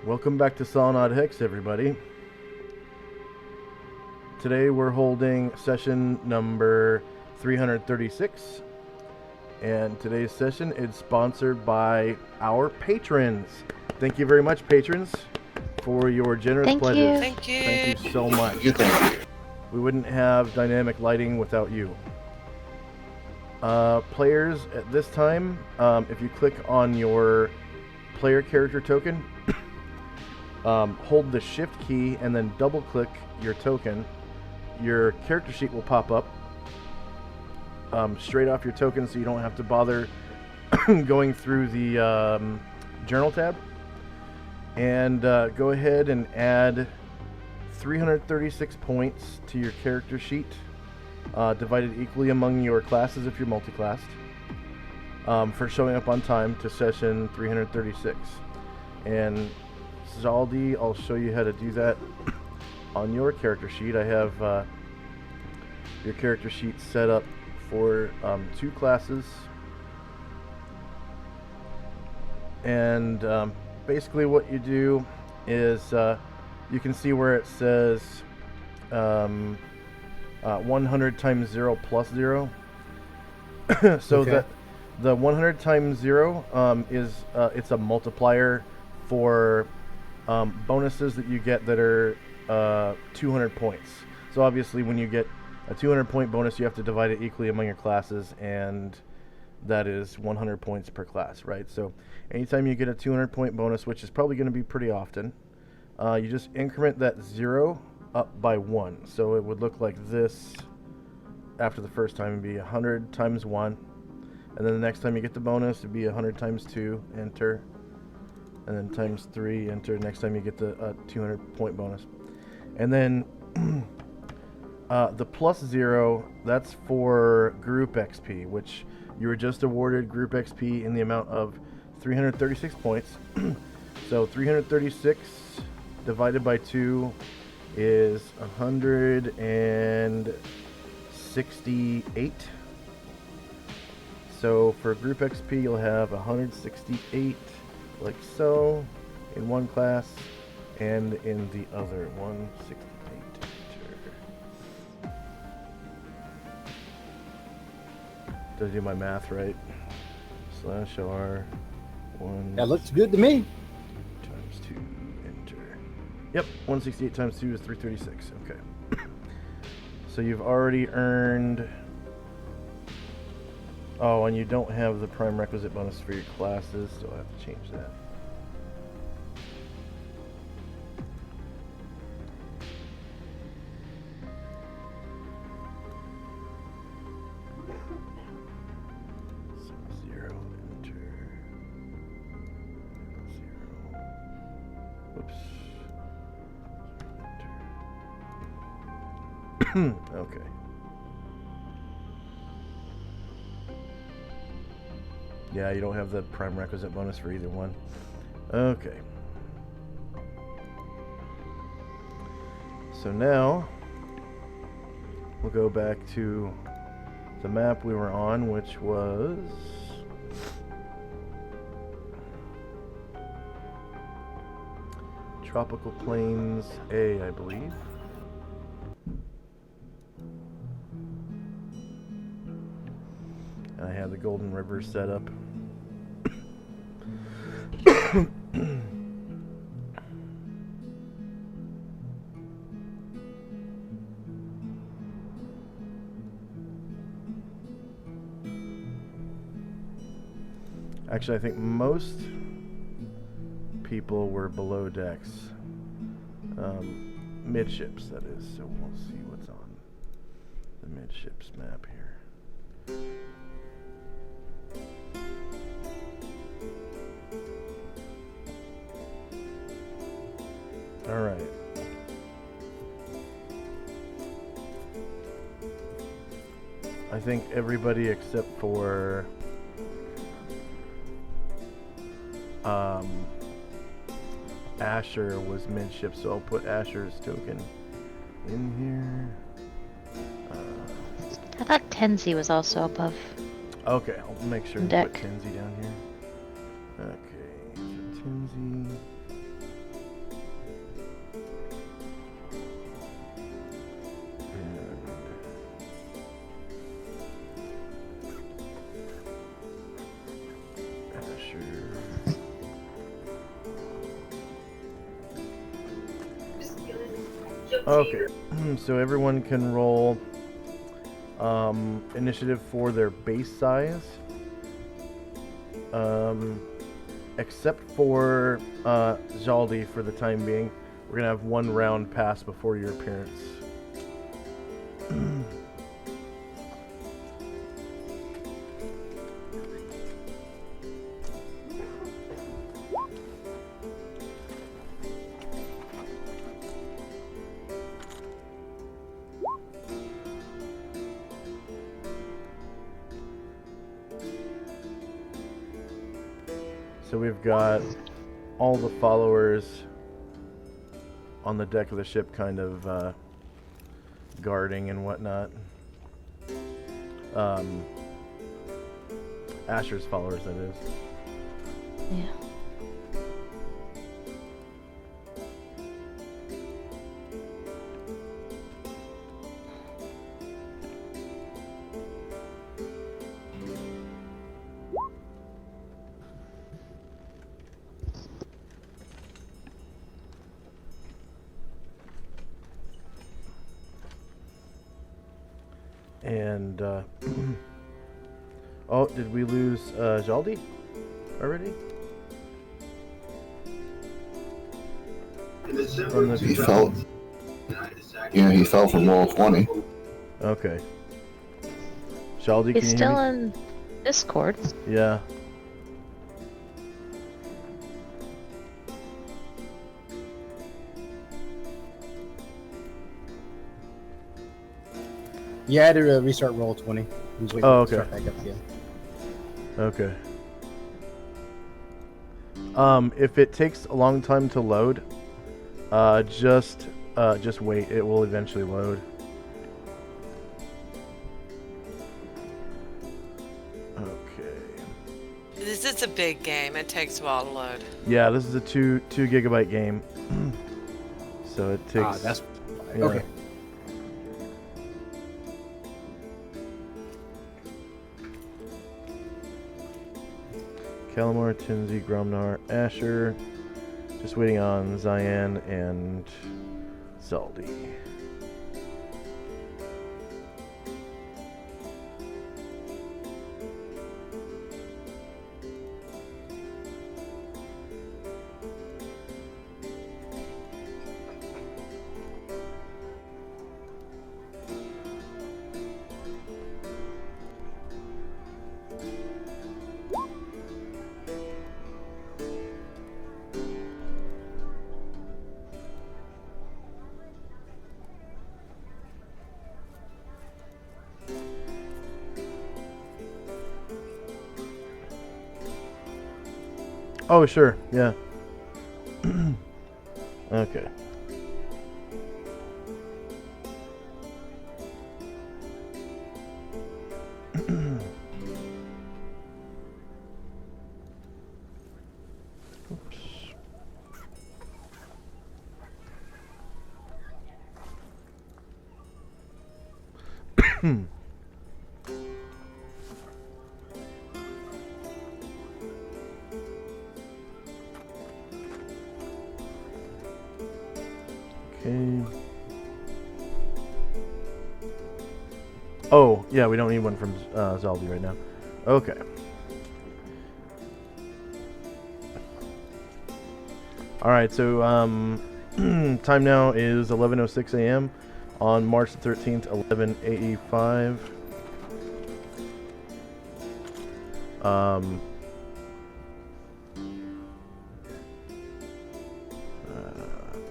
Welcome back to Solynod Hex, everybody. Today we're holding session number 336, and today's session is sponsored by our patrons. Thank you very much, patrons, for your generous pledges. Thank you. Thank you so much. Thank you. We wouldn't have dynamic lighting without you. Players, at this time, if you click on your player character token, hold the shift key and then double click your token. Your character sheet will pop up straight off your token, so you don't have to bother going through the journal tab. And go ahead and add 336 points to your character sheet, divided equally among your classes if you're multi-classed, for showing up on time to session 336. And Zaldi, I'll show you how to do that on your character sheet. I have your character sheet set up for 2 classes, and basically what you do is you can see where it says 100 times 0 plus 0. So Okay. that the 100 times 0 is it's a multiplier for bonuses that you get that are 200 points. So obviously when you get a 200 point bonus, you have to divide it equally among your classes, and that is 100 points per class, right? So anytime you get a 200 point bonus, which is probably going to be pretty often, you just increment that 0 up by 1. So it would look like this after the first time. It'd be 100 times 1. And then the next time you get the bonus, it'd be 100 times 2, enter. And then times 3, enter. Next time you get the 200 point bonus. And then the plus 0, that's for group XP, which you were just awarded group XP in the amount of 336 points. So 336 divided by 2 is 168. So for group XP, you'll have 168, like so, in one class, and in the other 168. Did I do my math right? Slash R 1. That looks good to me. Times 2, enter. Yep, 168 times 2 is 336. Okay. So you've already earned... Oh, and you don't have the prime requisite bonus for your classes, so I have to change that. So 0, enter. 0. Whoops. Enter. Okay. Yeah, you don't have the prime requisite bonus for either one. Okay. So now we'll go back to the map we were on, which was Tropical Plains A, I believe. And I have the Golden River set up. Actually, I think most people were below decks. Midships, that is. So we'll see what's on the midships map here. All right. I think everybody except for Asher was midship, so I'll put Asher's token in here. I thought Tenzi was also above. Okay, I'll make sure to Deck. put Tenzi down here. Okay, so Tenzi. Okay, so everyone can roll initiative for their base size, except for Jaldi for the time being. We're gonna have one round pass before your appearance. So we've got all the followers on the deck of the ship kind of guarding and whatnot. Asher's followers, that is. Yeah. And oh, did we lose Jaldi already? From the He fell. Yeah, he fell from roll 20. Okay. Jaldi, He's can you still hear me? in Discord. Yeah. Yeah, I had to restart roll 20. He's waiting Oh, to start okay. back up again. Okay. If it takes a long time to load, just wait. It will eventually load. Okay. This is a big game. It takes a while to load. Yeah, this is a 2 gigabyte game. So it takes. That's yeah. okay. Kalamar, Tinsy, Gromnar, Asher. Just waiting on Cyan and Zaldi. Oh, sure. Yeah. Okay. Oops. Okay. Oh, yeah, we don't need one from Zaldi right now. Okay. Alright, so time now is 11:06 a.m. on March the 13th, 11:85.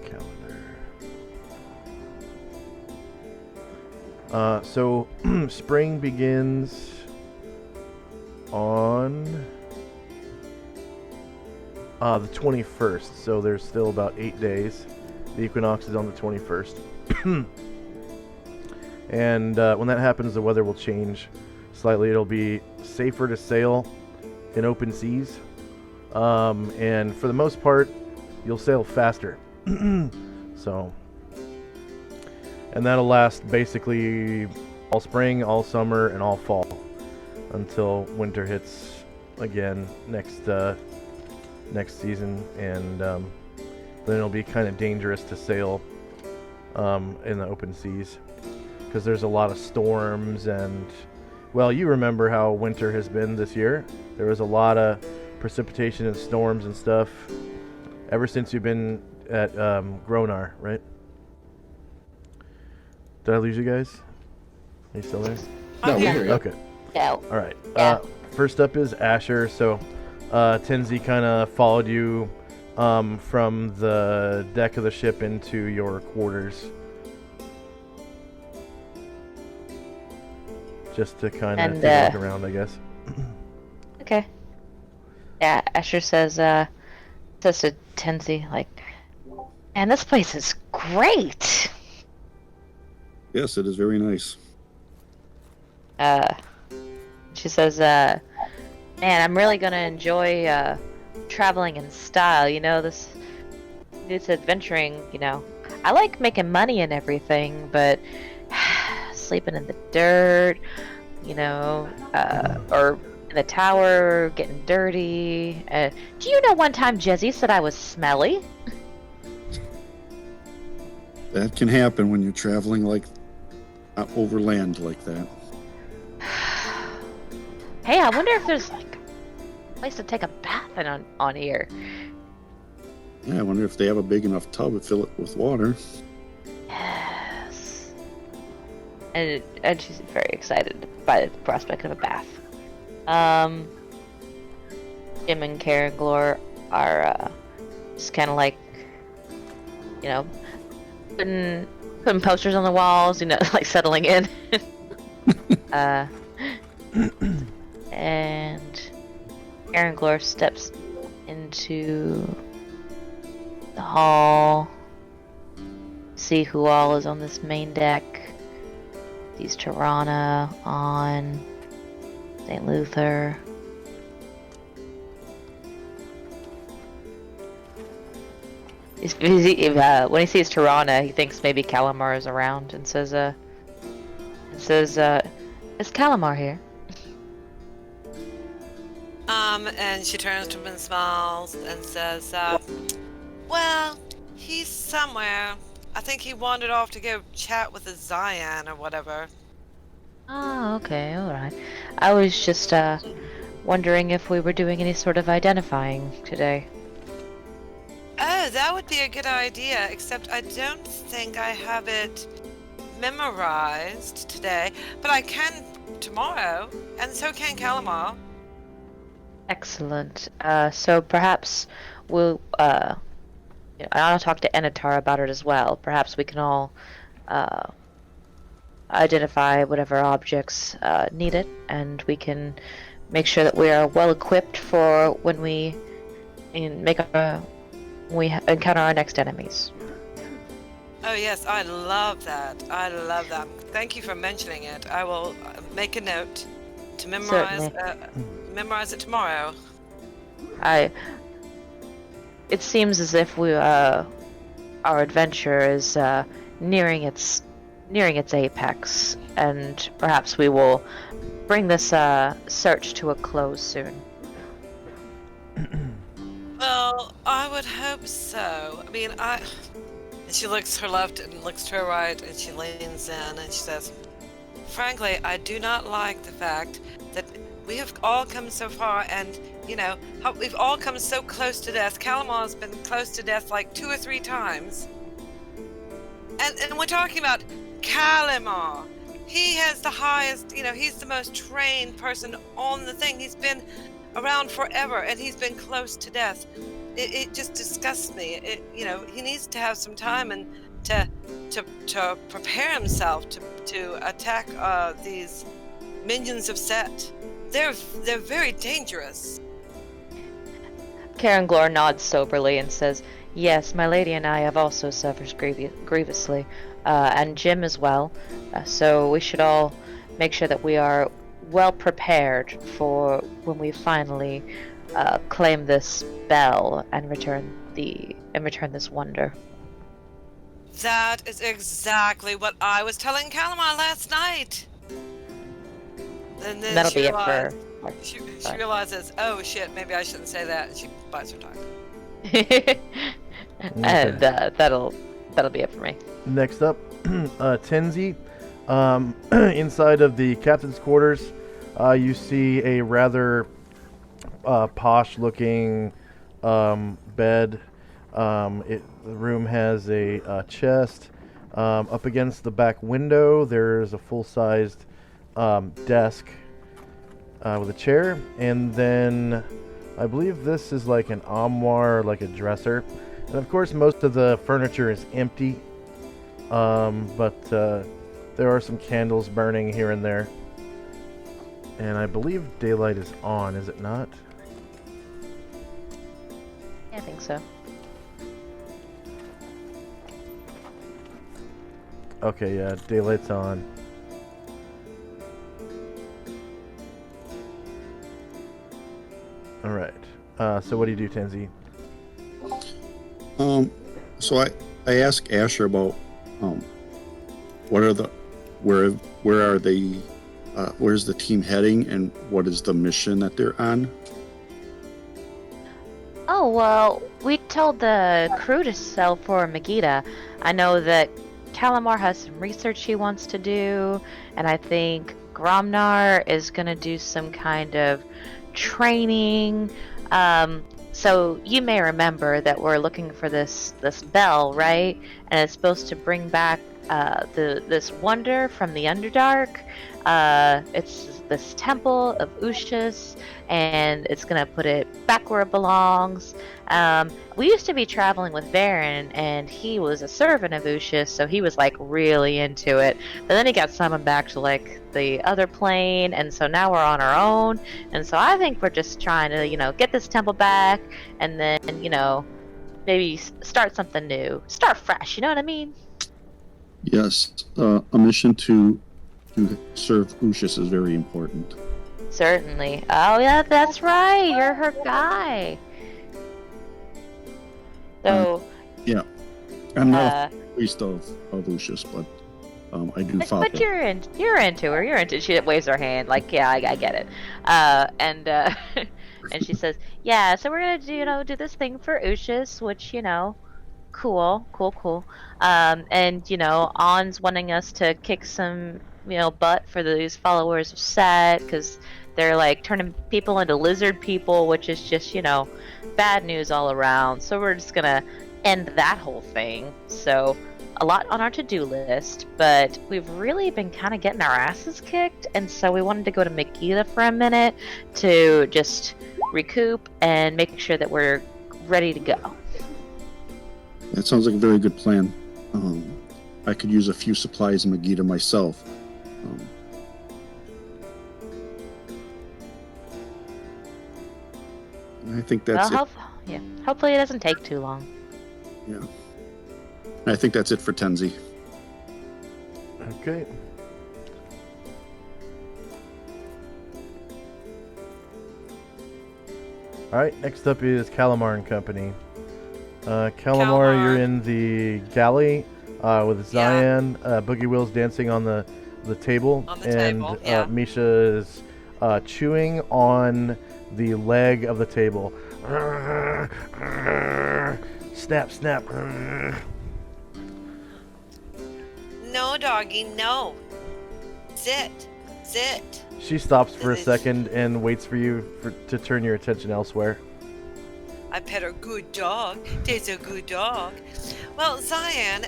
Calendar. So spring begins on the 21st, so there's still about 8 days. The equinox is on the 21st. And when that happens, the weather will change slightly. It'll be safer to sail in open seas. And for the most part, you'll sail faster. So, and that'll last basically all spring, all summer, and all fall until winter hits again next season, and then it'll be kind of dangerous to sail in the open seas, because there's a lot of storms and, well, you remember how winter has been this year. There was a lot of precipitation and storms and stuff ever since you've been at Gronar, right? Did I lose you guys? Are you still there? No, we hear you. Okay. Yeah. All right. Yeah. First up is Asher. So, Tenzi kind of followed you from the deck of the ship into your quarters, just to kind of And, take a look around, I guess. Okay. Yeah, Asher says to Tenzi, like, man, this place is great. Yes, it is very nice. She says, man, I'm really gonna enjoy traveling in style. You know, this adventuring. You know, I like making money and everything, but sleeping in the dirt, you know, or in the tower, getting dirty. Do you know one time Jezzy said I was smelly? That can happen when you're traveling like over land like that. Hey, I wonder if there's like a place to take a bath in on here. Yeah, I wonder if they have a big enough tub to fill it with water. Yes. And she's very excited by the prospect of a bath. Jim and Karen Glor are just kind of like, you know, putting posters on the walls, you know, like settling in. And Karen Glor steps into the hall, see who all is on this main deck. Sees Tirana, on St. Luther. When he sees Tirana, he thinks maybe Calamar is around and says, is Calamar here? And she turns to him and smiles and says, well, he's somewhere. I think he wandered off to go chat with a Zion or whatever. Oh, okay, alright. I was just, wondering if we were doing any sort of identifying today. Oh, that would be a good idea, except I don't think I have it memorized today, but I can tomorrow, and so can Calamar. Excellent. So perhaps we'll, I'll talk to Enitar about it as well. Perhaps we can all, identify whatever objects, needed, and we can make sure that we are well equipped for when we encounter our next enemies. Oh yes, I love that. I love that. Thank you for mentioning it. I will make a note to memorize memorize it tomorrow. It seems as if our adventure is nearing its apex, and perhaps we will bring this search to a close soon. Well, I would hope so. I mean, and she looks to her left and looks to her right, and she leans in and she says, frankly, I do not like the fact that we have all come so far, and, you know, how we've all come so close to death. Calamar's been close to death like 2 or 3 times. And we're talking about Calamar. He has the highest, you know, he's the most trained person on the thing. He's been around forever, and he's been close to death. It just disgusts me. You know, he needs to have some time and to prepare himself to attack these minions of Set. They're very dangerous. Karen Glor nods soberly and says, yes, my lady and I have also suffered grievously, and Jim as well, so we should all make sure that we are well prepared for when we finally claim this bell and return this wonder. That is exactly what I was telling Calamar last night. And then That'll she be realized, it she realizes, oh shit, maybe I shouldn't say that. And she buys her time. And that'll That'll be it for me. Next up, Tenzi. Inside of the captain's quarters, you see a rather posh-looking bed. The room has a chest. Up against the back window, there's a full-sized desk with a chair, and then I believe this is like an armoire, like a dresser. And of course, most of the furniture is empty, but there are some candles burning here and there. And I believe daylight is on, is it not? I think so. Okay, yeah, daylight's on. Alright. So what do you do, Tenzi? So I asked Asher about what are the where are they where's the team heading and what is the mission that they're on? Oh, well, we told the crew to sail for Megiddo. I know that Calamar has some research he wants to do, and I think Gromnar is going to do some kind of training. So you may remember that we're looking for this bell, right? And it's supposed to bring back this wonder from the Underdark. It's this temple of Ushas, and it's gonna put it back where it belongs. We used to be traveling with Varen, and he was a servant of Ushas, so he was like really into it. But then he got summoned back to like the other plane, and so now we're on our own. And so I think we're just trying to, get this temple back, and then, maybe start something new, start fresh. You know what I mean? Yes, a mission to serve Ushas is very important. Certainly. Oh yeah, that's right. You're her guy. So. Yeah, I'm not a priest of Ushas, but I do follow. But you're into her. You're into. She waves her hand like, yeah, I get it. And and she says, yeah. So we're gonna do this thing for Ushas, which cool. And On's wanting us to kick some butt for these followers of Set, because they're like turning people into lizard people, which is just bad news all around. So we're just gonna end that whole thing. So a lot on our to-do list, but we've really been kind of getting our asses kicked, and so we wanted to go to Megiddo for a minute to just recoup and make sure that we're ready to go. That sounds like a very good plan. I could use a few supplies in Megiddo myself. I think that's it. Hopefully it doesn't take too long. Yeah. I think that's it for Tenzi. Okay. Alright, next up is Calamar and Company. Calamar, you're in the galley with Cyan. Boogie Will's dancing on the table. Misha is chewing on the leg of the table. Snap, snap. No, doggy, no. Sit. She stops for a second and waits for you to turn your attention elsewhere. I pet her good dog. There's a good dog. Well, Cyan,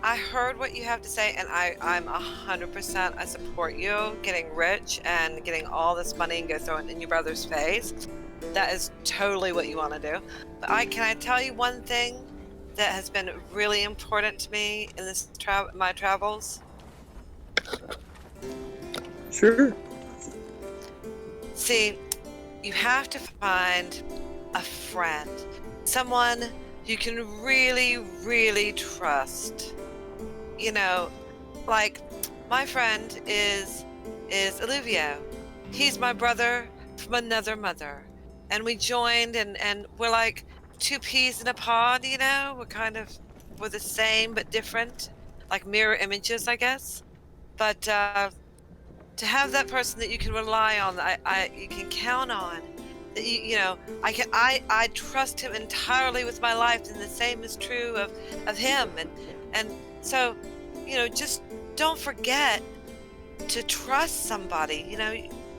I heard what you have to say, and I'm 100%. I support you getting rich and getting all this money and go throw it in your brother's face. That is totally what you want to do. But can I tell you one thing that has been really important to me in this my travels? Sure. See, you have to find a friend, someone you can really, really trust. Like my friend is Olivio. He's my brother from another mother, and we joined, and we're like two peas in a pod. We're the same but different, like mirror images, I guess. But to have that person that you can rely on, you can count on, You know, I trust him entirely with my life, and the same is true of him. And so, you know, just don't forget to trust somebody. You know,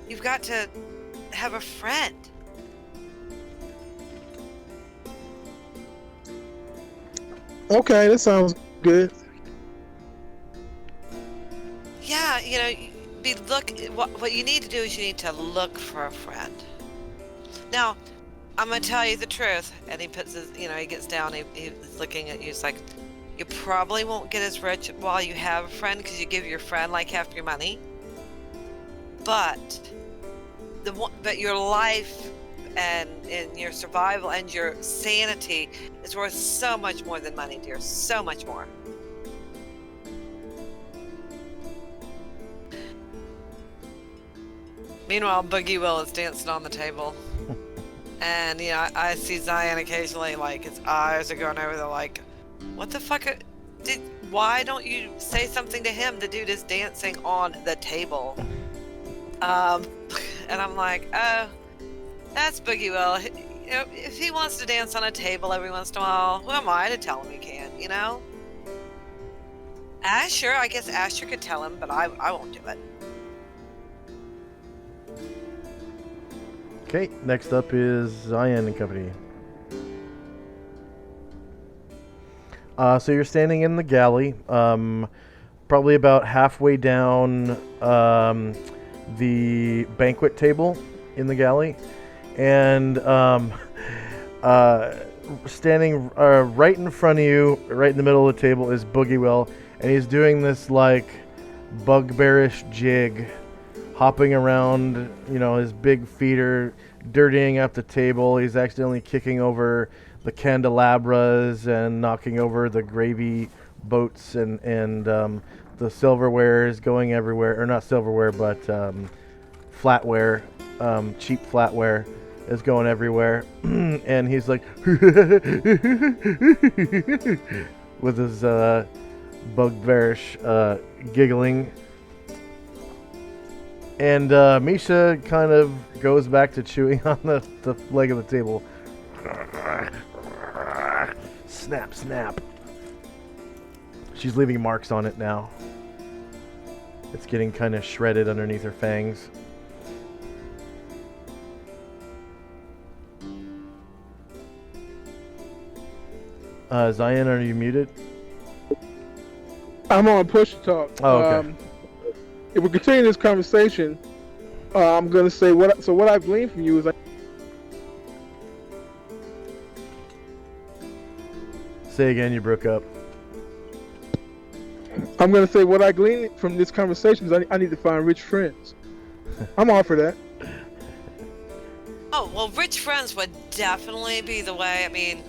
you've got to have a friend. Okay, that sounds good. Yeah, you know, what you need to do is you need to look for a friend. Now, I'm gonna tell you the truth. And he puts his, you know, he gets down, he's looking at you. It's like, you probably won't get as rich while you have a friend, because you give your friend like half your money. But your life and your survival and your sanity is worth so much more than money, dear. So much more. Meanwhile, Boogie Will is dancing on the table. And, you know, I see Zion occasionally, like, his eyes are going over there, like, what the fuck? Why don't you say something to him? The dude is dancing on the table. And I'm like, oh, that's Boogie Will. You know, if he wants to dance on a table every once in a while, who am I to tell him he can't, you know? Asher, I guess Asher could tell him, but I won't do it. Okay, next up is Zion and Company. So you're standing in the galley, probably about halfway down the banquet table in the galley, and standing right in front of you, right in the middle of the table, is Boogie Will, and he's doing this like bugbearish jig, hopping around. You know, his big feet are dirtying up the table. He's accidentally kicking over the candelabras and knocking over the gravy boats, and the silverware is going everywhere, or not silverware, but flatware, cheap flatware is going everywhere. And he's like with his bugbearish giggling. And Misha kind of goes back to chewing on the leg of the table. Snap, snap. She's leaving marks on it now. It's getting kind of shredded underneath her fangs. Zion, are you muted? I'm on push to talk. Oh, okay. If we continue this conversation, I'm gonna say what I've gleaned from you is Say again, you broke up. I'm gonna say what I gleaned from this conversation is I need to find rich friends. I'm all for that. Oh, well, rich friends would definitely be the way. I mean,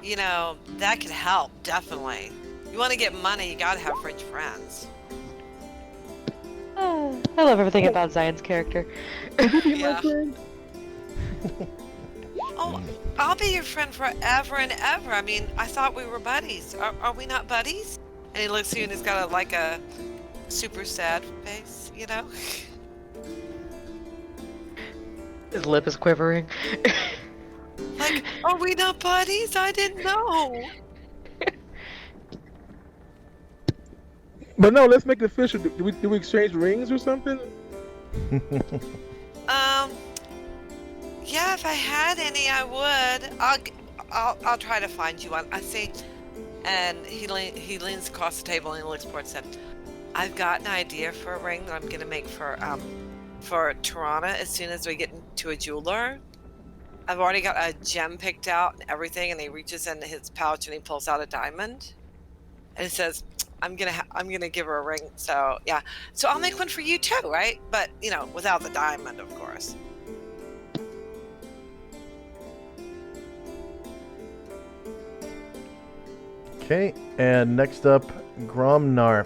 you know, that could help, definitely. You want to get money, you gotta have rich friends. I love everything about Zion's character. Yeah. Oh, I'll be your friend forever and ever. I mean, I thought we were buddies. Are we not buddies? And he looks at you and he's got a super sad face, you know? His lip is quivering. Like, are we not buddies? I didn't know. But no, let's make it official. Do we exchange rings or something? Yeah, if I had any, I would. I'll try to find you one. I see. And he leans across the table and he looks forward and said, I've got an idea for a ring that I'm gonna make for Tirana as soon as we get into a jeweler. I've already got a gem picked out and everything, and he reaches into his pouch and he pulls out a diamond. And he says, I'm gonna give her a ring. So yeah. So I'll make one for you too, right? But you know, without the diamond, of course. Okay, and next up, Gromnar.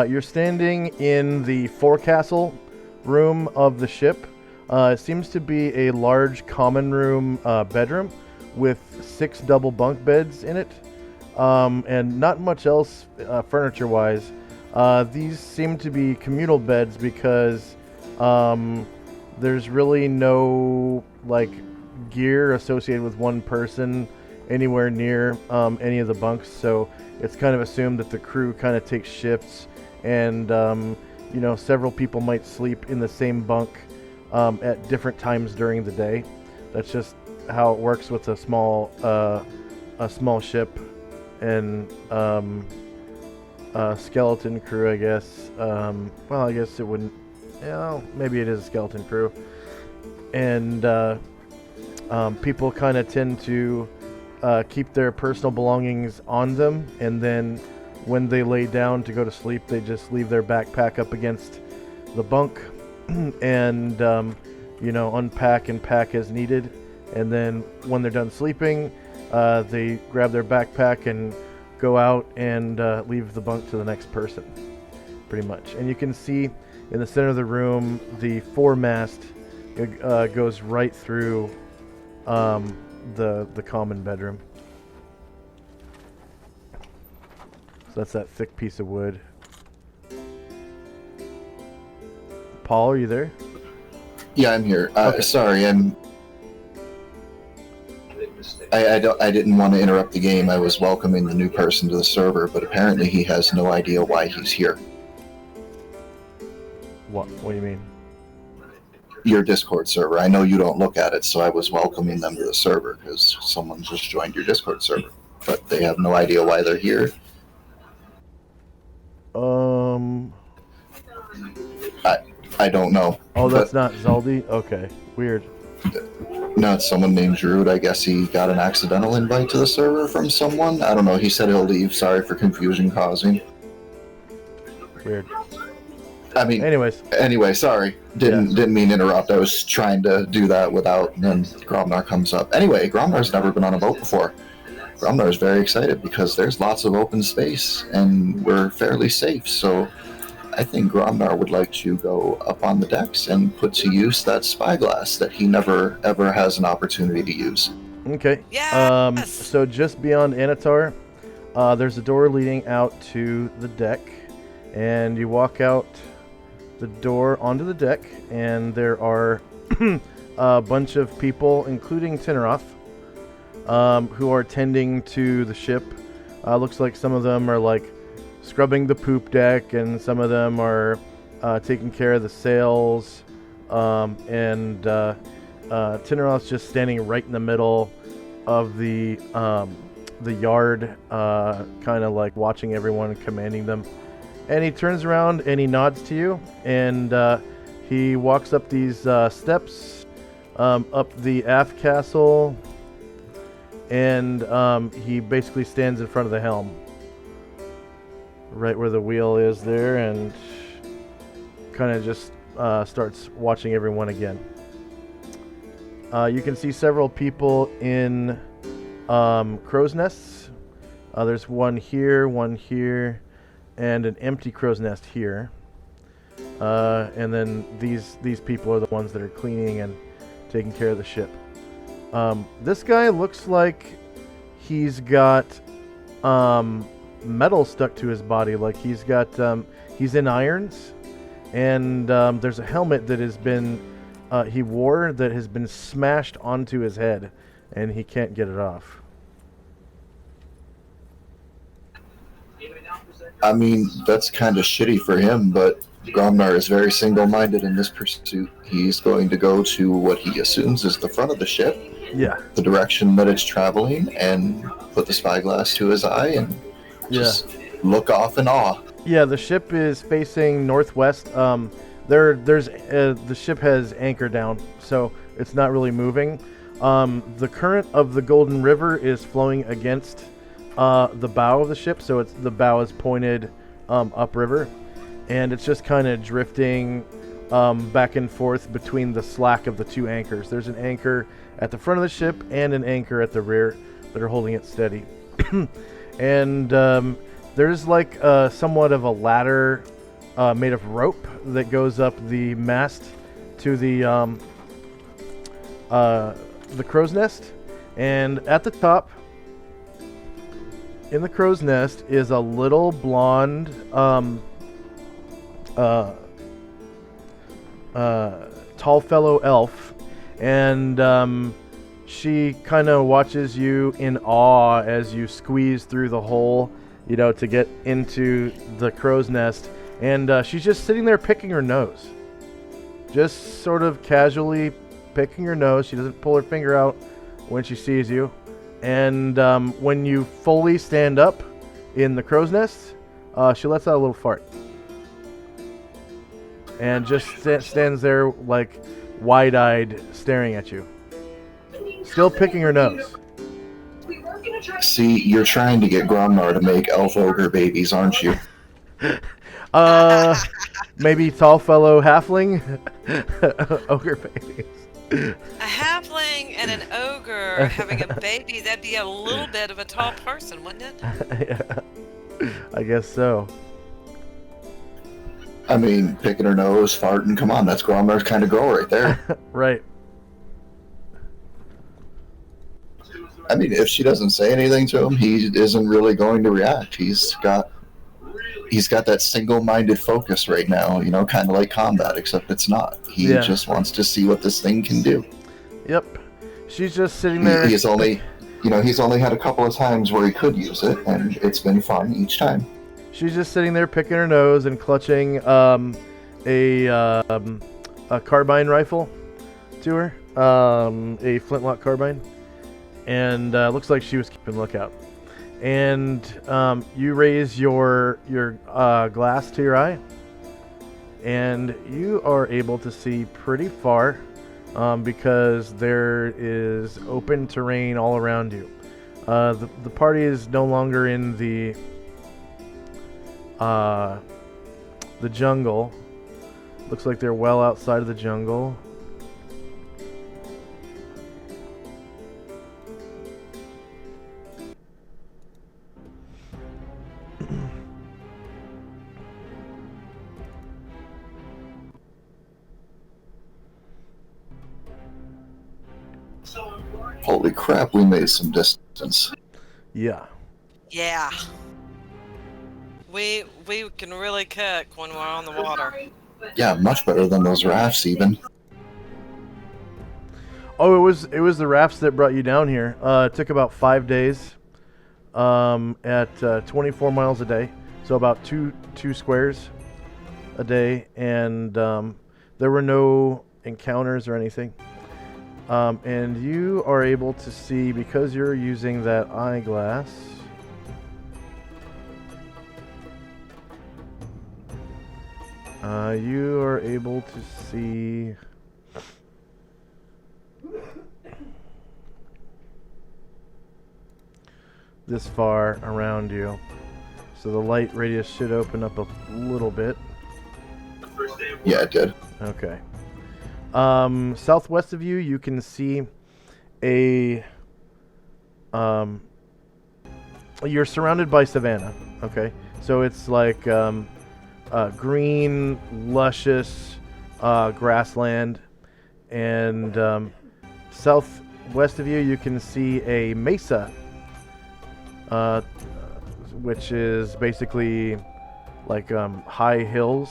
You're standing in the forecastle room of the ship. It seems to be a large common room bedroom with 6 double bunk beds in it, and not much else furniture-wise. These seem to be communal beds because there's really no like gear associated with one person anywhere near any of the bunks, so it's kind of assumed that the crew kind of takes shifts, and you know, several people might sleep in the same bunk at different times during the day. That's just how it works with a small ship and skeleton crew, I guess. Well, I guess it wouldn't. You know, maybe it is a skeleton crew, and people kind of tend to keep their personal belongings on them, and then when they lay down to go to sleep, they just leave their backpack up against the bunk and you know, unpack and pack as needed. And then when they're done sleeping, they grab their backpack and go out and leave the bunk to the next person, pretty much. And you can see in the center of the room, the foremast goes right through the common bedroom. So that's that thick piece of wood. Paul, are you there? Yeah, I'm here. Okay. Sorry, I didn't want to interrupt the game. I was welcoming the new person to the server, but apparently he has no idea why he's here. What do you mean? Your Discord server. I know you don't look at it, so I was welcoming them to the server because someone just joined your Discord server, but they have no idea why they're here. I don't know. Oh, that's not Zaldi? Okay, weird. No, it's someone named Druid. I guess he got an accidental invite to the server from someone. I don't know. He said he'll leave. Sorry for confusion causing. Weird. I mean, Anyway, sorry. Didn't mean to interrupt. I was trying to do that without, and then Gromnar comes up. Anyway, Gromnar's never been on a boat before. Gromnar's very excited because there's lots of open space and we're fairly safe. So I think Gromnar would like to go up on the decks and put to use that spyglass that he never ever has an opportunity to use. Okay. Yes! So just beyond Anatar, there's a door leading out to the deck, and you walk out the door onto the deck, and there are a bunch of people, including Tinneroth, who are tending to the ship. Looks like some of them are like scrubbing the poop deck, and some of them are taking care of the sails, and Tinneroth's just standing right in the middle of the yard, kind of like watching everyone and commanding them. And he turns around and he nods to you, and he walks up these steps, up the aft castle, and he basically stands in front of the helm, right where the wheel is there, and kind of just starts watching everyone again. You can see several people in crow's nests. There's one here, and an empty crow's nest here. And then these people are the ones that are cleaning and taking care of the ship. This guy looks like he's got metal stuck to his body, like he's in irons, and there's a helmet that has been he wore that has been smashed onto his head, and he can't get it off. I mean, that's kind of shitty for him, but Gromnar is very single-minded in this pursuit. He's going to go to what he assumes is the front of the ship, the direction that it's traveling, and put the spyglass to his eye and just look off in awe. Yeah, the ship is facing northwest. The ship has anchor down, so it's not really moving. The current of the Golden River is flowing against the bow of the ship, so the bow is pointed upriver, and it's just kind of drifting back and forth between the slack of the two anchors. There's an anchor at the front of the ship and an anchor at the rear that are holding it steady. And there's like somewhat of a ladder made of rope that goes up the mast to the crow's nest, and at the top in the crow's nest is a little blonde tall fellow elf, and she kind of watches you in awe as you squeeze through the hole, you know, to get into the crow's nest. And she's just sitting there picking her nose. Just sort of casually picking her nose. She doesn't pull her finger out when she sees you. And when you fully stand up in the crow's nest, she lets out a little fart. And just stands there like wide-eyed staring at you. Still picking her nose. See, you're trying to get Gromnar to make elf ogre babies, aren't you? Maybe tall fellow halfling ogre babies. A halfling and an ogre having a baby, that'd be a little bit of a tall person, wouldn't it? Yeah, I guess so. I mean, picking her nose, farting, come on, that's Gromnar's kind of girl right there. Right. I mean, if she doesn't say anything to him, he isn't really going to react. He's got that single-minded focus right now, you know, kind of like combat, except it's not. He just wants to see what this thing can do. Yep. She's just sitting there. He's only had a couple of times where he could use it, and it's been fun each time. She's just sitting there picking her nose and clutching a carbine rifle to her, a flintlock carbine, and looks like she was keeping lookout. And you raise your glass to your eye, and you are able to see pretty far because there is open terrain all around you. The party is no longer in the jungle. Looks like they're well outside of the jungle. Holy crap, we made some distance. Yeah. Yeah. We can really cook when we're on the water. Yeah, much better than those rafts even. Oh, it was the rafts that brought you down here. It took about 5 days at 24 miles a day, so about two squares a day, and there were no encounters or anything. And you are able to see, because you're using that eyeglass, you are able to see this far around you. So the light radius should open up a little bit. Yeah, it did. Okay. Southwest of you, you can see you're surrounded by savanna. Okay, so it's like green, luscious grassland, and southwest of you, you can see a mesa, which is basically like high hills,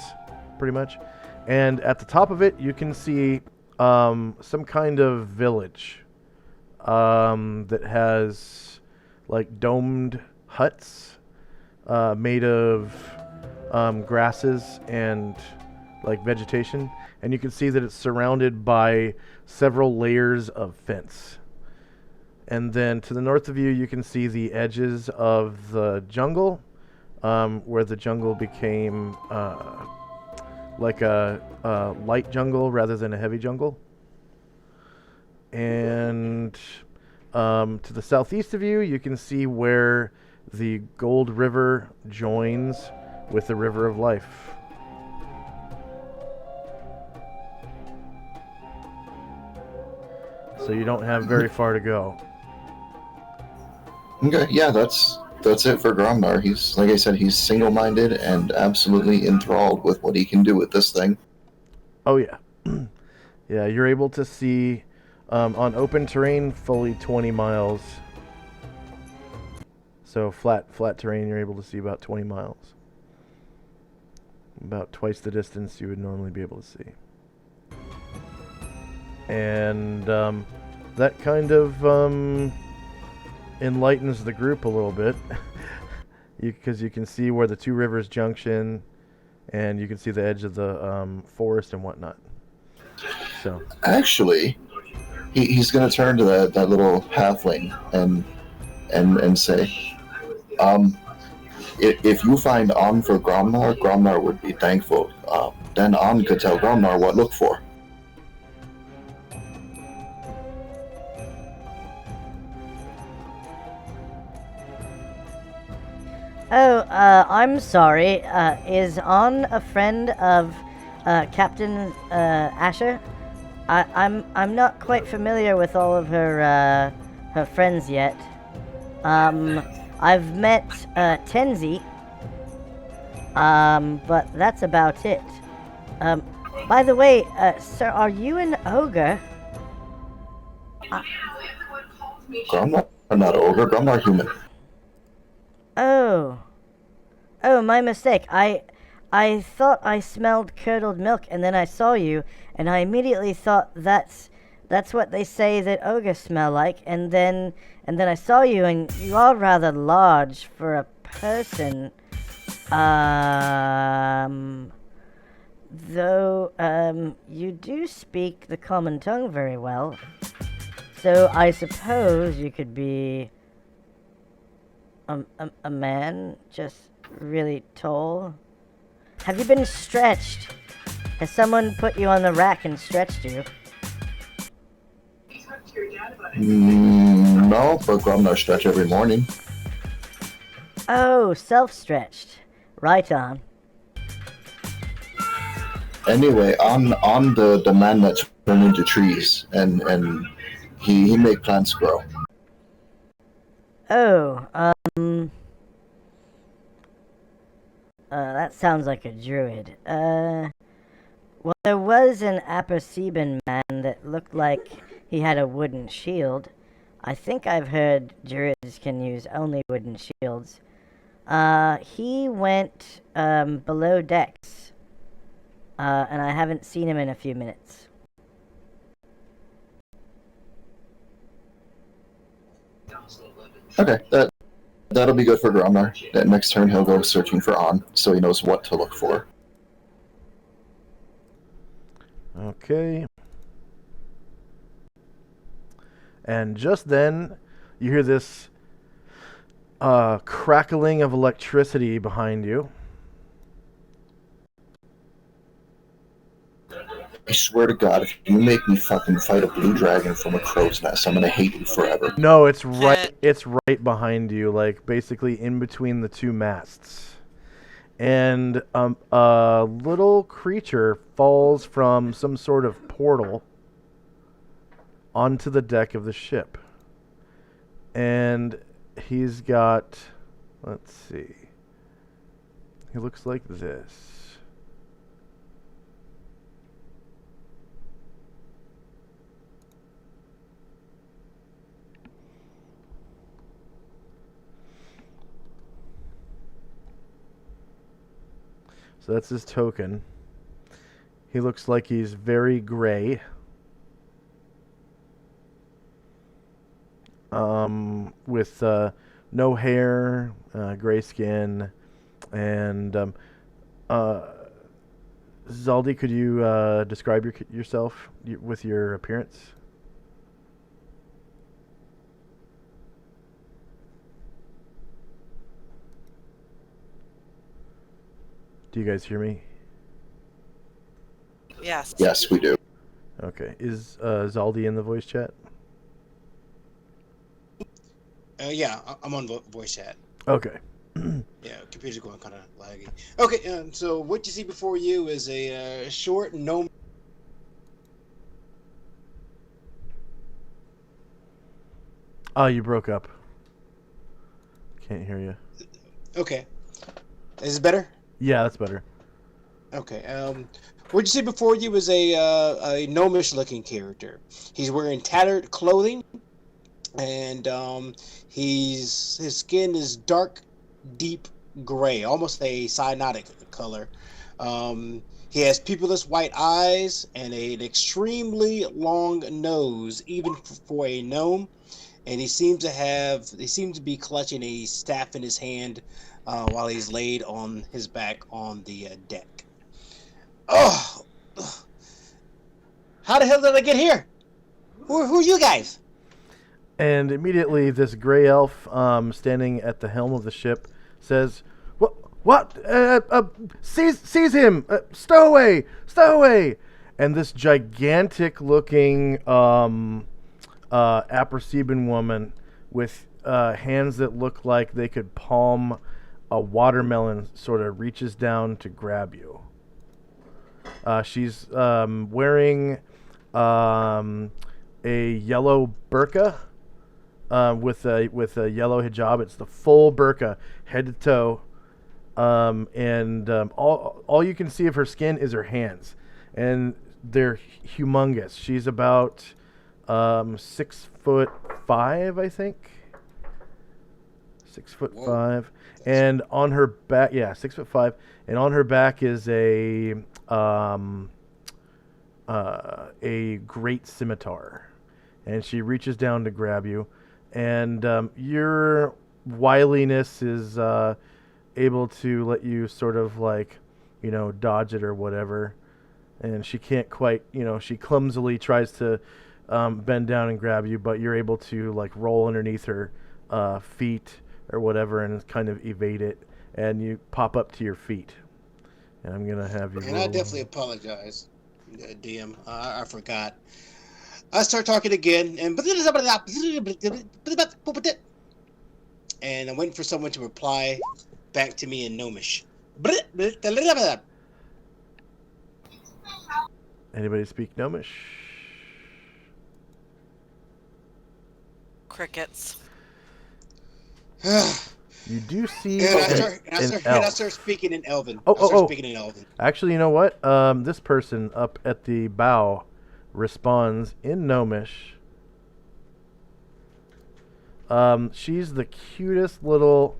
pretty much. And at the top of it, you can see some kind of village that has like domed huts made of grasses and like vegetation. And you can see that it's surrounded by several layers of fence. And then to the north of you, you can see the edges of the jungle, where the jungle became like a light jungle rather than a heavy jungle. And to the southeast of you, you can see where the Gold River joins with the River of Life. So you don't have very far to go. Okay, yeah, that's it for Gromnar. He's, like I said, he's single-minded and absolutely enthralled with what he can do with this thing. Oh yeah. Yeah, you're able to see on open terrain fully 20 miles. So flat terrain, you're able to see about 20 miles. About twice the distance you would normally be able to see. and that kind of enlightens the group a little bit, because you can see where the two rivers junction, and you can see the edge of the forest and whatnot. So actually, he's going to turn to that little halfling and say, if you find On for Gromnar, Gromnar would be thankful. Then On could tell Gromnar what to look for. Oh, I'm sorry. Is On a friend of Captain Asher? I'm not quite familiar with all of her friends yet. I've met Tenzi, but that's about it. By the way, sir, are you an ogre? Gromnar, I'm not an ogre. Gromnar human. Oh, my mistake. I thought I smelled curdled milk, and then I saw you, and I immediately thought that's what they say that ogres smell like, and then I saw you, and you are rather large for a person. Though, you do speak the common tongue very well, so I suppose you could be a man, just really tall. Have you been stretched? Has someone put you on the rack and stretched you? No, but Gromnar stretch every morning. Oh, self-stretched. Right on. Anyway, on the man that's turned into trees, and he make plants grow. Oh, that sounds like a druid. Well, there was an Aperceban man that looked like he had a wooden shield. I think I've heard druids can use only wooden shields. He went, below decks. And I haven't seen him in a few minutes. Okay, that'll be good for Gromnar. That next turn he'll go searching for On, so he knows what to look for. okay. And just then, you hear this crackling of electricity behind you. I swear to God, if you make me fucking fight a blue dragon from a crow's nest, I'm gonna hate you forever. No, it's right behind you, like basically in between the two masts. And a little creature falls from some sort of portal onto the deck of the ship. And he's got, let's see, he looks like this. So that's his token. He looks like he's very gray. With no hair, gray skin, and Zaldi, could you describe yourself with your appearance? Do you guys hear me? Yes. Yes, we do. Okay. Is Zaldi in the voice chat? Yeah, I'm on voice chat. Okay. Yeah, computer's going kind of laggy. Okay, so what you see before you is a short gnome. Oh, you broke up. Can't hear you. Okay, is this better? Yeah, that's better. Okay. What you see before you is a gnomish-looking character. He's wearing tattered clothing, and his skin is dark, deep gray, almost a cyanotic color. He has pupilless white eyes and an extremely long nose, even for a gnome. And he seems to be clutching a staff in his hand while he's laid on his back on the deck. Oh, how the hell did I get here? Who are you guys? And immediately, this gray elf standing at the helm of the ship says, "What? Seize him! Stow away! Stow away!" And this gigantic-looking Aperceban woman with hands that look like they could palm a watermelon sort of reaches down to grab you. She's wearing a yellow burqa with a yellow hijab. It's the full burqa, head to toe, and all you can see of her skin is her hands, and they're humongous. She's about 6'5", I think. 6'5", and on her back, 6'5", and on her back is a great scimitar, and she reaches down to grab you, and your wiliness is able to let you sort of like, dodge it or whatever, and she can't quite, she clumsily tries to bend down and grab you, but you're able to like roll underneath her feet or whatever and kind of evade it, and you pop up to your feet. And I'm gonna have you. And I definitely apologize, DM. I forgot. I start talking again, and I'm waiting for someone to reply back to me in Gnomish. Anybody speak Gnomish? Crickets. You do see and I start speaking in Elven. Speaking in Elven. Actually, you know what? This person up at the bow responds in Gnomish. She's the cutest little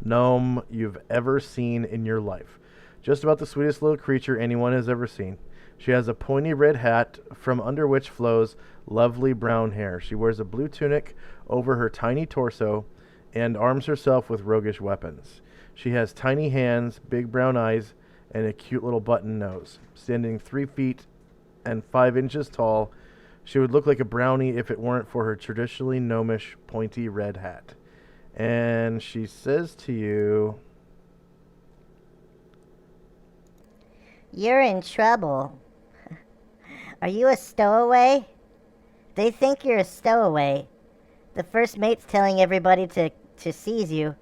gnome you've ever seen in your life. Just about the sweetest little creature anyone has ever seen. She has a pointy red hat from under which flows lovely brown hair. She wears a blue tunic over her tiny torso and arms herself with roguish weapons. She has tiny hands, big brown eyes, and a cute little button nose. Standing 3 feet and 5 inches tall, she would look like a brownie if it weren't for her traditionally gnomish pointy red hat. And she says to you, "You're in trouble. Are you a stowaway? They think you're a stowaway. The first mate's telling everybody to seize you.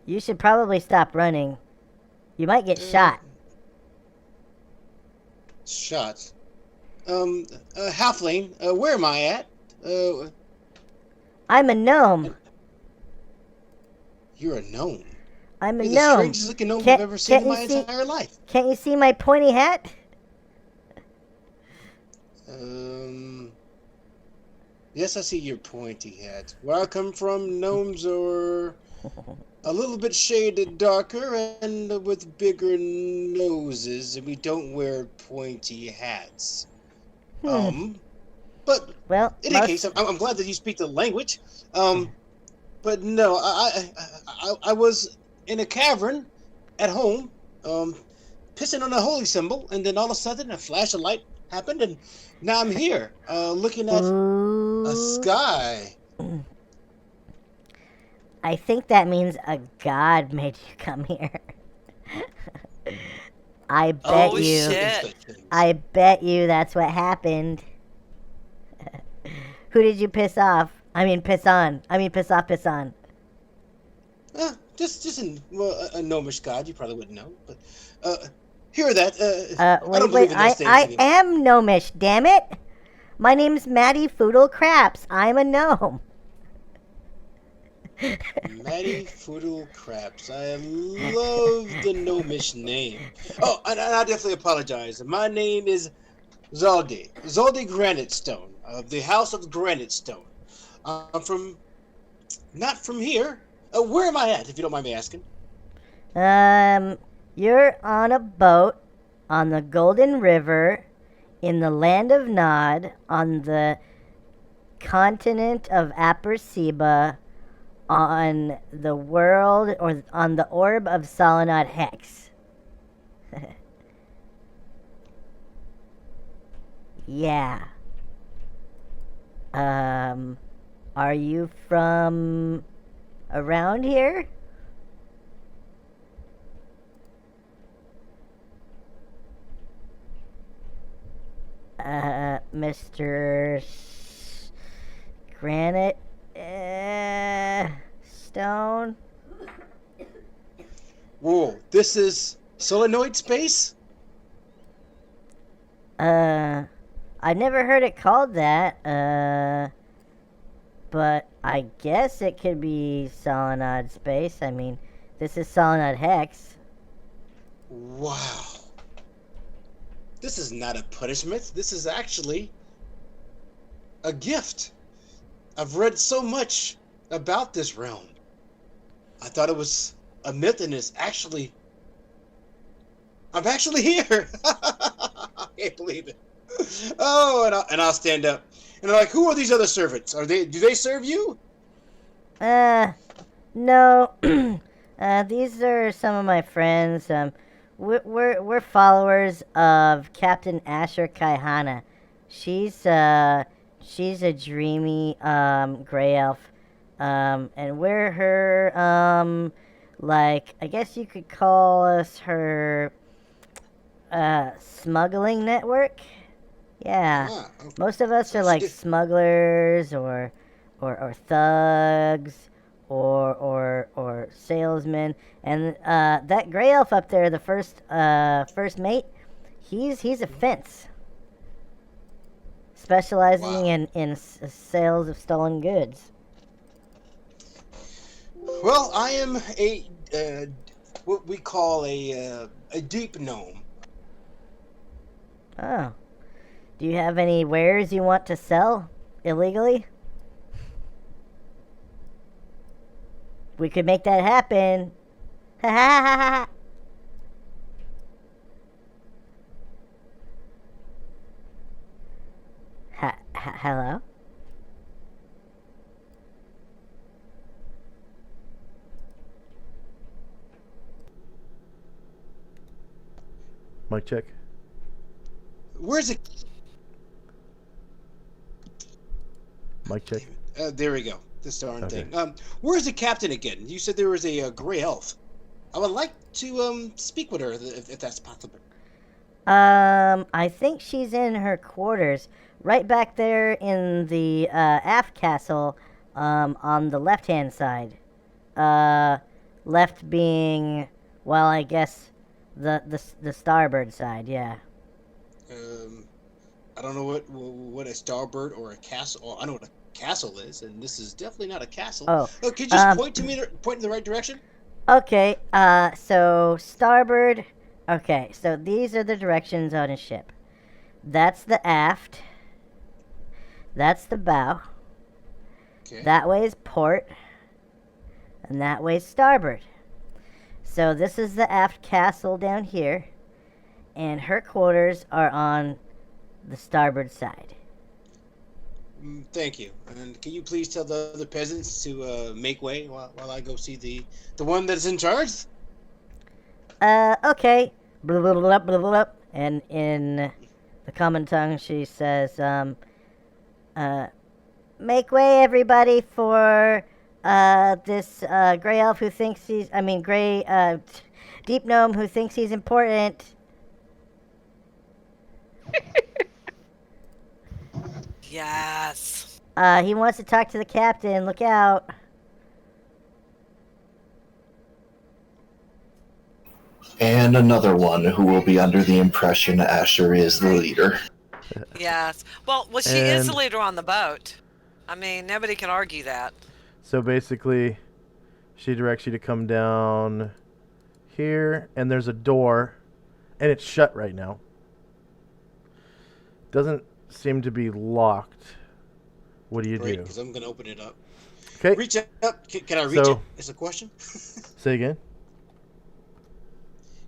You should probably stop running. You might get shot." Shot? Halfling, where am I at? I'm a gnome. You're a gnome? I'm a You're gnome. the strangest looking gnome I've ever seen in my entire life. Can't you see my pointy hat? Yes, I see your pointy hat. Where I come from, gnomes are a little bit shaded darker and with bigger noses, and we don't wear pointy hats. But well, in any case, I'm glad that you speak the language. But no, I was in a cavern at home, pissing on a holy symbol, and then all of a sudden a flash of light happened, and now I'm here, looking at a sky. I think that means a god made you come here. I bet I bet you that's what happened. Who did you piss off? I mean, piss on. I mean, piss off, piss on. Just a gnomish god. You probably wouldn't know, but hear that. I am gnomish. Damn it! My name's Maddie Foodle Craps. I'm a gnome. Maddie Foodle Craps. I love the gnomish name. Oh, and I definitely apologize. My name is Zaldi Granite Stone of the House of Granite Stone. I'm not from here. Where am I at, if you don't mind me asking? You're on a boat on the Golden River, in the land of Nod, on the continent of Aperceba, on the world, or on the orb of Solynod Hex. Yeah. Are you from around here? Mr. Granite Stone? Whoa, this is solenoid space? I never heard it called that, but I guess it could be Solynod space. I mean, this is Solynod Hex. Wow. This is not a punishment. This is actually a gift. I've read so much about this realm. I thought it was a myth, and I'm actually here. I can't believe it. Oh, and I'll stand up. And I'm like, who are these other servants? Do they serve you? No. These are some of my friends. We're followers of Captain Asher Kaihana. She's a dreamy gray elf, and we're her like, I guess you could call us her smuggling network. Yeah, Okay. most of us are like smugglers or thugs or salesmen, and that gray elf up there, the first mate, he's a fence, specializing in sales of stolen goods. Well, I am what we call a deep gnome. Oh, do you have any wares you want to sell illegally? We could make that happen. Ha ha ha ha. Hello? Mic check. Where's it? Mic check. There we go. This darn thing. Where's the captain again? You said there was a gray elf. I would like to speak with her if that's possible. I think she's in her quarters, right back there in the aft castle, on the left-hand side. Left being, well, I guess the starboard side. Yeah. I don't know what a starboard or a castle. Oh, I know what a castle is, and this is definitely not a castle. Oh, could you just point in the right direction? Okay. So starboard. Okay, so these are the directions on a ship. That's the aft. That's the bow. Okay. That way is port. And that way is starboard. So this is the aft castle down here. And her quarters are on the starboard side. Thank you. And can you please tell the other peasants to make way while I go see the one that's in charge? Okay. Blah, blah, blah, blah, blah. And in the common tongue, she says, make way, everybody, for this gray elf who thinks he's, deep gnome who thinks he's important. Yes. He wants to talk to the captain. Look out. And another one who will be under the impression Asher is the leader. Yes. Well, she is the leader on the boat. I mean, nobody can argue that. So basically, she directs you to come down here, and there's a door, and it's shut right now. Doesn't seem to be locked. What do you do? Because I'm gonna open it up. Okay. Reach up. Can I reach it? It's a question. Say again.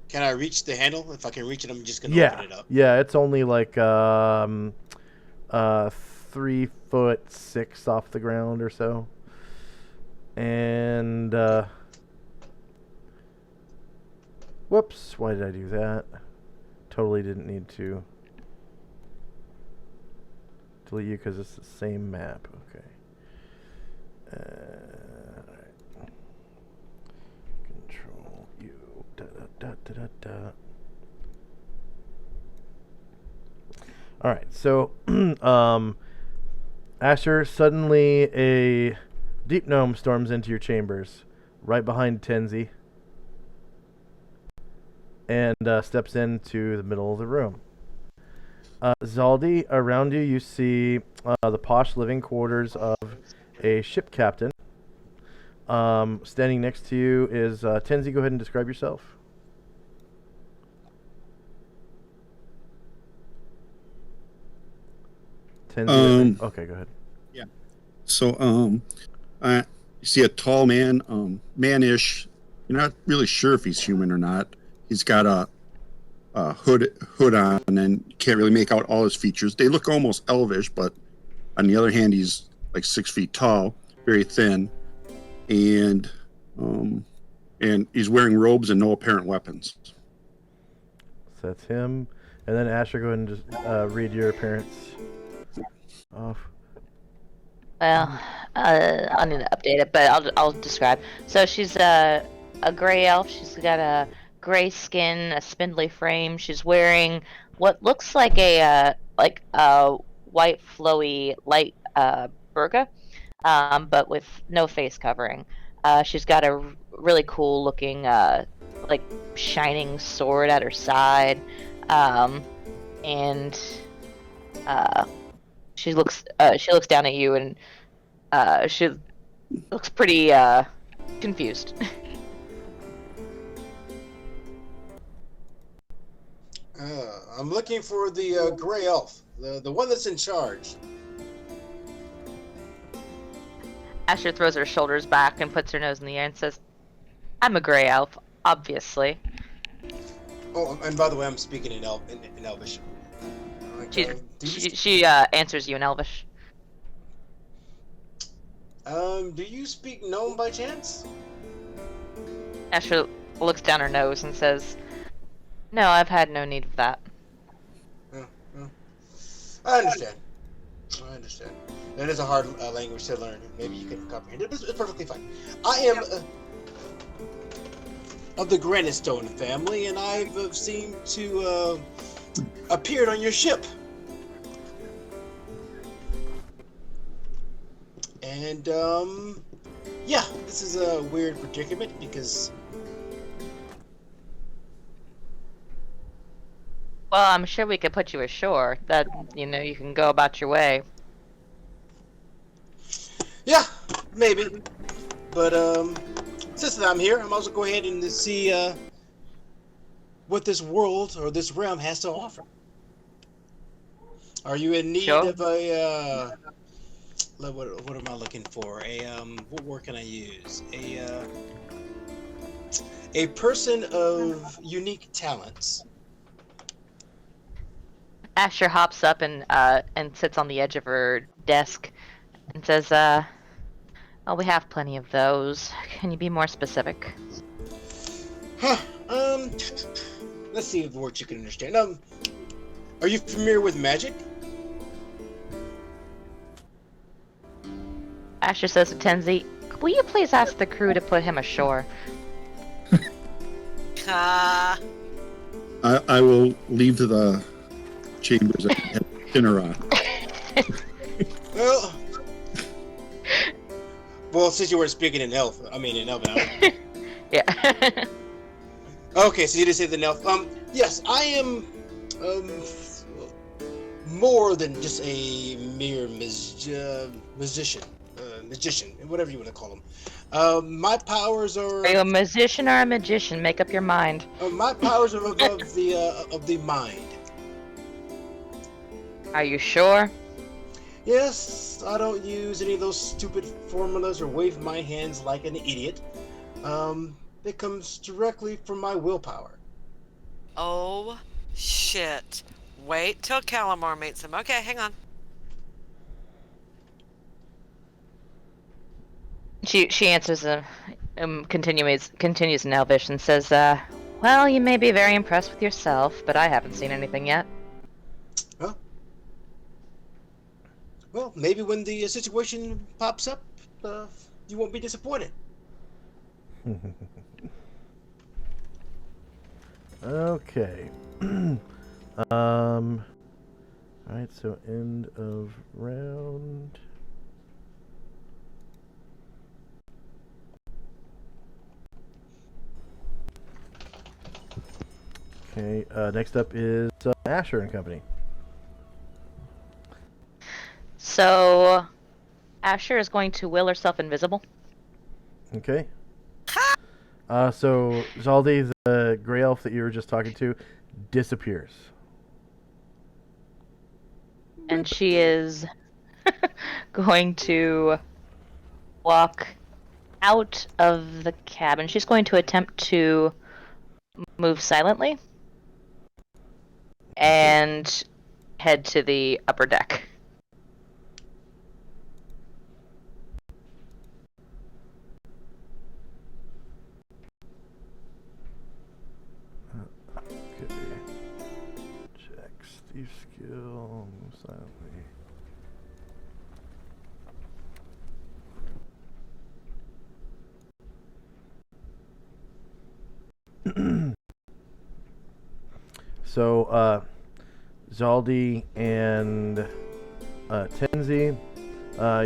Can I reach the handle? If I can reach it, I'm just gonna Yeah, open it up. yeah, it's only like 3'6" off the ground or so, and whoops, why did I do that? Totally didn't need to delete you because it's the same map. Okay. Alright. Control U. Da, da, da, da, da. Alright, so Asher, suddenly a deep gnome storms into your chambers, right behind Tenzi, and steps into the middle of the room. Zaldi, around you, you see the posh living quarters of a ship captain. Standing next to you is Tenzi. Go ahead and describe yourself. Tenzi. Okay, go ahead. Yeah. So, you see a tall man, man-ish. You're not really sure if he's human or not. He's got a hood on, and you can't really make out all his features. They look almost elvish, but on the other hand, he's like 6 feet tall, very thin, and he's wearing robes and no apparent weapons. So that's him. And then Asher, go ahead and just read your appearance off. Well, I'll need to update it, but I'll describe. So she's a gray elf. She's got a gray skin, a spindly frame. She's wearing what looks like a white flowy light burqa, but with no face covering. She's got a really cool looking like shining sword at her side, and she looks down at you, and she looks pretty confused. I'm looking for the gray elf, the one that's in charge. Asher throws her shoulders back and puts her nose in the air and says, "I'm a gray elf, obviously." Oh, and by the way, I'm speaking in Elvish. She answers you in Elvish. Do you speak gnome by chance? Asher looks down her nose and says, "No, I've had no need of that." I understand. That is a hard language to learn. Maybe you can comprehend it, but it's perfectly fine. I am of the Granitstone family, and I've seemed to appeared on your ship. And, yeah, this is a weird predicament because... Well, I'm sure we could put you ashore. That, you can go about your way. Yeah, maybe. But, since I'm here, I might as well go ahead and see, what this world, or this realm, has to offer. Are you in need of a, what am I looking for? What word can I use? A person of unique talents. Asher hops up and sits on the edge of her desk and says, "Well, we have plenty of those. Can you be more specific?" Huh. Let's see if words you can understand. Are you familiar with magic? Asher says to Tenzi, "Will you please ask the crew to put him ashore?" I will leave the chambers and head dinner on. Well, since you were speaking in Elven. Yeah. Okay, so you didn't say the elf. Yes, I am, more than just a mere magician, whatever you want to call him. My powers are... Are you a musician or a magician? Make up your mind. My powers are of the mind. Are you sure? Yes, I don't use any of those stupid formulas or wave my hands like an idiot. It comes directly from my willpower. Oh, shit. Wait till Calamar meets him. Okay, hang on. She answers continues in Elvish and says, well, you may be very impressed with yourself, but I haven't seen anything yet. Well, maybe when the situation pops up, you won't be disappointed. Okay. Alright, so end of round. Okay, next up is Asher and Company. So, Asher is going to will herself invisible. Okay. So Zaldi, the gray elf that you were just talking to, disappears. And she is going to walk out of the cabin. She's going to attempt to move silently and head to the upper deck. Okay. Check Steve's skill. Move silently. So, Zaldi and Tenzi,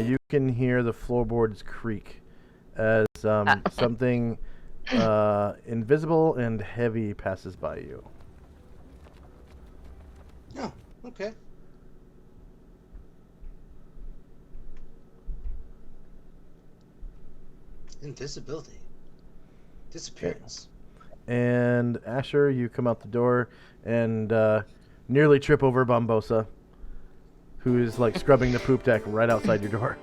you can hear the floorboards creak as something invisible and heavy passes by you. Oh, okay. Invisibility. Disappearance. And Asher, you come out the door and nearly trip over Bombosa, who is like scrubbing the poop deck right outside your door.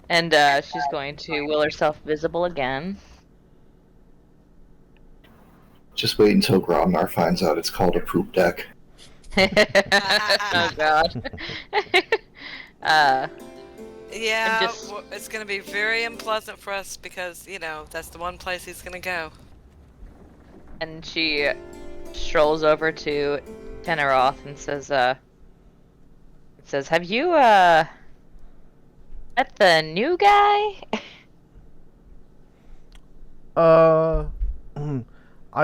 And she's going to will herself visible again. Just wait until Gromnar finds out it's called a poop deck. Oh god. Yeah, it's going to be very unpleasant for us because, you know, that's the one place he's going to go. And she strolls over to Teneroth and says, have you, met the new guy? I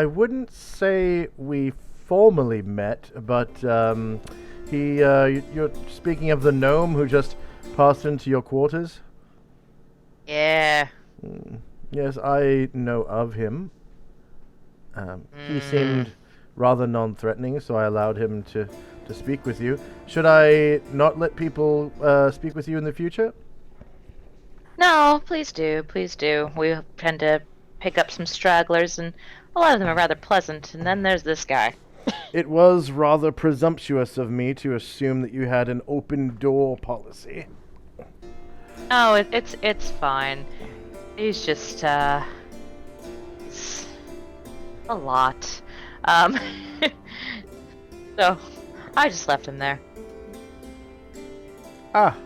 wouldn't say we formally met, but, you're speaking of the gnome who just passed into your quarters? Yeah. Yes, I know of him. He seemed rather non-threatening, so I allowed him to speak with you. Should I not let people speak with you in the future? No, please do, please do. We tend to pick up some stragglers, and a lot of them are rather pleasant, and then there's this guy. It was rather presumptuous of me to assume that you had an open door policy. Oh, it's fine. He's just, it's a lot. So, I just left him there. Ah.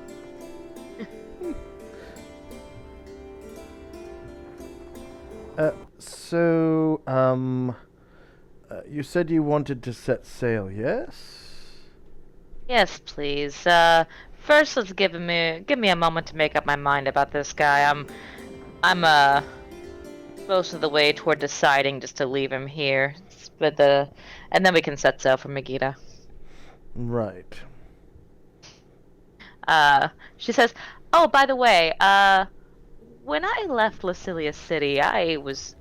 So, you said you wanted to set sail, yes? Yes, please. First, let's give me a moment to make up my mind about this guy. I'm most of the way toward deciding just to leave him here, but and then we can set sail for Megiddo. Right. She says, "Oh, by the way, when I left Lacilia City, I was,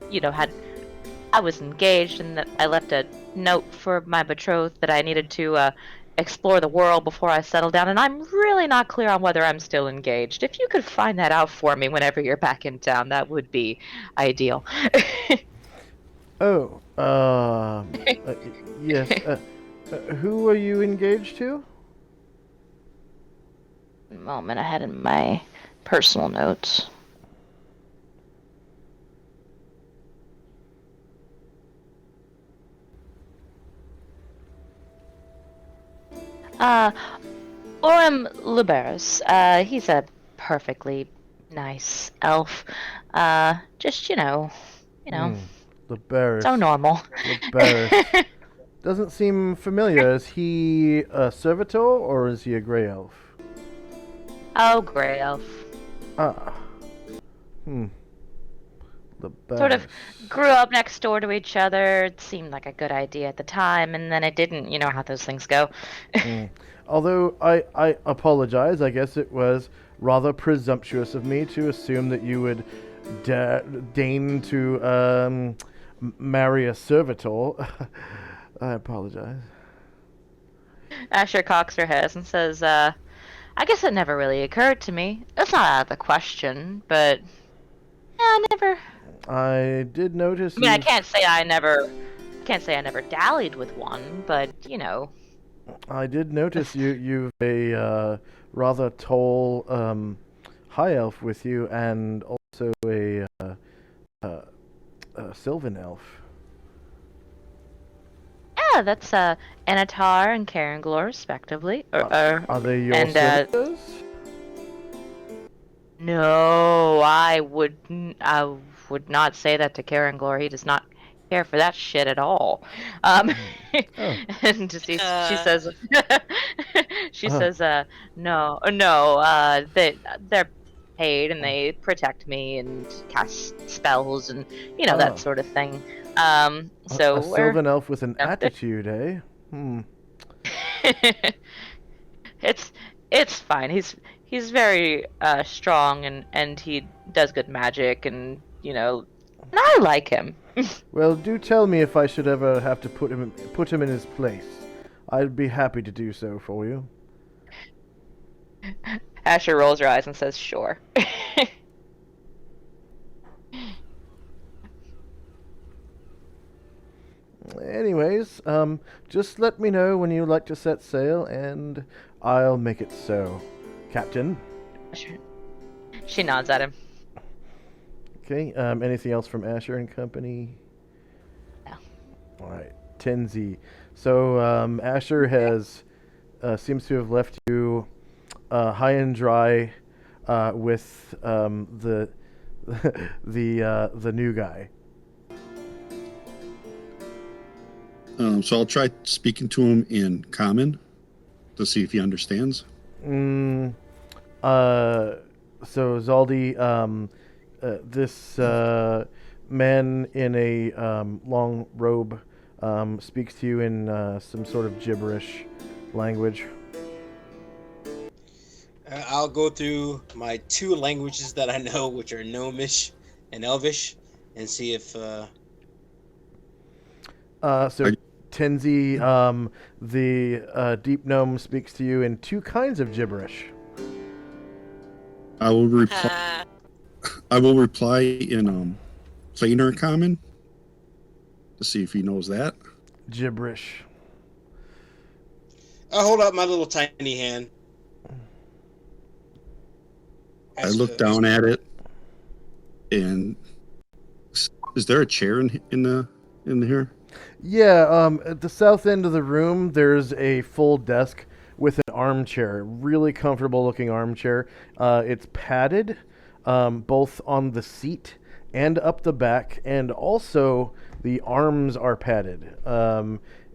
I was engaged, and that I left a note for my betrothed that I needed to explore the world before I settled down, and I'm really not clear on whether I'm still engaged. If you could find that out for me whenever you're back in town, that would be ideal." Oh, yes. Who are you engaged to? Moment, I had in my personal notes. Uh, Orem Luberus. He's a perfectly nice elf. Just Liberis. so normal. Liberis. Doesn't seem familiar. Is he a servitor or is he a grey elf? Oh, gray elf. Ah. Liberis. Sort of grew up next door to each other. It seemed like a good idea at the time, and then it didn't. You know how those things go. Although I apologize, I guess it was rather presumptuous of me to assume that you would deign to marry a servitor. I apologize. Asher cocks her head and says, I guess it never really occurred to me. It's not out of the question, but yeah, I never. I did notice. I mean, I can't say I never dallied with one, but I did notice you've a rather tall high elf with you, and also a sylvan elf. Yeah, that's Anatar and Caranglor, respectively. Are they your sisters? No, I would not say that to Caranglor. He does not care for that shit at all. And she says, no, they're paid and they protect me and cast spells and that sort of thing. So a sylvan elf with an attitude, eh? It's fine. He's very strong and he does good magic and I like him. Well, do tell me if I should ever have to put him in his place. I'd be happy to do so for you. Asher rolls her eyes and says, "Sure." Anyways, just let me know when you'd like to set sail, and I'll make it so, Captain. She nods at him. Okay, anything else from Asher and company? No. Alright, Tenzi. So, Asher has, seems to have left you high and dry with the new guy. So I'll try speaking to him in common to see if he understands. So Zaldi, this man in a long robe speaks to you in some sort of gibberish language. I'll go through my two languages that I know, which are Gnomish and Elvish, and see if. So Tenzi, the deep gnome speaks to you in two kinds of gibberish. I will reply. I will reply in plainer common to see if he knows that. Gibberish. I hold up my little tiny hand. I look down at it, and is there a chair in here? Yeah, at the south end of the room, there's a full desk with an armchair, really comfortable looking armchair. It's padded, both on the seat and up the back, and also the arms are padded.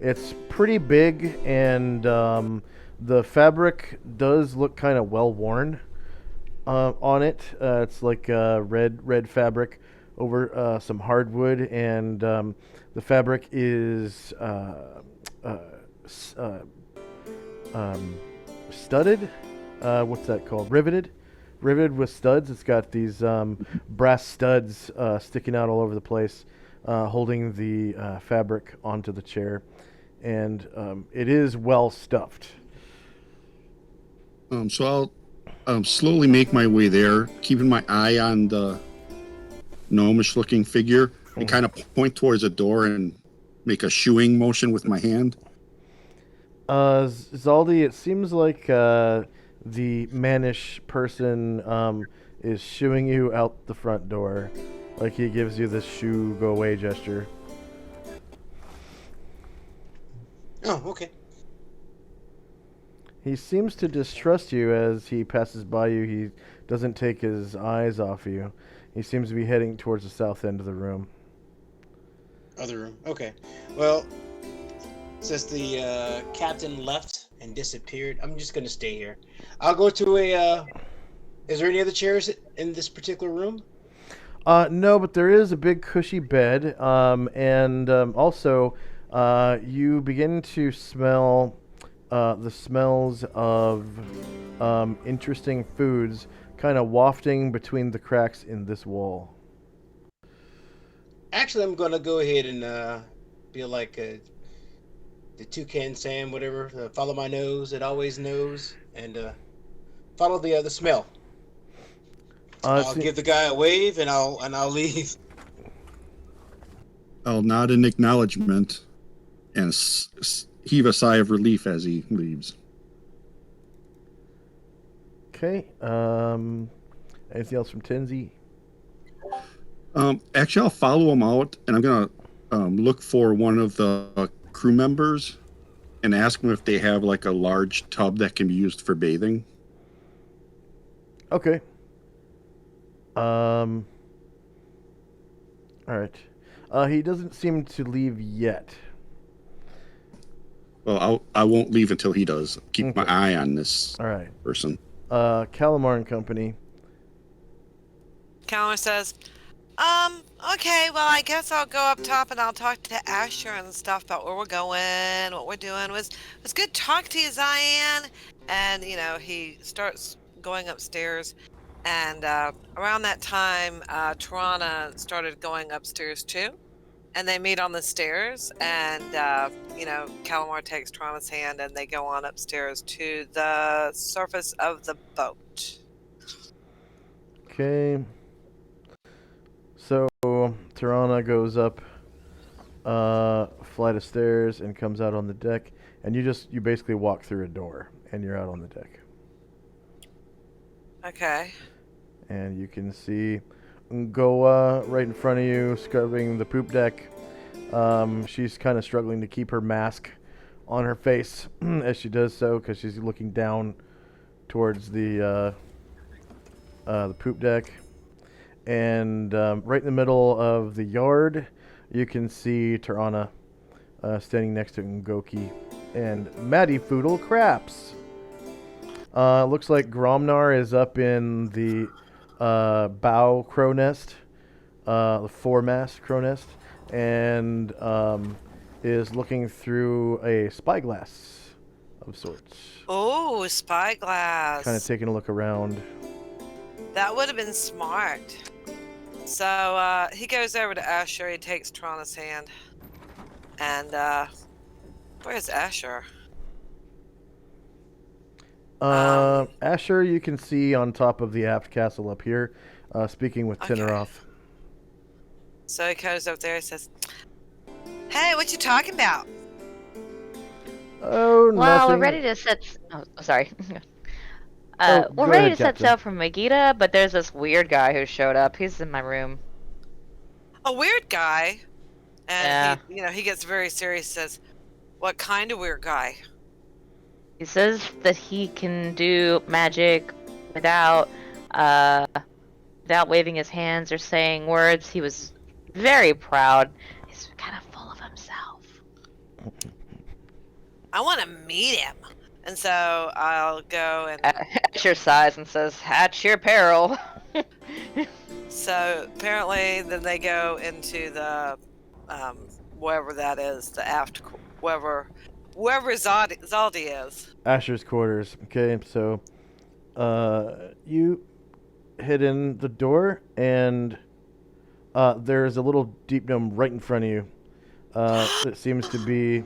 It's pretty big, and the fabric does look kind of well worn on it. It's like red fabric over some hardwood, and the fabric is studded. What's that called? Riveted with studs. It's got these brass studs sticking out all over the place, holding the fabric onto the chair, and it is well stuffed. So I'll slowly make my way there, keeping my eye on the gnomish-looking figure, and kind of point towards a door and make a shooing motion with my hand. Zaldi, it seems like the mannish person is shooing you out the front door. Like he gives you this shoo go away gesture. Oh, okay. He seems to distrust you as he passes by you. He doesn't take his eyes off you. He seems to be heading towards the south end of the room. Other room. Okay. Well, since the captain left and disappeared, I'm just gonna stay here. I'll go to a. Is there any other chairs in this particular room? No, but there is a big cushy bed, and also you begin to smell the smells of interesting foods kind of wafting between the cracks in this wall. Actually, I'm gonna go ahead and be like the toucan Sam, whatever. Follow my nose; it always knows, and follow the smell. I'll give the guy a wave, and I'll leave. I'll nod in acknowledgement and heave a sigh of relief as he leaves. Okay. Anything else from Tenzi? Actually, I'll follow him out, and I'm gonna look for one of the crew members and ask them if they have like a large tub that can be used for bathing. Okay. All right. He doesn't seem to leave yet. Well, I won't leave until he does. Keep my eye on this All right. person. Calamar and Company. Calamar says, okay, well, I guess I'll go up top and I'll talk to Asher and stuff about where we're going, what we're doing. It was good talk to you, Zion. And, he starts going upstairs. And around that time, Tarana started going upstairs too. And they meet on the stairs. And, Calamar takes Tarana's hand and they go on upstairs to the surface of the boat. Okay. So Tarana goes up a flight of stairs and comes out on the deck. And you basically walk through a door and you're out on the deck. Okay. And you can see Ngoa right in front of you, scrubbing the poop deck. She's kind of struggling to keep her mask on her face as she does so, because she's looking down towards the poop deck. And right in the middle of the yard, you can see Tarana standing next to Ngoki and Maddie Foodle Craps. Looks like Gromnar is up in the bow crow nest, the foremast crow nest, and is looking through a spyglass of sorts. Oh, spyglass. Kind of taking a look around. That would have been smart. So he goes over to Asher. He takes Tarana's hand. And where's Asher? Asher, you can see on top of the aft castle up here, speaking with Tinneroth. So he goes up there and says, "Hey, what you talking about?" Oh, well, nothing. we're ready to set. Oh, sorry. We're ready to set sail from Megiddo, but there's this weird guy who showed up. He's in my room. A weird guy, and yeah. he gets very serious. Says, "What kind of weird guy?" He says that he can do magic without waving his hands or saying words. He was very proud. He's kind of full of himself. I want to meet him. And so I'll go and... Asher sighs and says, "At your peril." So apparently then they go into the, wherever that is, the aft, wherever Zaldi is. Asher's quarters. Okay, so you hit in the door, and there's a little deep gnome right in front of you that seems to be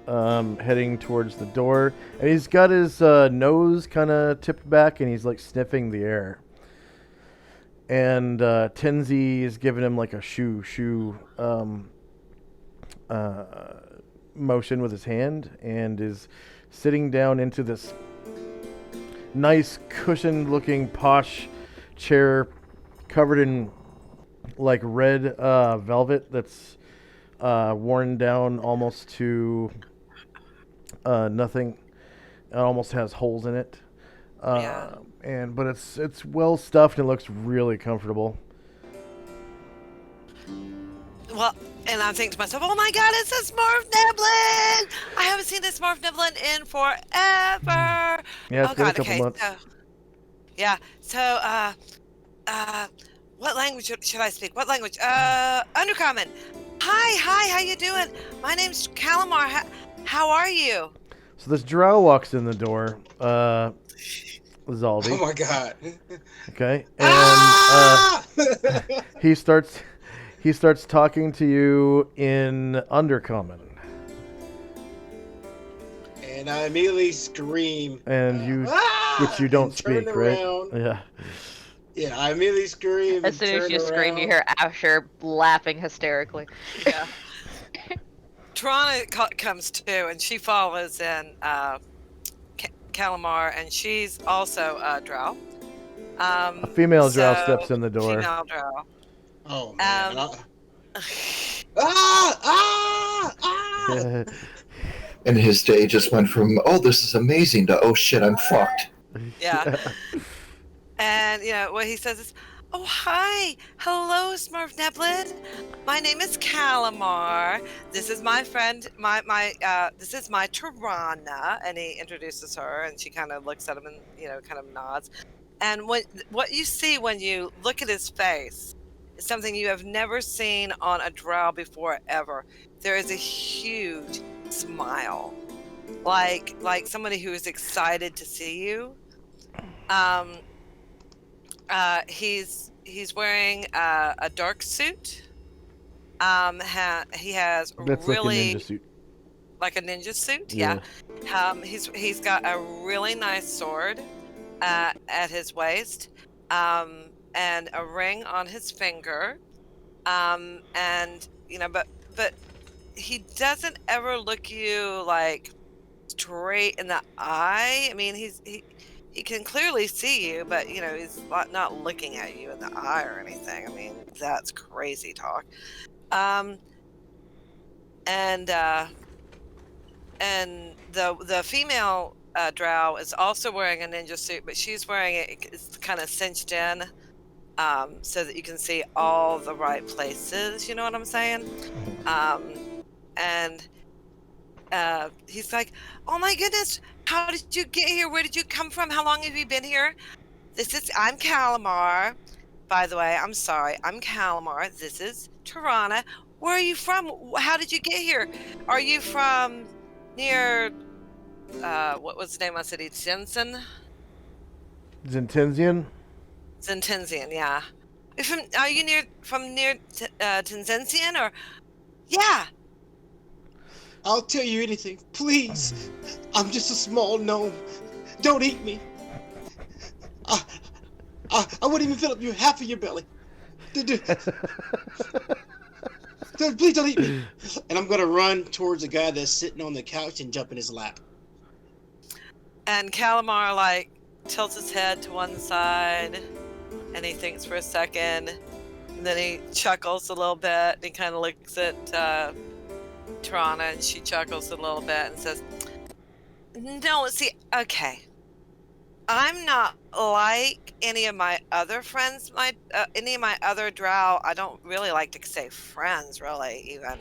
heading towards the door. And he's got his nose kind of tipped back, and he's like sniffing the air. And Tenzi is giving him like a shoo motion with his hand, and is sitting down into this nice cushioned looking posh chair covered in like red velvet that's worn down almost to nothing. It almost has holes in it. Yeah. But it's well stuffed and it looks really comfortable. Well, and I think to myself, oh my god, it's a Smurf Niblin! I haven't seen a Smurf Niblin in forever! Yeah, it's been a couple months. So, what language should I speak? What language? Undercommon! Hi, how you doing? My name's Calamar. How are you? So this drow walks in the door, Zaldi. Oh my god. Okay, and he starts talking to you in Undercommon. And I immediately scream. And which you don't speak, right? Yeah. Yeah, I immediately scream. As soon as you scream, you hear Asher laughing hysterically. Yeah. Tarana comes too, and she follows in Calamar, and she's also a drow. A female drow steps in the door. Female drow. Oh man. Ah! And his day just went from, oh, this is amazing, to, oh shit, I'm fucked. Yeah. And, what he says is, oh, hi. Hello, Smurf Neblin. My name is Calamar. This is my friend, this is my Tarana. And he introduces her, and she kind of looks at him and, kind of nods. And what you see when you look at his face is something you have never seen on a drow before, ever. There is a huge smile. Like somebody who is excited to see you. He's wearing a dark suit. He has That's really like a ninja suit. Yeah. He's got a really nice sword at his waist, and a ring on his finger, and but he doesn't ever look you like straight in the eye. I mean, he can clearly see you, but he's not looking at you in the eye or anything. I mean, that's crazy talk. And the female drow is also wearing a ninja suit, but she's wearing it's kind of cinched in, so that you can see all the right places. You know what I'm saying? And he's like, oh my goodness, how did you get here? Where did you come from? How long have you been here? I'm Calamar. By the way, I'm sorry, I'm Calamar. This is Tarana. Where are you from? How did you get here? Are you from near, what was the name of the city? Zentinsian, yeah. Are you from near Tinsensian, or? Yeah. I'll tell you anything, please. I'm just a small gnome. Don't eat me. I wouldn't even fill up half of your belly. Please don't eat me. And I'm gonna run towards the guy that's sitting on the couch and jump in his lap. And Calamar tilts his head to one side, and he thinks for a second, and then he chuckles a little bit, and he kind of looks at Tarana, and she chuckles a little bit and says, no, see, okay, I'm not like any of my other friends, any of my other drow. I don't really like to say friends, really, even.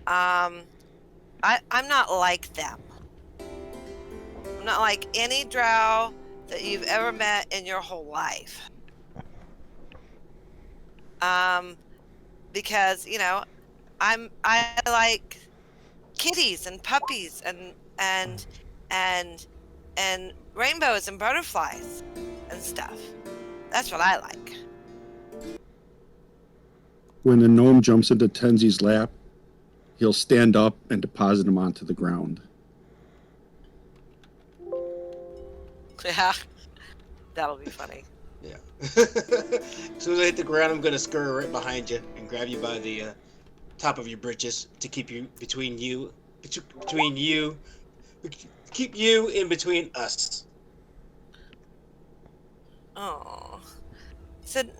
I'm not like them. I'm not like any drow that you've ever met in your whole life. Because, I like kitties and puppies and rainbows and butterflies and stuff. That's what I like. When the gnome jumps into Tenzi's lap, he'll stand up and deposit him onto the ground. Yeah, that'll be funny. Yeah. As soon as I hit the ground, I'm gonna scurry right behind you and grab you by the top of your britches to keep you keep you in between us. Oh, he said,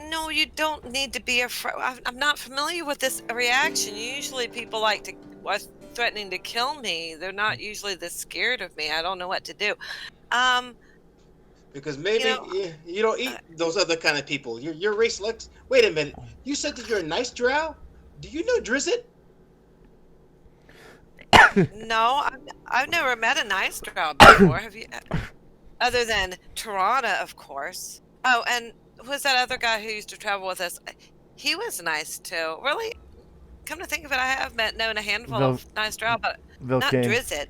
no, you don't need to be afraid. I'm not familiar with this reaction. Usually people like to threatening to kill me. They're not usually this scared of me. I don't know what to do. Because maybe you don't eat those other kind of people. Your race looks. Wait a minute. You said that you're a nice drow. Do you know Drizzt? No, I've never met a nice drow before. Have you? Other than Tirana, of course. Oh, and who's that other guy who used to travel with us? He was nice too. Really, come to think of it, I have known a handful of nice drow, but not Drizzt.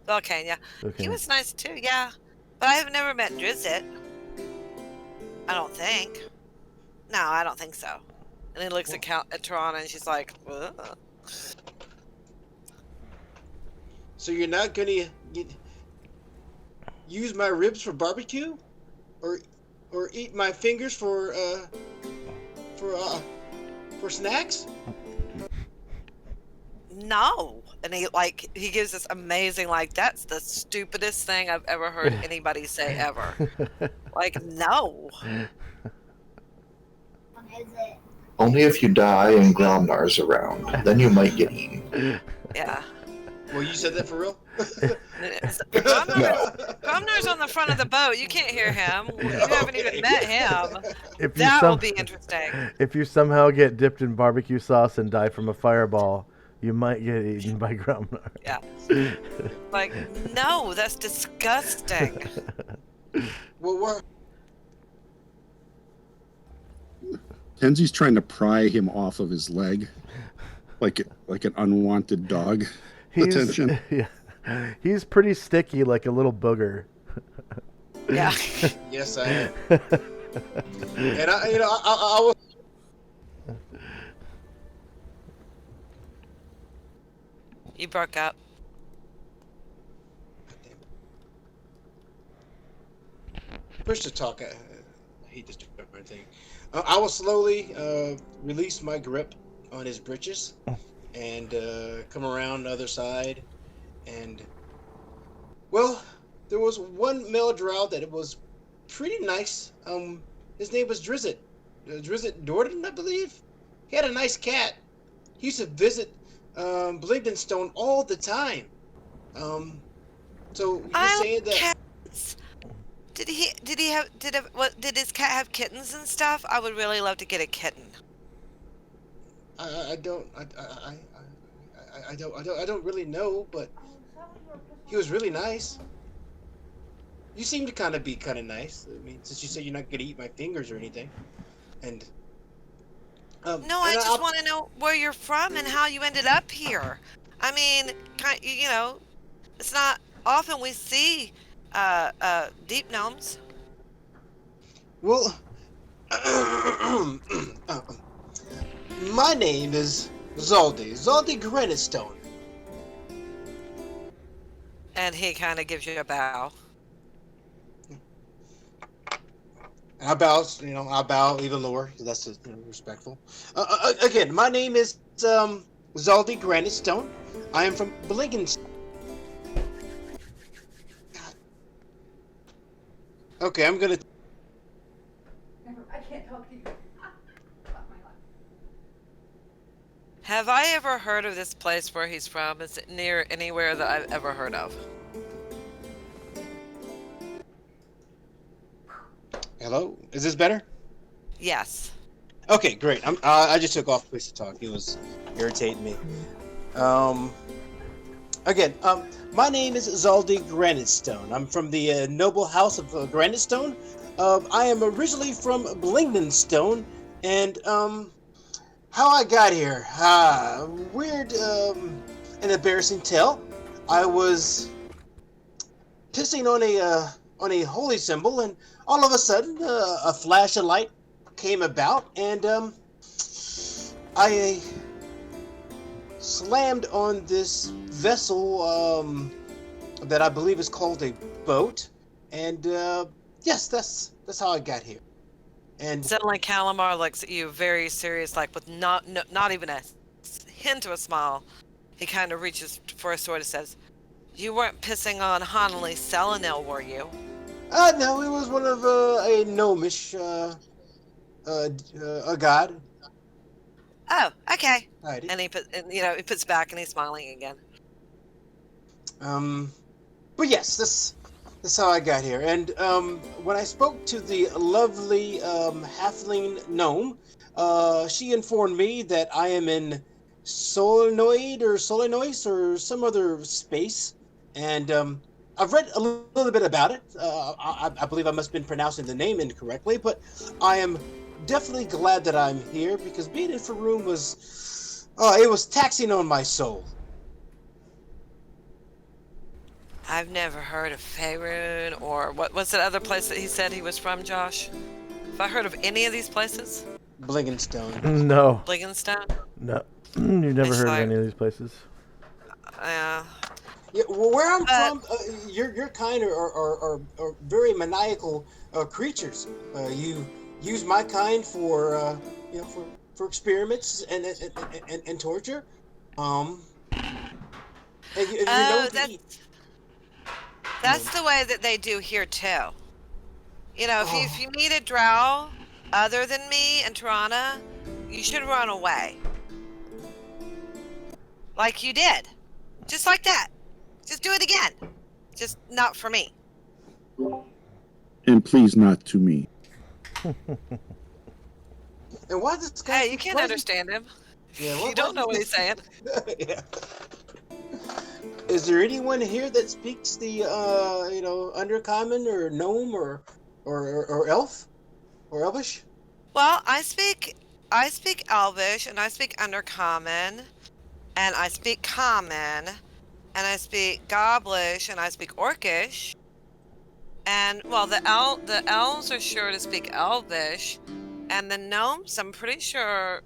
Vulcan, yeah. He was nice too, yeah. But I have never met Drizzt. I don't think. No, I don't think so. And he looks at Tirana and she's like, ugh. So you're not gonna use my ribs for barbecue, or eat my fingers for snacks? No. And he gives this amazing, that's the stupidest thing I've ever heard anybody say ever. No. Only if you die and Gromnar's around, then you might get eaten. Yeah. Well, you said that for real? Gromnar's on the front of the boat. You can't hear him. You haven't even met him. That will be interesting. If you somehow get dipped in barbecue sauce and die from a fireball, you might get eaten by Gromnar. Yeah. No, that's disgusting. Well, what? Kenzie's trying to pry him off of his leg, like an unwanted dog. Attention. Yeah. He's pretty sticky, like a little booger. Yeah. Yes, I am. And I was. You broke up. Push to talk. I hate this thing. I will slowly release my grip on his britches and come around the other side. And, well, there was one male drow that it was pretty nice. His name was Drizzt. Drizzt Dordan, I believe. He had a nice cat. He used to visit Blingdenstone all the time. So you're saying that? Cats. Did his cat have kittens and stuff? I would really love to get a kitten. I don't really know, but he was really nice. You seem to kind of nice. I mean, since you said you're not gonna eat my fingers or anything, and no, I just want to know where you're from and how you ended up here. I mean, it's not often we see deep gnomes. Well, my name is Zaldi Granitstone. And he kind of gives you a bow. I bow, I bow even lower, because that's respectful. Again, my name is Zaldi Granitstone. I am from Blinkenstone. Okay, I'm gonna. I can't talk to you. Have I ever heard of this place where he's from? Is it near anywhere that I've ever heard of? Hello? Is this better? Yes. Okay, great. I just took off Push to talk. It was irritating me. Again, my name is Zaldi Granitstone. I'm from the noble house of Granitstone. I am originally from Blingdenstone, and how I got here, weird and embarrassing tale. I was pissing on a holy symbol, and all of a sudden, a flash of light came about, and I slammed on this vessel that I believe is called a boat, and yes, that's how I got here. And suddenly Calamar looks at you very serious, with not even a hint of a smile. He kind of reaches for a sword and says, "You weren't pissing on Hanley Solynod, were you?" No, it was one of a gnomish a god. Oh, okay. Alrighty. And he he puts back and he's smiling again. But yes, that's how I got here. And when I spoke to the lovely halfling gnome, she informed me that I am in Solynod or Solinois or some other space, and I've read a little bit about it. I believe I must have been pronouncing the name incorrectly, but I am definitely glad that I'm here because being in Faroon was, it was taxing on my soul. I've never heard of Faerun or what's that other place that he said he was from, Josh? Have I heard of any of these places? Blingenstone. No. Blingenstone? No. You've never heard of any of these places? Yeah. Yeah, well, where I'm from, your kind are very maniacal creatures. You use my kind for for experiments and torture. And you know that's the way that they do here too. You know, if you meet a drow other than me and Tirana, you should run away. Like you did. Just like that. Just do it again. Just not for me. And please not to me. And why this guy? Hey, you can't understand him. Yeah, you don't know what he's saying. Yeah. Is there anyone here that speaks the undercommon or gnome or elf or elvish? Well, I speak Elvish and I speak Undercommon and I speak Common and I speak Goblish and I speak Orcish. And well, the elves are sure to speak Elvish, and the gnomes, I'm pretty sure,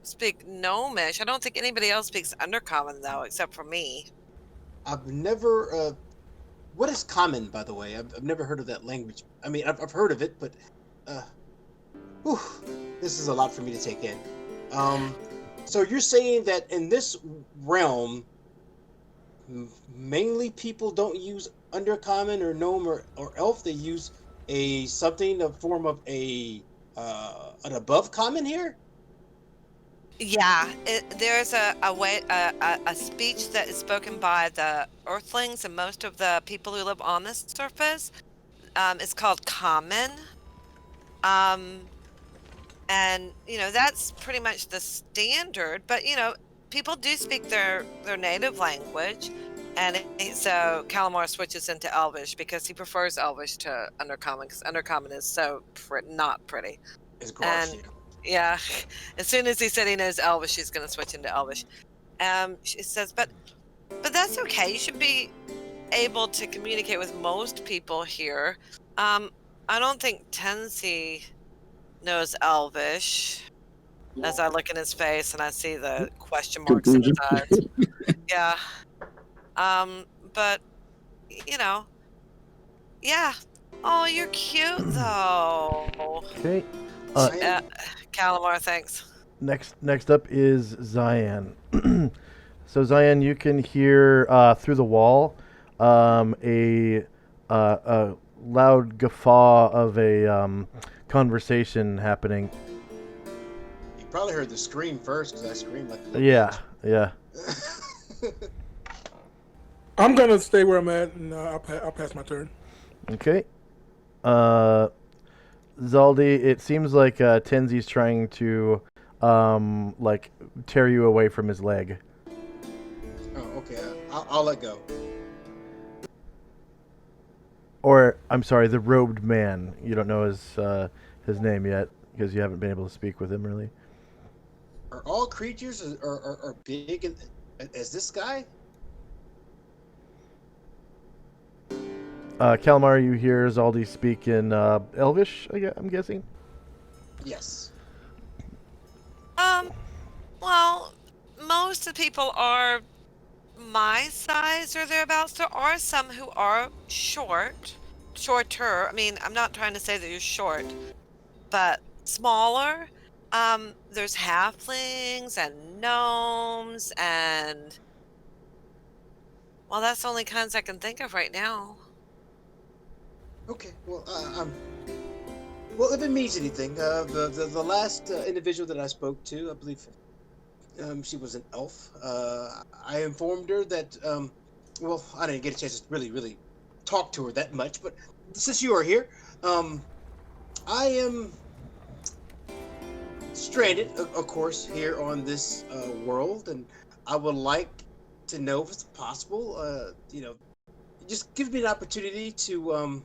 speak Gnomish. I don't think anybody else speaks Undercommon though, except for me. I've never. What is common, by the way? I've never heard of that language. I mean, I've heard of it, but this is a lot for me to take in. So you're saying that in this realm, mainly people don't use undercommon or gnome or elf. They use a form of an above common here. Yeah, there's a speech that is spoken by the Earthlings and most of the people who live on this surface. It's called Common. And that's pretty much the standard. But people do speak their native language, and so Calamar switches into Elvish because he prefers Elvish to Undercommon because Undercommon is so not pretty. It's gross. Yeah, as soon as he said he knows Elvish, he's going to switch into Elvish. She says, but that's okay. You should be able to communicate with most people here. I don't think Tensi knows Elvish. As I look in his face and I see the question marks in his eyes. Yeah. But yeah. Oh, you're cute though. Okay. Calamar, thanks. Next up is Cyan. So Cyan, you can hear through the wall a loud guffaw of a conversation happening. You probably heard the scream first because I screamed like. Yeah. I'm gonna stay where I'm at, and I'll pass my turn. Okay. Zaldi, it seems like Tenzi's trying to tear you away from his leg. Oh, okay. I'll let go. Or, I'm sorry, the robed man. You don't know his name yet because you haven't been able to speak with him, really. Are all creatures are big as this guy? Calamar, you hear Zaldi speak in Elvish, I'm guessing? Yes. Well, most of the people are my size or thereabouts. There are some who are shorter. I mean, I'm not trying to say that you're short, but smaller. There's halflings and gnomes and... Well, that's the only kinds I can think of right now. Okay, Well, if it means anything, the last individual that I spoke to, I believe she was an elf. I informed her that, well, I didn't get a chance to really talk to her that much, but since you are here, I am stranded, of course, here on this world, and I would like to know if it's possible, it just gives me an opportunity to,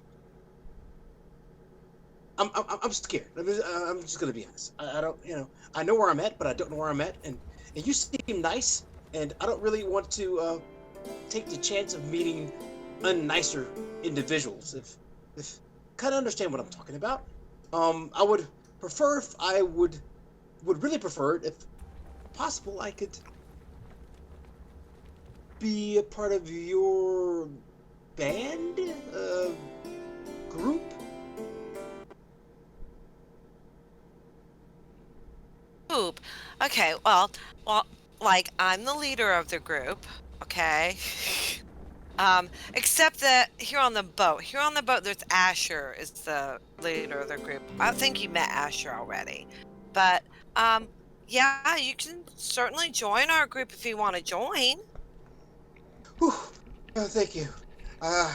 I'm scared. I'm just gonna be honest. I don't, I know where I'm at, but I don't know where I'm at, and you seem nice, and I don't really want to take the chance of meeting unnicer individuals. If kind of understand what I'm talking about. I would prefer if I would really prefer it if possible I could be a part of your band, group. Group. Okay, well, like I'm the leader of the group, okay? Except that here on the boat, there's Asher is the leader of the group. I think you met Asher already, but yeah, you can certainly join our group if you want to join. Whew. Oh, thank you. I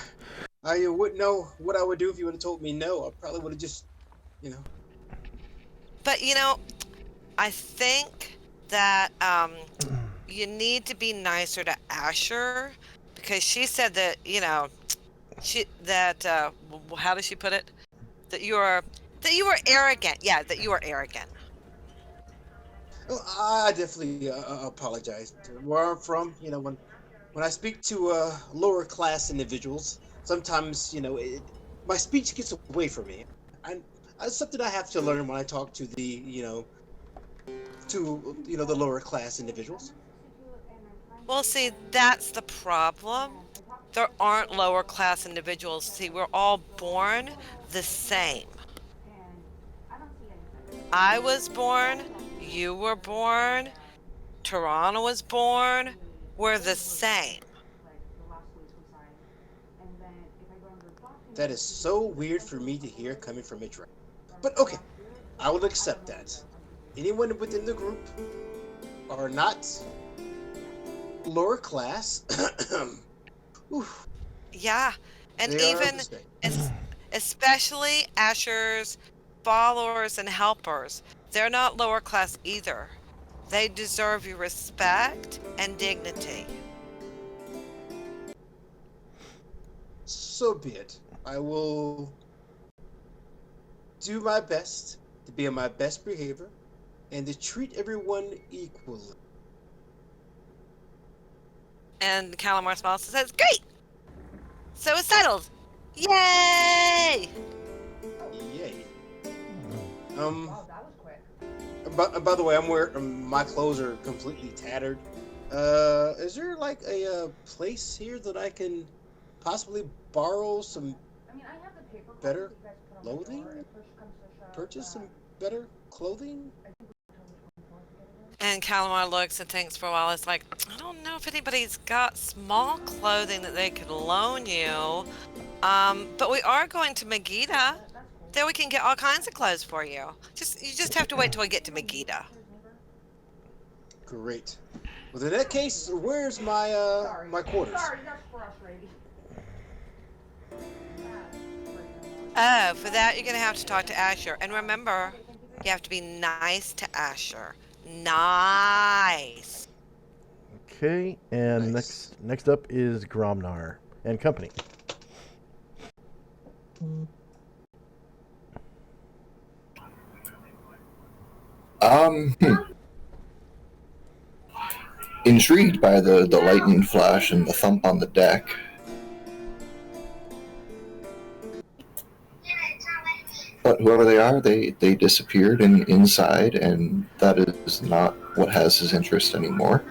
wouldn't know what I would do if you would have told me no. I probably would have just, But I think that you need to be nicer to Asher because she said that how does she put it? That you are arrogant. Yeah, that you are arrogant. Well, I definitely apologize. Where I'm from, when I speak to lower class individuals, sometimes my speech gets away from me. And it's something I have to learn when I talk to the the lower class individuals. Well, see, that's the problem. There aren't lower class individuals. See, we're all born the same. I was born, you were born, Toronto was born. We're the same. That is so weird for me to hear coming from a dragon. But okay, I will accept that. Anyone within the group are not lower class. Yeah, and They are even the same. especially Asher's followers and helpers, they're not lower class either. They deserve your respect and dignity. So be it. I will do my best to be on my best behavior and to treat everyone equally. And Calamar smiles and says, "Great! So it's settled! Yay!" Yay. Wow, that was quick. By the way, I'm wearing my clothes are completely tattered. Is there like a place here that I can possibly borrow some I mean, I have the paper better that you guys put on the clothing? door. If push comes to shove, Purchase some better clothing? And Calamar looks and thinks for a while. It's like, I don't know if anybody's got small clothing that they could loan you. But we are going to Megiddo. There we can get all kinds of clothes for you. You just have to wait till we get to Megiddo. Great. Well, in that case, where's my my quarters? Sorry, that's frustrating. Oh, for that you're gonna have to talk to Asher. And remember, you have to be nice to Asher. Nice. Okay, and Nice. next up is Gromnar and company. Um, hmm. Intrigued by the lightning flash and the thump on the deck. But whoever they are, they disappeared inside, and that is not what has his interest anymore.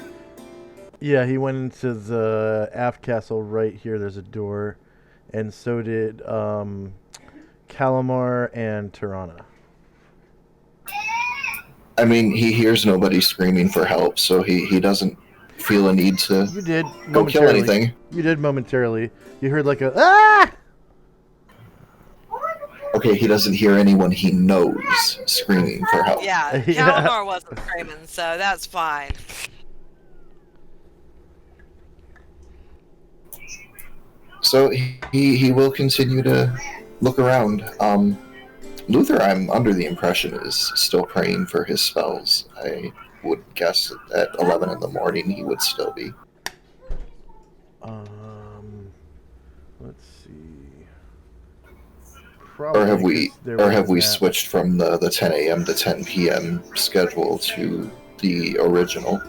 Yeah, he went into the aft castle right here. There's a door, and so did Calamar and Tirana. I mean, he hears nobody screaming for help, so he doesn't feel a need to You did go kill momentarily. anything. You did momentarily. You heard like a ah. Okay, he doesn't hear anyone he knows screaming for help. Yeah, Yeah. Calamar wasn't screaming, so that's fine. So he will continue to look around. Luther, I'm under the impression, is still praying for his spells. I would guess at 11 in the morning he would still be. Let's see. Or have Probably we 'cause there was a nap. switched from the 10 a.m. to 10 p.m. schedule to the original?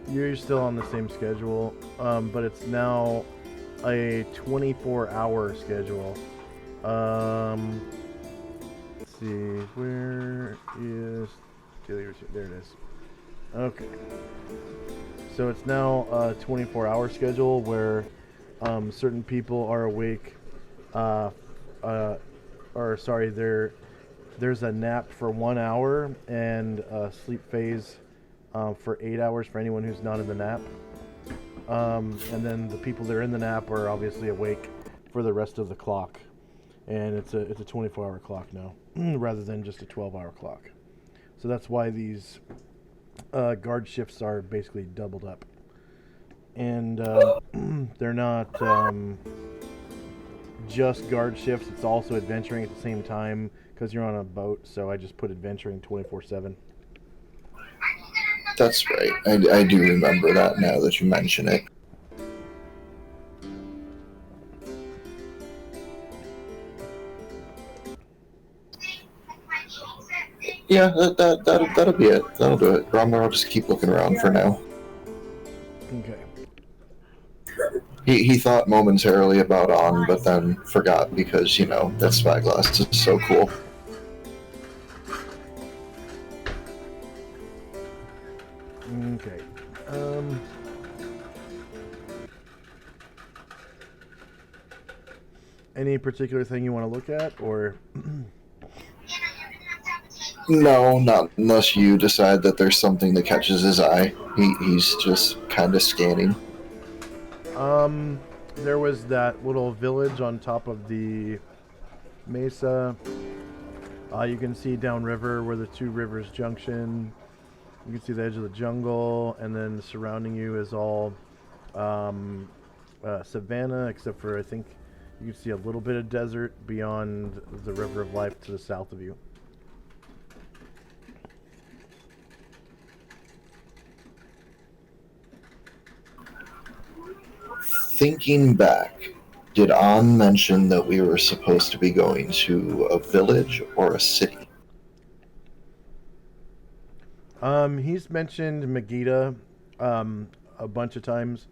You're still on the same schedule, but it's now a 24-hour schedule. Let's see, where is there it is. Okay. So it's now a 24-hour schedule where certain people are awake, there's a nap for 1 hour and a sleep phase for 8 hours for anyone who's not in the nap. And then the people that are in the nap are obviously awake for the rest of the clock. And it's a 24-hour clock now, rather than just a 12-hour clock. So that's why these guard shifts are basically doubled up. And they're not just guard shifts, it's also adventuring at the same time because you're on a boat, so I just put adventuring 24/7. That's right. I do remember that now that you mention it. Yeah, that'll be it. That'll do it. Gromnar will just keep looking around for now. Okay. He thought momentarily about On, but then forgot because, you know, that spyglass is so cool. Okay. Any particular thing you want to look at, or? No, not unless you decide that there's something that catches his eye. He's just kind of scanning. There was that little village on top of the mesa. You can see downriver where the two rivers junction. You can see the edge of the jungle, and then surrounding you is all savanna, except for I think you can see a little bit of desert beyond the River of Life to the south of you. Thinking back, did On mention that we were supposed to be going to a village or a city? He's mentioned Megiddo a bunch of times,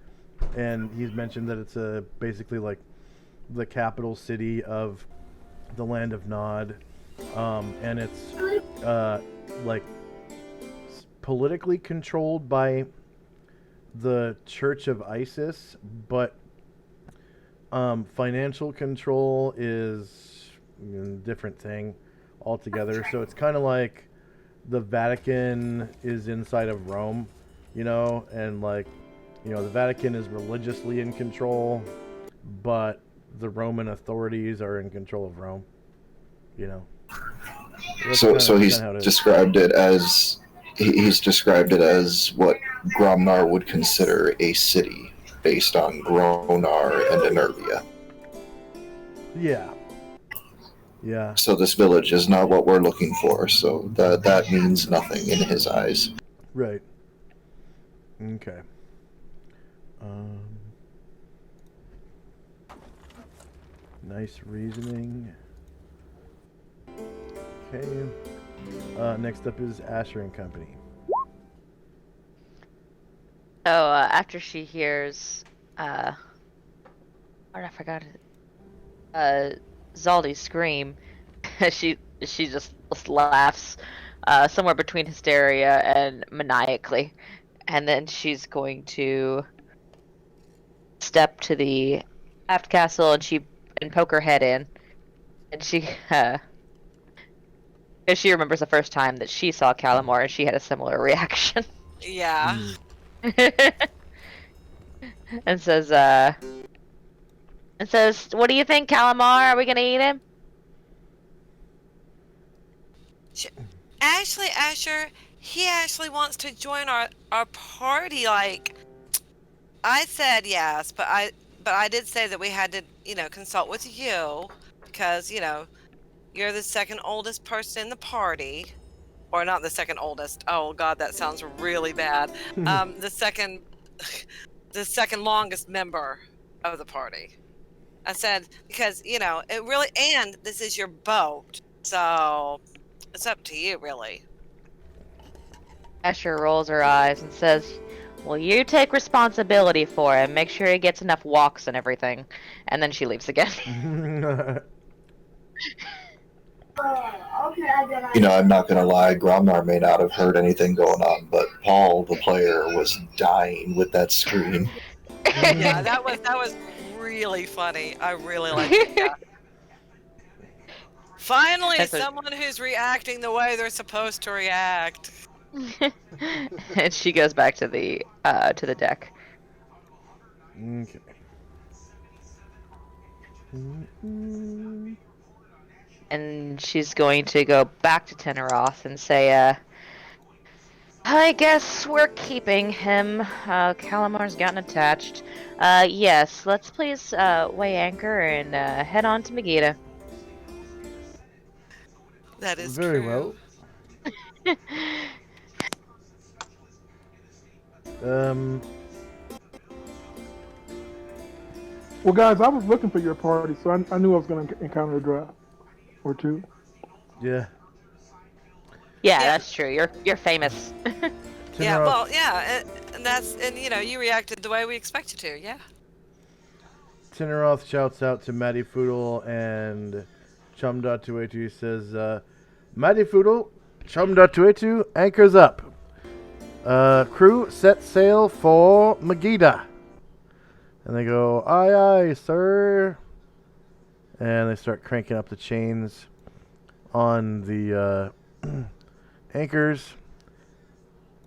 and he's mentioned that it's basically like the capital city of the land of Nod, and it's like politically controlled by the Church of Isis, but financial control is a different thing altogether. So it's kind of like the Vatican is inside of Rome, you know, and like, you know, the Vatican is religiously in control, but the Roman authorities are in control of Rome, you know. So he's described it as what Gromnar would consider a city based on Gronar and Enervia. Yeah. So this village is not what we're looking for, so that means nothing in his eyes. Right. Okay. Nice reasoning. Okay. Next up is Asher and Company. So after she hears, I forgot it. Zaldi scream, she just laughs, somewhere between hysteria and maniacally, and then she's going to step to the aft castle and poke her head in, and she because she remembers the first time that she saw Calamar and she had a similar reaction. Yeah. and says, "What do you think, Calamar? Are we gonna eat him?" Actually, Asher, he actually wants to join our party. Like, I said yes, but I did say that we had to, consult with you because, you're the second oldest person in the party. Or not the second oldest. Oh God, that sounds really bad. The second the second longest member of the party. I said because, it really, and this is your boat. So it's up to you, really. Asher rolls her eyes and says, "Well, you take responsibility for him. Make sure he gets enough walks and everything." And then she leaves again. I'm not gonna lie, Gromnar may not have heard anything going on, but Paul, the player, was dying with that scream. Yeah, that was really funny. I really liked it. Yeah. Finally, someone who's reacting the way they're supposed to react. And she goes back to the deck. Okay. And she's going to go back to Teneroth and say, I guess we're keeping him. Calamar's gotten attached. Yes, let's please weigh anchor and head on to Megiddo. That is very true. well. Well, guys, I was looking for your party, so I knew I was going to encounter a draft or two. Yeah. Yeah, that's true. You're famous. Yeah, well, yeah, and you reacted the way we expected to. Yeah. Tinneroth shouts out to Matty Foodle and Chum.282. He says, Matty Foodle, Chum.282, anchors up. Crew, set sail for Megiddo. And they go, aye, aye, sir. And they start cranking up the chains on the anchors.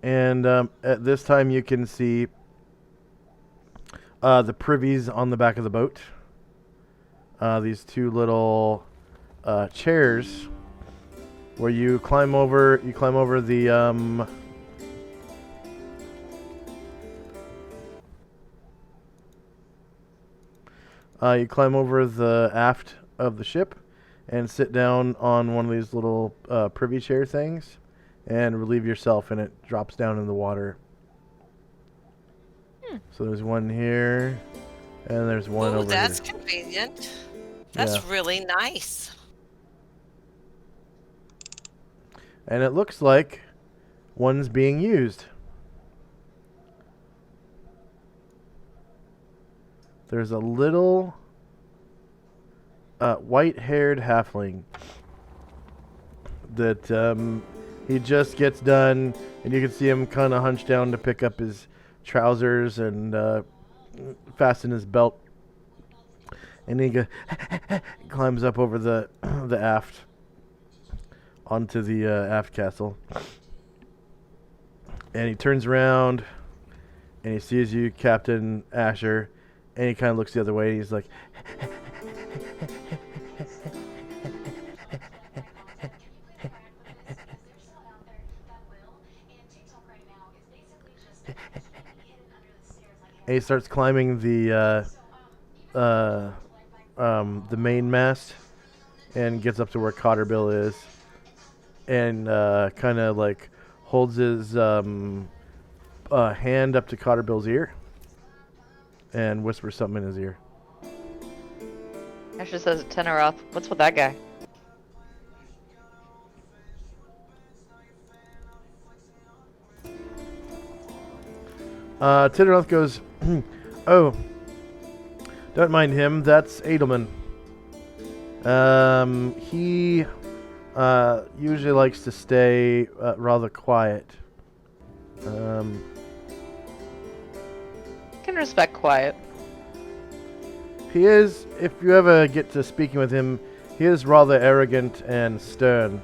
And at this time you can see the privies on the back of the boat. These two little chairs where you climb over the you climb over the aft of the ship and sit down on one of these little privy chair things and relieve yourself, and it drops down in the water. So there's one here, and there's one over here. That's convenient. That's really nice. And it looks like one's being used. There's a little white-haired halfling that he just gets done, and you can see him kind of hunched down to pick up his trousers and fasten his belt. And he climbs up over the aft onto the aft castle. And he turns around and he sees you, Captain Asher, and he kind of looks the other way. And he's like, and he starts climbing the main mast and gets up to where Cotterbill is, and kind of like holds his hand up to Cotterbill's ear and whispers something in his ear. Asher says, Teneroth, what's with that guy? Teneroth goes, oh, don't mind him, that's Edelman. He usually likes to stay rather quiet. Can respect quiet. He is, if you ever get to speaking with him, he is rather arrogant and stern.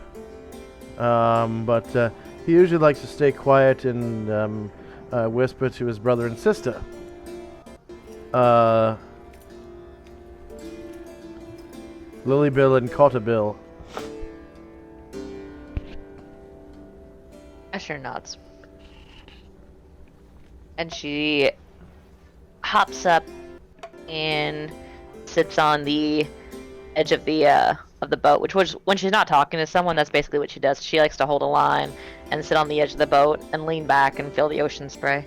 But he usually likes to stay quiet and whisper to his brother and sister. Lilybill and Cotterbill. sure nods. And she hops up and sits on the edge of the boat, which was when she's not talking to someone, that's basically what she does. She likes to hold a line and sit on the edge of the boat and lean back and feel the ocean spray.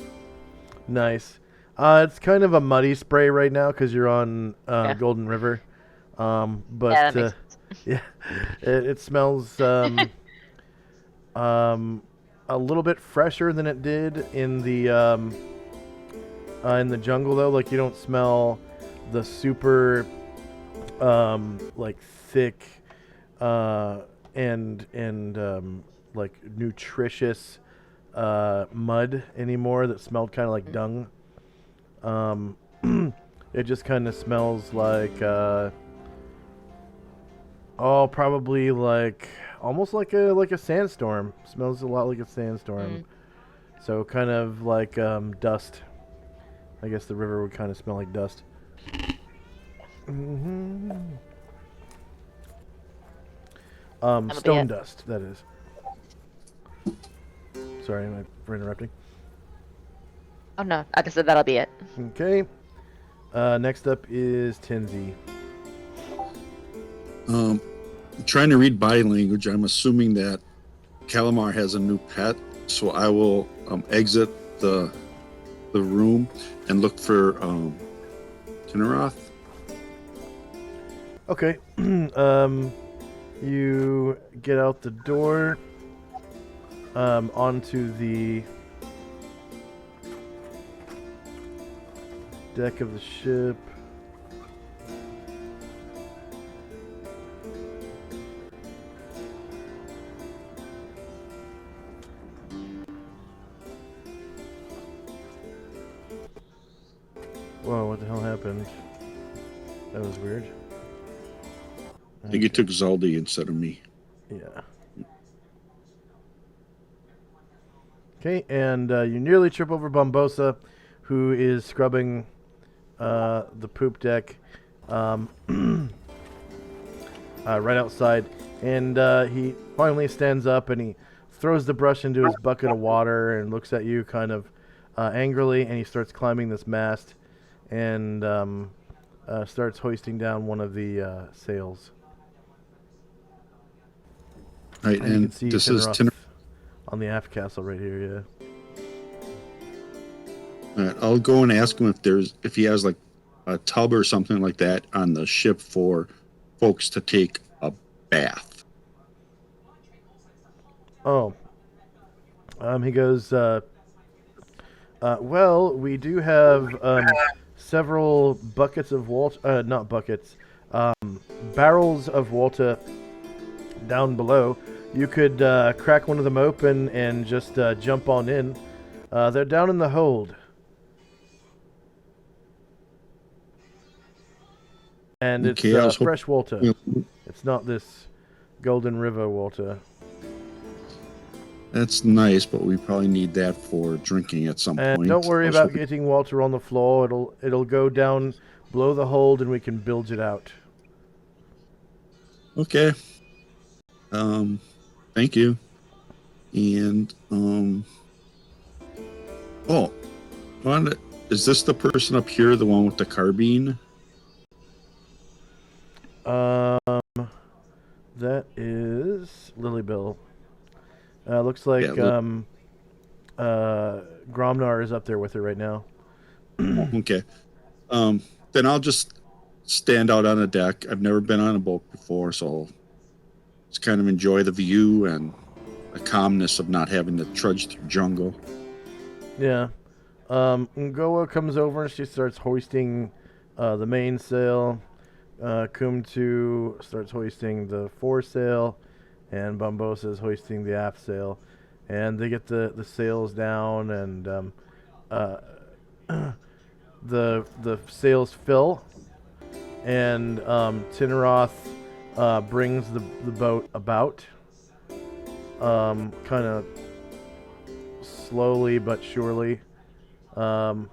Nice. It's kind of a muddy spray right now because you're on Golden River. But yeah, that makes sense. yeah, it smells a little bit fresher than it did in the jungle though. Like you don't smell the super like thick and like nutritious mud anymore that smelled kind of like dung. It just kind of smells like probably like almost like a sandstorm. Smells a lot like a sandstorm. So kind of like dust. I guess the river would kind of smell like dust. Stone dust, that is. Sorry, am I for interrupting? Oh no, like I said, that'll be it. Okay. Next up is Tenzi. I'm trying to read body language. I'm assuming that Calamar has a new pet, so I will exit the room and look for Tinneroth. Okay. You get out the door onto the deck of the ship. Whoa, what the hell happened? That was weird. I think you took Zaldi instead of me. Yeah. Okay, and you nearly trip over Bombosa, who is scrubbing the poop deck right outside. And he finally stands up and he throws the brush into his bucket of water and looks at you kind of angrily, and he starts climbing this mast and starts hoisting down one of the sails. Right, and you can see this is Tinneroth on the aft castle right here, All right, I'll go and ask him if he has like a tub or something like that on the ship for folks to take a bath. Oh. He goes, well, we do have several buckets of water, not buckets, barrels of water down below. You could crack one of them open and just jump on in. They're down in the hold. And it's fresh water. It's not this Golden River water. That's nice, but we probably need that for drinking at some point. Don't worry about getting water on the floor. It'll go down below the hold, and we can bilge it out. Okay. Thank you. And is this the person up here, the one with the carbine? That is Lilybill. Looks like Gromnar is up there with her right now. Okay. Then I'll just stand out on the deck. I've never been on a boat before, so I'll just kind of enjoy the view and the calmness of not having to trudge through jungle. Yeah. Ngoa comes over and she starts hoisting the mainsail. Kumtu starts hoisting the foresail, and Bombosa is hoisting the aft sail. And they get the sails down, and the sails fill, and Tinneroth brings the boat about, kind of slowly but surely, and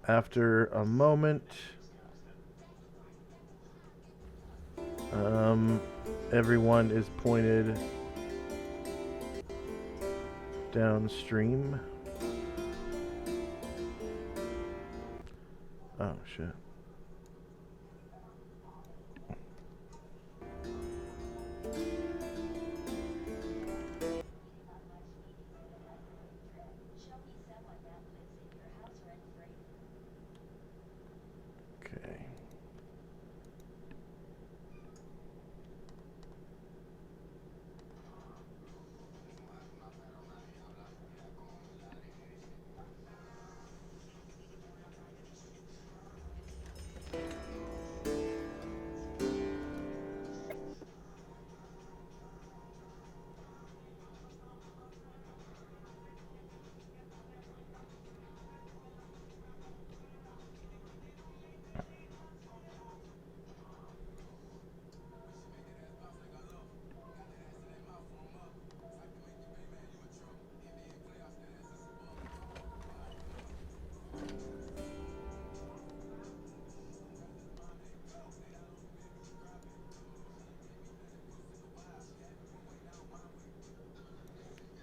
after a moment, Everyone is pointed downstream. Oh, shit. Okay.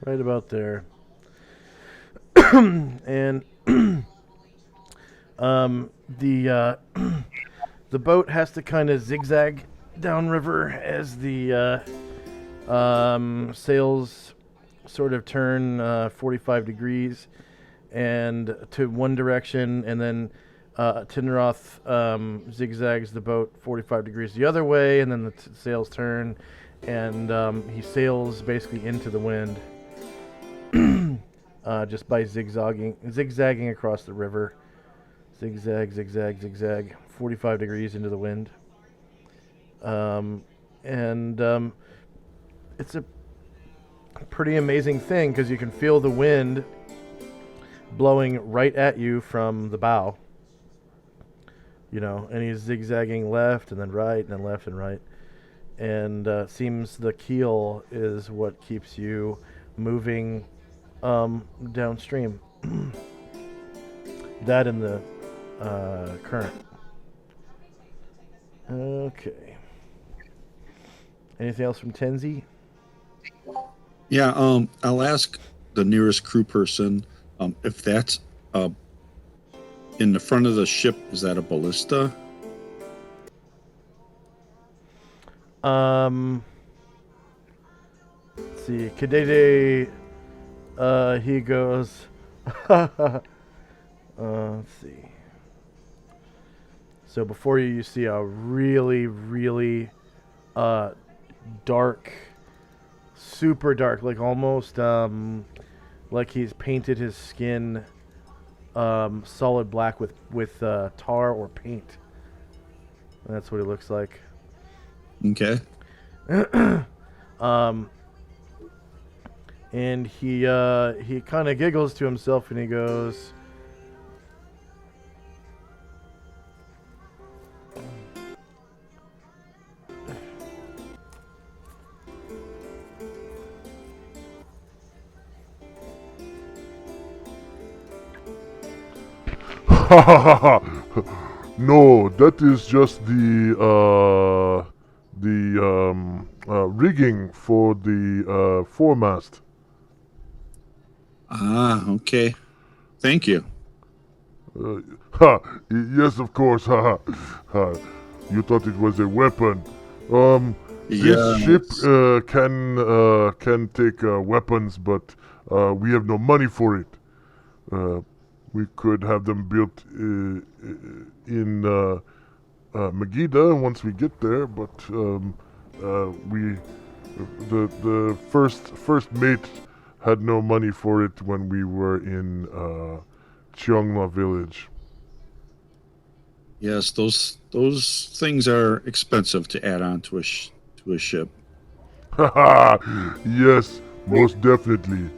Right about there. And the the boat has to kind of zigzag downriver as the sails sort of turn 45 degrees and to one direction, and then Tinroth zigzags the boat 45 degrees the other way, and then the sails turn, and he sails basically into the wind. Just by zigzagging across the river. Zigzag, zigzag, zigzag, 45 degrees into the wind. It's a pretty amazing thing because you can feel the wind blowing right at you from the bow. You know, and he's zigzagging left and then right and then left and right. And seems the keel is what keeps you moving downstream. That and the current. Okay. Anything else from Tenzi? Yeah, I'll ask the nearest crew person if that's in the front of the ship. Is that a ballista? Let's see. Kadede, he goes. Let's see. So before you see a really, really dark, super dark, like almost like he's painted his skin solid black with tar or paint. That's what it looks like. Okay. And he kind of giggles to himself and he goes, No, that is just the rigging for the foremast. Ah, okay. Thank you. Yes, of course. You thought it was a weapon. This ship can take weapons, but we have no money for it. We could have them built in Megiddo once we get there, but the first mate had no money for it when we were in Cheongla village. Yes, those things are expensive to add on to a ship. Yes, most definitely.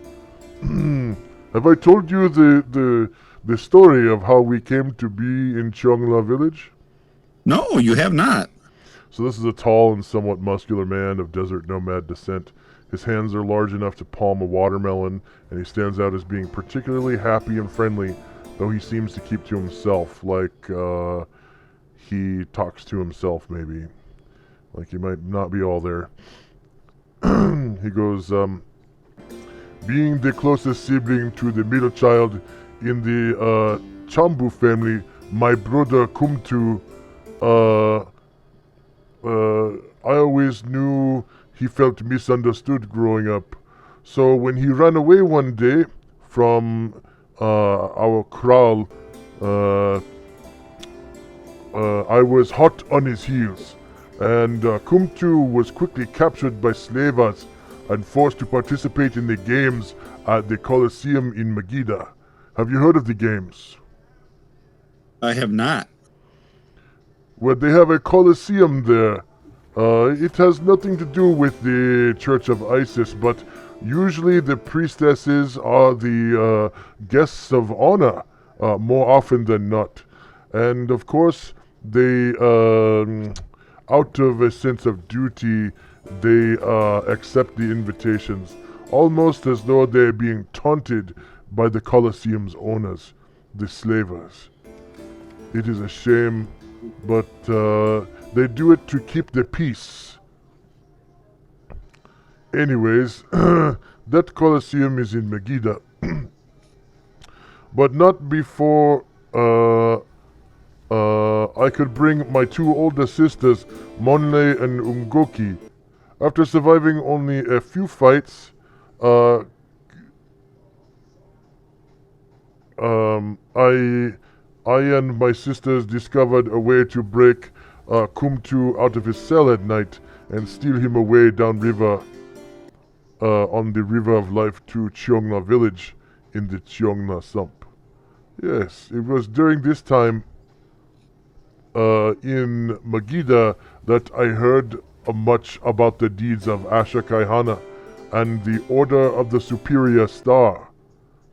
Have I told you the story of how we came to be in Cheongla village? No, you have not. So this is a tall and somewhat muscular man of desert nomad descent. His hands are large enough to palm a watermelon, and he stands out as being particularly happy and friendly, though he seems to keep to himself, like he talks to himself maybe. Like he might not be all there. He goes, being the closest sibling to the middle child in the Chambu family, my brother Kumtu, I always knew he felt misunderstood growing up. So when he ran away one day from our kraal, I was hot on his heels, and Kumtu was quickly captured by slavers and forced to participate in the games at the Colosseum in Megiddo. Have you heard of the games? I have not. Well, they have a Colosseum there. It has nothing to do with the Church of Isis, but usually the priestesses are the guests of honor, more often than not. And of course, they, out of a sense of duty, they accept the invitations, almost as though they're being taunted by the Colosseum's owners, the slavers. It is a shame, but they do it to keep the peace. Anyways, that Colosseum is in Megiddo. But not before I could bring my two older sisters, Monle and Umgoki. After surviving only a few fights, I and my sisters discovered a way to break Kumtu out of his cell at night and steal him away downriver on the River of Life to Cheongna village in the Cheongna Sump. Yes, it was during this time in Megiddo that I heard much about the deeds of Asher Kaihana and the Order of the Superior Star.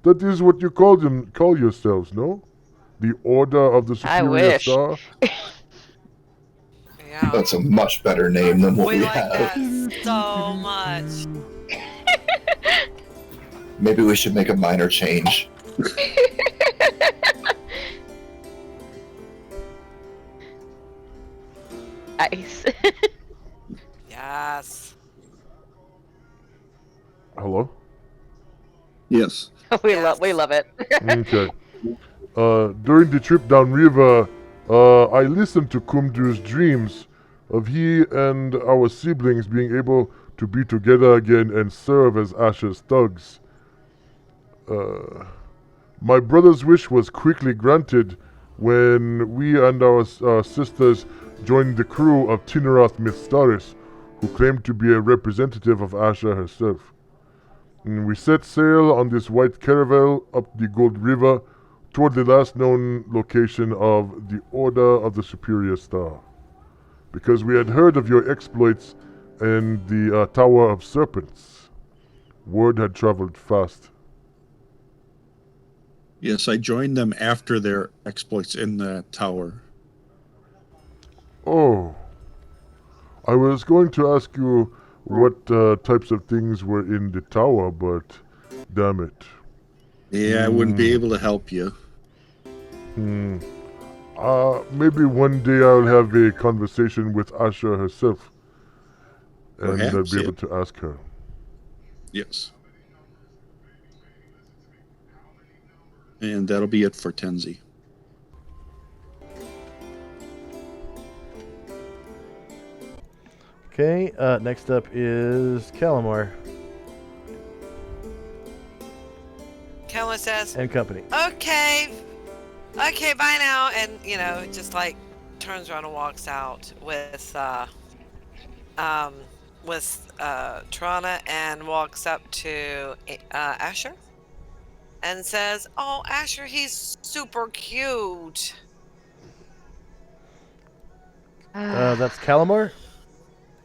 That is what you call yourselves, no? The Order of the I Superior wish. Star? Yeah. That's a much better name than what We we like have. that so much. Maybe we should make a minor change. Nice. Yes. Hello? Yes. we love it. Okay. During the trip downriver, I listened to Kumdu's dreams of he and our siblings being able to be together again and serve as Asher's thugs. My brother's wish was quickly granted when we and our sisters joined the crew of Tinarath Mystaris, who claimed to be a representative of Asher herself. And we set sail on this white caravel up the Gold River toward the last known location of the Order of the Superior Star. Because we had heard of your exploits in the Tower of Serpents. Word had traveled fast. Yes, I joined them after their exploits in the tower. Oh. I was going to ask you what types of things were in the tower, but damn it. Yeah, I wouldn't be able to help you. Maybe one day I'll have a conversation with Asha herself. And Perhaps, I'll be yeah. able to ask her. Yes. And that'll be it for Tenzi. Okay, next up is Calamar Kellen says, and company. okay, bye now. And, just like turns around and walks out with Trana and walks up to Asher and says, oh, Asher, he's super cute. That's Calamar?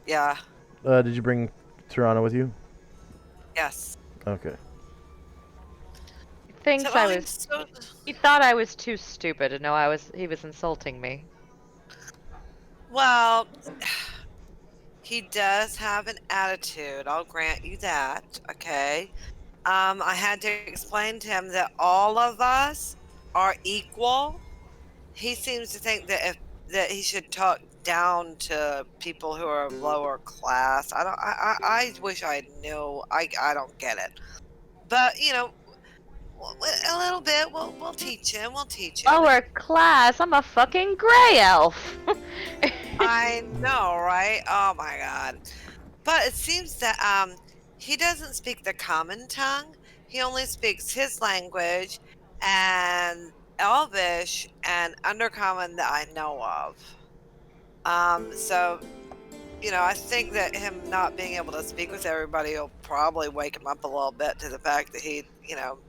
Yeah, Did you bring Tirana with you? yes. Okay. He thinks So I I'm was. so- He thought I was too stupid to know he was insulting me. Well, he does have an attitude. I'll grant you that. Okay. I had to explain to him that all of us are equal. He seems to think that that he should talk down to people who are lower class. I wish I knew. I don't get it. But a little bit. We'll teach him. We'll teach him. Lower class? I'm a fucking gray elf. I know, right? Oh my god. But it seems that he doesn't speak the common tongue. He only speaks his language and Elvish and Undercommon that I know of. So I think that him not being able to speak with everybody will probably wake him up a little bit to the fact that he,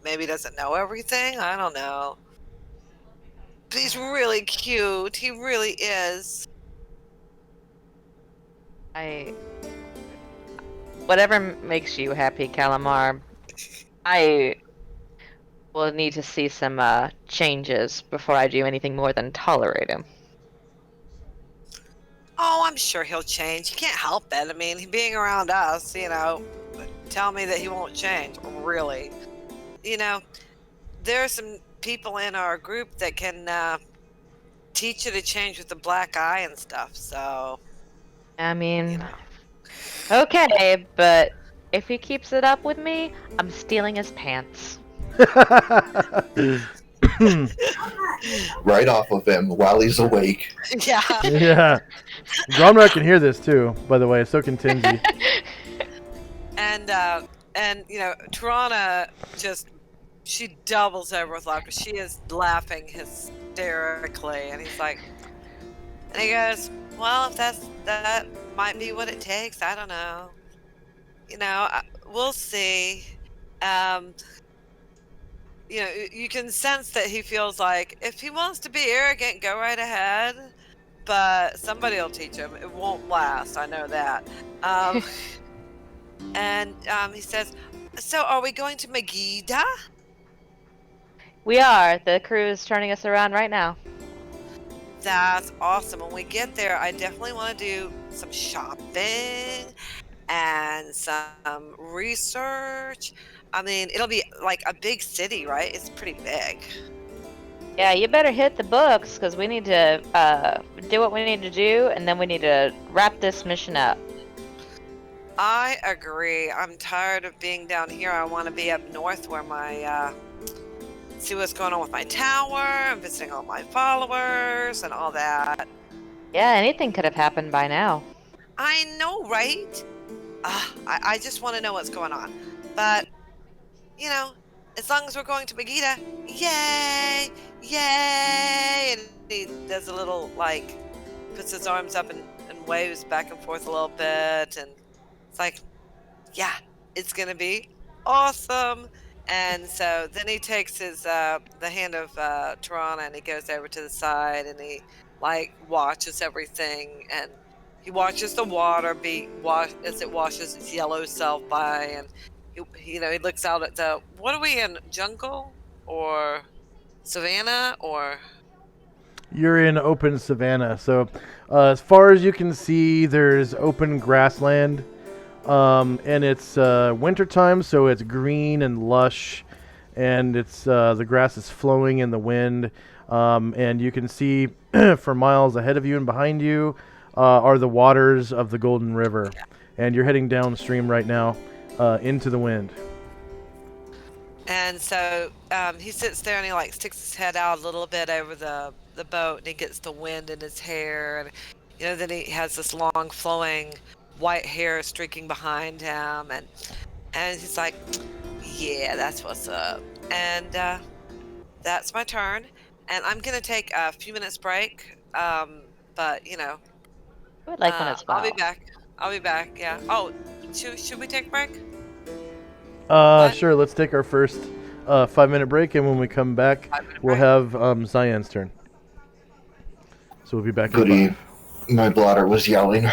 maybe doesn't know everything. I don't know. But he's really cute. He really is. Whatever makes you happy, Calamar. I will need to see some changes before I do anything more than tolerate him. Oh, I'm sure he'll change. He can't help it. I mean, being around us, tell me that he won't change. Really. There are some people in our group that can teach you to change with the black eye and stuff, so. I mean, okay, but if he keeps it up with me, I'm stealing his pants. Right off of him while he's awake. Yeah. Yeah. Gromnar can hear this too, by the way, so can Tinsy. And Tarana she doubles over with laughter. She is laughing hysterically, and he goes, well, if that might be what it takes, I don't know. We'll see. You can sense that he feels like if he wants to be arrogant, go right ahead. But somebody will teach him. It won't last. I know that. And he says, so are we going to Megiddo? We are. The crew is turning us around right now. That's awesome. When we get there, I definitely want to do some shopping and some research. I mean, it'll be like a big city, right? It's pretty big. Yeah, you better hit the books, because we need to do what we need to do, and then we need to wrap this mission up. I agree. I'm tired of being down here. I want to be up north where see what's going on with my tower, and visiting all my followers and all that. Yeah, anything could have happened by now. I know, right? I just want to know what's going on. But, as long as we're going to Megiddo, yay! Yay! And he does a little, puts his arms up and waves back and forth a little bit. And it's like, yeah, it's going to be awesome. And so then he takes the hand of Tarana, and he goes over to the side, and he watches everything, and he watches the water as it washes its yellow self by, and he looks out at what are we in, jungle or savannah or? You're in open savanna, so as far as you can see, there's open grassland. And it's wintertime, so it's green and lush, and it's the grass is flowing in the wind, and you can see for miles ahead of you and behind you are the waters of the Golden River, and you're heading downstream right now into the wind. And so he sits there and he sticks his head out a little bit over the boat, and he gets the wind in his hair, and then he has this long flowing white hair streaking behind him, and he's like, yeah, that's what's up. And that's my turn, and I'm gonna take a few minutes break, but I would like one as well. I'll be back, yeah. Oh, should we take a break? Sure, let's take our first 5-minute break, and when we come back, we'll have Cyan's turn. So we'll be back in 5. Goody, my blotter was yelling.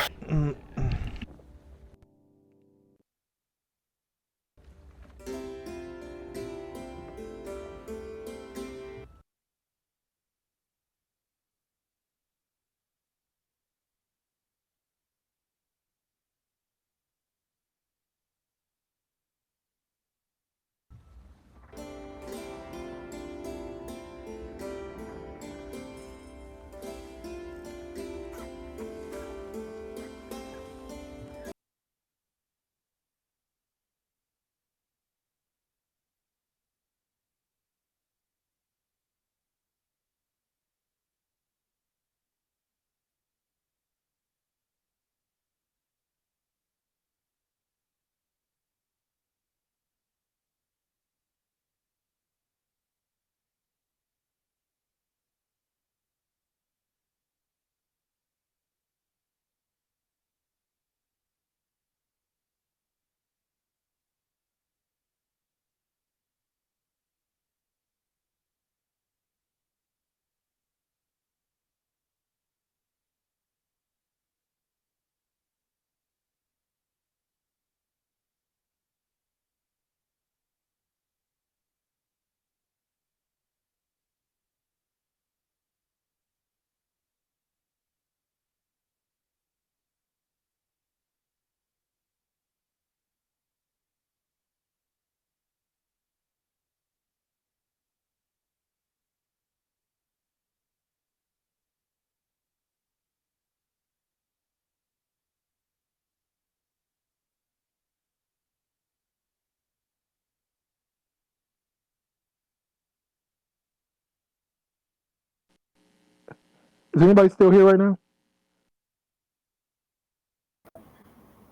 Is anybody still here right now?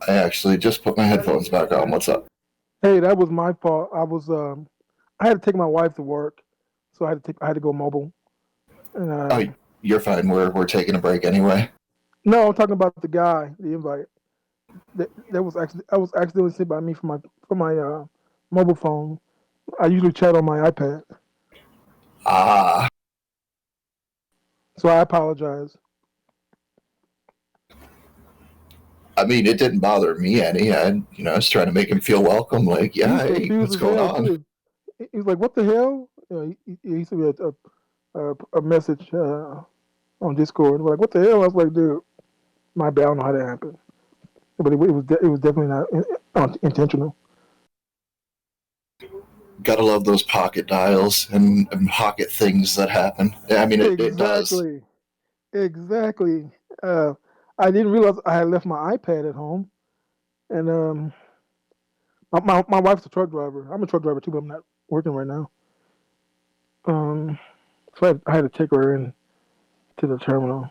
I actually just put my headphones back on. What's up? Hey, that was my fault. I had to take my wife to work, so I had to go mobile. And, Oh, you're fine. We're taking a break anyway. no, I'm talking about the guy, the invite. That was accidentally sent by me from my mobile phone. I usually chat on my iPad, Ah, so I apologize. I mean, it didn't bother me any. I was trying to make him feel welcome. Like, He was yeah, hey, confused what's as going hell on? too. He was like, "What the hell?" He sent me a message on Discord. Like, "What the hell?" I was like, "Dude, my bad. I don't know how that happened." But it was definitely not intentional. Gotta love those pocket dials and pocket things that happen. I mean, it does. Exactly. Uh, I didn't realize I had left my iPad at home, and my wife's a truck driver. I'm a truck driver too, but I'm not working right now. So I had to take her in to the terminal.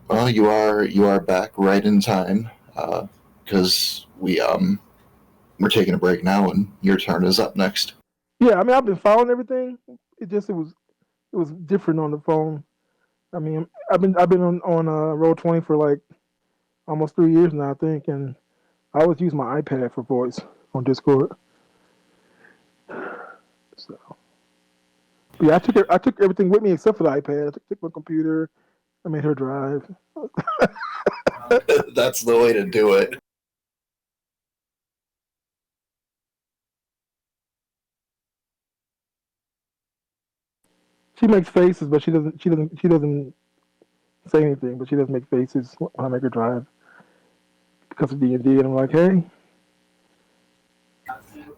Well, you are back right in time, because we're taking a break now, and your turn is up next. Yeah, I mean I've been following everything. It was different on the phone. I mean I've been on Roll 20 for like almost 3 years now, I think, and I always use my iPad for voice on Discord. So yeah, I took everything with me except for the iPad. I took my computer. I made her drive. That's the way to do it. She makes faces, but she doesn't say anything. But she does make faces when I make her drive because of D&D. And I'm like, hey,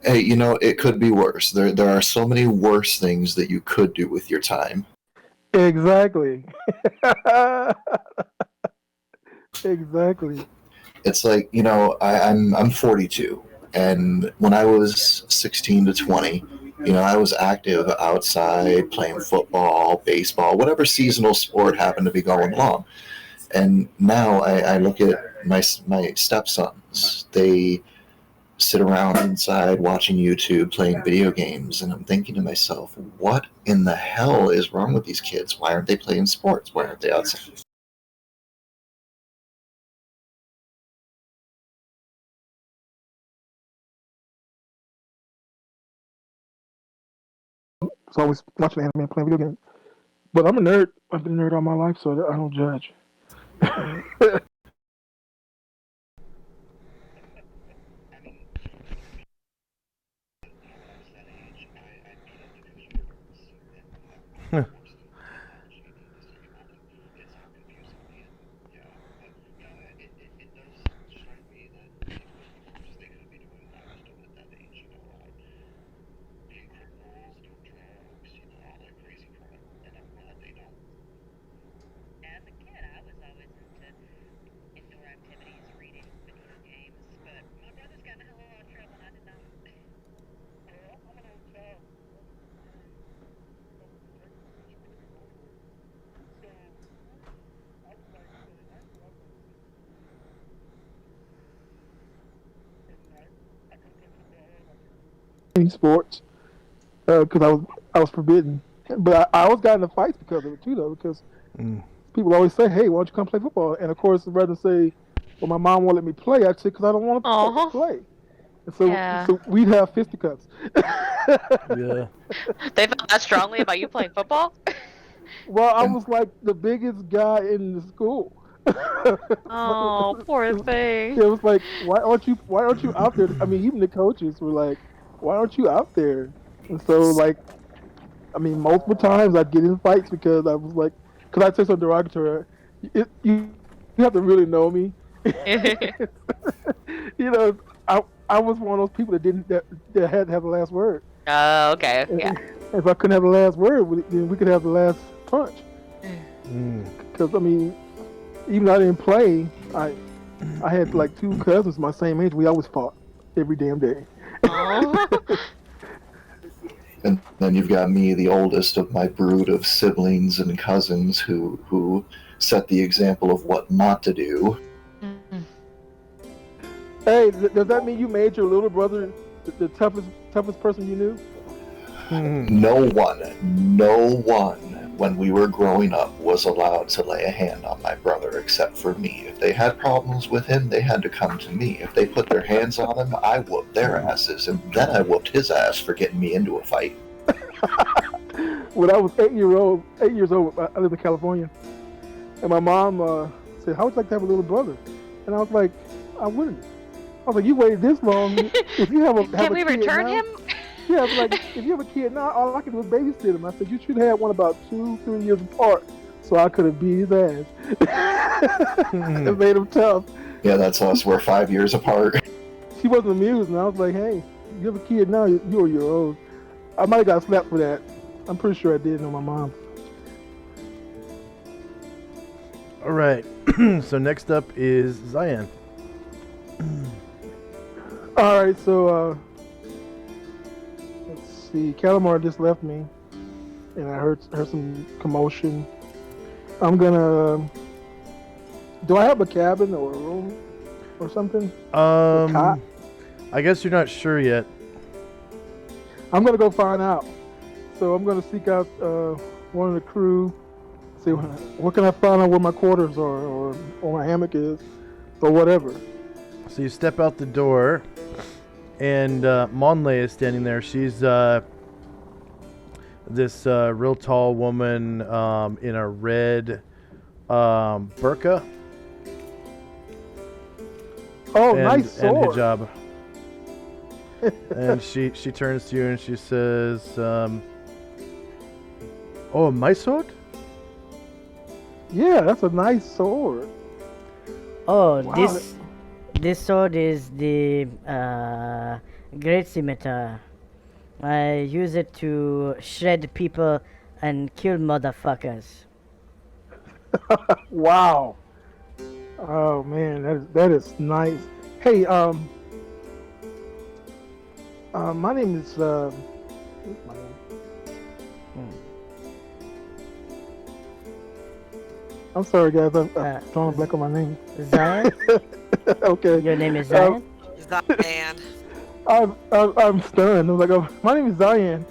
Hey, it could be worse. There are so many worse things that you could do with your time. exactly, exactly. It's like, I'm 42, and when I was 16 to 20, I was active outside playing football, baseball, whatever seasonal sport happened to be going along. And now I look at my stepsons. They sit around inside watching YouTube, playing video games, and I'm thinking to myself, what in the hell is wrong with these kids? Why aren't they playing sports? Why aren't they outside? So I was watching anime and playing video games. But I'm a nerd. I've been a nerd all my life, so I don't judge. Any sports because I was forbidden. But I always got into fights because of it too, though. Because people always say, "Hey, why don't you come play football?" And of course, rather than say, "Well, my mom won't let me play," I'd say, "Because I don't want to play." And so we'd have fisticuffs. Yeah. They felt that strongly about you playing football? Well, I was like the biggest guy in the school. Oh, poor thing. It was like, why aren't you out there? I mean, even the coaches were like, why aren't you out there? And so, like, I mean, multiple times I'd get in fights because I was like, because I'd say something derogatory. You have to really know me. You know, I was one of those people that had to have the last word. Oh, okay, yeah. If I couldn't have the last word, then we could have the last punch. Because I mean, even though I didn't play, I had like two cousins my same age. We always fought every damn day. Then you've got me, the oldest of my brood of siblings and cousins who set the example of what not to do. Mm-hmm. Hey, does that mean you made your little brother the toughest person you knew? No one, when we were growing up, was allowed to lay a hand on my brother except for me. If they had problems with him, they had to come to me. If they put their hands on him, I whooped their asses, and then I whooped his ass for getting me into a fight. When I was 8 years old, I lived in California, and my mom said, "How would you like to have a little brother?" And I was like, "I wouldn't." I was like, "You waited this long. If you have Can we return him?" Yeah, I was like, "If you have a kid now, all I can do is babysit him." I said, "You should have one about 2-3 years apart, so I could have beat his ass." It made him tough. Yeah, that's us. We're 5 years apart. She wasn't amused, and I was like, "Hey, you have a kid now, you're your old." I might have got slapped for that. I'm pretty sure I did know my mom. All right. So next up is Zion. All right, so let's see. Calamar just left me, and I heard some commotion. I'm gonna. Do I have a cabin or a room or something? A cot? I guess you're not sure yet. I'm gonna go find out. So I'm gonna seek out one of the crew. See what can I find out where my quarters are, or my hammock is, or whatever. So you step out the door, and Monlay is standing there. She's this real tall woman in a red burqa. Oh, nice sword. And hijab. And she turns to you and she says, "Oh, my sword? Yeah, that's a nice sword." Oh, Wow. this sword is the great scimitar. I use it to shred people and kill motherfuckers. Wow. Oh man, that is nice. Hey, my name is what's my name? I'm sorry, guys. I'm drawing a blank on my name. Zion? Okay. Your name is Zion? Zion. I'm stunned. I was like, oh, my name is Zion,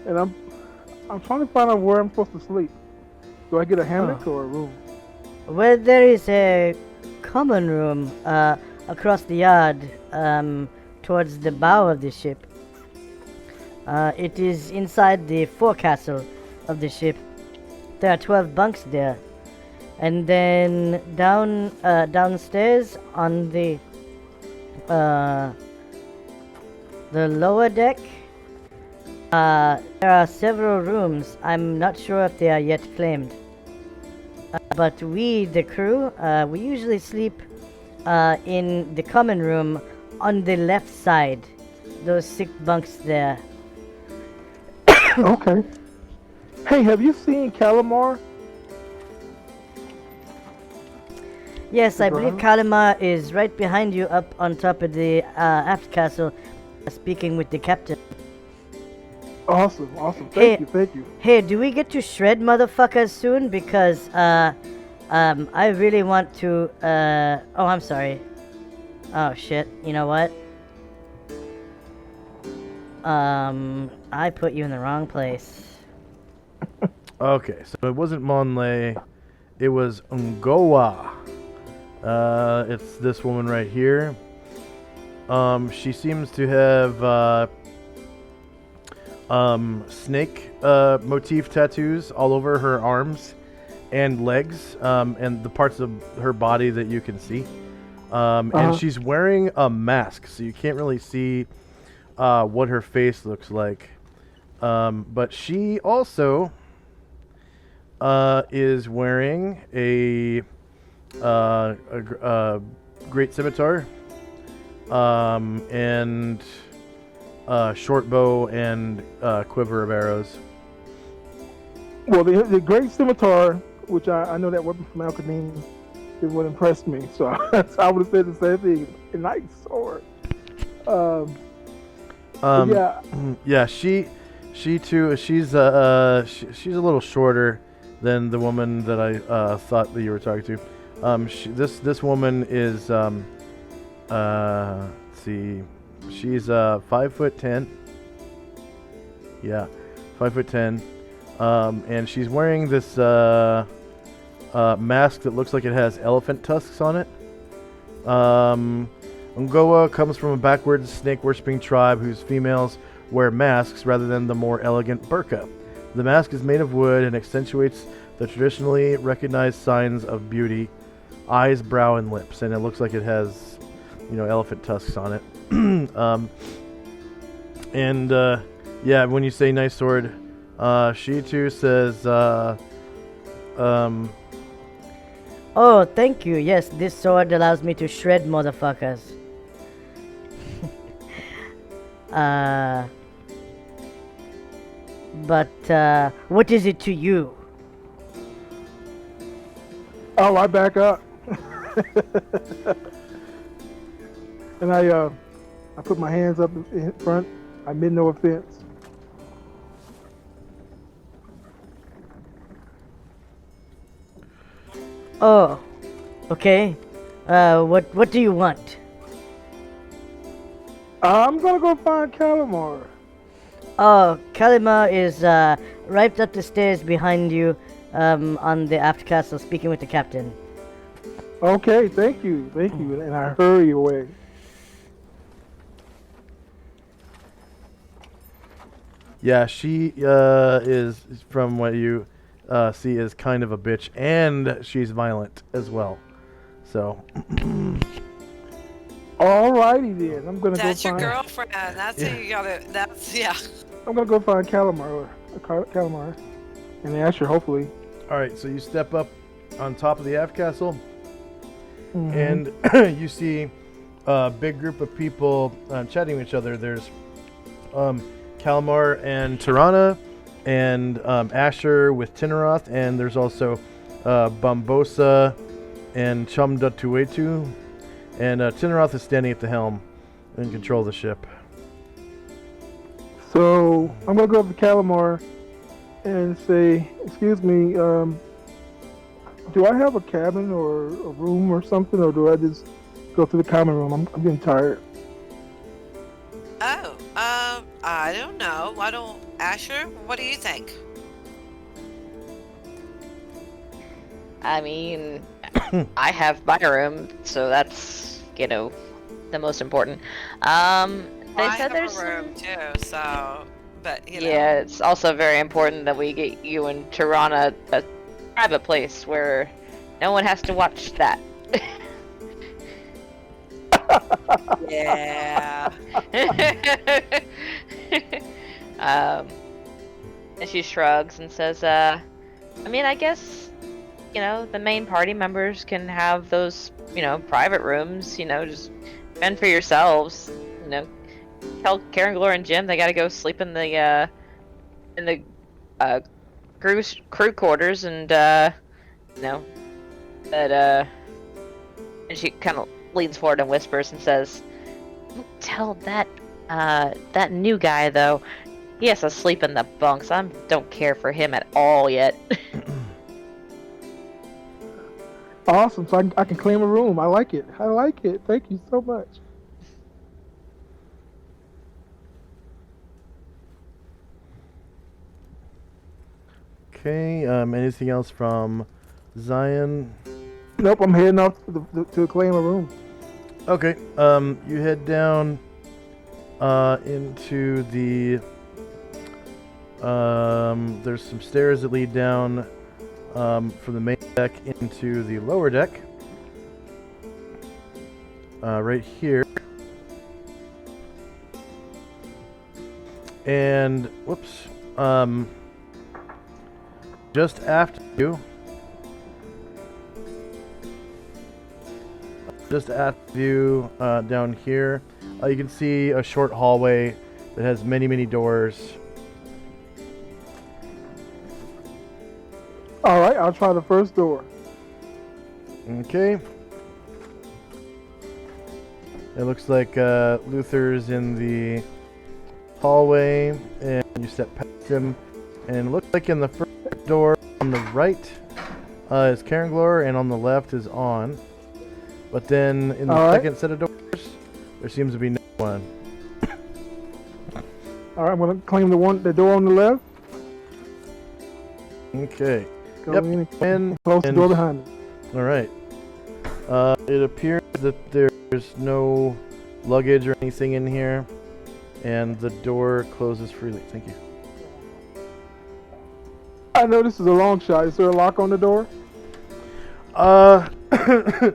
and I'm trying to find out where I'm supposed to sleep. Do I get a hammock or a room? Well, there is a common room across the yard towards the bow of the ship. It is inside the forecastle of the ship. There are 12 bunks there. And then downstairs on the lower deck, there are several rooms. I'm not sure if they are yet claimed. But we, the crew, we usually sleep in the common room on the left side. Those 6 bunks there. Okay. Hey, have you seen Calamar? Yes, I believe Calamar is right behind you up on top of the aft castle, speaking with the captain. Awesome. Thank you. Hey, do we get to shred motherfuckers soon? Because, I really want to, oh, I'm sorry. Oh, shit. You know what? I put you in the wrong place. Okay, so it wasn't Monlay, it was Ngoa. It's this woman right here. She seems to have snake motif tattoos all over her arms and legs, and the parts of her body that you can see. And she's wearing a mask, so you can't really see what her face looks like. But she also is wearing a great scimitar, and short bow and quiver of arrows. Well, the great scimitar, which I know that weapon from Al-Qadim, is what impressed me. So I would have said the same thing. A nice sword. Yeah. Yeah, she She too. She's she's a little shorter than the woman that I thought that you were talking to. This woman is let's see, she's 5'10". Yeah, 5'10", and she's wearing this mask that looks like it has elephant tusks on it. Ungoa comes from a backwards snake-worshipping tribe whose females wear masks rather than the more elegant burqa. The mask is made of wood and accentuates the traditionally recognized signs of beauty: eyes, brow, and lips. And it looks like it has, elephant tusks on it. Yeah, when you say nice sword, she too says, Oh, thank you. Yes, this sword allows me to shred motherfuckers. But what is it to you? Oh, I back up. And I put my hands up in front. I meant no offense. Oh, okay. What do you want? I'm gonna go find Calamar. Oh, Kalima is right up the stairs behind you, on the aft castle, speaking with the captain. Okay, thank you, and I hurry away. yeah, she is, from what you see, is kind of a bitch, and she's violent as well. So. Alrighty then, I'm gonna That's go your find. girlfriend. That's who you gotta. That's I'm gonna go find Calamar, and Asher, hopefully. All right, so you step up on top of the aft castle, Mm-hmm. and you see a big group of people chatting with each other. There's Kalmar and Tirana, and Asher with Tinneroth, and there's also Bambosa and Chumdatuetu, and Tinneroth is standing at the helm in control of the ship. So I'm gonna go up to Calamar and say, "Excuse me, do I have a cabin or a room or something, or do I just go to the common room? I'm getting tired." Oh, I don't know. Asher, what do you think? I mean, I have my room, so that's, the most important. They I said have there's a room too, so, but, Yeah, it's also very important that we get you and Tirana a private place where no one has to watch that. Yeah. And she shrugs and says, I guess, the main party members can have those, private rooms, just fend for yourselves, tell Karenglor and Jim they gotta go sleep in the crew quarters, and that and she kind of leans forward and whispers and says, "Don't tell that new guy though. He has to sleep in the bunks. I don't care for him at all yet." Awesome. So I can claim a room. I like it. Thank you so much. Okay. Anything else from Zion? Nope. I'm heading off to claim a room. Okay. You head down into the. There's some stairs that lead down from the main deck into the lower deck. Right here. And whoops. Just after you. Down here, you can see a short hallway that has many, many doors. All right, I'll try the first door. Okay. It looks like Luther's in the hallway, and you step past him, and it looks like in the first door on the right is Karen Glower, and on the left is On. But then in the second set of doors, there seems to be no one. All right, I'm gonna claim the door on the left. Okay. Go in and close the door behind me. All right. It appears that there's no luggage or anything in here, and the door closes freely. Thank you. I know this is a long shot. Is there a lock on the door?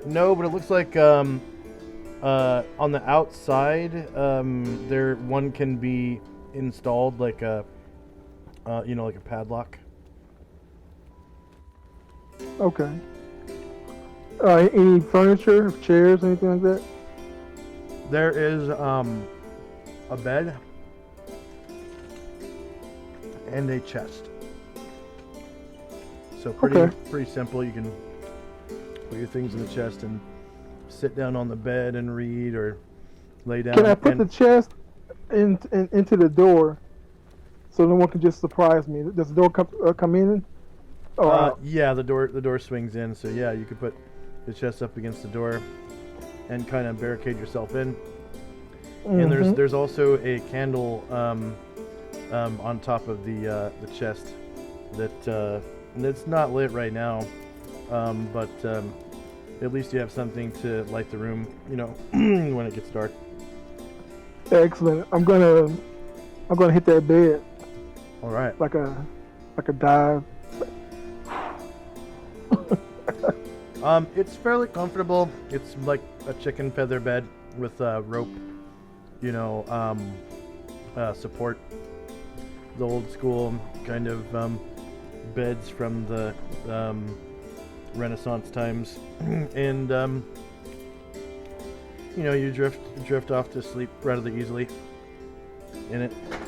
No, but it looks like on the outside, there one can be installed like a like a padlock. Okay. Any furniture, chairs, anything like that? There is a bed and a chest. So pretty simple. You can put your things in the chest and sit down on the bed and read, or lay down. Can I put the chest into the door so no one can just surprise me? Does the door come in? Yeah, the door swings in. So yeah, you could put the chest up against the door and kind of barricade yourself in. Mm-hmm. And there's also a candle on top of the chest that's not lit right now, but at least you have something to light the room, when it gets dark. Excellent. I'm gonna hit that bed. All right. Like a dive. It's fairly comfortable. It's like a chicken feather bed with rope, support. The old school kind of beds from the Renaissance times, and you drift off to sleep rather easily. And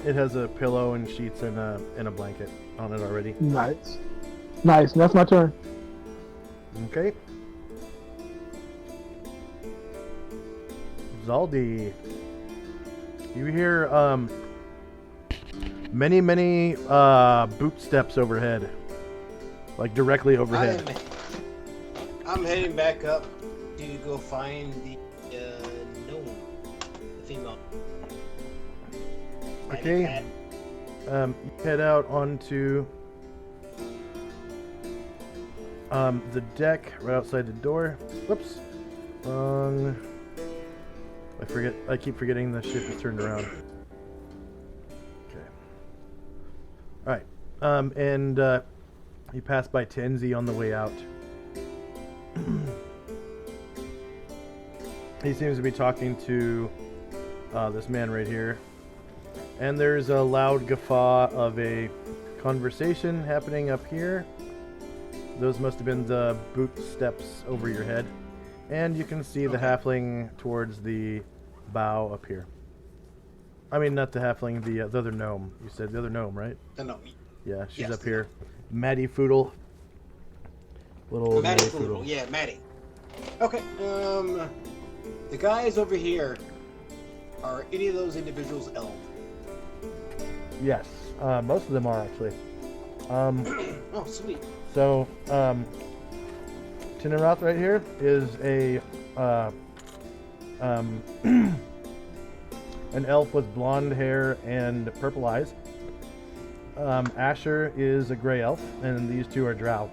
it has a pillow and sheets and a blanket on it already. Nice. That's my turn. Okay. Zaldi. You hear many boot steps overhead. Like directly overhead. I'm heading back up to go find the gnome, the female. Okay. You head out onto the deck right outside the door. Whoops. Wrong. I keep forgetting the ship is turned around. Okay. Alright. And you pass by Tenzi on the way out. He seems to be talking to this man right here. And there's a loud guffaw of a conversation happening up here. Those must have been the boot steps over your head. And you can see the halfling towards the bow up here. I mean, not the halfling, the other gnome. You said the other gnome, right? The gnome. Yeah, she's up here. Maddie Foodle. Little old Maddie Foodle. Yeah, Maddie. Okay, the guys over here, are any of those individuals elf? Yes, most of them are actually. Oh, sweet. So, Tinarath right here is a an elf with blonde hair and purple eyes. Asher is a gray elf, and these two are drow.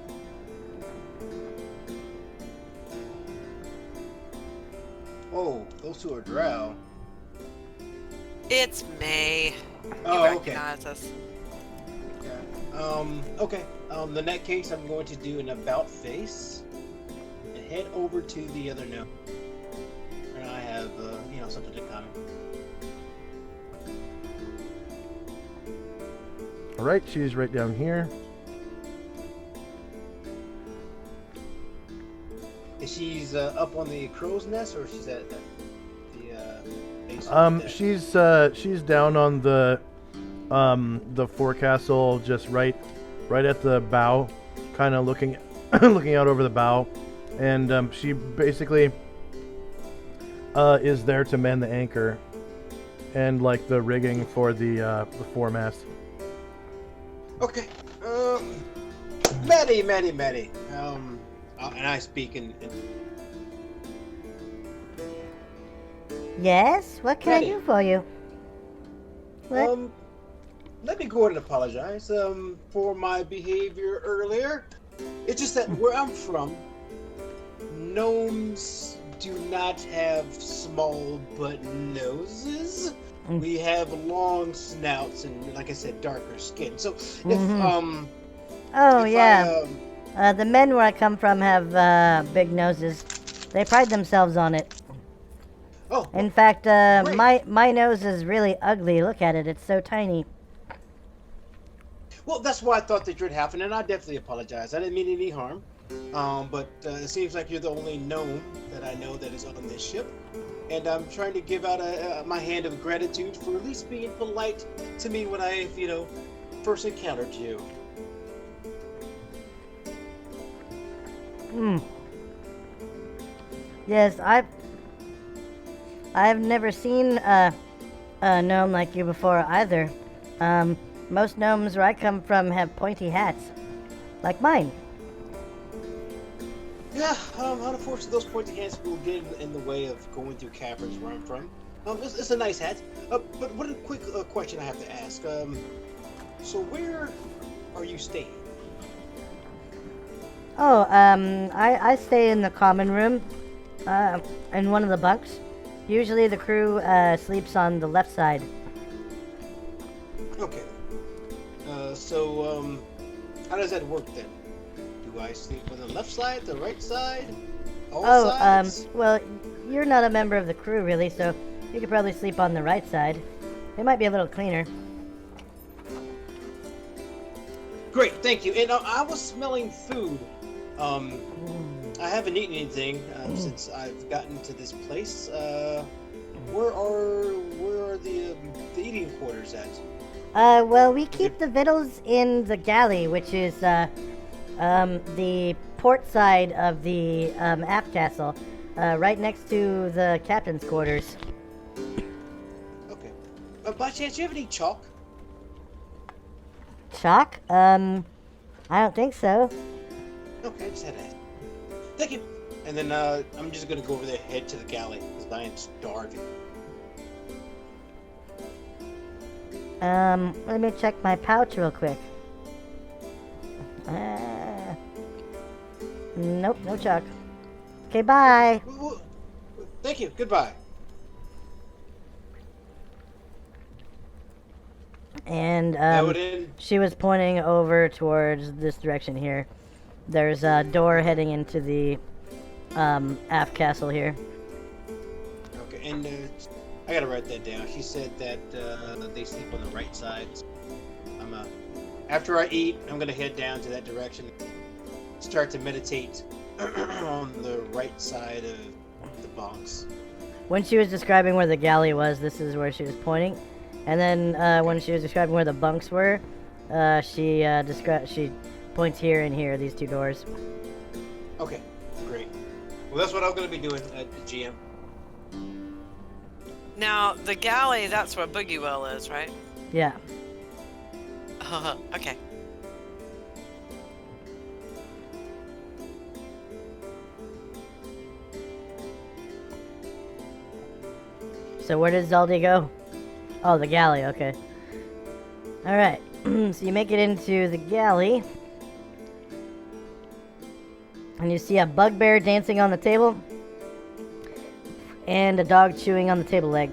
Oh, those two are drow. It's May. Oh, You okay. recognize us. Okay. In that case, I'm going to do an about face and head over to the other gnome. And I have, something to comment. All right, she's right down here. Is she's up on the crow's nest, or she's at the base? She's down on the forecastle, just right at the bow, kind of looking out over the bow, and she basically is there to man the anchor. and like the rigging for the foremast. Okay. Maddie. And I speak in Yes? What can I do for you? What? Let me go ahead and apologize for my behavior earlier. It's just that where I'm from, gnomes do not have small button noses. We have long snouts and, like I said, darker skin. So if Oh, if yeah. The men where I come from have big noses. They pride themselves on it. Oh. In fact, my nose is really ugly. Look at it. It's so tiny. Well, that's why I thought that you'd happen, and I definitely apologize. I didn't mean any harm. But it seems like you're the only gnome that I know that is on this ship. And I'm trying to give out my hand of gratitude for at least being polite to me when I, first encountered you. Yes, I've never seen a gnome like you before either. Most gnomes where I come from have pointy hats, like mine. Yeah, unfortunately, those pointy hats will get in the way of going through caverns where I'm from. It's a nice hat. But one quick question I have to ask. So where are you staying? Oh, I stay in the common room, in one of the bunks. Usually the crew sleeps on the left side. Okay. So how does that work then? Do I sleep on the left side, the right side, all sides? Well, you're not a member of the crew really, so you could probably sleep on the right side. It might be a little cleaner. Great, thank you. And I was smelling food. I haven't eaten anything since I've gotten to this place. Where are the eating quarters at? Well, we keep the victuals in the galley, which is the port side of the aft castle, right next to the captain's quarters. Okay. By chance, do you have any chalk? Chalk? I don't think so. Okay, I just had to ask. Thank you. And then I'm just gonna go over there, head to the galley, because I am starving. Let me check my pouch real quick. Nope, no chalk. Okay, bye. Thank you. Goodbye. And she was pointing over towards this direction here. There's a door heading into the aft castle here. Okay, and I gotta write that down. She said that they sleep on the right side. After I eat, I'm gonna head down to that direction, start to meditate on the right side of the bunks. When she was describing where the galley was, this is where she was pointing. And then when she was describing where the bunks were, she points here and here, these two doors. Okay, great. Well, that's what I'm going to be doing at the GM. Now, the galley, that's where Boogie Well is, right? Yeah. Okay. So where does Zaldi go? Oh, the galley, okay. Alright, so you make it into the galley. And you see a bugbear dancing on the table. And a dog chewing on the table leg.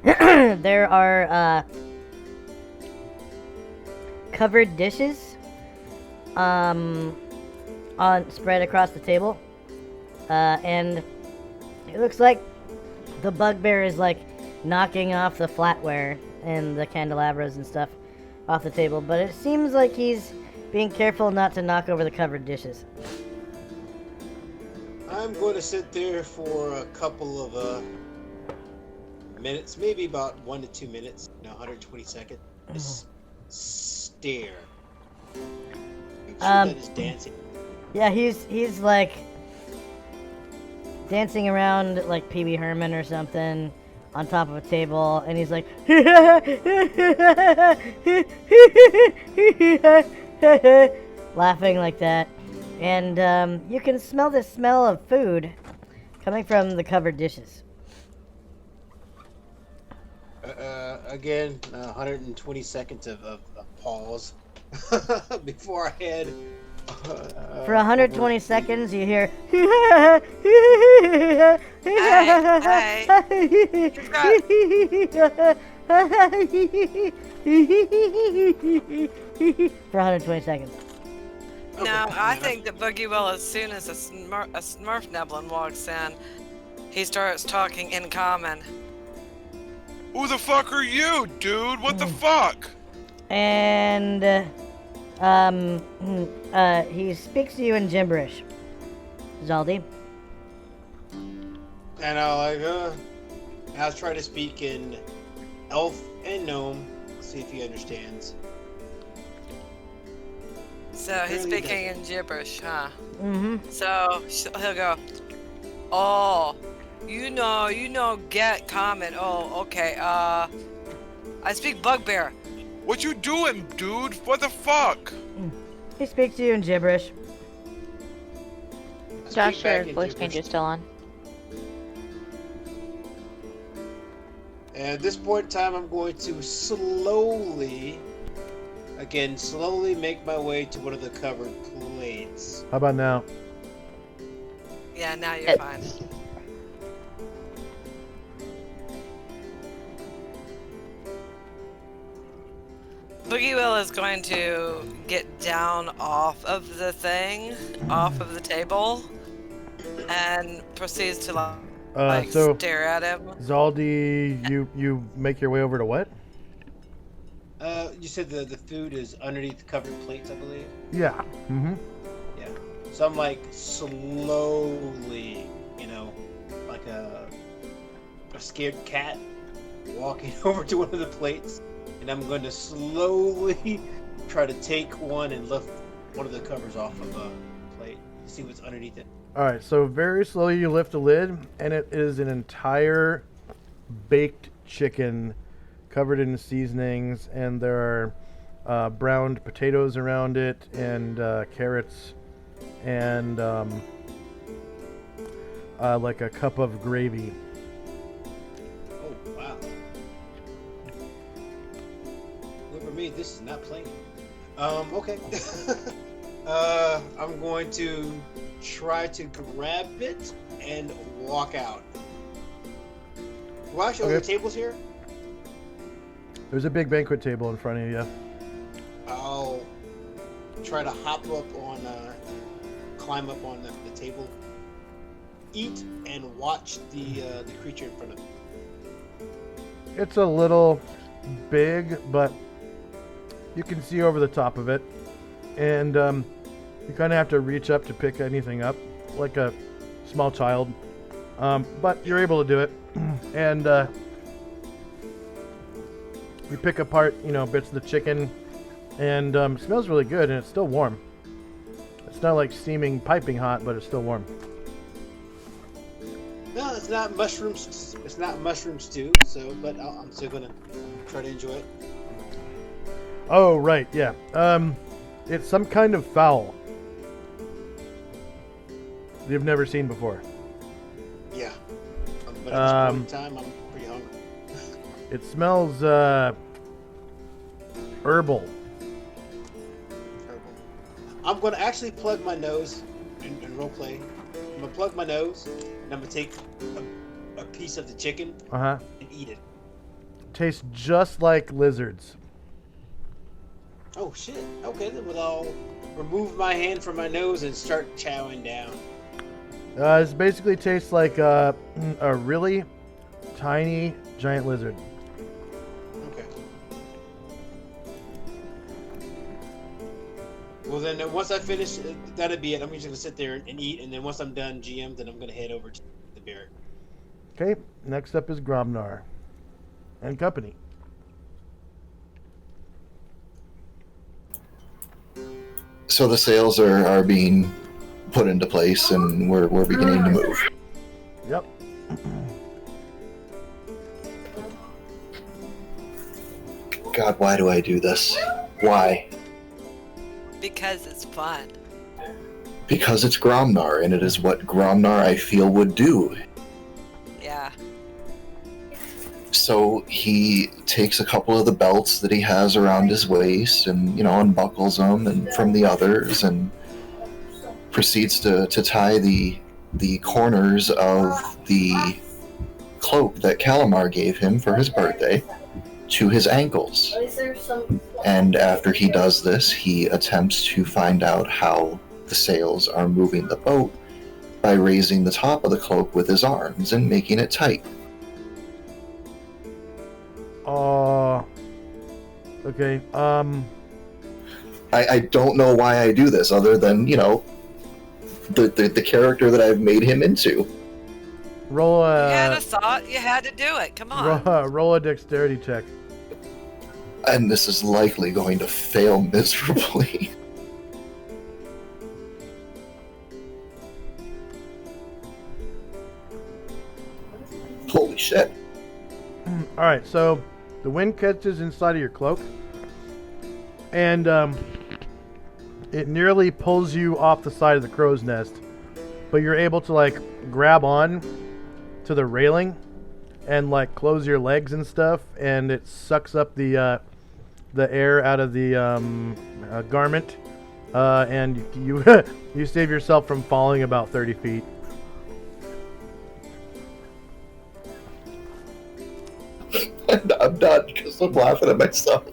There are covered dishes spread across the table. And it looks like the bugbear is like knocking off the flatware and the candelabras and stuff off the table, but it seems like he's being careful not to knock over the covered dishes. I'm going to sit there for a couple of minutes, maybe about 1 to 2 minutes, 120 seconds. Just stare. That is dancing. Yeah, he's like dancing around like Pee Wee Herman or something, on top of a table, and he's like, laughing like that. And you can smell the smell of food coming from the covered dishes. Again, 120 seconds of pause before I head. For 120 seconds, you hear. For 120 seconds. No, I think that Boogie will, as soon as a Smurf Neblin walks in, he starts talking in common. Who the fuck are you, dude? What the fuck? And he speaks to you in gibberish. Zaldi. And I'll try to speak in elf and gnome. See if he understands. So he's speaking in gibberish, huh? Mm-hmm. So he'll go, oh, you know, get common. Oh, okay. I speak bugbear. What you doing, dude? What the fuck? He speaks to you in gibberish. Josh, your voice change is still on. At this point in time, I'm going to slowly make my way to one of the covered plates. How about now? Yeah, now you're fine. Boogie Will is going to get down off of the thing, off of the table, and proceeds to so stare at him. Zaldi, you make your way over to what? You said the food is underneath the covered plates, I believe. Yeah. Mm-hmm. Yeah. So I'm like slowly, like a scared cat, walking over to one of the plates, and I'm going to slowly try to take one and lift one of the covers off of a plate, see what's underneath it. All right. So very slowly you lift the lid, and it is an entire baked chicken covered in seasonings, and there are browned potatoes around it, and carrots, and like a cup of gravy. Oh, wow. Whoever made this is not playing. Okay. I'm going to try to grab it and walk out. Watch over the tables here. There's a big banquet table in front of you. I'll try to climb up on the table, eat, and watch the creature in front of me. It's a little big, but you can see over the top of it, and you kind of have to reach up to pick anything up, like a small child. But you're able to do it, and you pick apart, bits of the chicken, and it smells really good, and it's still warm. It's not like steaming, piping hot, but it's still warm. No, it's not mushrooms. It's not mushroom stew. But I'm still gonna try to enjoy it. Oh right, yeah. It's some kind of fowl you've never seen before. Yeah. But at this point in time, I'm pretty hungry. It smells herbal. I'm going to actually plug my nose and roleplay. I'm going to plug my nose, and I'm going to take a piece of the chicken and eat it. Tastes just like lizards. Oh, shit. Okay, then I'll remove my hand from my nose and start chowing down. It basically tastes like a really tiny giant lizard. Okay. Well, then once I finish, that'll be it. I'm just going to sit there and eat, and then once I'm done GM, then I'm going to head over to the barrack. Okay, next up is Gromnar and company. So the sails are being put into place, and we're beginning to move. Yep. God, why do I do this? Why? Because it's fun. Because it's Gromnar, and it is what Gromnar, I feel, would do. Yeah. So he takes a couple of the belts that he has around his waist and, unbuckles them and from the others and proceeds to tie the corners of the cloak that Calamar gave him for his birthday to his ankles. And after he does this, he attempts to find out how the sails are moving the boat by raising the top of the cloak with his arms and making it tight. Okay, I don't know why I do this other than, the character that I've made him into. Roll a... You had a thought, you had to do it, come on. Roll a dexterity check. And this is likely going to fail miserably. Holy shit. Alright, so the wind catches inside of your cloak, and it nearly pulls you off the side of the crow's nest, but you're able to grab on to the railing and close your legs and stuff, and it sucks up the air out of the garment, and you you save yourself from falling about 30 feet. And I'm done because I'm laughing at myself.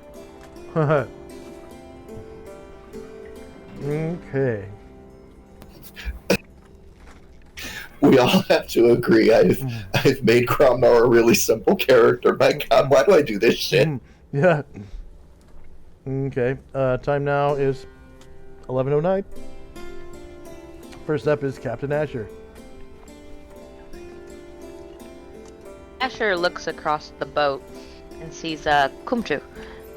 Okay. We all have to agree. I've made Gromnar a really simple character. My God, why do I do this shit? Yeah. Okay. Time now is 11:09. First up is Captain Asher. Asher looks across the boat and sees Kumtu,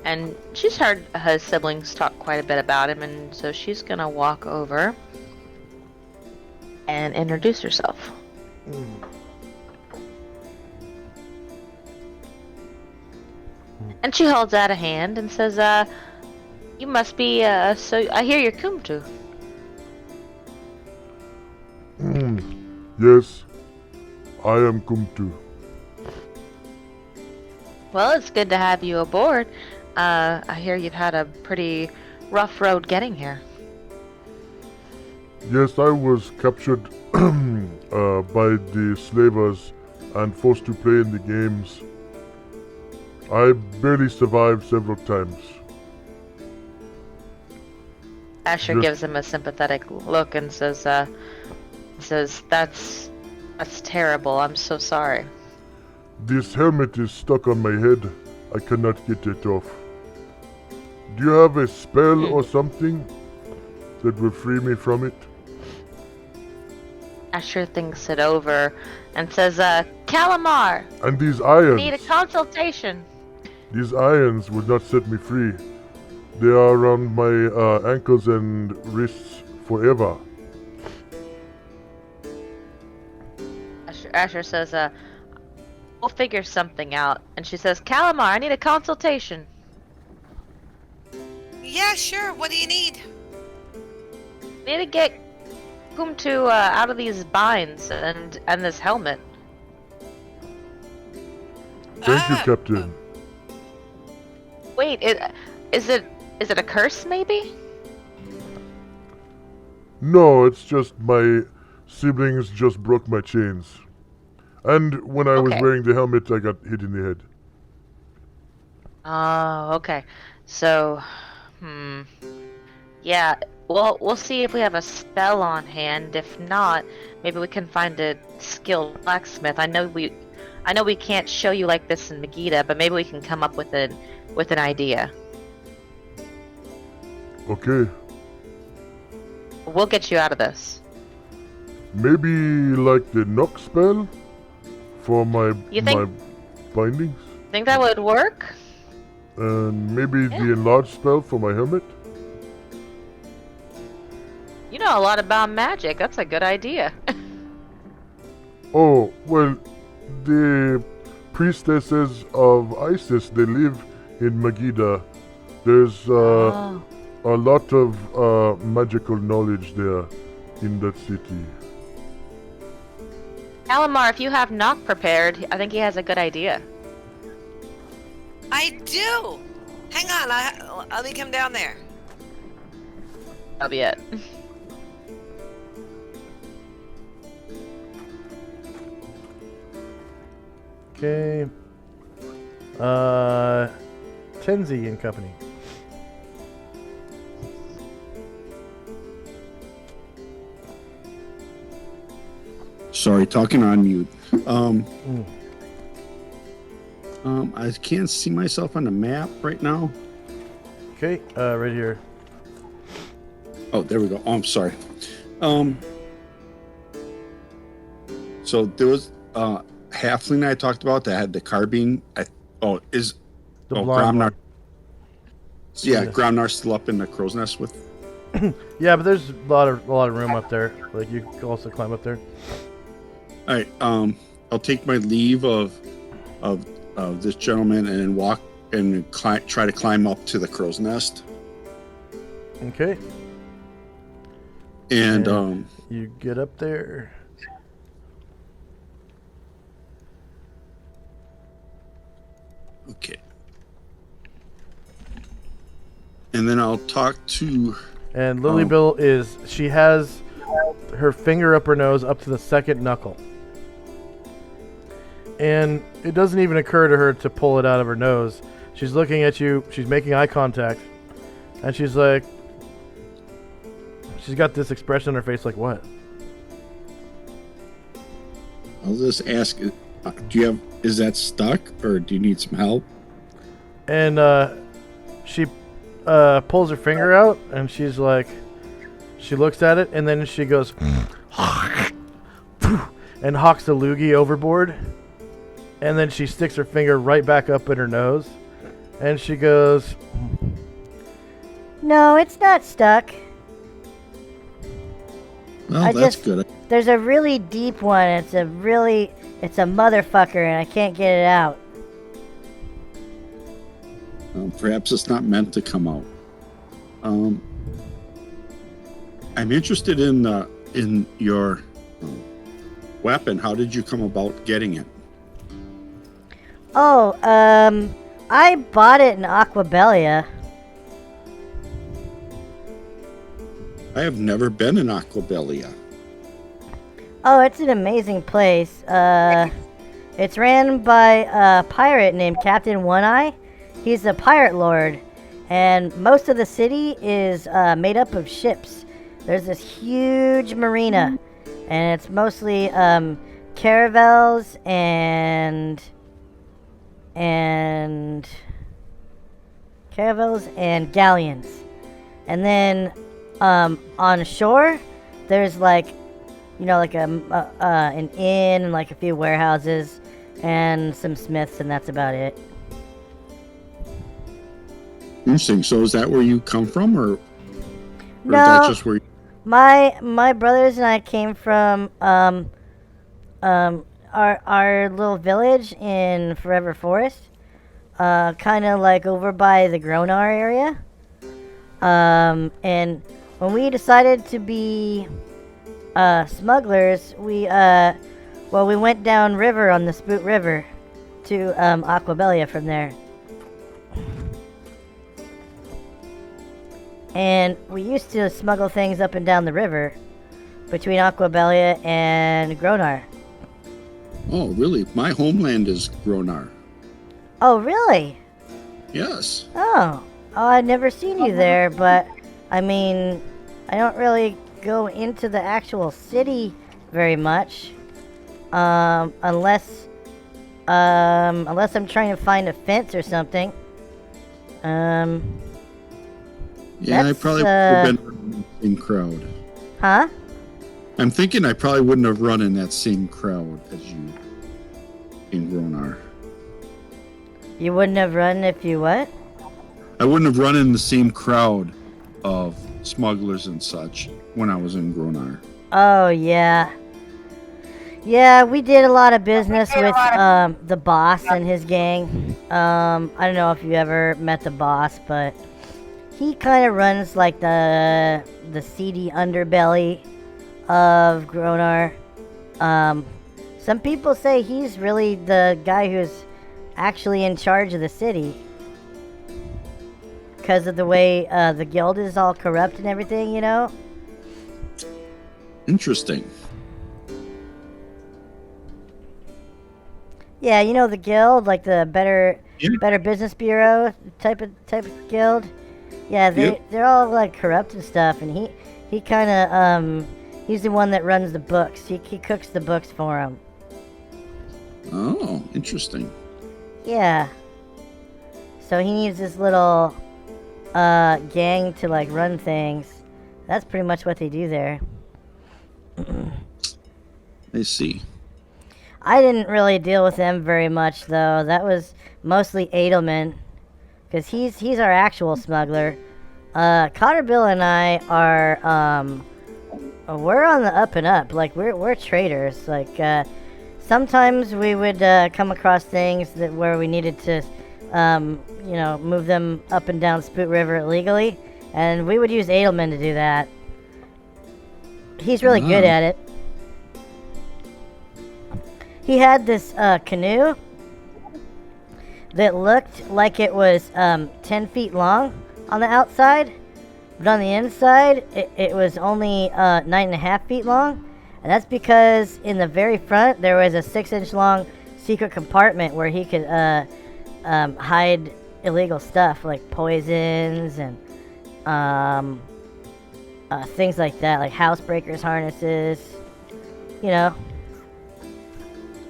and she's heard her siblings talk quite a bit about him, and so she's gonna walk over and introduce herself. And she holds out a hand and says, you must be, so I hear you're Kumtu. Yes, I am Kumtu. Well, it's good to have you aboard. I hear you've had a pretty rough road getting here. Yes, I was captured by the slavers and forced to play in the games. I barely survived several times. Asher gives him a sympathetic look and says, that's terrible. I'm so sorry. This helmet is stuck on my head. I cannot get it off. Do you have a spell or something that will free me from it? Asher thinks it over and says, Calamar! And these irons. Need a consultation. These irons would not set me free. They are around my ankles and wrists forever. Asher says, we'll figure something out. And she says, Calamar, I need a consultation. Yeah, sure, what do you need? Need to get Kumtu out of these binds and this helmet. Thank you, Captain. Wait, is it a curse, maybe? No, it's just my siblings just broke my chains. And when I was wearing the helmet, I got hit in the head. Oh, okay. So, yeah, we'll see if we have a spell on hand. If not, maybe we can find a skilled blacksmith. I know we can't show you like this in Megiddo, but maybe we can come up with an idea. Okay. We'll get you out of this. Maybe like the knock spell for my bindings? Think that would work? And maybe the enlarge spell for my helmet? You know a lot about magic. That's a good idea. Oh, well, the priestesses of Isis, they live in Megiddo. There's Oh. a lot of magical knowledge there in that city. Alamar, if you have knock prepared, I think he has a good idea. I do. Hang on, let me come down there. That'll be it. Okay. Tenzi and Company. Sorry, talking on mute. I can't see myself on the map right now. Okay, right here. Oh, there we go. Oh, I'm sorry. So there was halfling I talked about that had the carbine. The blonde Gromnar. one. Yeah, Gromnar's still up in the crow's nest with. Yeah, but there's a lot of room up there. Like you can also climb up there. All right. I'll take my leave of this gentleman and then walk and try to climb up to the crow's nest. Okay. And you get up there. Okay. And then I'll talk to. And Lily Bill she has her finger up her nose up to the second knuckle. And it doesn't even occur to her to pull it out of her nose. She's looking at you, she's making eye contact, and she's like, she's got this expression on her face like, what? I'll just ask, is that stuck or do you need some help? And she pulls her finger out and she's like, she looks at it and then she goes and hawks a loogie overboard. And then she sticks her finger right back up in her nose and she goes, No, it's not stuck. Well, that's good. There's a really deep one. It's a motherfucker and I can't get it out. Perhaps it's not meant to come out. I'm interested in your weapon. How did you come about getting it? Oh, I bought it in Aquabelia. I have never been in Aquabelia. Oh, it's an amazing place. It's ran by a pirate named Captain One Eye. He's a pirate lord, and most of the city is made up of ships. There's this huge marina, and it's mostly caravels and galleons. And then on shore, there's like an inn and like a few warehouses and some smiths, and that's about it. Interesting. So is that where you come from, or No, is that just where you... my brothers and I came from our little village in Forever Forest, kind of like over by the Gronar area. And when we decided to be smugglers, we went down river on the Spoot River to Aquabelia from there. And we used to smuggle things up and down the river between Aquabelia and Gronar. Oh, really? My homeland is Gronar. Oh, really? Yes. Oh, I'd never seen you there, but I mean, I don't really go into the actual city very much, unless I'm trying to find a fence or something. Yeah, I probably would have been in the same crowd. Huh? I'm thinking I probably wouldn't have run in that same crowd as you in Gronar. You wouldn't have run if you what? I wouldn't have run in the same crowd of smugglers and such when I was in Gronar. Oh, yeah. Yeah, we did a lot of business with the boss and his gang. I don't know if you ever met the boss, but he kind of runs like the seedy underbelly of Gronar. Some people say he's really the guy who's actually in charge of the city because of the way the guild is all corrupt and everything, you know? Interesting. Yeah, you know the guild, like the Better Business Bureau type of guild. Yeah, they're all like corrupt and stuff, and he kind of he's the one that runs the books. He cooks the books for him. Oh, interesting. Yeah. So he needs this little gang to like run things. That's pretty much what they do there. I see. I didn't really deal with them very much though. That was mostly Edelman, because he's our actual smuggler. Cotter Bill and I are we're on the up and up. Like we're traders. Like sometimes we would come across things where we needed to move them up and down Spoot River illegally, and we would use Edelman to do that. He's really good at it. He had this canoe that looked like it was 10 feet long on the outside, but on the inside it was only 9.5 feet long, and that's because in the very front there was a 6-inch long secret compartment where he could hide illegal stuff like poisons and things like that, like housebreakers harnesses, you know.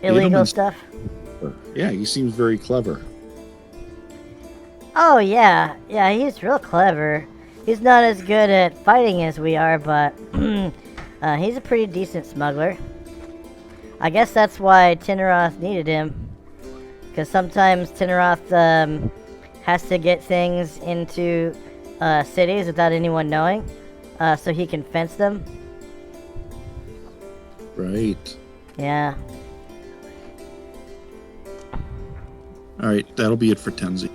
Illegal stuff. Yeah, he seems very clever. Oh yeah, he's real clever. He's not as good at fighting as we are, but he's a pretty decent smuggler. I guess that's why Tinneroth needed him, because sometimes Tinneroth has to get things into cities without anyone knowing, so he can fence them. Right. Yeah. All right, that'll be it for Tenzi.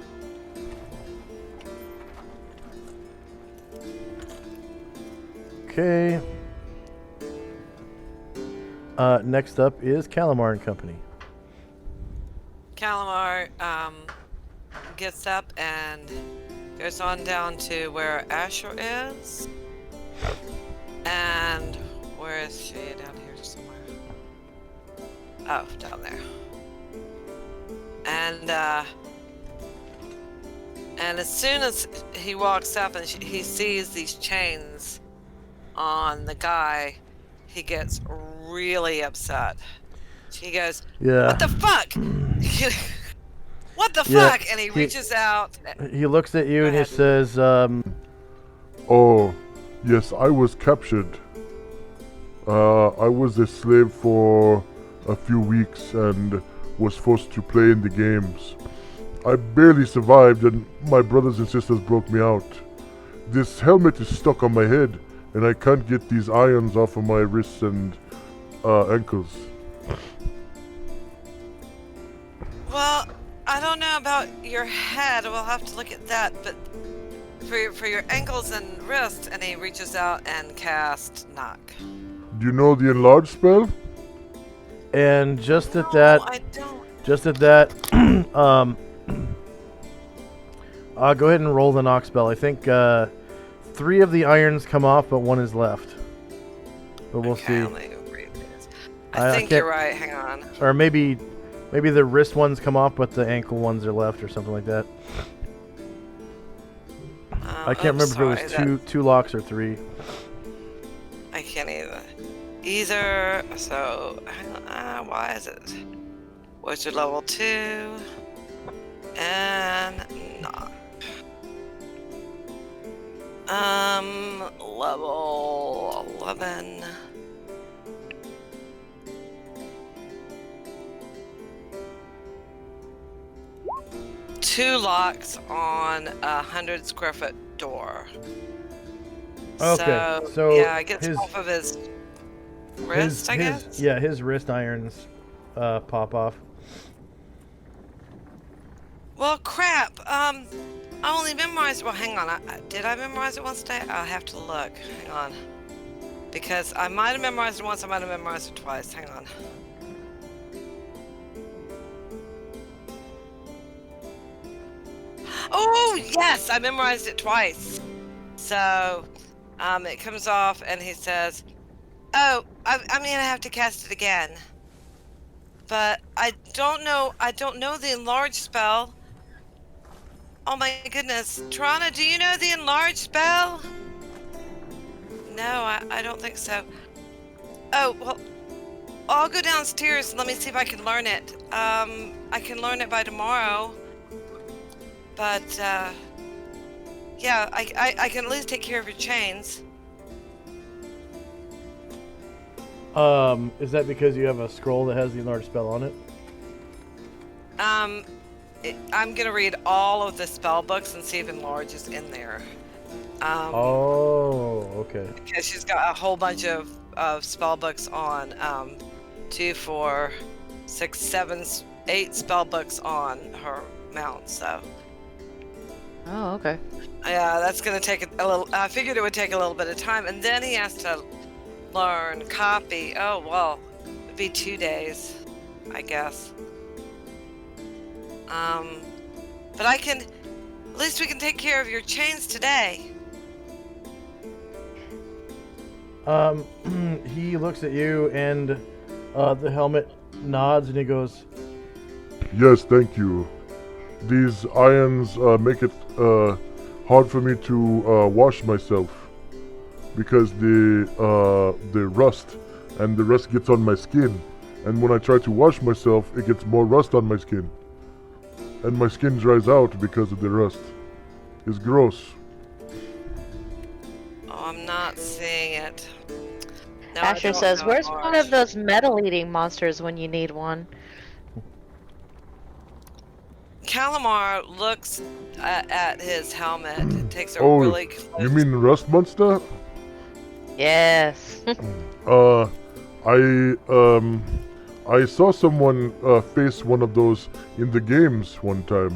Okay. Next up is Calamar and Company. Calamar gets up and goes on down to where Asher is. And where is she? Down here somewhere. Oh, down there. And as soon as he walks up and he sees these chains on the guy, he gets really upset. He goes, "Yeah. What the fuck? What the fuck?" And he reaches out. He looks at you and he says, "Oh, yes, I was captured. I was a slave for a few weeks and was forced to play in the games. I barely survived and my brothers and sisters broke me out. This helmet is stuck on my head and I can't get these irons off of my wrists and ankles." Well, I don't know about your head. We'll have to look at that. But for your ankles and wrists, and he reaches out and casts Knock. Do you know the enlarge spell? And just at No, that, I don't. Go ahead and roll the knock spell. I think 3 of the irons come off, but 1 is left. But we'll see. Let me read this. I think you're right. Hang on. Or maybe the wrist ones come off, but the ankle ones are left, or something like that. I can't remember if it was two locks or 3. I can't either. So, why is it? Wizard level 2 and Knock. Level 11. Two locks on 100 square foot door. Okay, so yeah, it gets off of his wrist, I guess? Yeah, his wrist irons pop off. Well, crap. I only memorized. Well, hang on. Did I memorize it once today? I'll have to look. Hang on. Because I might have memorized it once. I might have memorized it twice. Hang on. Oh, yes! I memorized it twice. So, it comes off and he says, oh, I'm gonna have to cast it again. But I don't know the enlarge spell. Oh my goodness. Trana, do you know the enlarge spell? No, I don't think so. Oh, well, I'll go downstairs and let me see if I can learn it. I can learn it by tomorrow. But, yeah, I can at least take care of your chains. Is that because you have a scroll that has the enlarged spell on it? I'm gonna read all of the spell books and see if enlarge is in there. Oh, okay. Because she's got a whole bunch of spell books on 2, 4, 6, 7, 8 spell books on her mount, so. Oh, okay. Yeah, that's gonna take a little. I figured it would take a little bit of time, and then he has to learn copy. Oh well, it'd be 2 days, I guess. But I can. At least we can take care of your chains today. He looks at you and the helmet nods and he goes, Yes, thank you. These irons make it hard for me to wash myself because the rust and the rust gets on my skin, and when I try to wash myself, it gets more rust on my skin, and my skin dries out because of the rust. It's gross. Oh, I'm not seeing it. No, Asher says, "Where's one of those metal-eating monsters when you need one?" Calamar looks at his helmet, takes a Oh, really close... you mean Rust Monster? Yes. I saw someone face one of those in the games one time.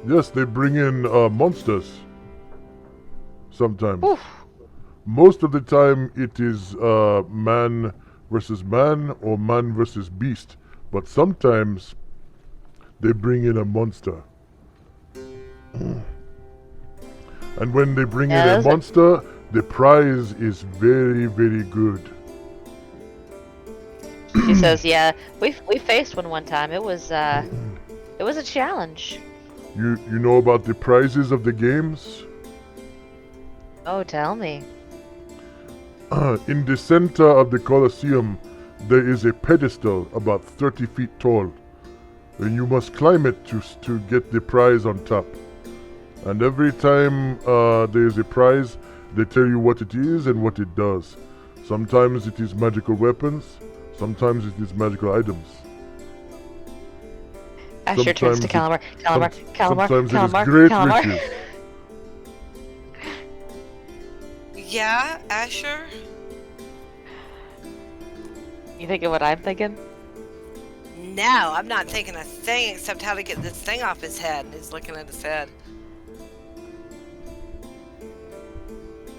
Yes, they bring in monsters. Sometimes. Oof. Most of the time it is man versus man or man versus beast. But sometimes they bring in a monster. And when they bring in a monster, the prize is very, very good. She says, "Yeah, we faced one time. It was a challenge." You know about the prizes of the games? Oh, tell me. In the center of the Colosseum, there is a pedestal about 30 feet tall, and you must climb it to get the prize on top. And every time there is a prize, they tell you what it is and what it does. Sometimes it is magical weapons, sometimes it is magical items. Asher turns to Calamar. Sometimes it is great riches. Yeah, Asher? You thinking what I'm thinking? No, I'm not thinking a thing except how to get this thing off his head. And he's looking at his head.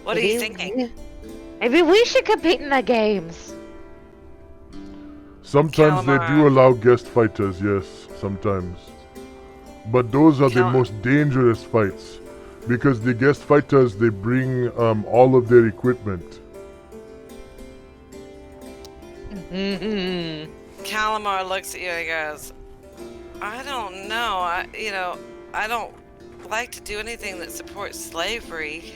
What are you thinking? Maybe we should compete in the games. Sometimes they do allow guest fighters, yes, sometimes. But those are the most dangerous fights. Because the guest fighters, they bring all of their equipment. Calamar looks at you and he goes, I don't know. I don't like to do anything that supports slavery.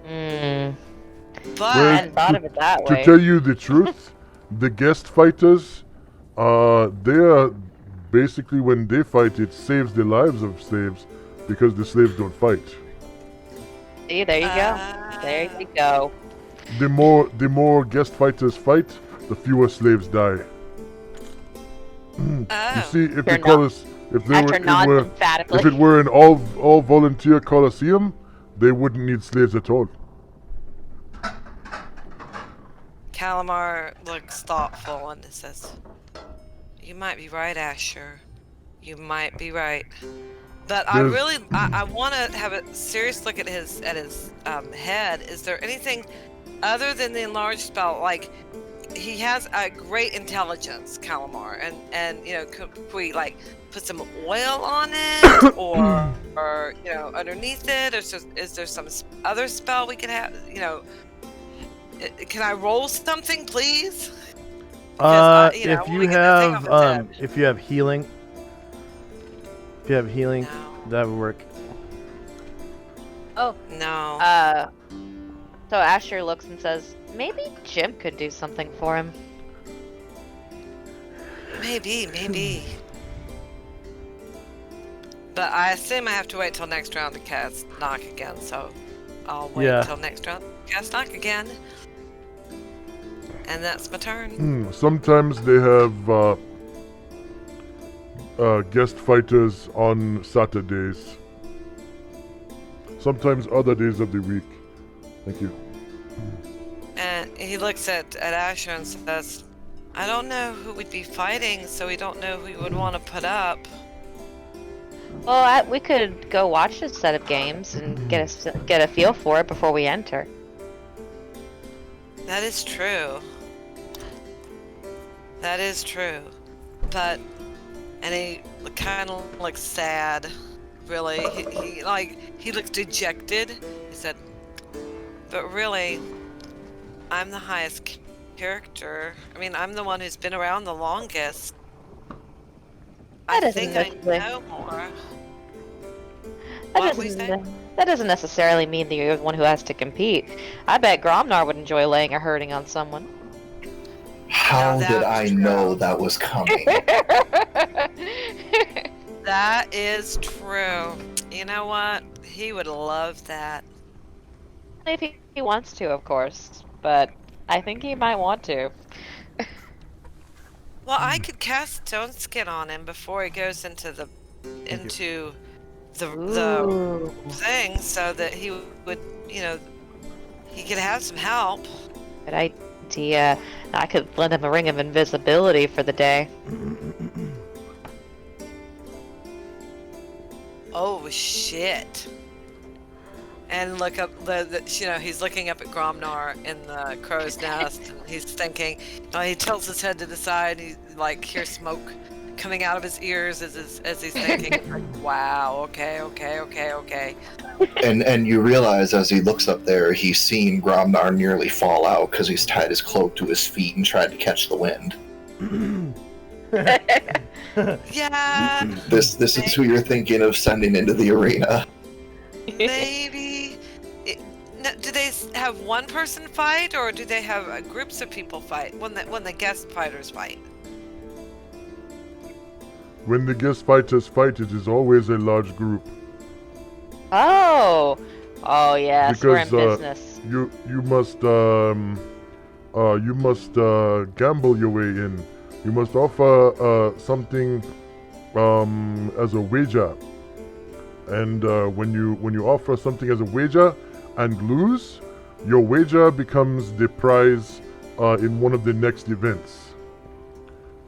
But I hadn't thought of it that way. To tell you the truth, the guest fighters, they are basically, when they fight, it saves the lives of slaves because the slaves don't fight. See, there you go. There you go. The more guest fighters fight, the fewer slaves die. You see, if they call us, if it were an all volunteer Colosseum, they wouldn't need slaves at all. Calamar looks thoughtful and says, "You might be right, Asher. You might be right. But I want to have a serious look at his head. Is there anything other than the enlarged spell? Like, he has a great intelligence, Calamar, and you know, could we like put some oil on it, or you know, underneath it, or is there some other spell we could have? You know, can I roll something, please? If you have healing, that would work. Oh no. So Asher looks and says, maybe Jim could do something for him. Maybe. But I assume I have to wait till next round to cast knock again, so I'll wait till next round to cast knock again. And that's my turn. Sometimes they have guest fighters on Saturdays. Sometimes other days of the week. Thank you. And he looks at Asher and says, I don't know who we'd be fighting, so we don't know who we would want to put up. Well, we could go watch a set of games and get a feel for it before we enter. That is true. But, and he kind of looks sad. Really, he looks dejected. He said, but really, I'm the highest character. I mean, I'm the one who's been around the longest. I think I know more. That doesn't necessarily mean that you're the one who has to compete. I bet Gromnar would enjoy laying a hurting on someone. How did I know that was coming? That is true. You know what? He would love that. If he wants to, of course. But I think he might want to. Well, I could cast Stone Skin on him before he goes into the thing, so that he would, you know, he could have some help. Good idea. I could lend him a ring of invisibility for the day. Oh shit! And look up you know, he's looking up at Gromnar in the crow's nest, and he's thinking. He tilts his head to the side. He like hears smoke coming out of his ears as he's thinking. Like, wow. Okay. And you realize as he looks up there, he's seen Gromnar nearly fall out because he's tied his cloak to his feet and tried to catch the wind. Yeah. This is who you're thinking of sending into the arena. Maybe. Do they have one person fight, or do they have groups of people fight when the guest fighters fight? When the guest fighters fight, it is always a large group. Oh yes, we're in business. You must gamble your way in. You must offer something as a wager, and when you offer something as a wager and lose, your wager becomes the prize in one of the next events.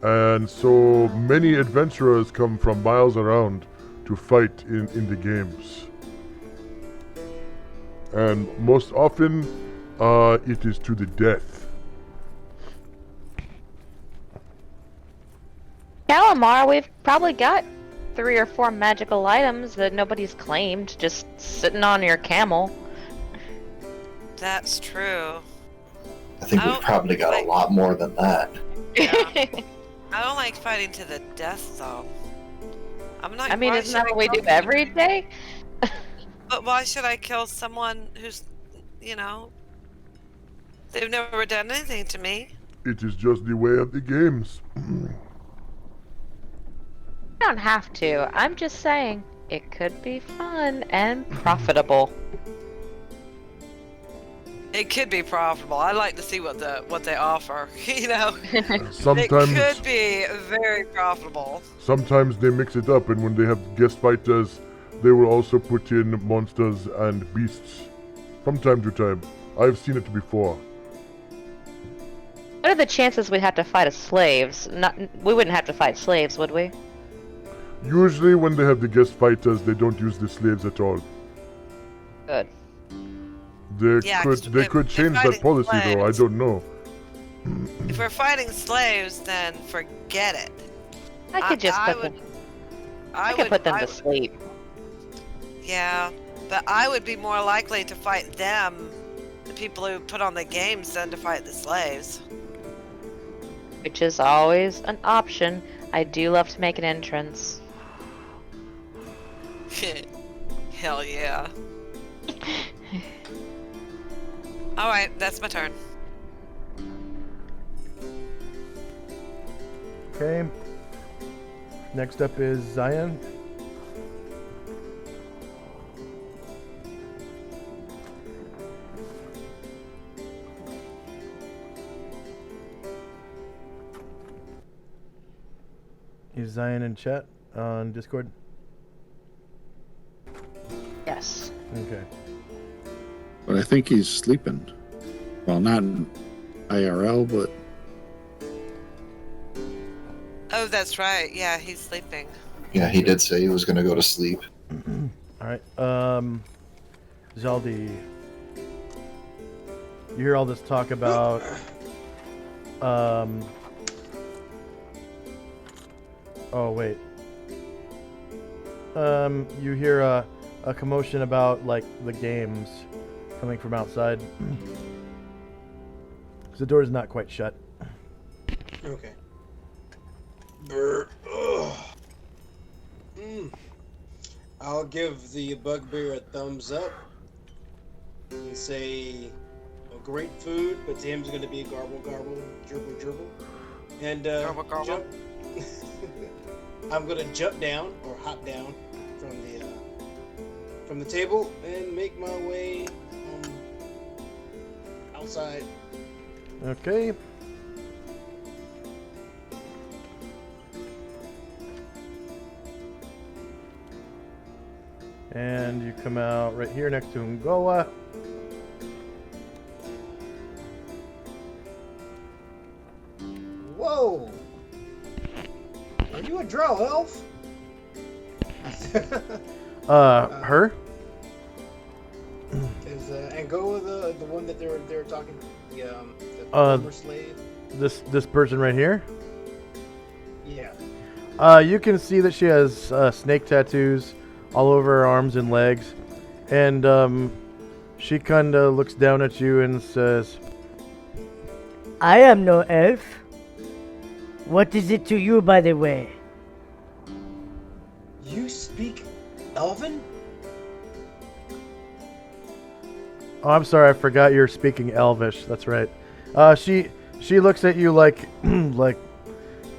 And so many adventurers come from miles around to fight in the games. And most often, it is to the death. Calamar, we've probably got 3 or 4 magical items that nobody's claimed, just sitting on your camel. That's true. I think we've probably got a lot more than that. Yeah. I don't like fighting to the death, though. I'm not. I mean, isn't that what we do every day? But why should I kill someone who's, you know, they've never done anything to me? It is just the way of the games. You don't have to. I'm just saying, it could be fun and profitable. It could be profitable. I like to see what they offer. You know, Sometimes it could be very profitable. Sometimes they mix it up, and when they have guest fighters, they will also put in monsters and beasts from time to time. I've seen it before. What are the chances we'd have to fight as slaves? We wouldn't have to fight slaves, would we? Usually when they have the guest fighters, they don't use the slaves at all. Good. They could change that policy though, I don't know. If we're fighting slaves, then forget it. I could just put them. I could put them to sleep. Yeah, but I would be more likely to fight them, the people who put on the games, than to fight the slaves. Which is always an option. I do love to make an entrance. Hell yeah. Alright, that's my turn. Okay. Next up is Zion. Is Zion in chat on Discord? Yes. Okay. But I think he's sleeping. Well, not in IRL, but... Oh, that's right. Yeah, he's sleeping. Yeah, he did say he was going to go to sleep. Alright, Zaldi. You hear all this talk about, oh, wait. You hear a commotion about, like, the games coming from outside. Because the door is not quite shut. Okay. I'll give the bugbear a thumbs up and say, well, great food, but to him it's going to be garble, garble, gerbil, gerbil. And Garble, garble. jump. I'm going to jump down or hop down from the table and make my way outside. Okay. And you come out right here next to Ngoa. Whoa! Are you a drow elf? Her? Is Angola the one that they're talking? The former slave. This person right here. Yeah. You can see that she has snake tattoos all over her arms and legs, and she kind of looks down at you and says, I am no elf. What is it to you, by the way? You speak Elven? "Oh, I'm sorry, I forgot you're speaking Elvish." That's right. She looks at you like like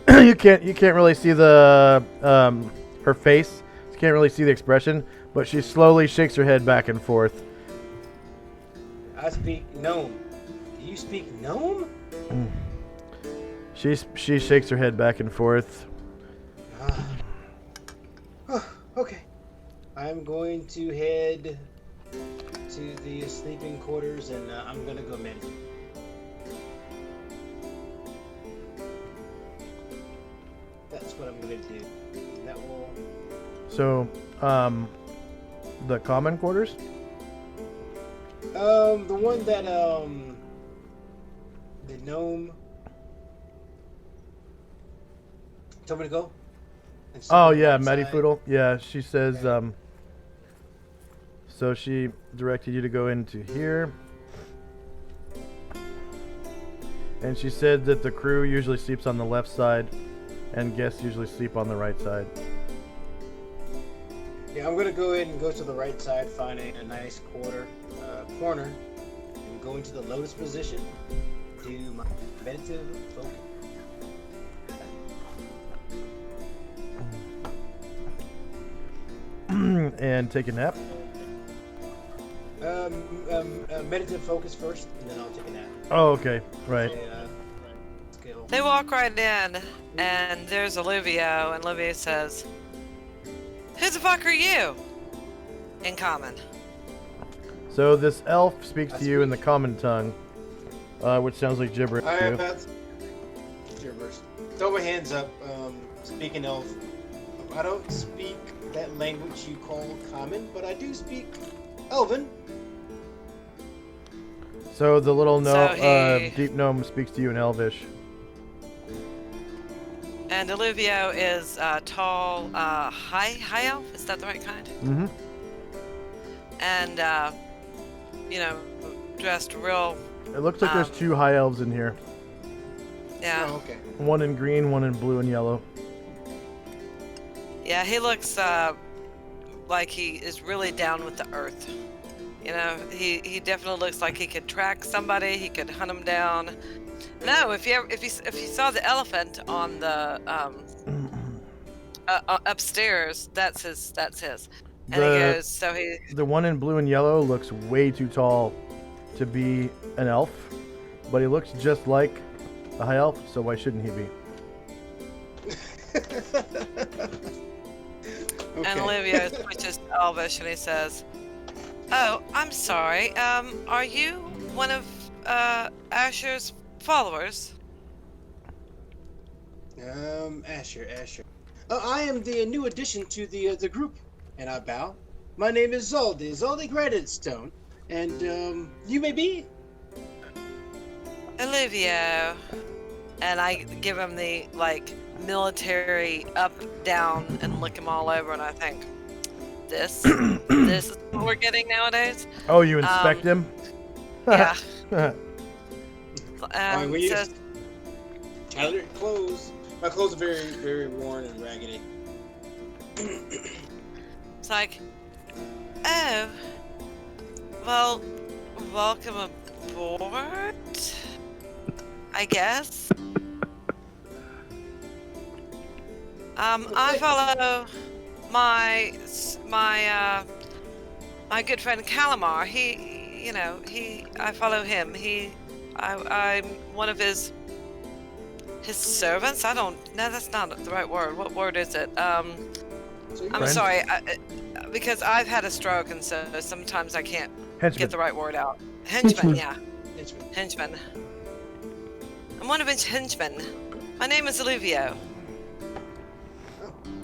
you can't really see the her face. You can't really see the expression, but she slowly shakes her head back and forth. I speak gnome. Do you speak gnome? She shakes her head back and forth. Okay. I'm going to head to the sleeping quarters, and I'm gonna go meditate. That's what I'm gonna do. And that will. So, the common quarters? The one that the gnome told me to go. And sleep Oh on the yeah, outside. Maddie Foodle. Yeah, she says. So she directed you to go into here, and she said that the crew usually sleeps on the left side, and guests usually sleep on the right side. Yeah, I'm gonna go ahead and go to the right side, find a nice corner, and go into the lotus position. Do my meditative focus. And take a nap. Meditative focus first, and then I'll take a nap. Oh, okay, right. Skill. They walk right in, and there's Olivia, and Olivia says, "Who the fuck are you?" In common. So this elf speaks to you in the common tongue, which sounds like gibberish. Alright, that's gibberish. Throw my hands up. Speaking Elf. I don't speak that language you call common, but I do speak Elven. So the little deep gnome speaks to you in Elvish. And Olivio is tall, high elf. Is that the right kind? Mm-hmm. And dressed real. It looks like there's 2 high elves in here. Yeah. Oh, okay. One in green, one in blue and yellow. Yeah, he looks like he is really down with the earth. You know, he definitely looks like he could track somebody. He could hunt them down. No, if you saw the elephant on the upstairs, that's his. And he goes, the one in blue and yellow looks way too tall to be an elf, but he looks just like a high elf, so why shouldn't he be? Okay. And Olivia switches to Elvish and he says, "Oh, I'm sorry. Are you one of Asher's followers?" Asher. I am the new addition to the group, and I bow. My name is Zaldi Granitstone, and you may be? Olivia. And I give him the military up, down, and look him all over, and I think, this is what we're getting nowadays. Oh, you inspect him? Yeah. Tyler, clothes. My clothes are very, very worn and raggedy. It's like, oh, well, welcome aboard, I guess. I follow my good friend Calamar. I follow him. I'm one of his servants. No, that's not the right word. What word is it? I'm sorry, because I've had a stroke, and so sometimes I can't get the right word out. Henchman, yeah. Henchman. I'm one of his henchmen. My name is Olivio.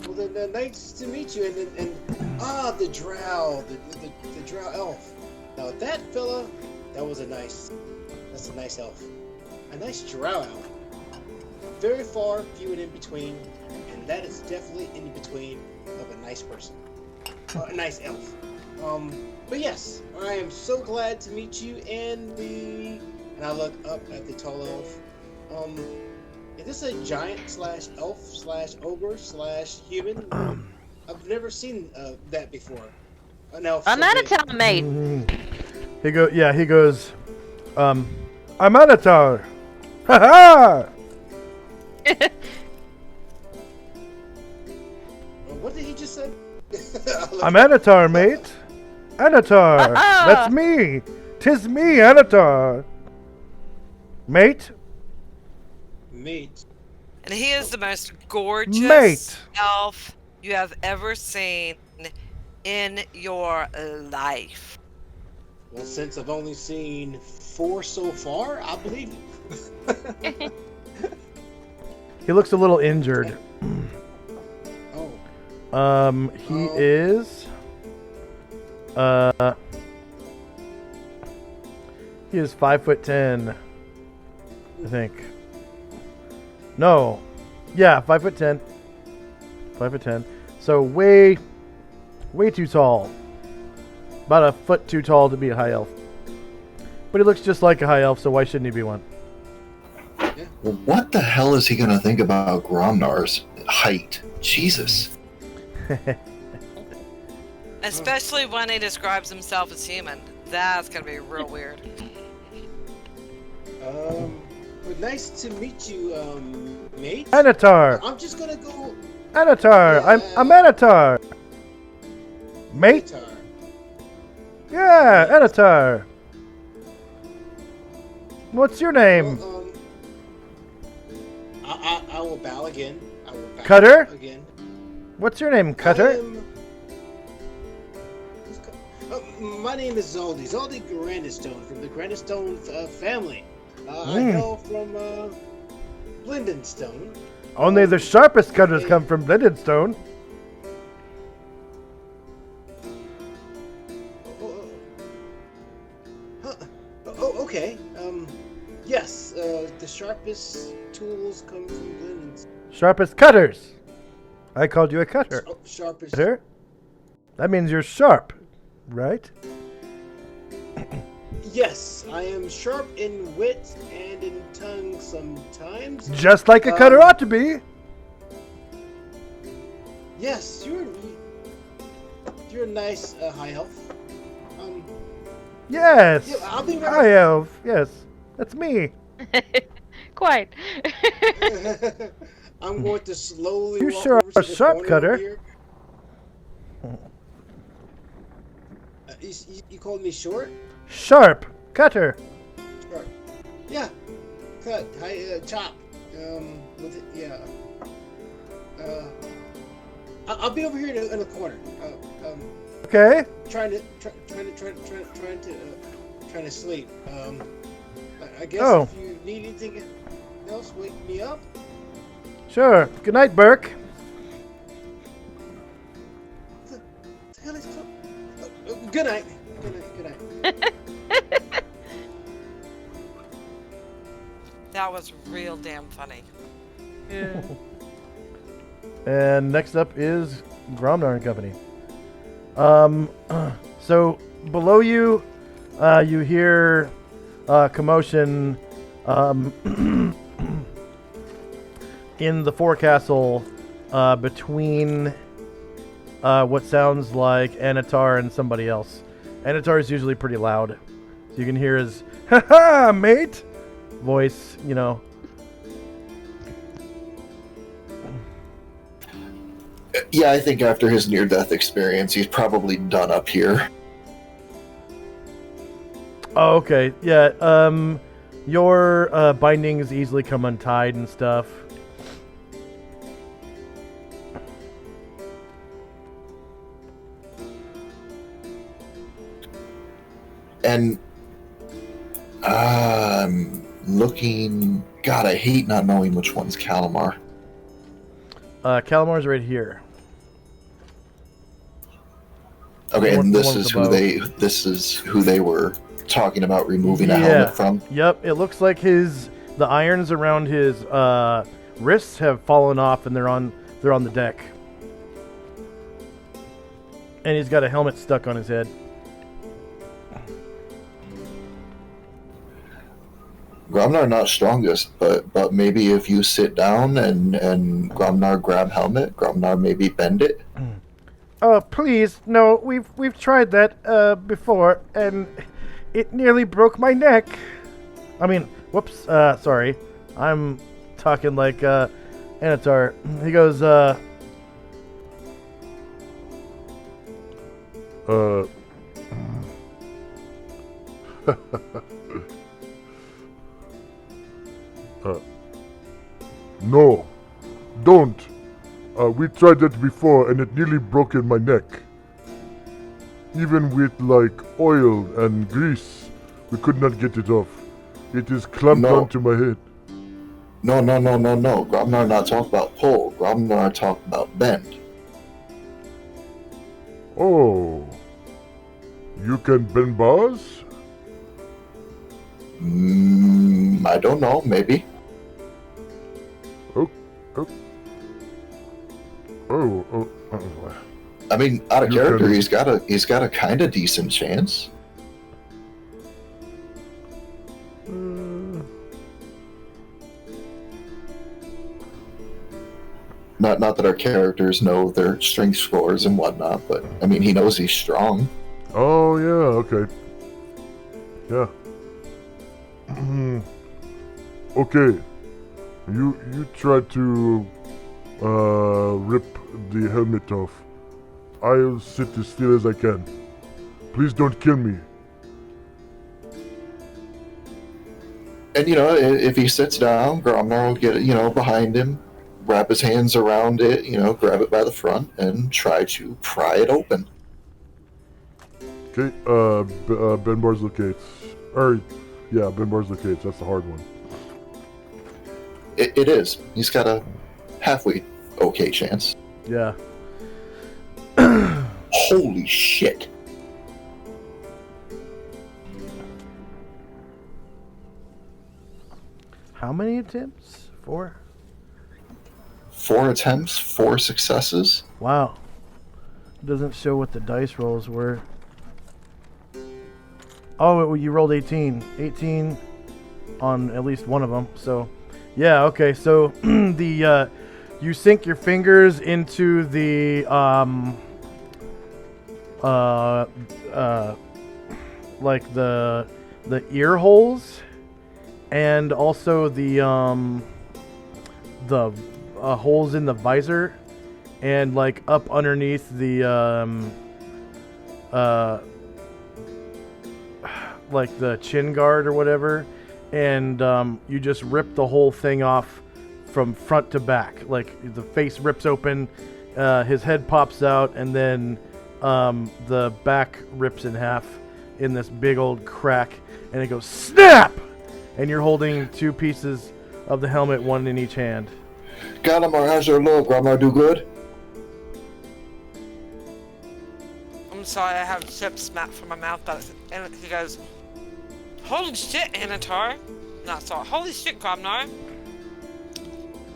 Well, then, nice to meet you. And the drow, the drow elf. Now that fella, that's a nice elf. A nice drow elf. Very far, few and in between, and that is definitely in between of a nice person. A nice elf. But yes, I am so glad to meet you and I look up at the tall elf. Is this a giant / elf / ogre / human? I've never seen that before. An elf. I'm out of town, mate. He goes, I'm Anatar. Ha ha! What did he just say? I'm Anatar, mate. Anatar. That's me. 'Tis me, Anatar. Mate. And he is the most gorgeous elf you have ever seen in your life. Well, since I've only seen 4 so far, I believe it. He looks a little injured. He is. He is 5'10", I think. No, yeah, 5'10". 5'10". So way too tall. About a foot too tall to be a high elf. But he looks just like a high elf, so why shouldn't he be one? Well, what the hell is he going to think about Gromnar's height? Jesus. Especially when he describes himself as human. That's going to be real weird. But nice to meet you, mate. Anatar. I'm just gonna go. Anatar. I'm Anatar. Mate. Anatar. Yeah, Anatar. What's your name? Well, I will bow again. Cutter? Again. What's your name, Cutter? My name is Zaldi Granitstone from the Granitstone family. I hail from Lindenstone. Only the sharpest cutters come from Lindenstone. Okay. Yes, the sharpest tools come from Lindenstone. Sharpest cutters. I called you a cutter. Sharpest. Cutter? That means you're sharp, right? Yes, I am sharp in wit and in tongue sometimes. Just like a cutter ought to be. Yes, you're a nice high elf. Yes. Yeah, I'll be right. High elf. Yes, that's me. Quite. I'm going to slowly You walk sure over are to a the sharp corner cutter. over here. You called me short? Sharp cutter. Sharp. Yeah. Cut. Chop. With it. Yeah. I'll be over here in the corner. Okay. Trying to sleep. I guess if you need anything else, wake me up. Sure. Good night, Burke. What the hell is good night. Good night. That was real damn funny. Yeah. And next up is Gromnar and Company. So below you, you hear commotion in the forecastle between what sounds like Anatar and somebody else. Anatar is usually pretty loud, so you can hear his "Ha ha, mate" voice. You know. Yeah, I think after his near-death experience, he's probably done up here. Oh, okay. Yeah. Your bindings easily come untied and stuff. And looking. God, I hate not knowing which one's Calamar. Calamar's right here. Okay, and this is above. who they were talking about removing a helmet from. Yep, it looks like the irons around his wrists have fallen off and they're on the deck. And he's got a helmet stuck on his head. Gromnar not strongest, but maybe if you sit down and Gromnar grab helmet, Gromnar maybe bend it. Oh, please, no, we've tried that before, and it nearly broke my neck. I mean, whoops, sorry. I'm talking like Anatar. He goes, No, don't. We tried that before and it nearly broke in my neck. Even with like oil and grease, we could not get it off. It is clamped onto my head. No. Gromnar not talk about pull. Gromnar talk about bend. Oh, you can bend bars? I don't know. Maybe. Oh. I mean, out of You character, can- he's got a kind of decent chance. Not that our characters know their strength scores and whatnot, but I mean, he knows he's strong. Oh yeah, okay. Yeah. Okay. You try to rip the helmet off. I'll sit as still as I can. Please don't kill me. And if he sits down, Gromnar will get behind him, wrap his hands around it, grab it by the front, and try to pry it open. Okay. Ben Bars locates. Or Yeah, Ben Barzilkates, that's the hard one. It is. He's got a halfway okay chance. Yeah. Holy shit. How many attempts? 4? 4 attempts, 4 successes. Wow. Doesn't show what the dice rolls were. Oh, you rolled 18. 18 on at least one of them. So, yeah, okay. So, the you sink your fingers into the like the ear holes, and also the holes in the visor, and like up underneath the like the chin guard or whatever, and you just rip the whole thing off from front to back. Like the face rips open, his head pops out, and then the back rips in half in this big old crack, and it goes snap, and you're holding 2 pieces of the helmet, one in each hand. Galamar, how's your low? Grandma do good? I'm sorry, I have chips smacked from my mouth, but and he goes, "Holy shit, Anatar!" Not sorry. Holy shit, Gromnar.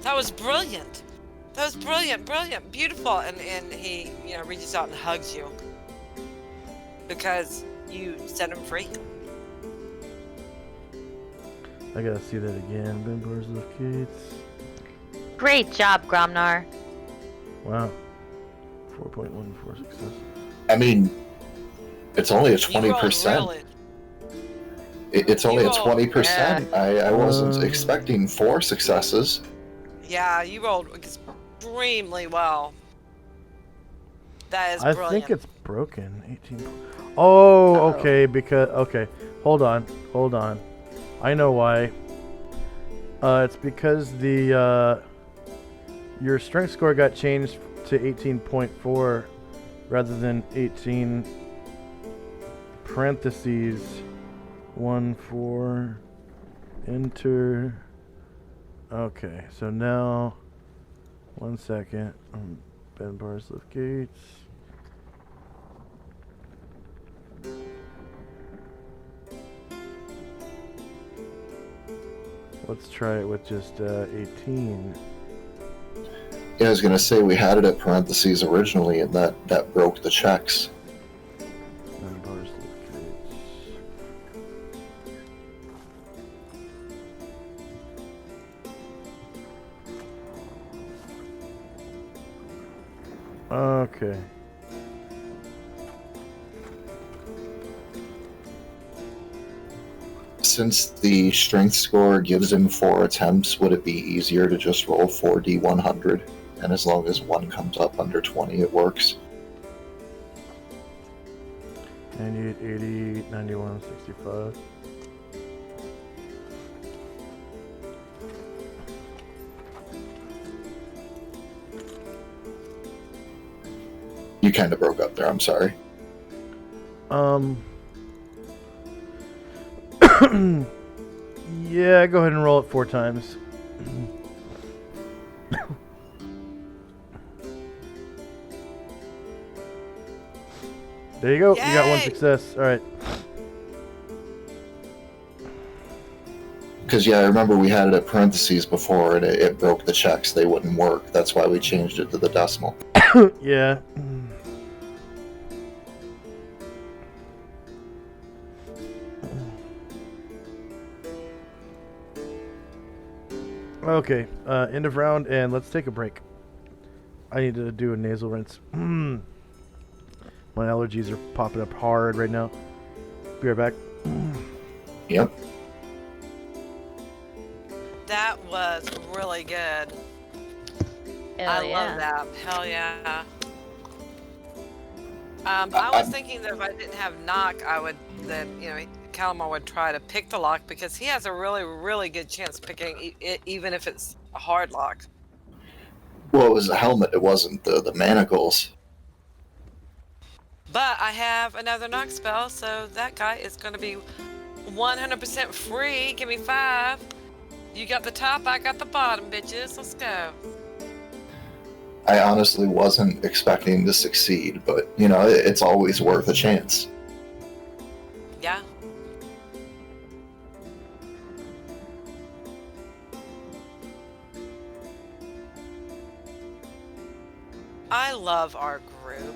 That was brilliant. That was brilliant, beautiful. And he, reaches out and hugs you because you set him free. I gotta see that again. Ben Barzilkates. Great job, Gromnar. Wow. 4.14 success. I mean, it's only a 20%. It's only a 20%. I wasn't expecting 4 successes. Yeah, you rolled extremely well. That is brilliant. I think it's broken. 18. Oh, okay. Because hold on. I know why. It's because the your strength score got changed to 18.4 rather than 18 parentheses 1 4 enter. Okay, so now 1 second. Ben Barzilkates. Let's try it with just 18. Yeah, I was gonna say we had it at parentheses originally, and that broke the checks. Ben Barzilkates. Okay. Since the strength score gives him 4 attempts, would it be easier to just roll 4d100? And as long as 1 comes up under 20, it works. 98, 80, 91, 65. You kind of broke up there, I'm sorry. Yeah, go ahead and roll it 4 times. There you go. Yay! You got 1 success. All right. Because, yeah, I remember we had it at parentheses before, and it broke the checks. They wouldn't work. That's why we changed it to the decimal. Yeah. Okay, end of round, and let's take a break. I need to do a nasal rinse. My allergies are popping up hard right now. Be right back. Yep. That was really good. I love that. Hell yeah. I was thinking that if I didn't have knock, Calamar would try to pick the lock because he has a really, really good chance picking it, even if it's a hard lock. Well, it was the helmet. It wasn't the manacles. But I have another knock spell, so that guy is going to be 100% free. Give me 5. You got the top, I got the bottom, bitches. Let's go. I honestly wasn't expecting to succeed, but, you know, it's always worth a chance. Yeah. I love our group.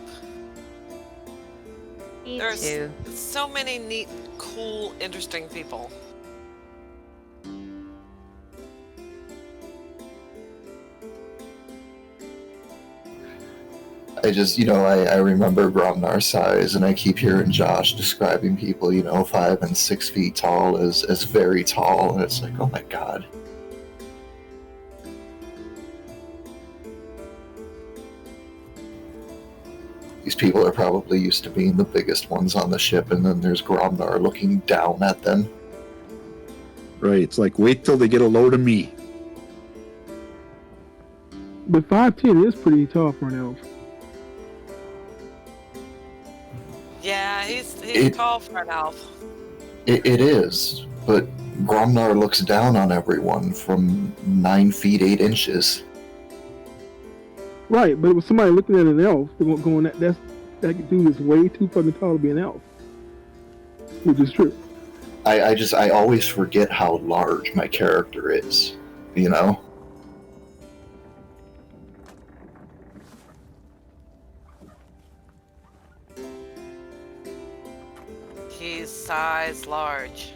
Me There's too. so many neat, cool, interesting people. I just, you know, I remember Gromnar's size, and I keep hearing Josh describing people, you know, 5 and 6 feet tall as very tall, and it's like, oh my god. These people are probably used to being the biggest ones on the ship, and then there's Gromnar looking down at them. Right. It's like, wait till they get a load of me. But 5'10" is pretty tall for an elf. Yeah, he's tall for an elf. It is, but Gromnar looks down on everyone from 9 feet 8 inches. Right, but with somebody looking at an elf, they're going that dude is way too fucking tall to be an elf. Which is true. I always forget how large my character is, you know? He's size large.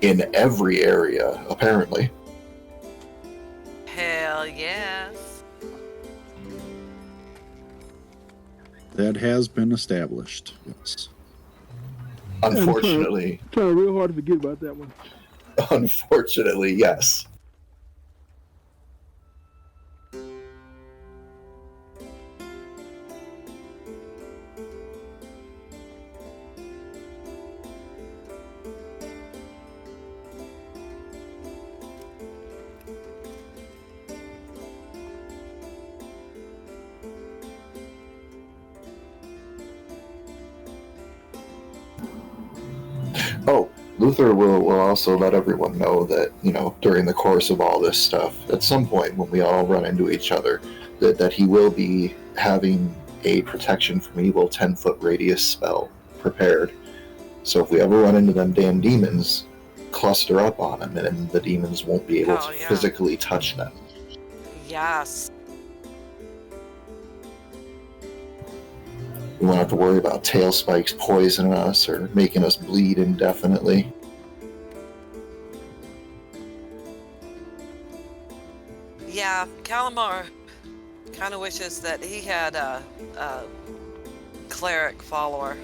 In every area, apparently. Hell yes. That has been established. Yes. Unfortunately. I'm trying real hard to forget about that one. Unfortunately, yes. Oh, Luther will also let everyone know that, you know, during the course of all this stuff, at some point when we all run into each other, that he will be having a protection from evil 10-foot radius spell prepared. So if we ever run into them damn demons, cluster up on them, and the demons won't be able to physically touch them. Yes. We won't have to worry about tail spikes poisoning us or making us bleed indefinitely. Yeah, Calamar kind of wishes that he had a cleric follower.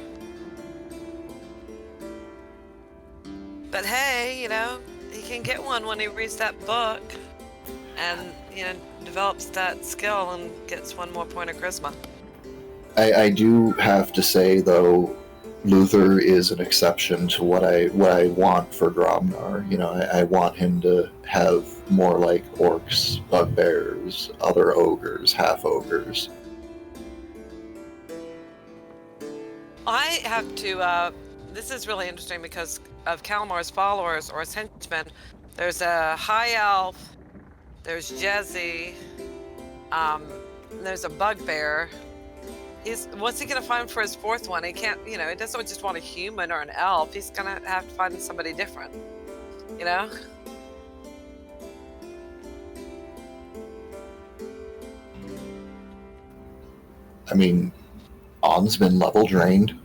But hey, you know, he can get one when he reads that book and, you know, develops that skill and gets 1 more point of charisma. I do have to say, though, Luther is an exception to what I want for Gromnar. You know, I want him to have more like orcs, bugbears, other ogres, half-ogres. I have to, this is really interesting because of Calamar's followers or his henchmen. There's a high elf, there's Jezzy, there's a bugbear. What's he gonna find for his 4th one? He can't, you know, he doesn't just want a human or an elf. He's gonna have to find somebody different, you know? I mean, On's been level drained.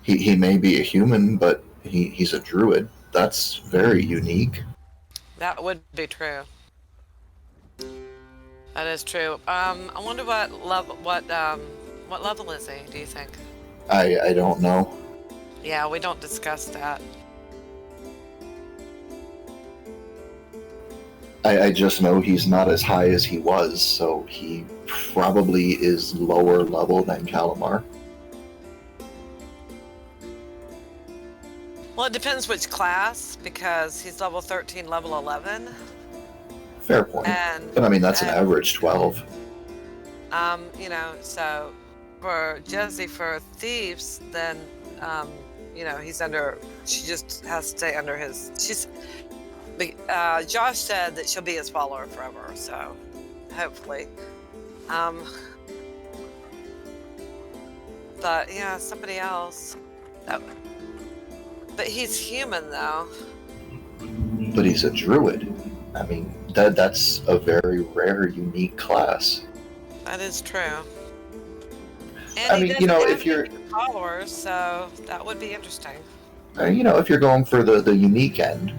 He may be a human, but he's a druid. That's very unique. That would be true. That is true. I wonder what level is he, do you think? I don't know. Yeah, we don't discuss that. I just know he's not as high as he was, so he probably is lower level than Calamar. Well, it depends which class, because he's level 13, level 11. Fair point. But I mean, that's an average 12. You know, so for Jesse for thieves, then he's under. She just has to stay under his. Josh said that she'll be his follower forever. So hopefully, but yeah, somebody else. But he's human though. But he's a druid. I mean, that's a very rare, unique class. That is true. And I mean, if you're followers, so that would be interesting. If you're going for the unique end,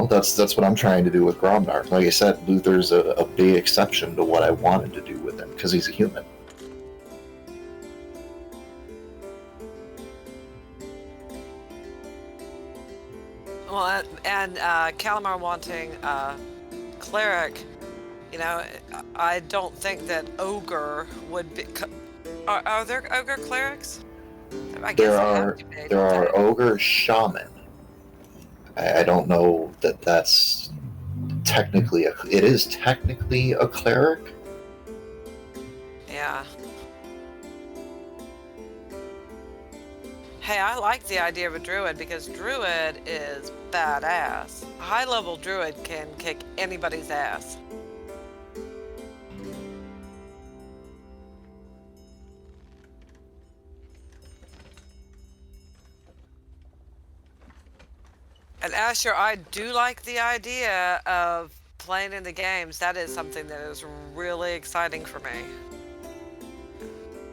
that's what I'm trying to do with Gromnar. Like I said, Luther's a big exception to what I wanted to do with him because he's a human. Well, and Calamar wanting cleric, I don't think that ogre would be. Are there ogre clerics? I guess there are ogre shaman. I don't know that's technically it is technically a cleric. Yeah. Hey, I like the idea of a druid because druid is badass. A high-level druid can kick anybody's ass. And Asher, I do like the idea of playing in the games. That is something that is really exciting for me.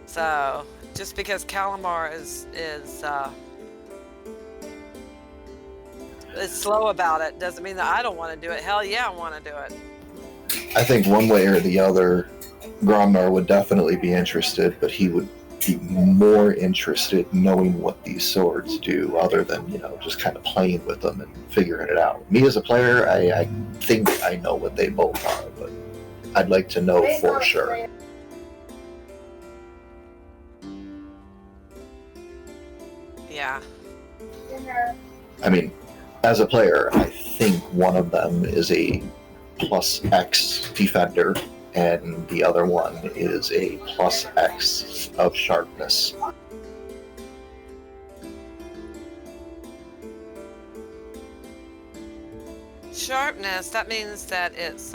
So, just because Calamar is slow about it doesn't mean that I don't want to do it. Hell yeah, I want to do it. I think one way or the other, Gromnar would definitely be interested, but he would be more interested knowing what these swords do other than, just kind of playing with them and figuring it out. Me as a player, I think I know what they both are, but I'd like to know for sure. Yeah. I mean, as a player, I think one of them is a +X defender, and the other one is a +X of sharpness. Sharpness, that means that it's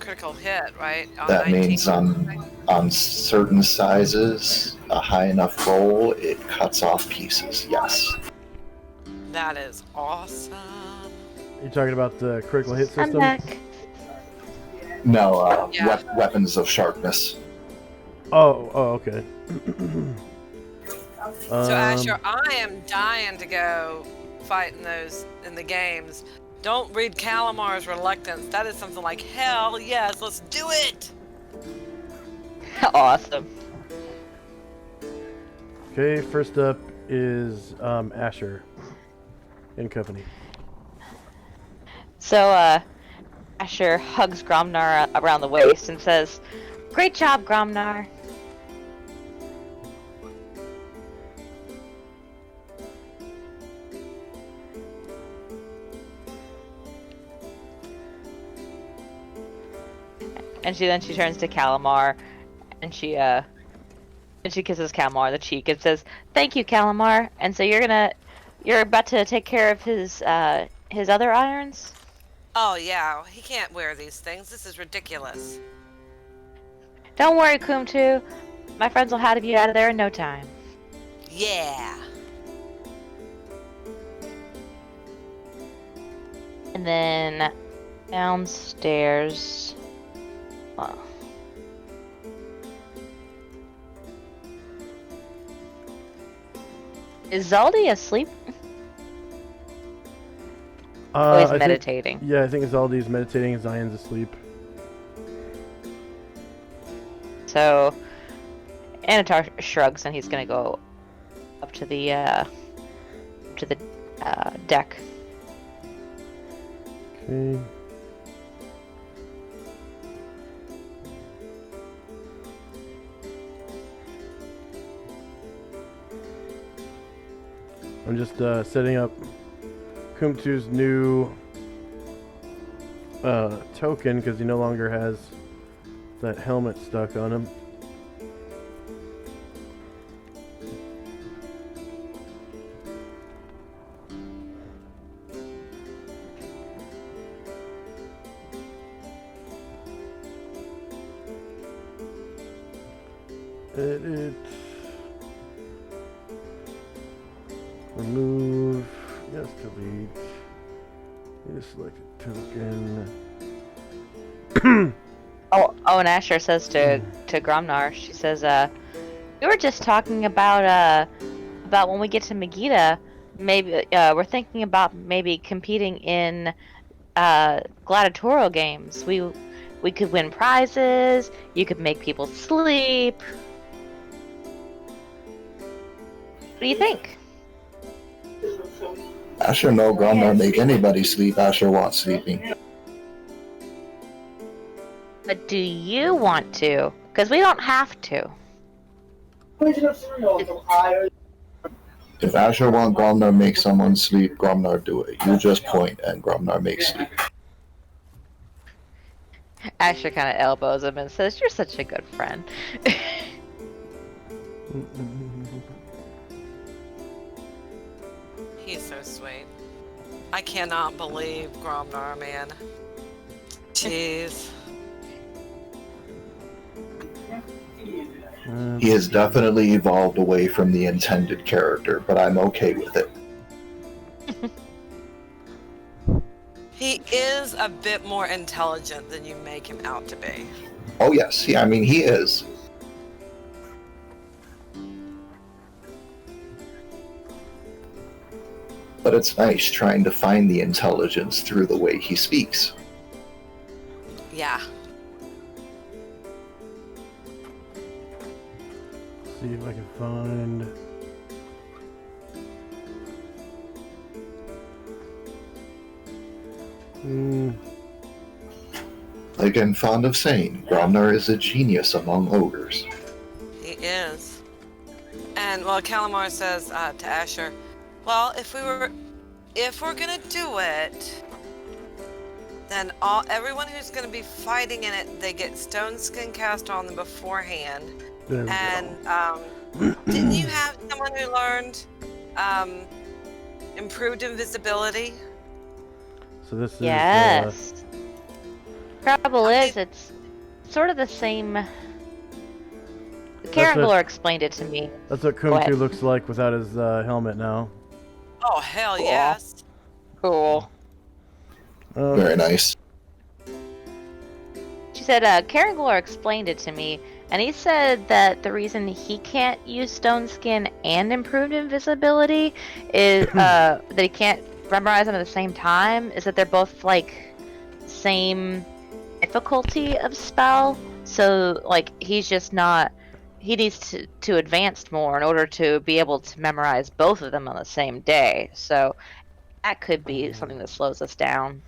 critical hit, right? That means on certain sizes, a high enough roll, it cuts off pieces, yes. That is awesome. You're talking about the critical hit system? I'm back. No, weapons of sharpness. Oh, okay. So Asher, I am dying to go fight in the games. Don't read Calamar's reluctance. That is something like, hell yes, let's do it! Awesome. Okay, first up is Asher and company. So, Asher hugs Gromnar around the waist and says, "Great job, Gromnar." And she turns to Calamar, and she kisses Calamar on the cheek and says, "Thank you, Calamar." And so you're about to take care of his other irons? Oh yeah, he can't wear these things. This is ridiculous. Don't worry, Kumtu. My friends will have you out of there in no time. Yeah. And then downstairs. Oh. Is Zaldi asleep? Oh, he's meditating. I think Zaldi's meditating. Zion's asleep. So, Anatar shrugs and he's gonna go up to the deck. Okay. I'm just setting up Kumtu's new token because he no longer has that helmet stuck on him. Edit. Remove. Yes, delete. Yes, select a token. Oh, and Asher says to Gromnar, she says, we were just talking about when we get to Megiddo, maybe we're thinking about maybe competing in gladiatorial games. We could win prizes. You could make people sleep. What do you think? Asher no Gromnar make anybody sleep. Asher wants sleeping. But do you want to? Because we don't have to. If Asher want Gromnar make someone sleep, Gromnar do it. You just point and Gromnar makes sleep. Asher kind of elbows him and says, "You're such a good friend." He's so sweet. I cannot believe Gromnar, man. Jeez. He has definitely evolved away from the intended character, but I'm okay with it. He is a bit more intelligent than you make him out to be. Oh yes, yeah, I mean he is. But it's nice trying to find the intelligence through the way he speaks. Yeah. See if I can find. Like I'm fond of saying, Gromnar is a genius among ogres. He is. And well, Calamar says to Asher, well, if we're gonna do it, then everyone who's gonna be fighting in it, they get stone skin cast on them beforehand. And didn't you have someone who learned improved invisibility? So this is yes. Trouble is, it's sort of the same. Karangor explained it to me. That's what Kumku looks like without his helmet now. Oh, hell yes. Cool. Very nice. She said, Karangor explained it to me, and he said that the reason he can't use stone skin and improved invisibility is that he can't memorize them at the same time, is that they're both like same difficulty of spell. So like he's just not. He needs to advance more in order to be able to memorize both of them on the same day. So that could be something that slows us down.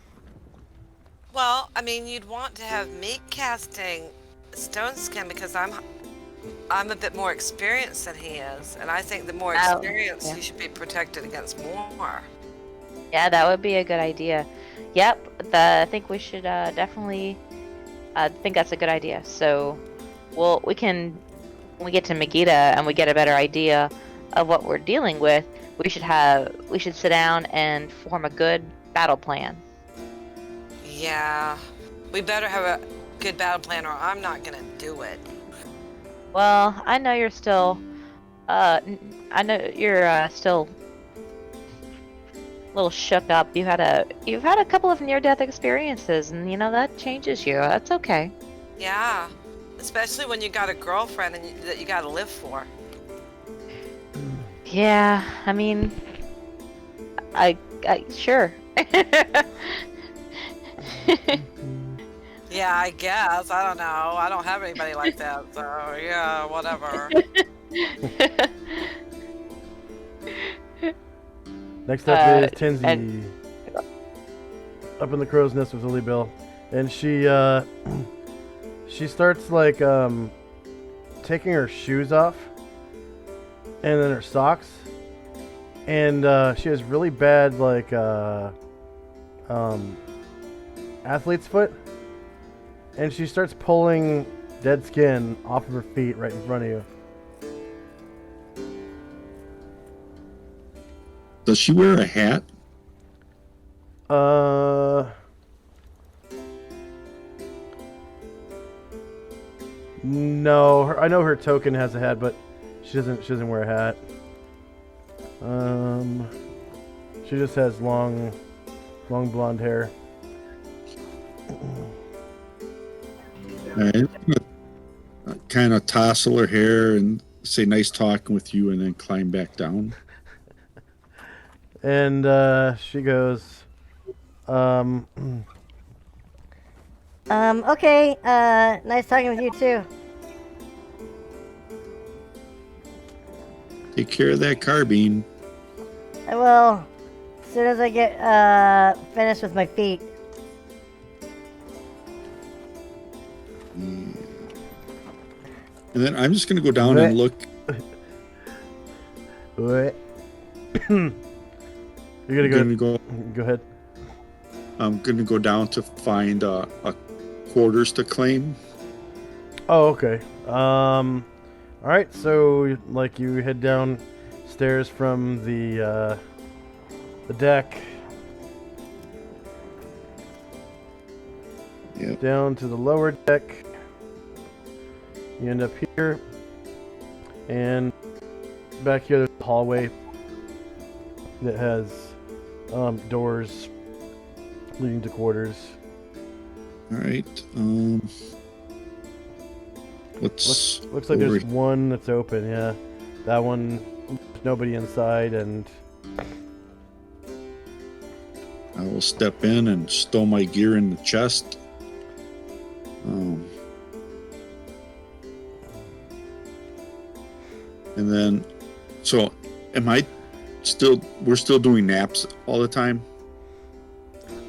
Well, I mean, you'd want to have me casting stone skin because I'm a bit more experienced than he is, and I think the more experienced he should be protected against more. Yeah, that would be a good idea. Yep, I think we should definitely. I think that's a good idea. So, we can. When we get to Megiddo and we get a better idea of what we're dealing with, we should sit down and form a good battle plan. Yeah, we better have a good battle plan or I'm not gonna do it. Well, I know you're still still a little shook up. You've had a couple of near-death experiences, and that changes you. That's okay. Yeah. Especially when you got a girlfriend that you gotta live for. Yeah, I mean, I sure. Yeah, I guess. I don't know. I don't have anybody like that, so yeah, whatever. Next up is Tenzi. Up in the crow's nest with Lily Bill, and she starts like taking her shoes off and then her socks, and she has really bad like athlete's foot, and she starts pulling dead skin off of her feet right in front of you. Does she wear a hat? No, I know her token has a hat, but she doesn't wear a hat. She just has long blonde hair. Alright. Kind of tousle her hair and say nice talking with you and then climb back down. And she goes, Okay, nice talking with you too. Take care of that carbine. I will, as soon as I get, finished with my feet. And then I'm just going to go down and look. What? You're gonna go ahead. I'm going to go down to find a quarters to claim. Oh, okay. All right. So, like, you head downstairs from the deck, Yep. down to the lower deck. You end up here, and back here there's a hallway that has doors leading to quarters. All right. Looks like there's one that's open. Yeah, that one. There's nobody inside, and I will step in and stow my gear in the chest. And then, so we're still doing naps all the time?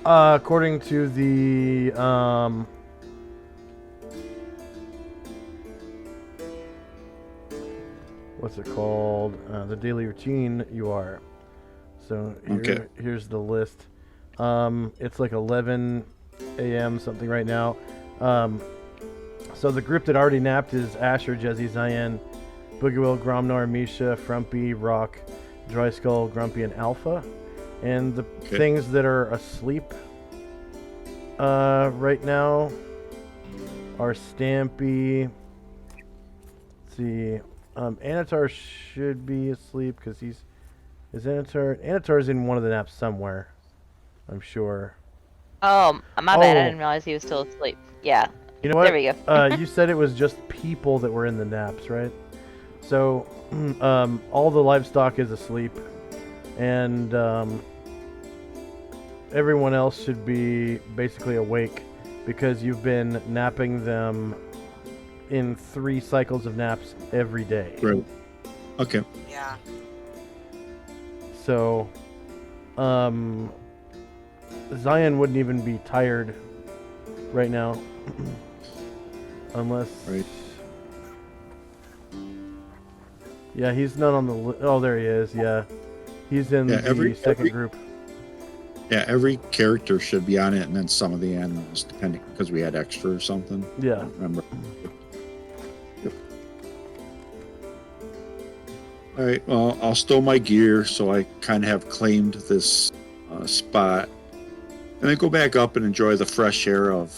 according to the what's it called? The daily routine. You are. So here's the list. It's like 11 a.m. something right now. So the group that already napped is Asher, Jezzy, Zayan, Boogie Will, Gromnar, Misha, Frumpy, Rock, Dry Skull, Grumpy, and Alpha. And the things that are asleep right now are Stampy. Let's see. Anatar should be asleep because is Anatar's in one of the naps somewhere, I'm sure. Oh, my bad. I didn't realize he was still asleep. Yeah. You know what? There we go. You said it was just people that were in the naps, right? So, all the livestock is asleep, and everyone else should be basically awake because you've been napping them in 3 cycles of naps every day. Right. Okay. Yeah. So, Zion wouldn't even be tired right now. Unless... Right. Yeah, he's not on the list. Oh, there he is, yeah. He's in the second group. Yeah, every character should be on it, and then some of the animals, depending, because we had extra or something. Yeah. I don't remember. Yep. All right, well, I'll stow my gear, so I kind of have claimed this spot. And then go back up and enjoy the fresh air of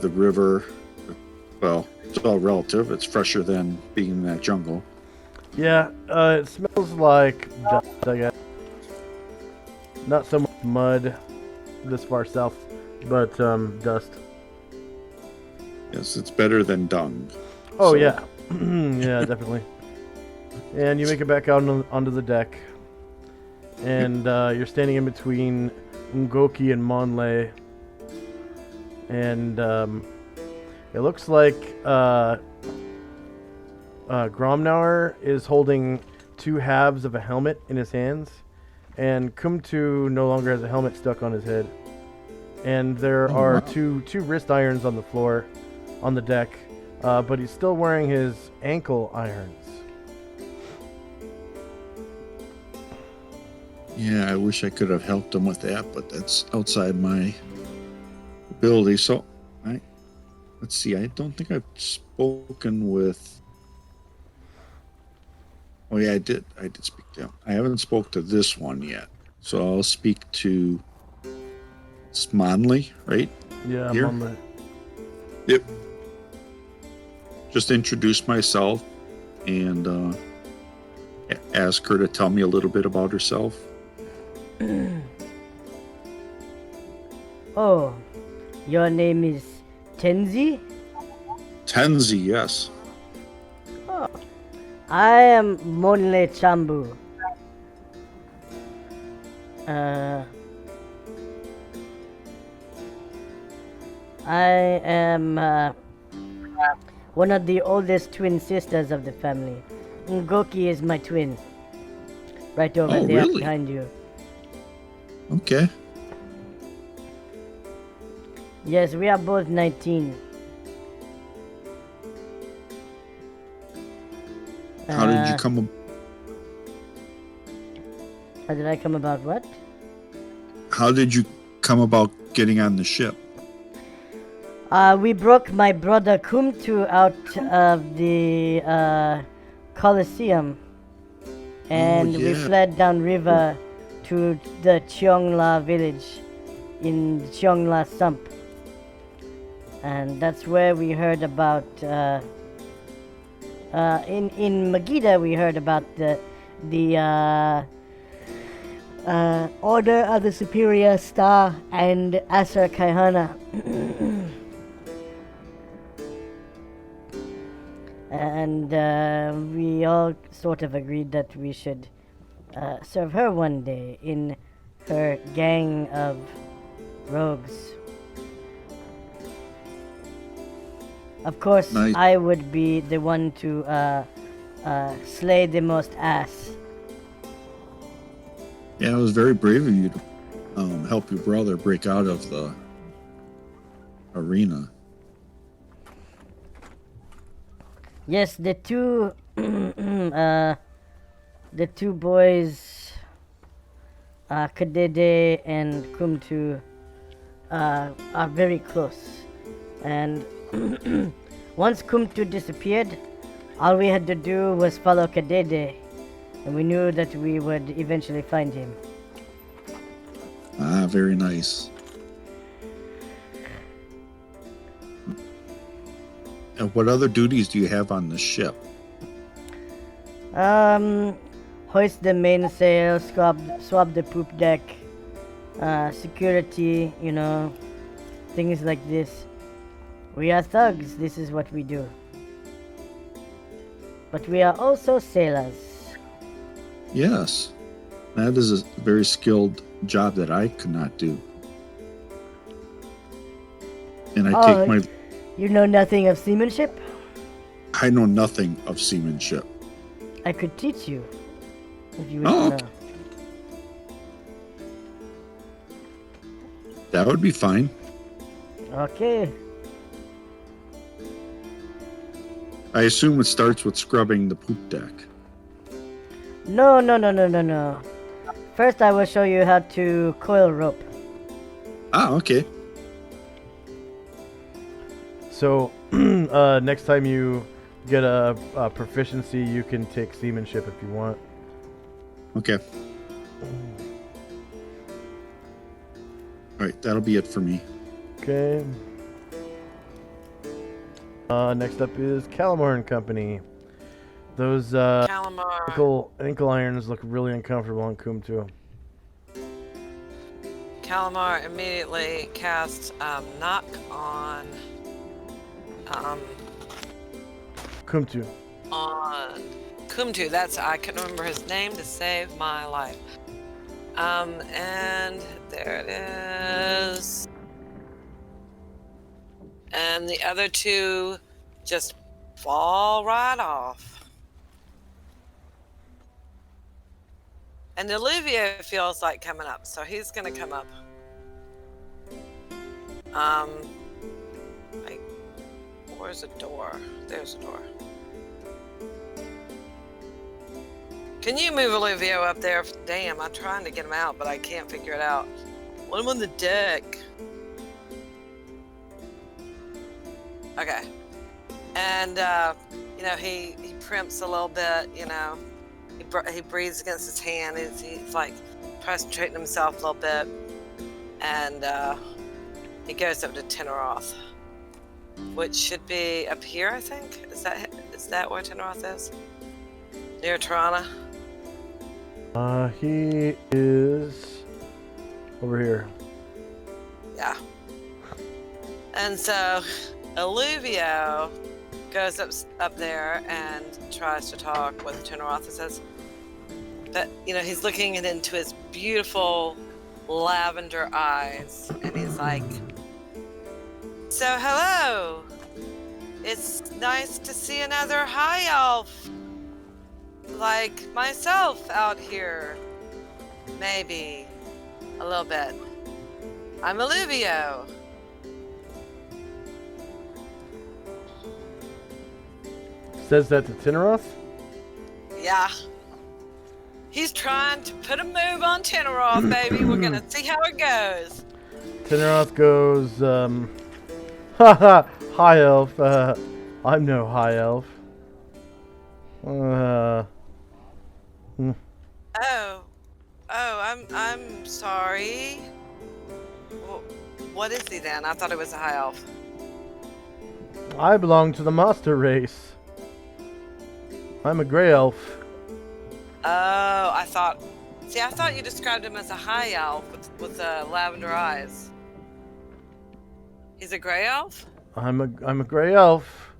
the river. Well, it's all relative. It's fresher than being in that jungle. Yeah, it smells like dust, I guess. Not so much mud this far south, but dust. Yes, it's better than dung. Oh, yeah. Yeah, definitely. And you make it back out onto the deck. And you're standing in between Ngoki and Monlay. And it looks like Gromnar is holding 2 halves of a helmet in his hands. And Kumtu no longer has a helmet stuck on his head. And there are two wrist irons on the floor, on the deck. But he's still wearing his ankle irons. Yeah, I wish I could have helped him with that, but that's outside my ability. So, let's see. I don't think I've spoken with. Oh yeah, I did. I did speak to him. I haven't spoke to this one yet, so I'll speak to Smonley, right? Yeah, Here? Monlay. Yep. Just introduce myself and ask her to tell me a little bit about herself. Oh, your name is Tenzi? Tenzi, yes. Oh, I am Monle Chambu. I am one of the oldest twin sisters of the family. Ngoki is my twin. Right over there really? behind you. Okay. Yes, we are both 19. How did you come? How did I come about what? How did you come about getting on the ship? We broke my brother Kumtu out of the Colosseum, and we fled downriver to the Cheongla village in Cheongla Sump, and that's where we heard about. In Megiddo, we heard about the Order of the Superior Star and Asur Kaihana. And we all sort of agreed that we should serve her one day in her gang of rogues. Of course, nice. I would be the one to slay the most ass. Yeah, it was very brave of you to help your brother break out of the arena. Yes, the two boys, Kadede and Kumtu, are very close. And once Kumtu disappeared, all we had to do was follow Kadede, and we knew that we would eventually find him. Ah, very nice. And what other duties do you have on the ship? Hoist the mainsail, swab the poop deck, security, things like this. We are thugs, this is what we do. But we are also sailors. Yes, that is a very skilled job that I could not do. And I take my... You know nothing of seamanship? I know nothing of seamanship. I could teach you, if you wish to know. That would be fine. Okay. I assume it starts with scrubbing the poop deck. No. First I will show you how to coil rope. Ah, okay. So, next time you get a proficiency, you can take seamanship if you want. Okay. Alright, that'll be it for me. Okay. Next up is Calamar and Company. Those ankle irons look really uncomfortable on Kumtu. Calamar immediately casts knock on Kumtu. On Kumtu. I couldn't remember his name to save my life. And there it is. And the other two just fall right off. And Olivia feels like coming up, so he's gonna come up. Where's the door? There's the door. Can you move Olivia up there? Damn, I'm trying to get him out, but I can't figure it out. Let him on the deck. Okay. And, he primps a little bit, He breathes against his hand. He's like prostrating himself a little bit. And he goes up to Teneroth. which should be up here, I think. Is that where Tenroth is? Near Tirana? He is over here. Yeah. And so Alluvio goes up there and tries to talk with Tenroth and says, but, he's looking into his beautiful lavender eyes, and he's like, so hello, it's nice to see another high elf like myself out here. Maybe a little bit. I'm Alluvio. Says that to Tinneroth? Yeah. He's trying to put a move on Tenroth, baby. We're gonna see how it goes. Tinneroth goes, haha, high elf. I'm no high elf. I'm sorry. Well, what is he then? I thought it was a high elf. I belong to the master race. I'm a gray elf. Oh, I thought you described him as a high elf with lavender eyes. He's a gray elf? I'm a gray elf.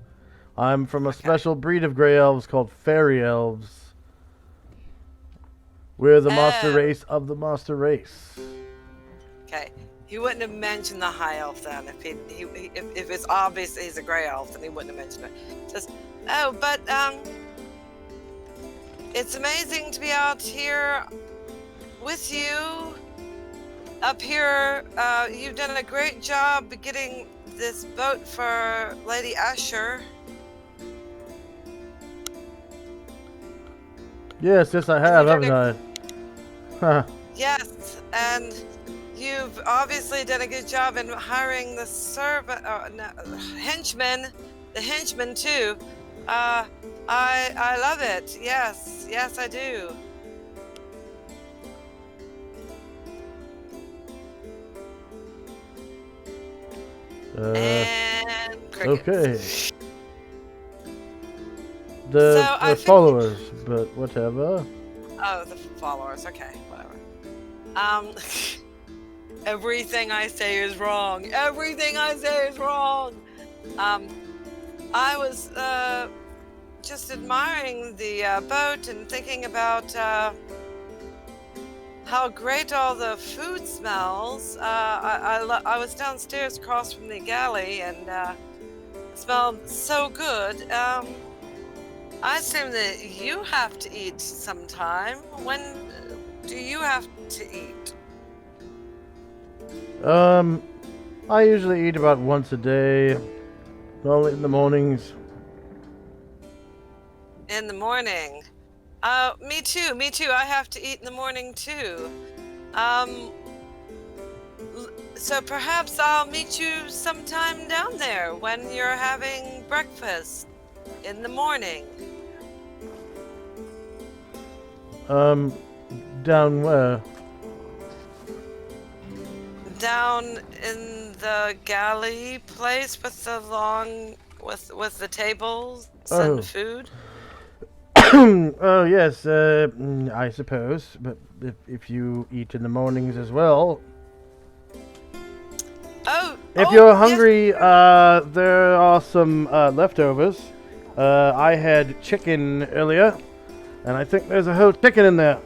I'm from a special breed of gray elves called fairy elves. We're the master race of the master race. Okay. He wouldn't have mentioned the high elf then. If it's obvious that he's a gray elf, then he wouldn't have mentioned it. He says, oh, but it's amazing to be out here with you. Up here, you've done a great job getting this boat for Lady Asher. Yes, I have, haven't I? Huh. Yes, and you've obviously done a good job in hiring the henchmen, the henchmen too. I love it. Yes, I do. And crickets. Okay. The followers, but whatever. Oh, the followers. Okay, whatever. Everything I say is wrong. Everything I say is wrong. I was just admiring the boat and thinking about how great all the food smells. I was downstairs across from the galley and it smelled so good. I assume that you have to eat sometime. When do you have to eat? I usually eat about once a day, only in the mornings. In the morning? Me too. I have to eat in the morning too. So perhaps I'll meet you sometime down there when you're having breakfast in the morning. Down where? Down in the galley place with the with the tables and food. Oh yes, I suppose. But if you eat in the mornings as well. If you're hungry, yes. there are some leftovers. I had chicken earlier, and I think there's a whole chicken in there.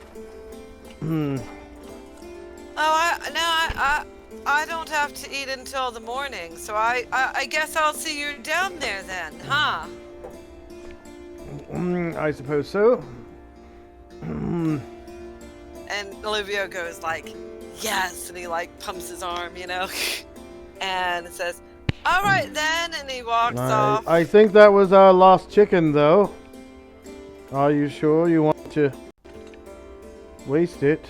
I don't have to eat until the morning, so I guess I'll see you down there then, huh? I suppose so. And Alluvio goes like, yes, and he like pumps his arm, and says, all right then, and he walks off. I think that was our lost chicken, though. Are you sure you want to waste it?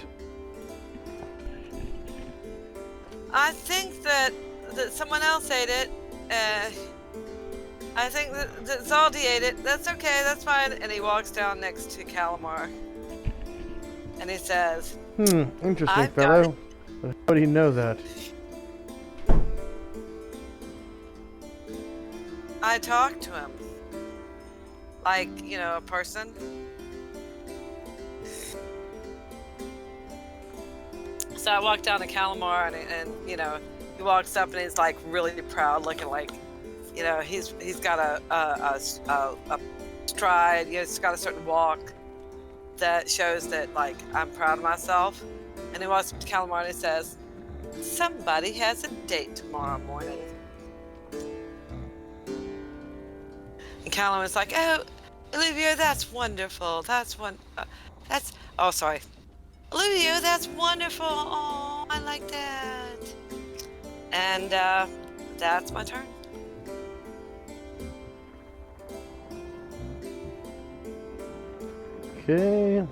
I think that someone else ate it. I think that Zaldi ate it. That's okay, that's fine. And he walks down next to Calamar. And he says, interesting fellow. How do you know that? I talk to him. Like, you know, a person. So I walk down to Calamar and you know, he walks up and he's like really proud, looking like, you know, he's got a stride, you know, he's got a certain walk that shows that like I'm proud of myself. And he walks up to Calamar and he says, "Somebody has a date tomorrow morning." And Calamar's like, "Oh, Olivia, that's wonderful. That's oh, sorry. Olivia, that's wonderful. Oh, I like that." And that's my turn. Okay.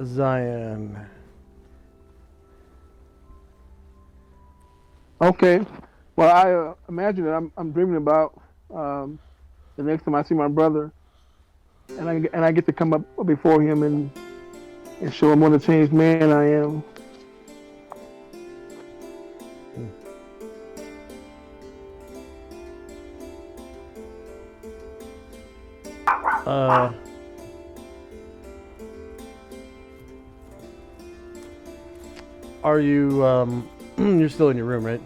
Zion. Okay. Well, I imagine that I'm dreaming about the next time I see my brother, and I get to come up before him and show him what a changed man I am. Are you you're still in your room, right?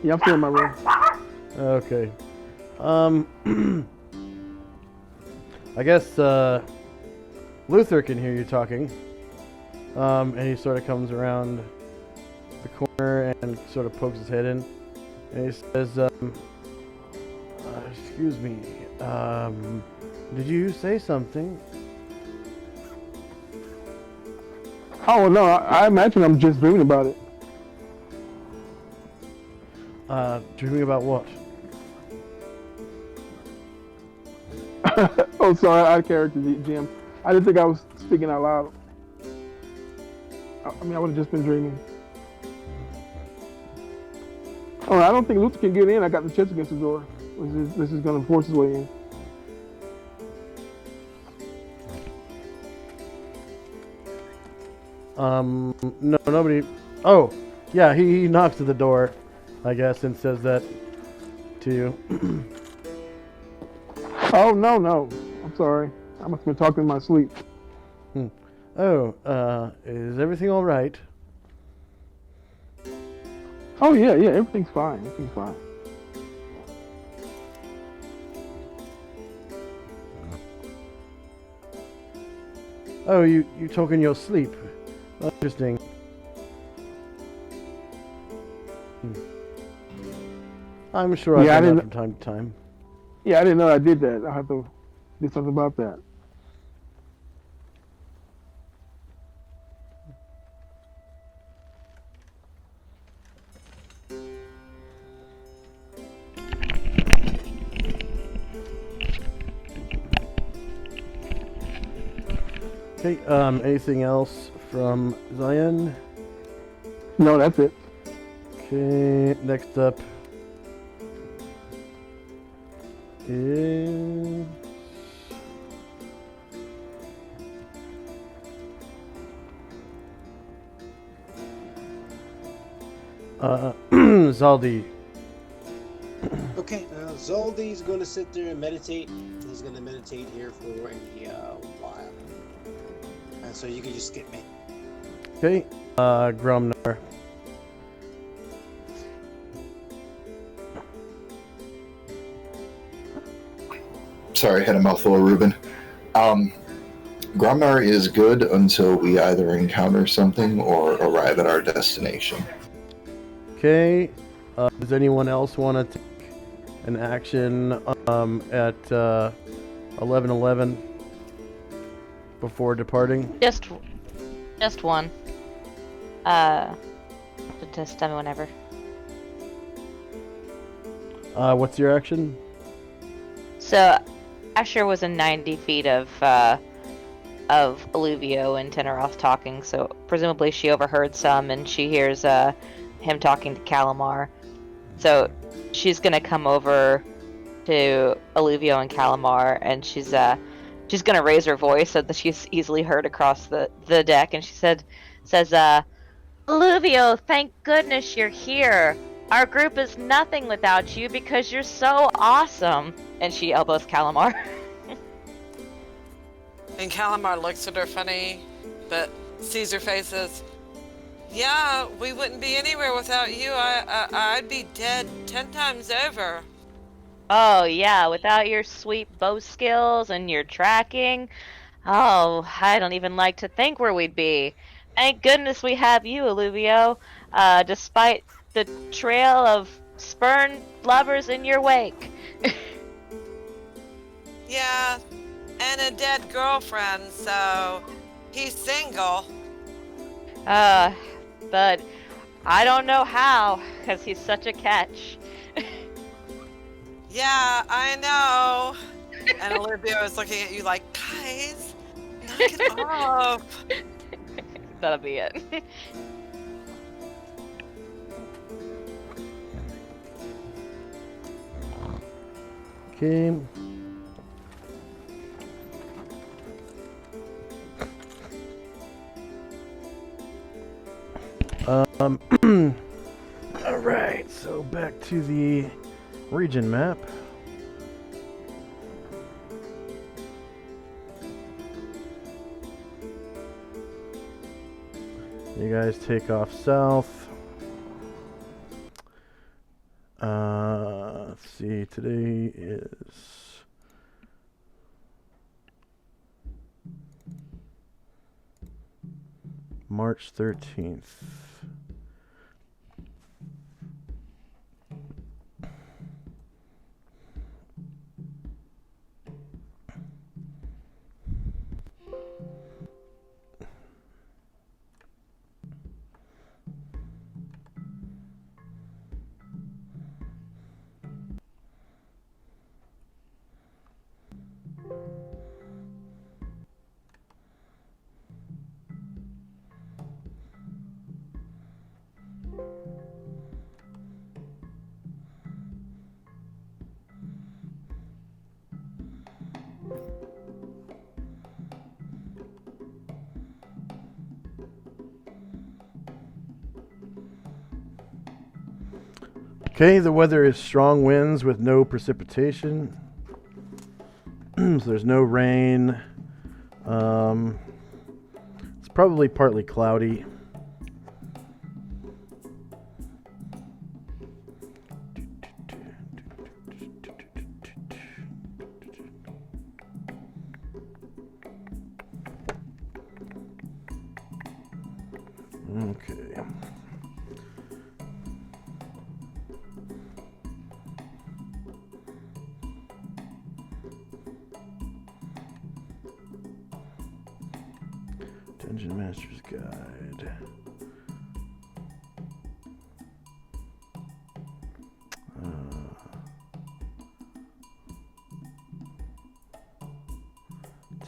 Yeah, I'm still in my room. Okay. I guess Luther can hear you talking. And he sort of comes around the corner and sort of pokes his head in. And he says, excuse me, did you say something? Oh, no, I imagine I'm just dreaming about it. Dreaming about what? Oh, sorry, out of character, Jim. I didn't think I was speaking out loud. I mean, I would have just been dreaming. Oh, I don't think Luther can get in. I got the chest against the door. This is going to force his way in. No, nobody. Oh, yeah, he knocks at the door, I guess, and says that to you. Oh, no. I'm sorry. I must have been talking in my sleep. Oh, is everything all right? Oh, yeah, everything's fine. Everything's fine. Oh, you talk in your sleep. Interesting. I'm sure I've done that from time to time. Yeah, I didn't know I did that. I have to do something about that. Okay, anything else from Zion? No, that's it. Okay, next up is... Zaldi. Okay, Zaldi's going to sit there and meditate. He's going to meditate here for a while. So you can just skip me. Okay, Gromnar. Sorry, had a mouthful of Reuben. Gromnar is good until we either encounter something or arrive at our destination. Okay, does anyone else want to take an action at 11:11 before departing? Just one. Just tell me whenever. What's your action? So, Asher was in 90 feet of Alluvio and Teneroth talking, so presumably she overheard some and she hears him talking to Calamar. So she's gonna come over to Alluvio and Calamar, and she's she's gonna raise her voice so that she's easily heard across the deck, and she says, Alluvio, thank goodness you're here. Our group is nothing without you because you're so awesome. And she elbows Calamar. And Calamar looks at her funny, but sees her faces. Yeah, we wouldn't be anywhere without you. I'd be dead 10 times over. Oh yeah, without your sweet bow skills and your tracking, oh, I don't even like to think where we'd be. Thank goodness we have you, Alluvio. Despite the trail of spurned lovers in your wake. Yeah, and a dead girlfriend, so he's single. But I don't know how, because he's such a catch. Yeah, I know. And Olivia is looking at you like, guys, knock it off. That'll be it. Okay. Alright, so back to the region map. You guys take off south. Let's see, today is March 13th. Okay, the weather is strong winds with no precipitation. So there's no rain. It's probably partly cloudy. Okay. Dungeon Master's Guide.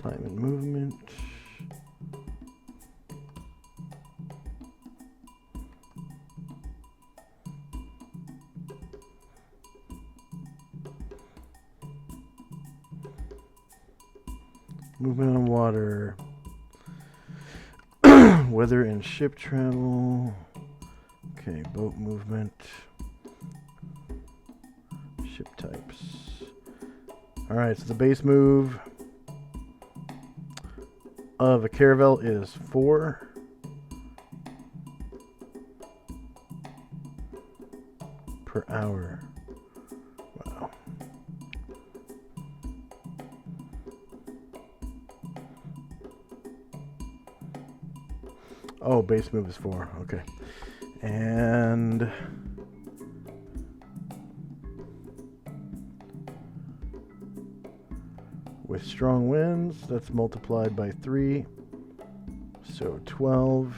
Time and movement. Movement on water. Weather and ship travel. Okay, boat movement. Ship types. Alright, so the base move of a caravel is 4. Per hour. Wow. Oh, base move is 4. Okay. And with strong winds, that's multiplied by 3. So 12.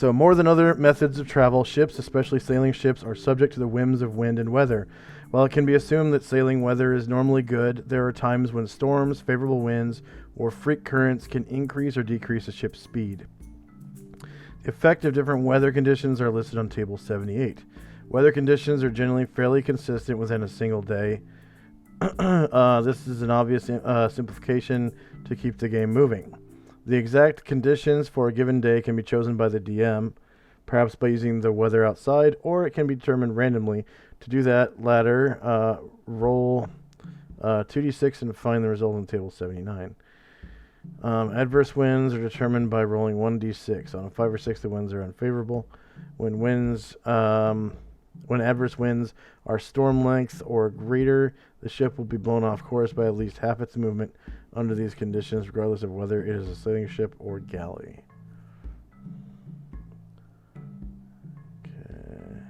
So more than other methods of travel, ships, especially sailing ships, are subject to the whims of wind and weather. While it can be assumed that sailing weather is normally good, there are times when storms, favorable winds, or freak currents can increase or decrease a ship's speed. The effect of different weather conditions are listed on Table 78. Weather conditions are generally fairly consistent within a single day. This is an obvious simplification to keep the game moving. The exact conditions for a given day can be chosen by the DM, perhaps by using the weather outside, or it can be determined randomly. To do that latter, roll 2d6 and find the result in Table 79. Adverse winds are determined by rolling 1d6. On a 5 or 6, the winds are unfavorable. When adverse winds are storm length or greater, the ship will be blown off course by at least half its movement under these conditions, regardless of whether it is a sailing ship or galley. Okay.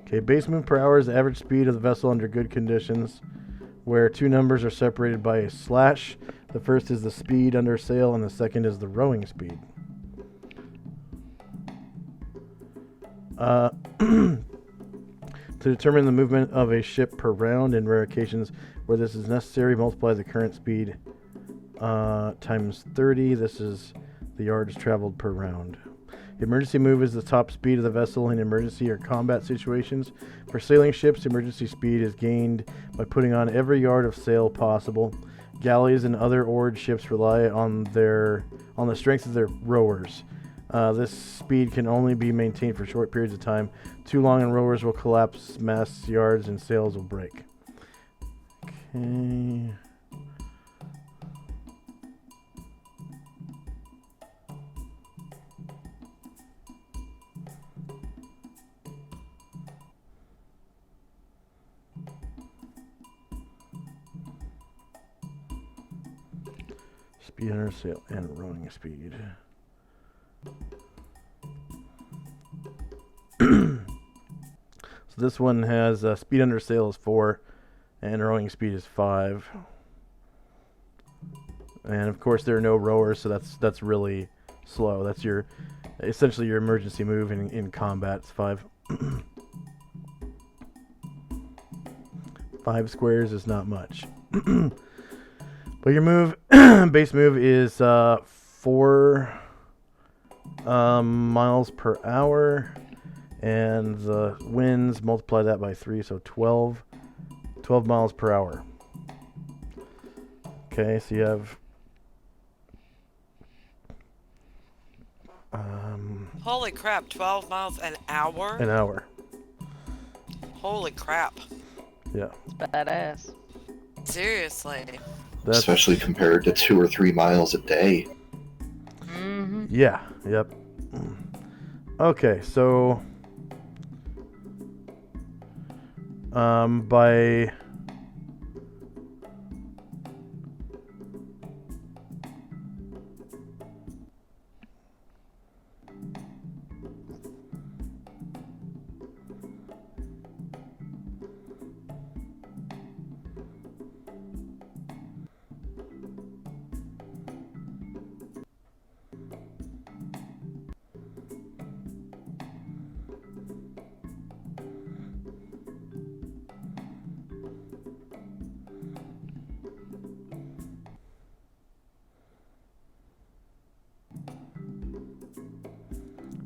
Okay, base move per hour is the average speed of the vessel under good conditions, where two numbers are separated by a slash. The first is the speed under sail, and the second is the rowing speed. To determine the movement of a ship per round, in rare occasions where this is necessary, multiply the current speed times 30. This is the yards traveled per round. Emergency move is the top speed of the vessel in emergency or combat situations. For sailing ships, emergency speed is gained by putting on every yard of sail possible. Galleys and other oared ships rely on the strength of their rowers. This speed can only be maintained for short periods of time. Too long and rowers will collapse, masts, yards, and sails will break. Okay. Speed under sail and rowing speed. So this one has speed under sail is 4 and rowing speed is 5. And of course there are no rowers, so that's really slow. That's essentially your emergency move in combat. It's 5. 5 squares is not much. But your move, base move is 4 miles per hour, and the winds, multiply that by 3, so 12 miles per hour. Okay, so you have Holy crap, 12 miles an hour? an hour. Holy crap. Yeah. It's badass. Seriously. Especially compared to 2 or 3 miles a day. Mm-hmm. Yeah, yep. Okay, so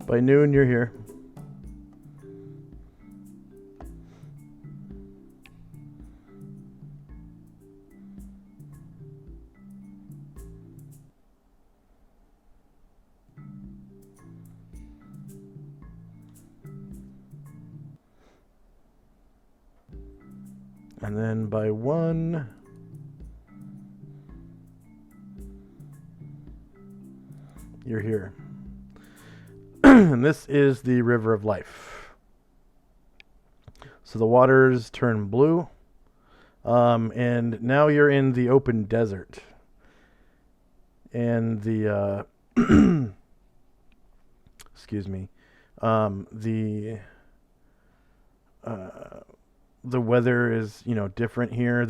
by noon, you're here. And then by 1, you're here. And this is the River of Life. So the waters turn blue. And now you're in the open desert. And the excuse me. The weather is, different here.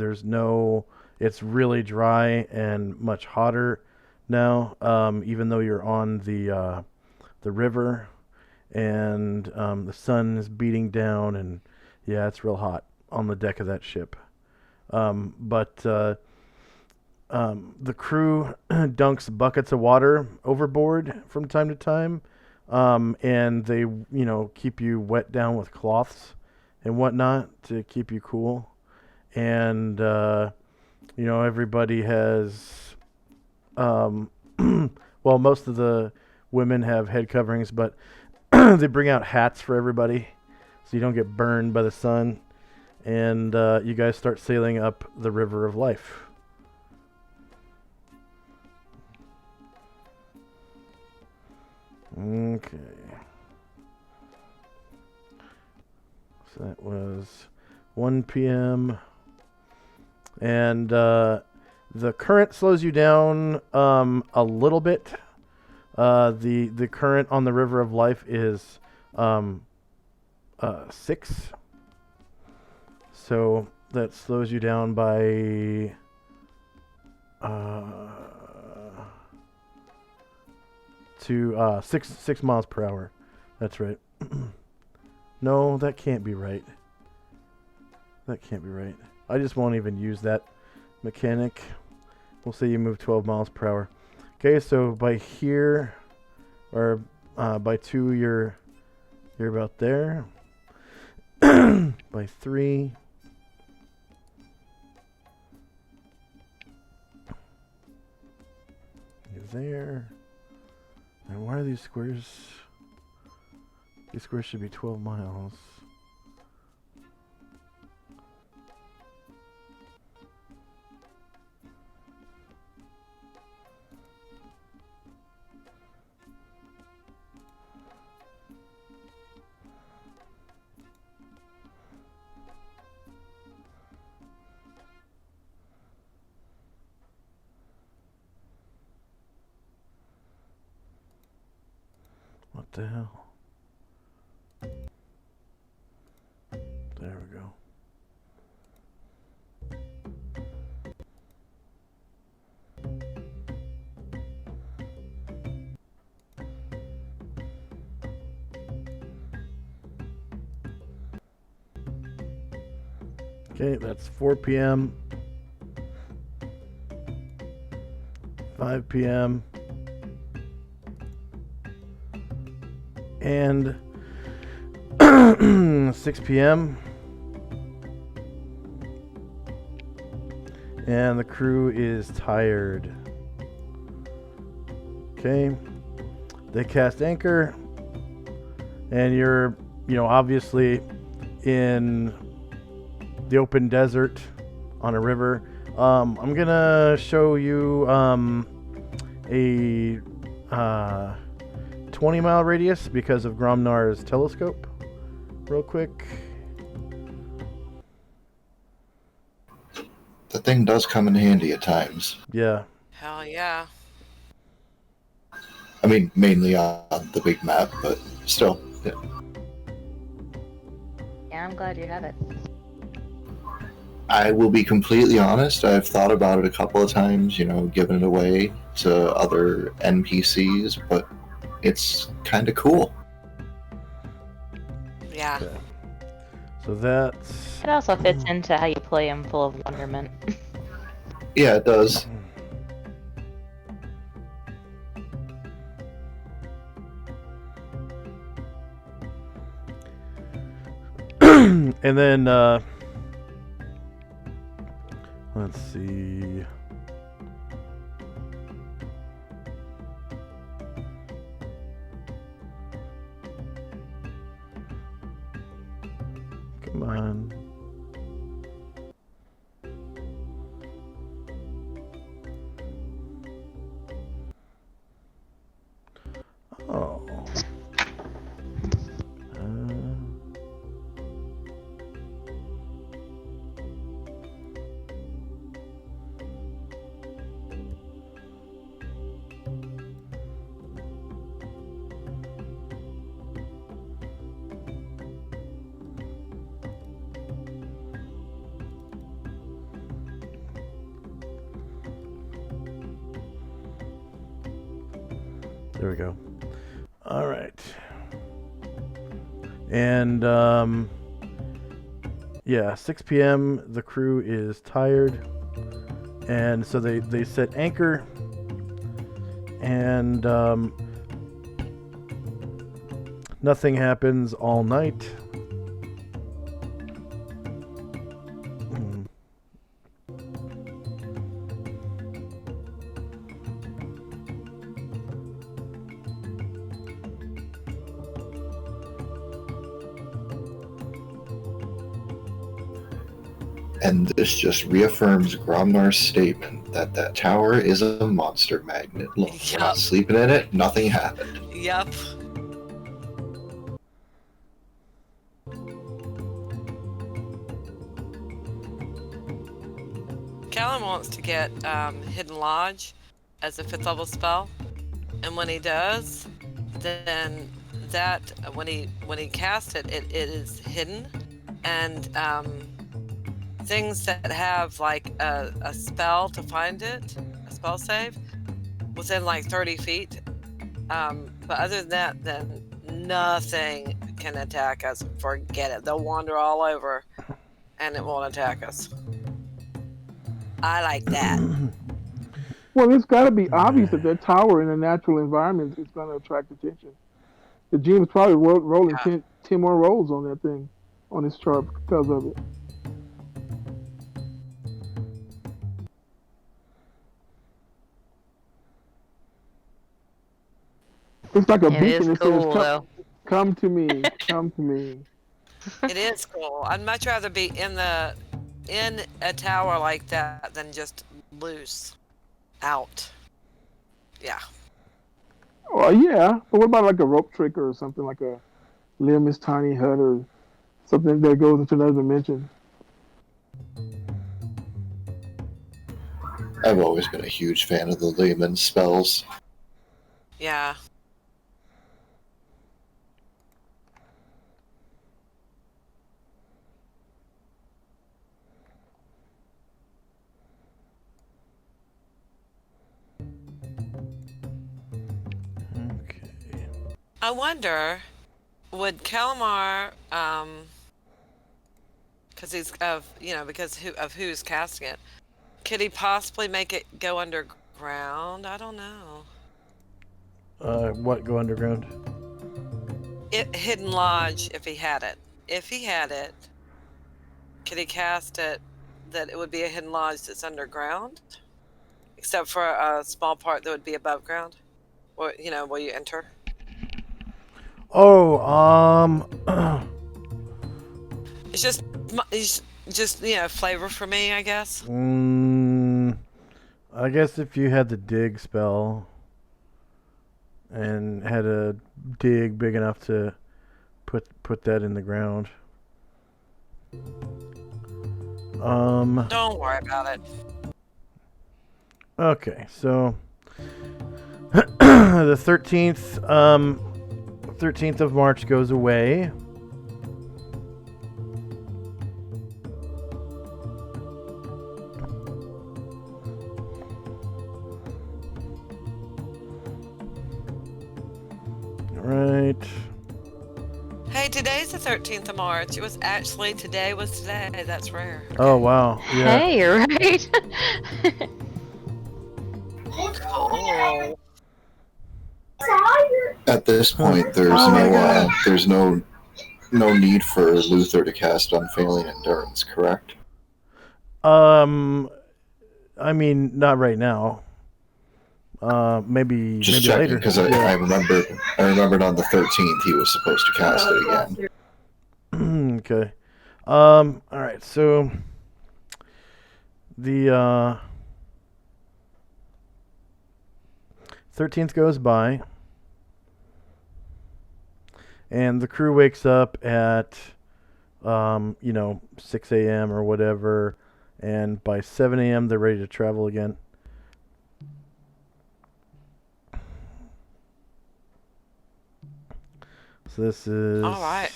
It's really dry and much hotter now, even though you're on the river, and the sun is beating down, and yeah, it's real hot on the deck of that ship. But the crew dunks buckets of water overboard from time to time, and they, keep you wet down with cloths and whatnot to keep you cool. And, everybody has, well, most of the women have head coverings, but they bring out hats for everybody so you don't get burned by the sun. And you guys start sailing up the river of life. Okay. So that was 1 p.m. And the current slows you down a little bit. The current on the River of Life is 6. So that slows you down by 6 miles per hour. That's right. No, that can't be right. That can't be right. I just won't even use that mechanic. We'll say you move 12 miles per hour. Okay, so by here, or by 2, you're about there. By 3, you're there. And why are these squares? These squares should be 12 miles. What the hell? There we go. Okay, that's 4 p.m. 5 p.m. and 6 p.m. and the crew is tired. Okay, they cast anchor, and you're, obviously in the open desert on a river. I'm gonna show you a 20-mile radius because of Gromnar's telescope real quick. The thing does come in handy at times. Yeah. Hell yeah. I mean, mainly on the big map, but still. Yeah. Yeah, I'm glad you have it. I will be completely honest, I've thought about it a couple of times, giving it away to other NPCs, but it's kind of cool. Yeah. Okay. So that's... It also fits into how you play him full of wonderment. Yeah, it does. And then, let's see. Come on. Oh. There we go. All right. And, yeah, 6 p.m., the crew is tired. And so they set anchor. And, nothing happens all night. And this just reaffirms Gromnar's statement that that tower is a monster magnet. Look, we're not sleeping in it. Nothing happened. Yep. Callum wants to get Hidden Lodge as a 5th level spell, and when he does, then that when he casts it, it is hidden, and things that have like a spell to find it, a spell save, within like 30 feet. But other than that, then nothing can attack us. Forget it. They'll wander all over, and it won't attack us. I like that. Well, it's got to be obvious that that tower in a natural environment is going to attract attention. The GM is probably rolling 10 more rolls on that thing, on his chart because of it. It's like a beacon that says, come to me, come to me. It is cool. I'd much rather be in a tower like that than just loose out. Yeah. Oh yeah, but what about like a rope trick or something like a Liam's tiny hut or something that goes into another dimension? I've always been a huge fan of the Lehman spells. Yeah. I wonder, would Calamar, because he's because who's casting it, could he possibly make it go underground? I don't know. What go underground? Hidden Lodge, if he had it. If he had it, could he cast it that it would be a Hidden Lodge that's underground? Except for a small part that would be above ground? Or, where you enter? Oh, It's just flavor for me, I guess. I guess if you had the dig spell and had a dig big enough to put that in the ground. Don't worry about it. Okay, so the 13th of March goes away. Right. Hey, today's the 13th of March. It was actually today. That's rare. Okay. Oh wow. Yeah. Hey, you're right. Cool. At this point, there's no need for Luther to cast Unfailing Endurance, correct? I mean, not right now. Maybe Just maybe checking, later. because I remembered on the 13th he was supposed to cast it again. Okay. All right. So the 13th goes by, and the crew wakes up at 6 a.m. or whatever, and by 7 a.m. they're ready to travel again. So this is all right.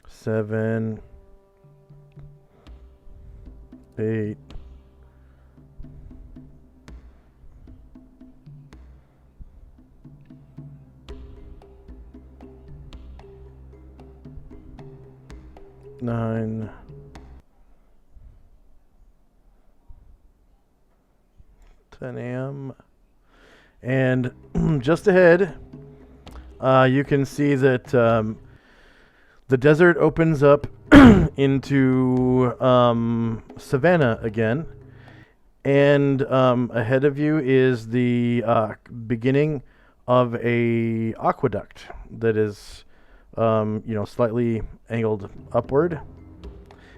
7, 8, 9, 10 a.m. And just ahead, you can see that the desert opens up into savanna again. And ahead of you is the beginning of a aqueduct that is, slightly angled upward.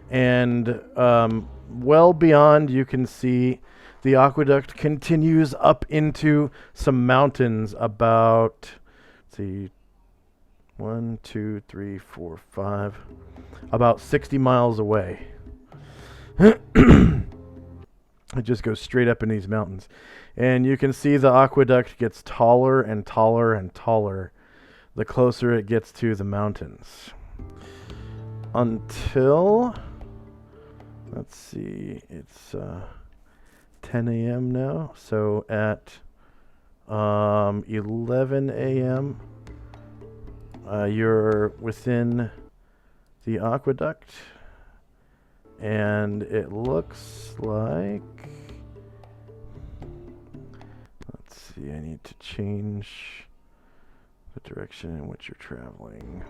And well beyond, you can see the aqueduct continues up into some mountains about, let's see, 1, 2, 3, 4, 5, about 60 miles away. It just goes straight up in these mountains. And you can see the aqueduct gets taller and taller and taller the closer it gets to the mountains. Until, let's see, it's 10 a.m. now. So at 11 a.m., you're within the aqueduct. And it looks like, let's see, I need to change the direction in which you're traveling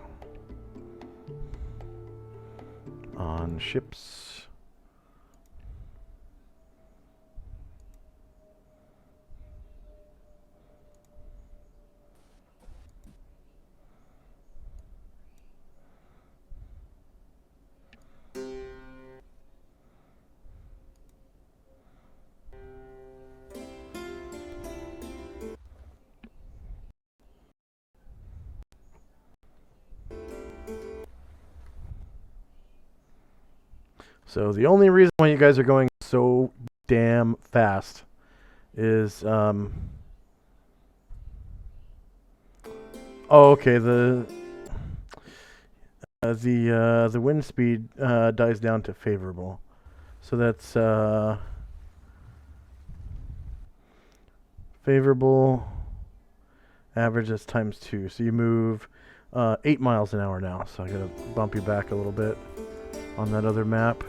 on ships. So the only reason why you guys are going so damn fast is oh, okay, the wind speed dies down to favorable. So that's favorable average, that's times 2. So you move 8 miles an hour now. So I gotta bump you back a little bit on that other map.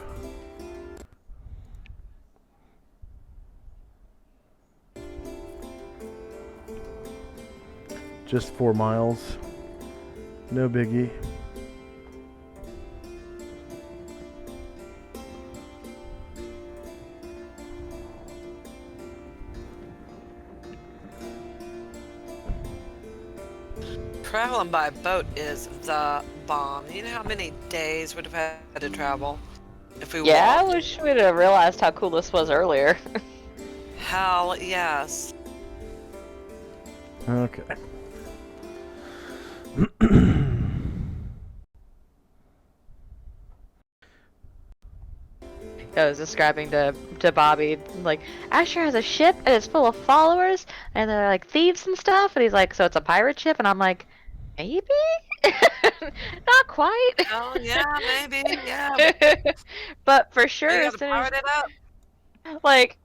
Just 4 miles. No biggie. Traveling by boat is the bomb. You know how many days would have had to travel if we Yeah, walked? I wish we'd have realized how cool this was earlier. Hell yes. Okay. I was describing to Bobby, like, Asher has a ship and it's full of followers and they're like thieves and stuff, and he's like, so it's a pirate ship, and I'm like, maybe? Not quite. Oh yeah, maybe, yeah. But for sure, You as gotta soon as, pirate it up. like,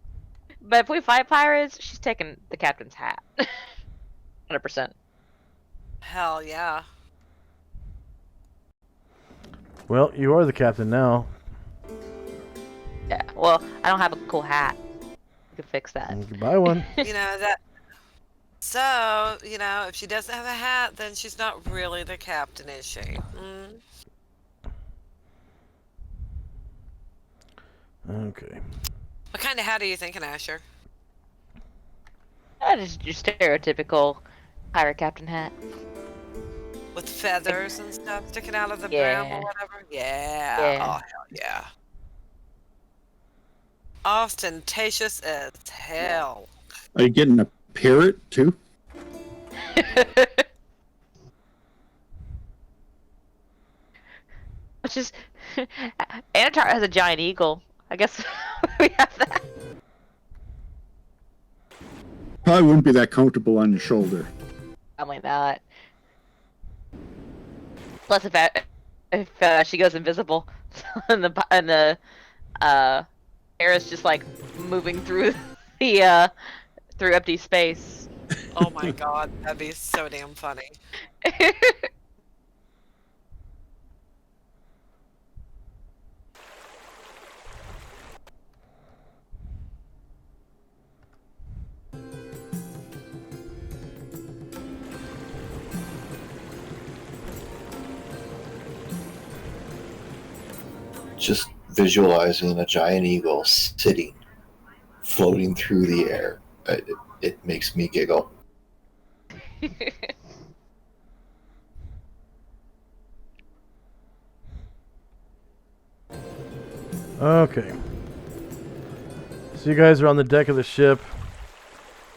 but if we fight pirates, she's taking the captain's hat. 100%. Hell yeah. Well, you are the captain now. Yeah, well, I don't have a cool hat. You can fix that. You can buy one. You know that. So, you know, if she doesn't have a hat, then she's not really the captain, is she? Mm. Okay. What kind of hat are you thinking, Asher? Just your stereotypical pirate captain hat. With feathers and stuff sticking out of the Yeah. brim or whatever? Yeah. Yeah. Oh, hell yeah. Ostentatious as hell. Are you getting a parrot too? Which is, Anatar has a giant eagle. I guess we have that. Probably wouldn't be that comfortable on your shoulder. Probably not. Plus, if she goes invisible, and the air is just like moving through the through empty space. Oh my god, that'd be so damn funny. just visualizing a giant eagle sitting, floating through the air, it makes me giggle. Okay. So you guys are on the deck of the ship,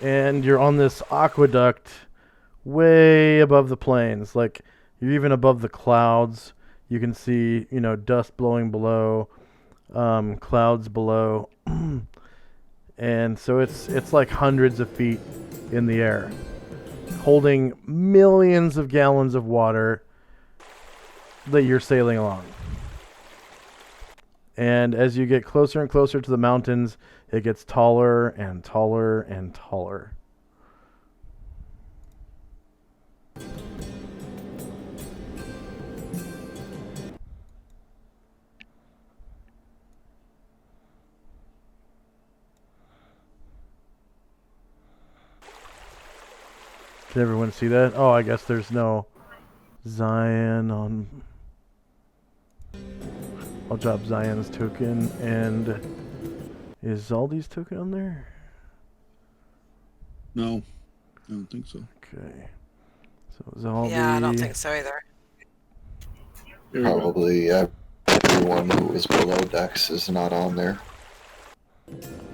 and you're on this aqueduct way above the plains. Like, you're even above the clouds. You can see, dust blowing below, clouds below. And so it's like hundreds of feet in the air, holding millions of gallons of water that you're sailing along. And as you get closer and closer to the mountains, it gets taller and taller and taller. Can everyone see that? Oh, I guess there's no Zion on... I'll drop Zion's token, and is Zaldi's token on there? No, I don't think so. Okay. So Zaldi... Yeah, I don't think so either. Probably everyone who is below decks is not on there.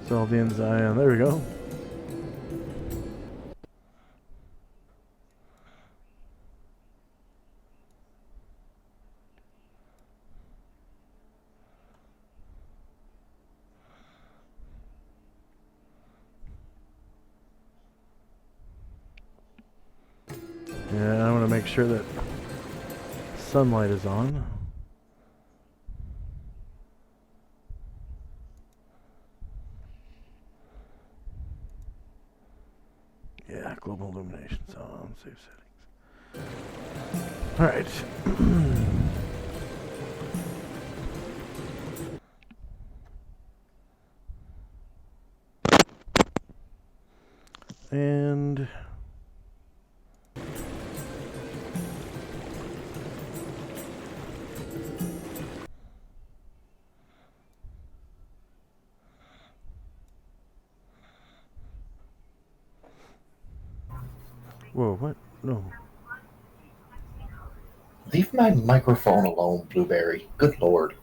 Zaldi and Zion. There we go. Yeah, I want to make sure that sunlight is on. Yeah, global illumination's on. Save settings. All right. And whoa, what? No. Leave my microphone alone, Blueberry. Good lord.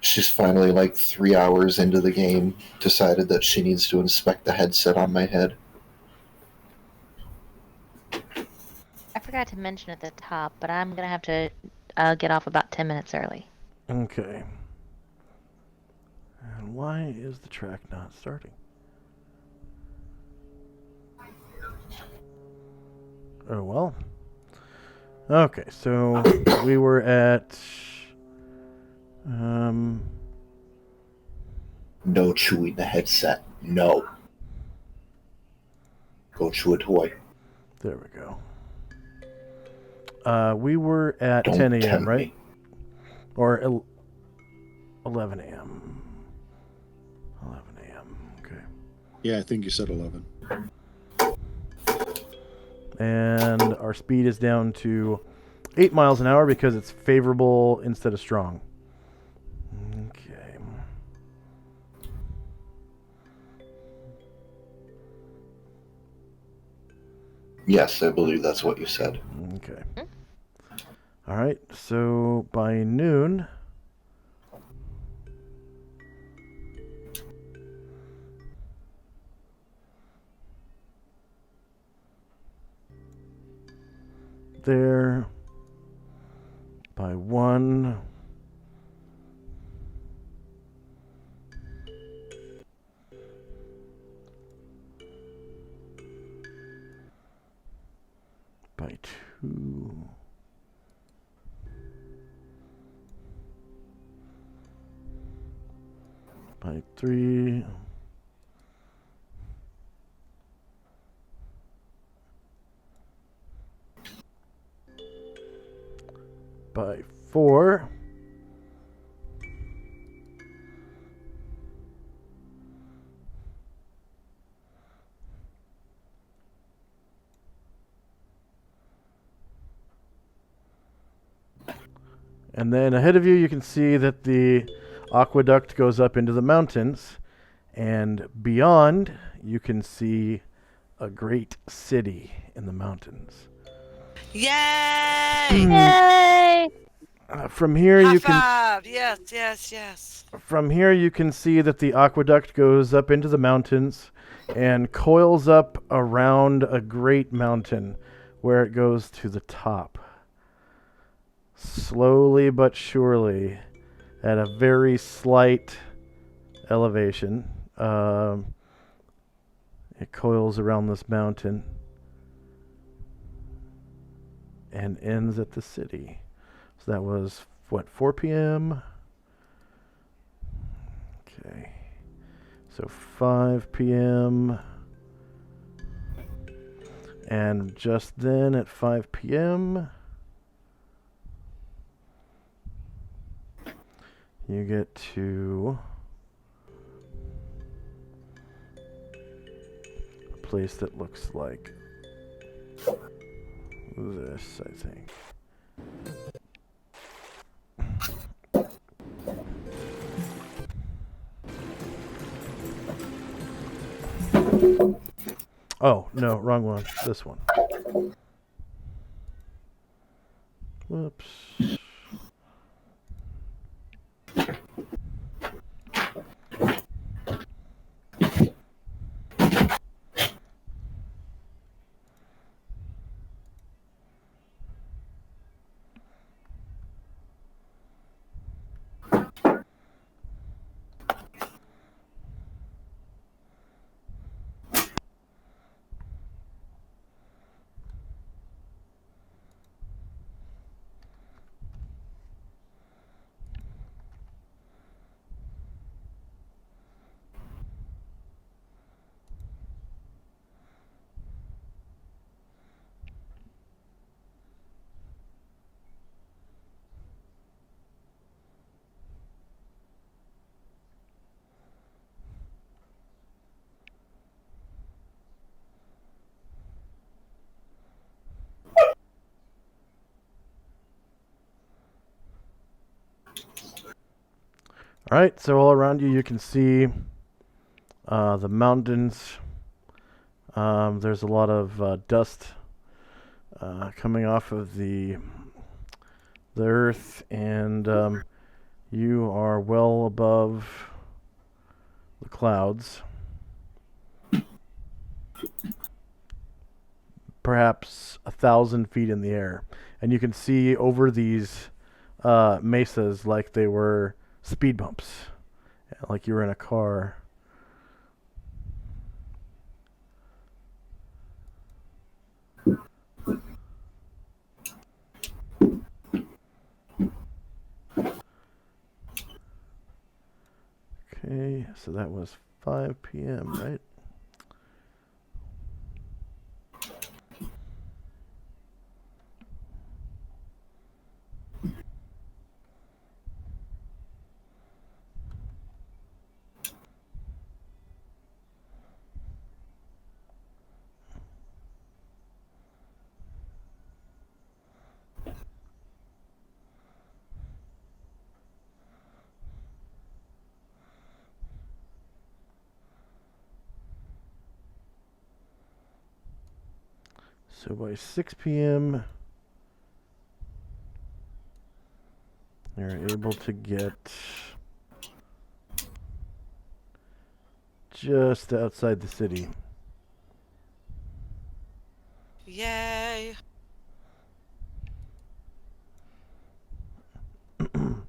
She's finally, like 3 hours into the game, decided that she needs to inspect the headset on my head. I forgot to mention at the top, but I'm gonna have to get off about 10 minutes early. Okay. And why is the track not starting? Oh, well. Okay, so we were at... No chewing the headset. No. Go chew a toy. There we go. We were at Don't 10 a.m., tempt right? me. Or 11 a.m. 11 a.m., okay. Yeah, I think you said 11. And our speed is down to 8 miles an hour because it's favorable instead of strong. Okay. Yes, I believe that's what you said. Okay. All right, so by noon... there... by 1... by 2... by 3... by 4... And then ahead of you, you can see that the aqueduct goes up into the mountains. And beyond, you can see a great city in the mountains. Yay! Yay! From here, High you can. five! Yes, yes, yes. From here, you can see that the aqueduct goes up into the mountains and coils up around a great mountain where it goes to the top. Slowly but surely, at a very slight elevation, it coils around this mountain and ends at the city. So that was, 4 p.m.? Okay. So 5 p.m. And just then at 5 p.m., you get to a place that looks like this, I think. Oh, no, wrong one. This one. Whoops. All right, so all around you, you can see the mountains. There's a lot of dust coming off of the earth, and you are well above the clouds. Perhaps 1,000 feet in the air. And you can see over these mesas like they were speed bumps, like you were in a car. Okay, so that was 5 p.m., right? So by 6 p.m., you're able to get just outside the city. Yay. And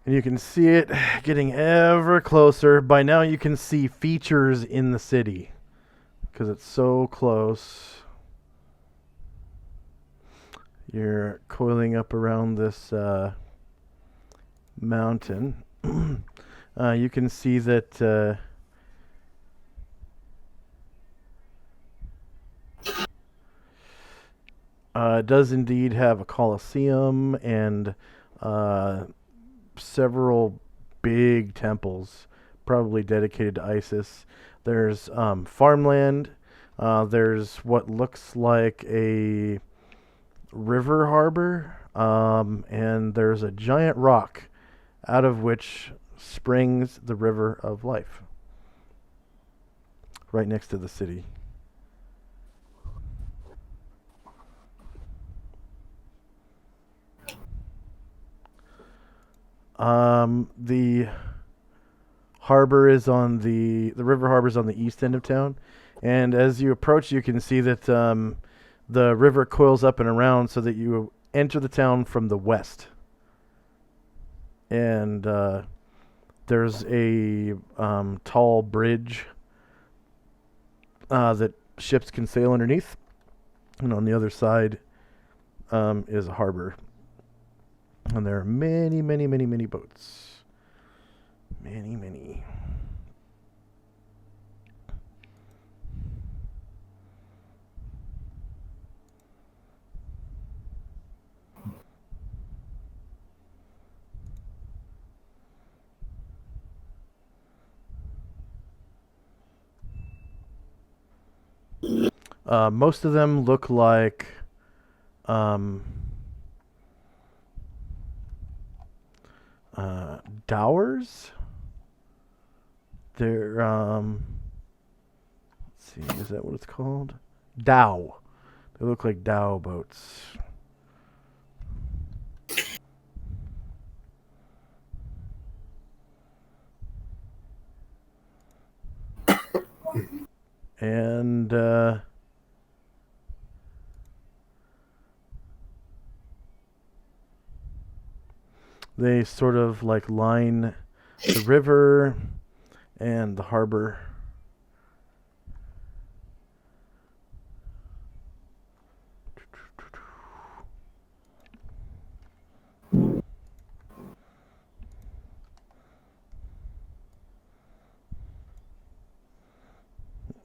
you can see it getting ever closer. By now you can see features in the city because it's so close. You're coiling up around this mountain. You can see that it does indeed have a coliseum and several big temples, probably dedicated to Isis. There's farmland. There's what looks like a river harbor. and there's a giant rock out of which springs the river of life right next to the city. The harbor is on the river harbor is on the east end of town, and as you approach, you can see that the river coils up and around so that you enter the town from the west. And there's a tall bridge that ships can sail underneath, and on the other side is a harbor. And there are many, many, many, many boats. Many, many. Most of them look like dowers. They're let's see, is that what it's called? Dhow. They look like dhow boats. And they sort of like line the river and the harbor.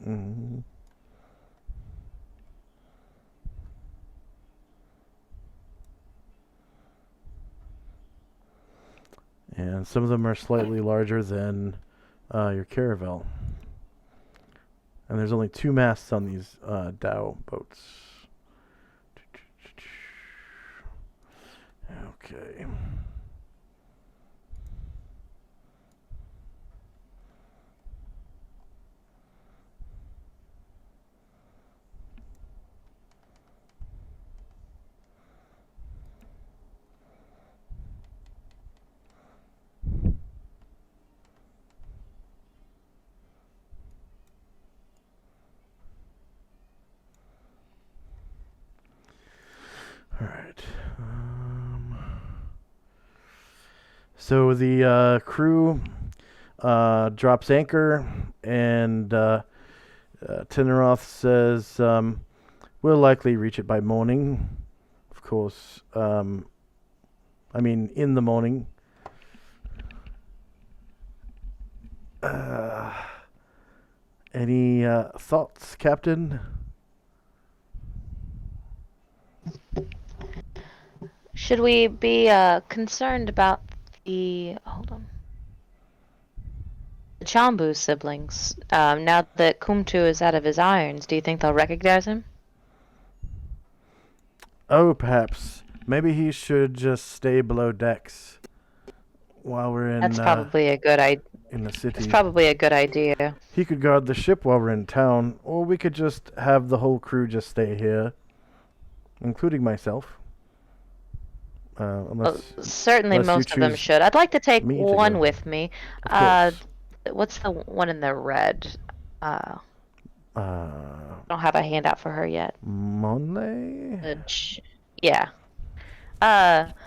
Mm-hmm. And some of them are slightly larger than your caravel. And there's only 2 masts on these dhow boats. Okay. All right. So the crew drops anchor, and Tenoroth says, we'll likely reach it by morning. Of course, I mean, in the morning. Any thoughts, Captain? Should we be concerned about the the Chambu siblings? Now that Kumtu is out of his irons, do you think they'll recognize him? Oh, perhaps. Maybe he should just stay below decks while we're in. That's probably a good idea. In the city. That's probably a good idea. He could guard the ship while we're in town, or we could just have the whole crew just stay here, including myself. Certainly most of them should. I'd like to take one with me. What's the one in the red? I don't have a handout for her yet. Monley? Yeah.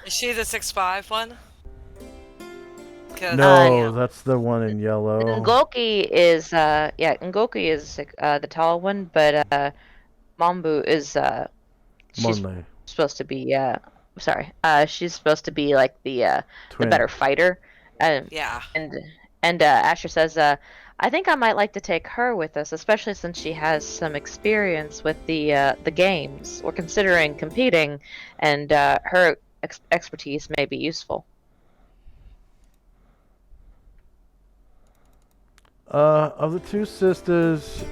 Is she the 6'5" one? No, that's the one in yellow. Ngoki is Ngoki is the tall one, but Mambu is she's Monley. supposed to be she's supposed to be like the better fighter. Yeah. And Asher says, I think I might like to take her with us, especially since she has some experience with the games. We're considering competing, and her expertise may be useful. Of the 2 sisters,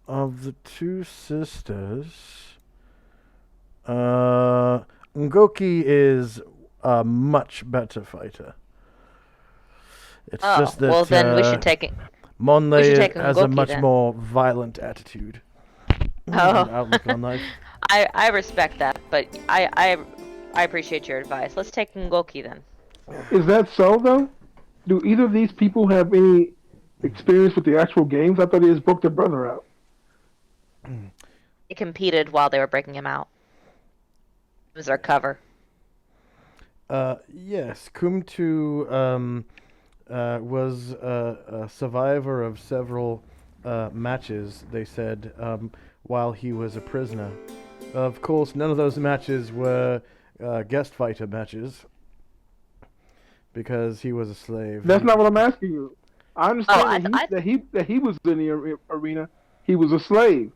Of the two sisters, Ngoki is a much better fighter. It's just that well then we should take it. Monley We should take has a Ngoki much then. more violent attitude and Oh, outlook on life. I respect that, but I appreciate your advice. Let's take Ngoki then. Is that so though? Do either of these people have any experience with the actual games? I thought they just broke their brother out. They competed while they were breaking him out. It was our cover. Yes, Kumtu was a survivor of several matches, they said, while he was a prisoner. Of course, none of those matches were guest fighter matches because he was a slave. That's not what I'm asking you. I understand that he was in the arena. He was a slave.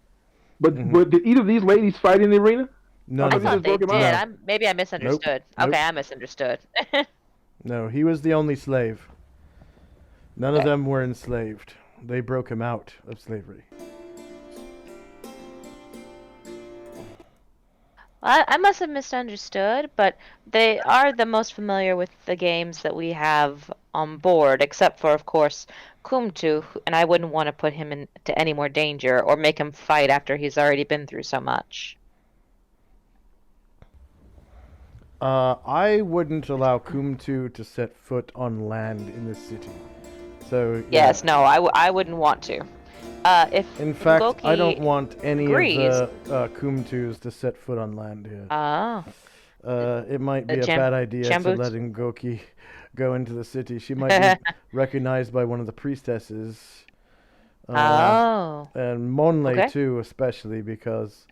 But did either of these ladies fight in the arena? No, I thought they did. No. Maybe I misunderstood. Nope. Okay, I misunderstood. No, he was the only slave. None of them were enslaved. They broke him out of slavery. Well, I must have misunderstood, but they are the most familiar with the games that we have on board, except for, of course, Kumtu, and I wouldn't want to put him into any more danger or make him fight after he's already been through so much. I wouldn't allow Kumtu to set foot on land in this city. So yes, no, I wouldn't want to. In fact, Ngoki I don't want any agrees, of the Kumtus to set foot on land here. Oh. It might be a bad idea to let Ngoki go into the city. She might be recognized by one of the priestesses. And Monley too, especially because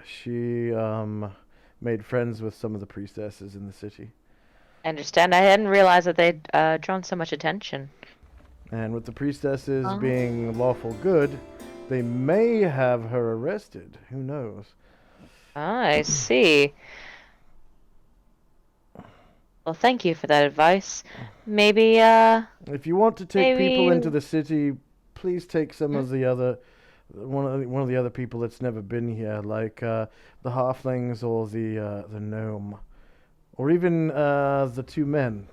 she made friends with some of the priestesses in the city. I understand. I hadn't realized that they'd drawn so much attention. And with the priestesses being lawful good, they may have her arrested. Who knows? I see. Well, thank you for that advice. Maybe, if you want to take people into the city, please take some of the other... One of the other people that's never been here, like the halflings or the gnome. Or even the two men.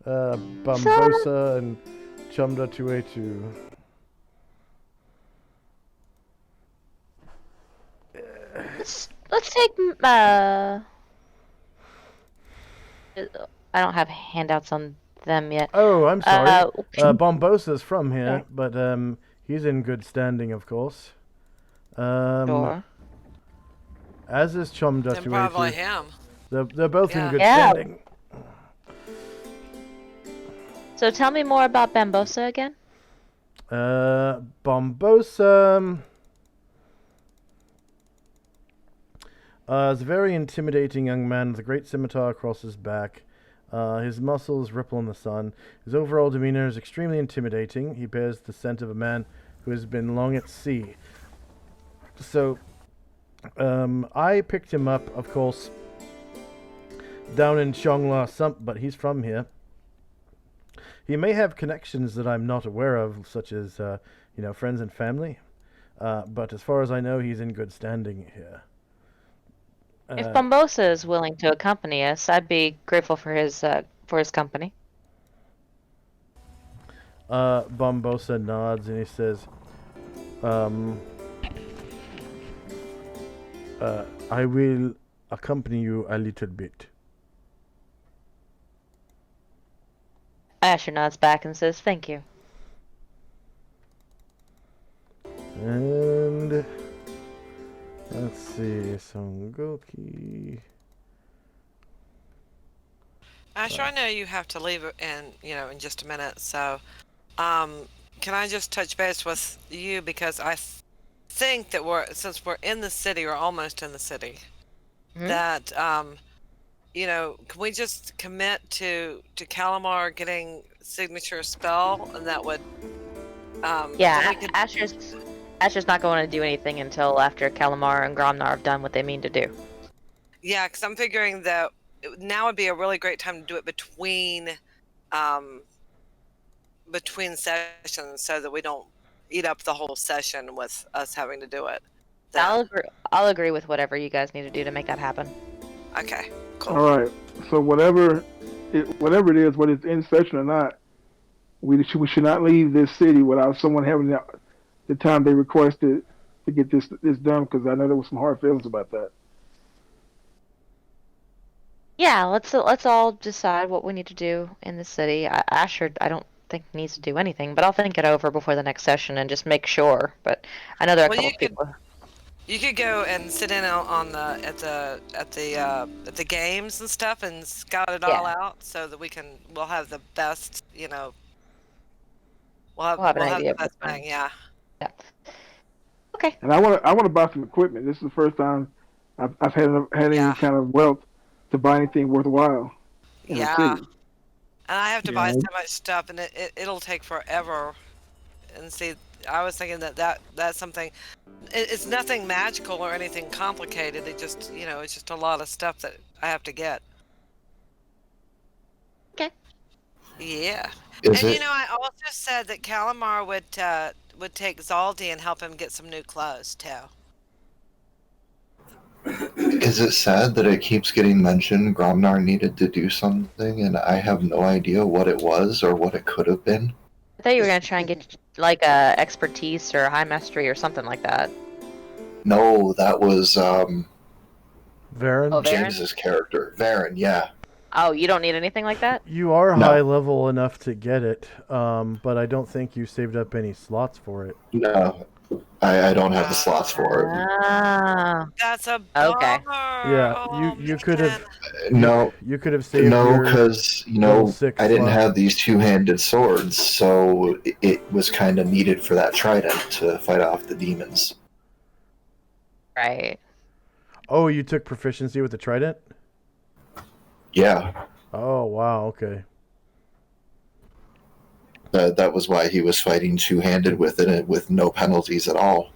Bambosa and Chumda 282. Let's take I don't have handouts on them yet. Oh, I'm sorry. Bombosa's from here, but he's in good standing, of course. Sure. As is Chumda 282. Probably him. They're both in good standing. So tell me more about Bambosa again. Bombosa is a very intimidating young man with a great scimitar across his back. His muscles ripple in the sun. His overall demeanor is extremely intimidating. He bears the scent of a man who has been long at sea. So, I picked him up, of course, down in Chongla, but he's from here. He may have connections that I'm not aware of, such as, friends and family. But as far as I know, he's in good standing here. If Bambosa is willing to accompany us, I'd be grateful for his company. Bambosa nods and he says, I will accompany you a little bit. Asher nods back and says, thank you. And let's see, Son Goku. Asher, I know you have to leave in just a minute, so can I just touch base with you because I think that since we're in the city or almost in the city, that can we just commit to Calamar getting signature spell, and that would Asher's not going to do anything until after Calamar and Gromnar have done what they mean to do. Yeah, because I'm figuring that now would be a really great time to do it between between sessions so that we don't eat up the whole session with us having to do it. I'll agree with whatever you guys need to do to make that happen. Okay, cool. All right. So whatever it is, whether it's in session or not, we should not leave this city without someone having the time they requested to get this done. Because I know there was some hard feelings about that. Yeah, let's all decide what we need to do in the city. Asher, I don't think needs to do anything, but I'll think it over before the next session and just make sure. But I know there are a couple of people. You could go and sit in on the at the games and stuff and scout it all out so that we'll have the best, you know. We'll have an idea the best bang, yeah. Yeah. Okay. And I want to buy some equipment. This is the first time I've had any kind of wealth to buy anything worthwhile in the city. And I have to buy so much stuff, and it'll take forever. And see, I was thinking that's something. It's nothing magical or anything complicated. It just, it's just a lot of stuff that I have to get. Okay. Yeah. Is and it... I also said that Calamar would take Zaldi and help him get some new clothes too. Is it sad that it keeps getting mentioned Gromnar needed to do something, and I have no idea what it was or what it could have been? I thought you were going to try and get, like, expertise or high mastery or something like that. No, that was, Varen? Oh, Varen? James's character. Varen, yeah. Oh, you don't need anything like that? You are high level enough to get it, but I don't think you saved up any slots for it. No, I don't have the slots for it. Ah. That's a bummer. Okay. Yeah, you could have. No, you could have saved. No, because I didn't slot. have these two-handed swords, so it was kind of needed for that trident to fight off the demons. Right. Oh, you took proficiency with the trident? Yeah. Oh wow. Okay. That was why he was fighting two-handed with it, with no penalties at all.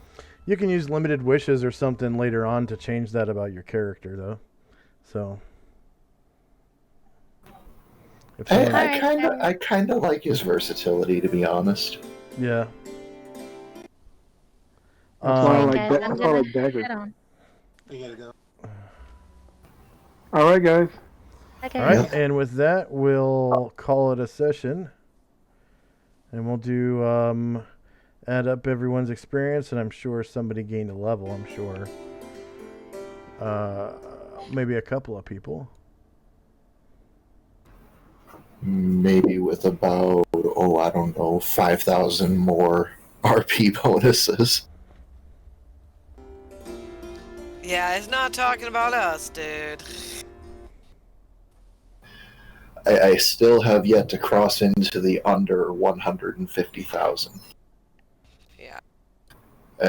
You can use limited wishes or something later on to change that about your character, though. So. I kind of like his versatility, to be honest. Yeah. That's why I like Dagger. You gotta go. All right, guys. Okay. All right, and with that, we'll call it a session. And we'll do add up everyone's experience, and I'm sure somebody gained a level, I'm sure. Maybe a couple of people. Maybe with about, I don't know, 5,000 more RP bonuses. Yeah, it's not talking about us, dude. I still have yet to cross into the under 150,000. Yeah.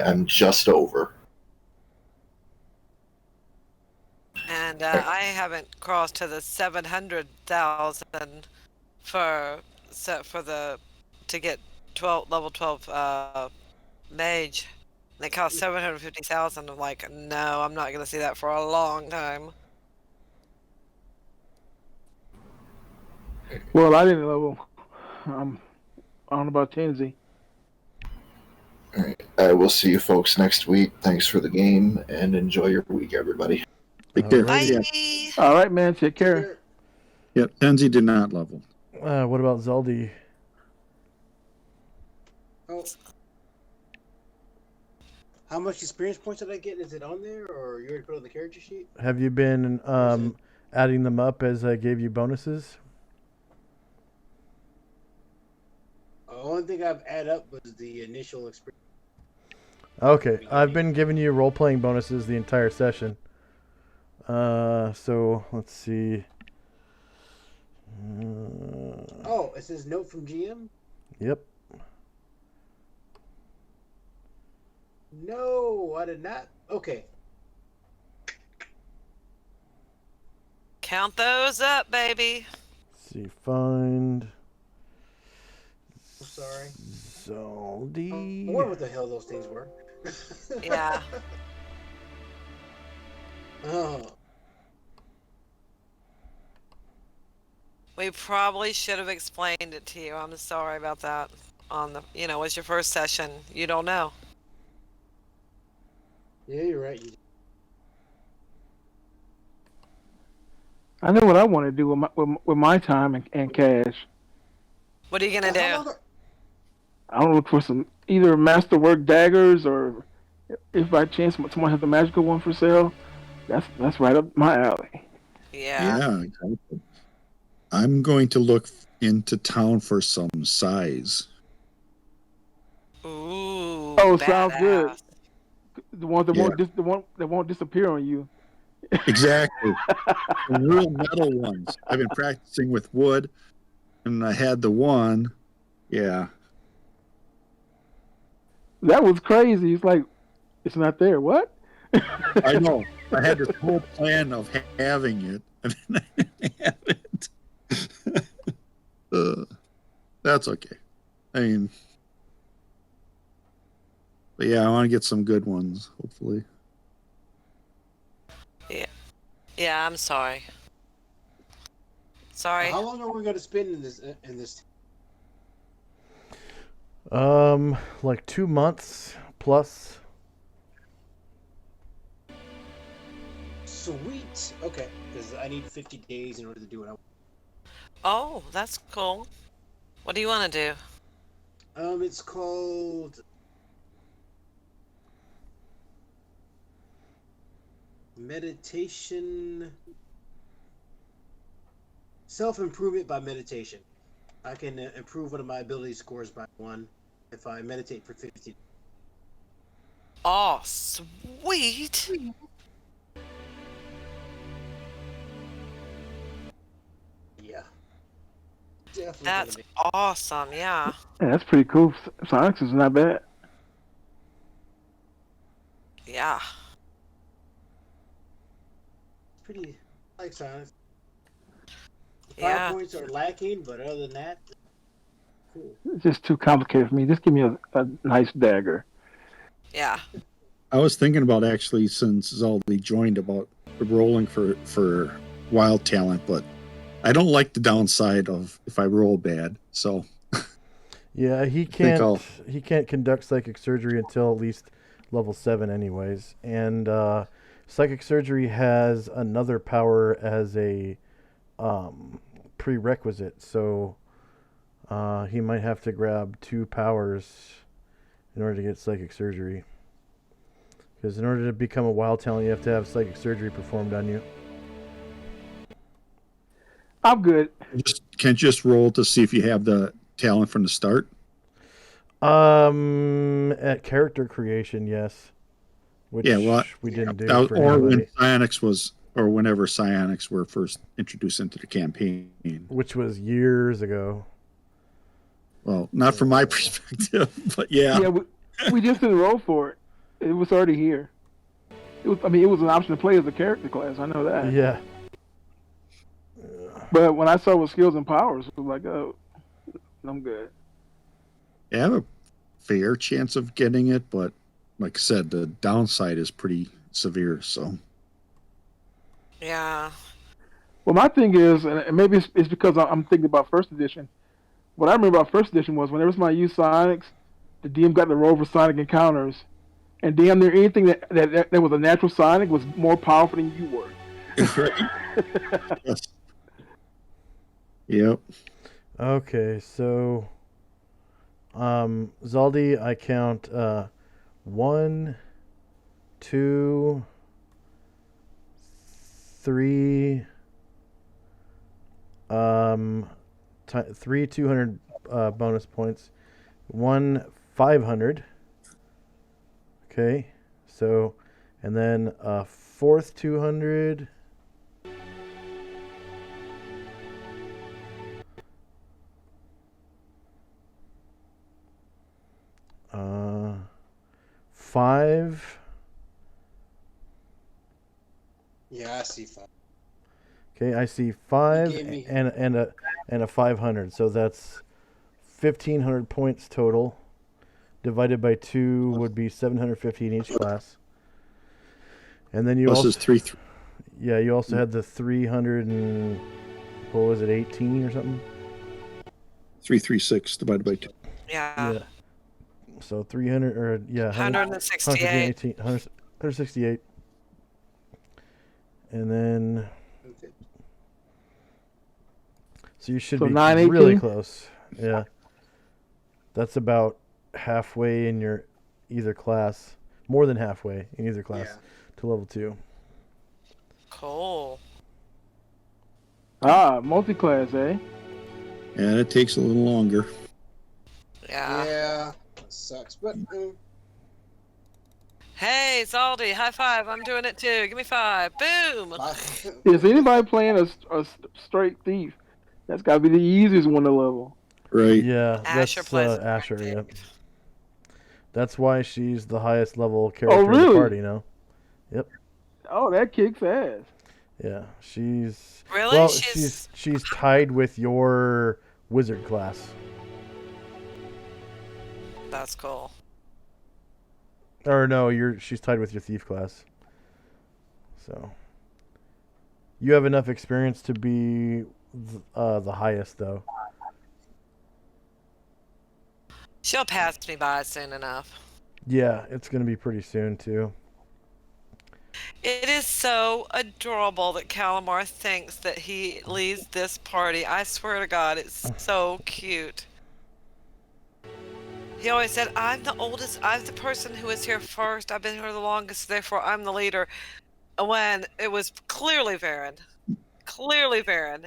I'm just over. And I haven't crossed to the 700,000 to get level 12 mage. They cost 750,000. I'm like, no, I'm not gonna see that for a long time. Well, I didn't level. I don't know about Tansy. All right. I will see you folks next week. Thanks for the game, and enjoy your week, everybody. Take care. Bye. All right, man. Take care. Yep, Tenzi did not level. What about Zaldi? Oh. How much experience points did I get? Is it on there, or you already put it on the character sheet? Have you been adding them up as I gave you bonuses? The only thing I've added up was the initial experience. Okay, I've been giving you role-playing bonuses the entire session. So let's see. Oh, it says note from GM? Yep. No, I did not. Okay. Count those up, baby. Let's see, find. Sorry. Zaldi. I wonder what the hell those things were. Yeah. Oh. We probably should have explained it to you. I'm sorry about that. On the, it's your first session. You don't know. Yeah, you're right. I know what I want to do with my time and cash. What are you gonna do? I want to look for some either masterwork daggers, or if by chance someone has a magical one for sale, that's right up my alley. Yeah. Yeah, exactly. I'm going to look into town for some size. Ooh. Oh, badass. sounds good. The ones that Yeah. won't disappear on you. Exactly. The real metal ones. I've been practicing with wood, and I had the one. Yeah. That was crazy. It's like, it's not there. What? I know. I had this whole plan of having it, and then I didn't have it. That's okay. I mean, but yeah, I want to get some good ones, hopefully. Yeah. Yeah, I'm sorry. Sorry. How long are we going to spend in this? Like 2 months plus. Sweet. Okay, because I need 50 days in order to do what I want. Oh, that's cool. What do you want to do? It's called meditation. Self-improvement by meditation. I can improve one of my ability scores by 1 if I meditate for 50. Oh, sweet. Yeah. Definitely. That's awesome, yeah. Yeah, that's pretty cool. Sonics is not bad. Yeah. Pretty like Sonics. The Yeah. PowerPoints are lacking, but other than that, cool. It's just too complicated for me. Just give me a nice dagger. Yeah. I was thinking about, actually, since Zaldi joined, about rolling for wild talent, but I don't like the downside of if I roll bad. So yeah, he can't conduct psychic surgery until at least level 7 anyways. And psychic surgery has another power as a prerequisite, so he might have to grab 2 powers in order to get psychic surgery. Because in order to become a wild talent, you have to have psychic surgery performed on you. I'm good. Can't just roll to see if you have the talent from the start? At character creation, yes. Which we didn't do for anybody. Whenever psionics were first introduced into the campaign. Which was years ago. Well, not from my perspective, but yeah. Yeah, we just didn't roll for it. It was already here. It was an option to play as a character class. I know that. Yeah. But when I saw what skills and powers, I was like, oh, I'm good. I have a fair chance of getting it, but like I said, the downside is pretty severe, so. Yeah. Well, my thing is, and maybe it's because I'm thinking about first edition. What I remember about first edition was whenever somebody used psionics, the DM got to roll for psionic encounters. And damn near anything that was a natural psionic was more powerful than you were. Right. Yes. Yep. Okay, so Zaldi, I count 1, 2, 3, 3 200 bonus points, 1 500. Okay, so, and then a 4th 200. Uh, 5. Yeah, I see 5. Okay, I see 5 and a 500. So that's 1,500 points total. Divided by 2 would be 750 in each class. And then you Plus also is 3. Yeah, you also had the 300 and what was it, 18 or something? 336 divided by 2. Yeah. So 300 or 168. 168. And then Okay. so you should So be 918? really close. Yeah. That's about halfway in your either class. More than halfway in either class to level 2. Cool. Multi-class, eh? And it takes a little longer. Yeah. Yeah. Sucks, but Hey, Zaldi, high five. I'm doing it too. Give me 5. Boom. Is anybody playing a straight thief? That's got to be the easiest one to level. Right. Yeah, Asher that's plays Asher, yep. That's why she's the highest level character in the really? party now. Yep. Oh, that kicks ass. Yeah, she's Really? well. She's tied with your wizard class. That's cool. Or no, she's tied with your thief class. So you have enough experience to be the highest, though. She'll pass me by soon enough. Yeah, it's gonna be pretty soon too. It is so adorable that Calamar thinks that he leads this party. I swear to God, it's so cute. He always said, I'm the oldest, I'm the person who is here first, I've been here the longest, therefore I'm the leader. When it was clearly Varen. Clearly Varen.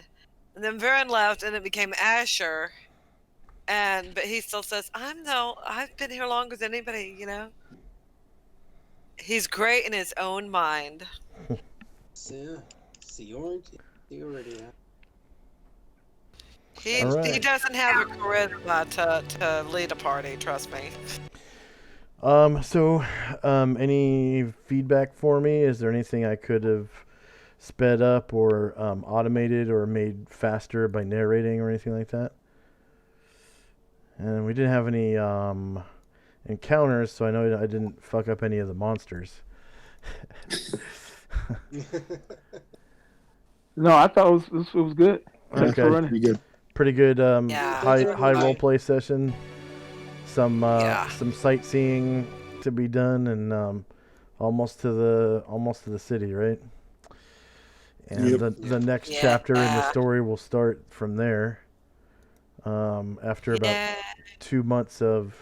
And then Varen left and it became Asher. But he still says, I've been here longer than anybody, you know? He's great in his own mind. Seniority. He doesn't have a charisma to lead a party, trust me. Any feedback for me? Is there anything I could have sped up or automated or made faster by narrating or anything like that? And we didn't have any encounters, so I know I didn't fuck up any of the monsters. No, I thought it was good. Okay. Pretty good. High role play session. Some sightseeing to be done, and almost to the city, right? And the next chapter in the story will start from there. After about 2 months of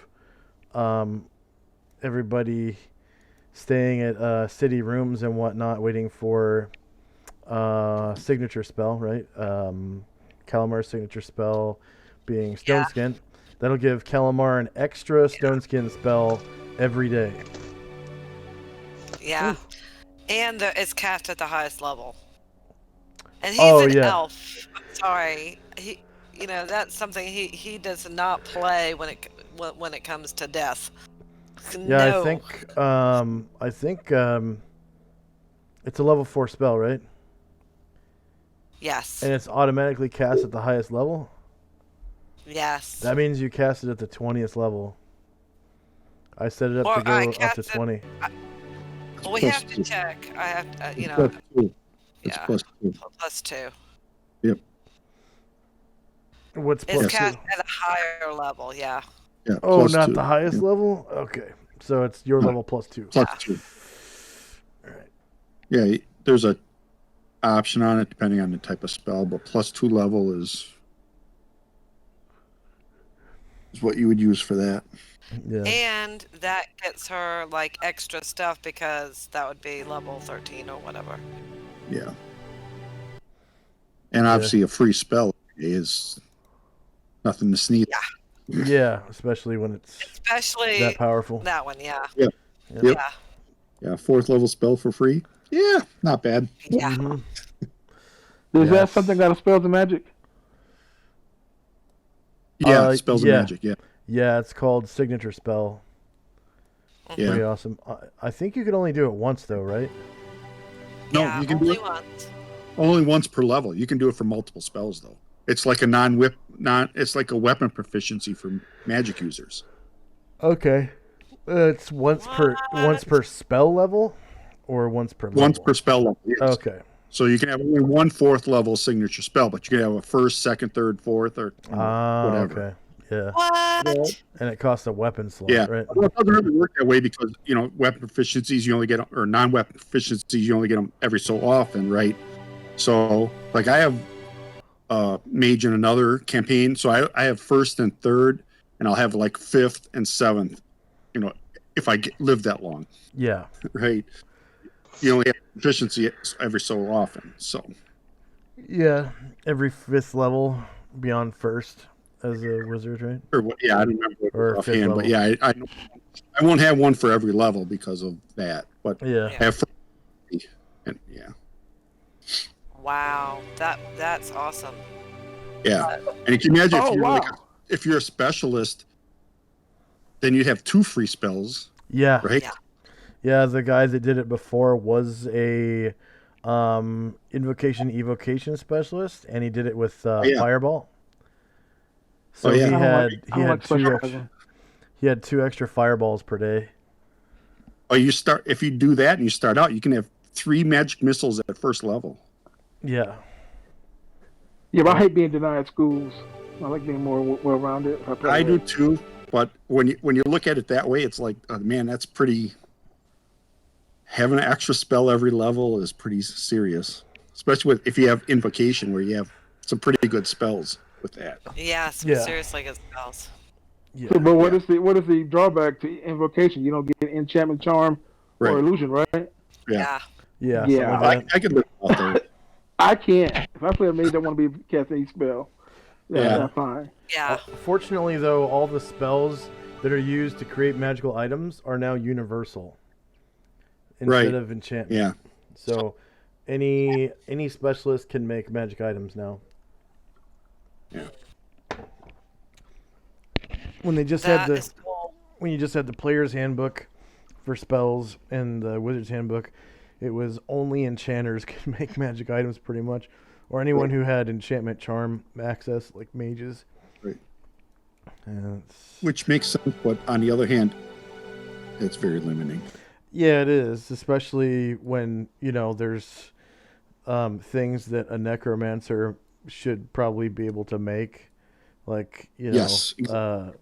everybody staying at city rooms and whatnot, waiting for signature spell, right? Calamar's signature spell being Stone Skin. That'll give Calamar an extra Stone Skin spell every day. Yeah. And it's cast at the highest level. And he's an elf. I'm sorry. That's something he does not play when it comes to death. Yeah, No. I think it's a level 4 spell, right? Yes. And it's automatically cast at the highest level? Yes. That means you cast it at the 20th level. I set it up to go up to 20. Well, we have to check. I have to, Plus 2. Yeah. Plus 2. Plus 2. Yep. What's plus 2? It's cast at a higher level, yeah. Yeah. Oh, not 2. the highest level? Okay. So it's your level plus 2. Plus 2. All right. Yeah, there's a option on it depending on the type of spell, but plus 2 level is what you would use for that. Yeah. And that gets her like extra stuff because that would be level 13 or whatever. Yeah. And obviously a free spell is nothing to sneeze. Yeah. Yeah, especially when it's that powerful. That one, yeah. Yep. Yeah. Yeah, 4th level spell for free. Yeah, not bad. Yeah. Mm-hmm. Is that something got a spells of magic? Yeah, spells of magic, yeah. Yeah, it's called signature spell. Yeah. Pretty awesome. I think you can only do it once though, right? No, Yeah, you can only do it once. only once per level. You can do it for multiple spells though. It's like a it's like a weapon proficiency for magic users. Okay. It's once per spell level or once per level? Once per spell level. Yes. Okay. So you can have only one 4th level signature spell, but you can have a 1st, 2nd, 3rd, 4th, or whatever. Okay. Yeah. What? And it costs a weapon slot, Yeah. right? Well, it doesn't really work that way because, weapon proficiencies you only get, or non-weapon proficiencies you only get them every so often, right? So, like I have mage in another campaign, so I have 1st and 3rd, and I'll have like 5th and 7th, if I live that long. Yeah. Right. You only have proficiency every so often, so. Yeah, every 5th level beyond 1st as a wizard, right? Or what? Yeah, I don't remember what Or offhand, 5th but level. yeah, I won't have one for every level because of that. But Yeah. I have, and yeah. Wow, that's awesome. Yeah, and you can imagine Oh, if you're a specialist, then you'd have 2 free spells. Yeah. Right. Yeah, the guy that did it before was a invocation evocation specialist, and he did it with fireball. So yeah. he had 2 extra fireballs per day. Oh, if you do that and you start out, you can have 3 magic missiles at 1st level. Yeah. Yeah, but I hate being denied schools. I like being more well-rounded. I do too, but when you look at it that way, it's like, oh, man, that's pretty. Having an extra spell every level is pretty serious, especially if you have invocation, where you have some pretty good spells with that. Yeah, seriously good spells. Yeah. So, but what is the drawback to invocation? You don't get enchantment, charm, or illusion, right? Yeah. Yeah. I can live out there. I can't. If I play a mage, I want to be casting a spell. That's fine. Yeah. Fortunately, though, all the spells that are used to create magical items are now universal instead of enchantment. Yeah. So any specialist can make magic items now. Yeah. When you just had the player's handbook for spells and the wizard's handbook, it was only enchanters could make magic items pretty much, or anyone who had enchantment charm access, like mages. Right. Which makes sense, but on the other hand, it's very limiting. Yeah, it is, especially when, there's things that a necromancer should probably be able to make, like, Yes. a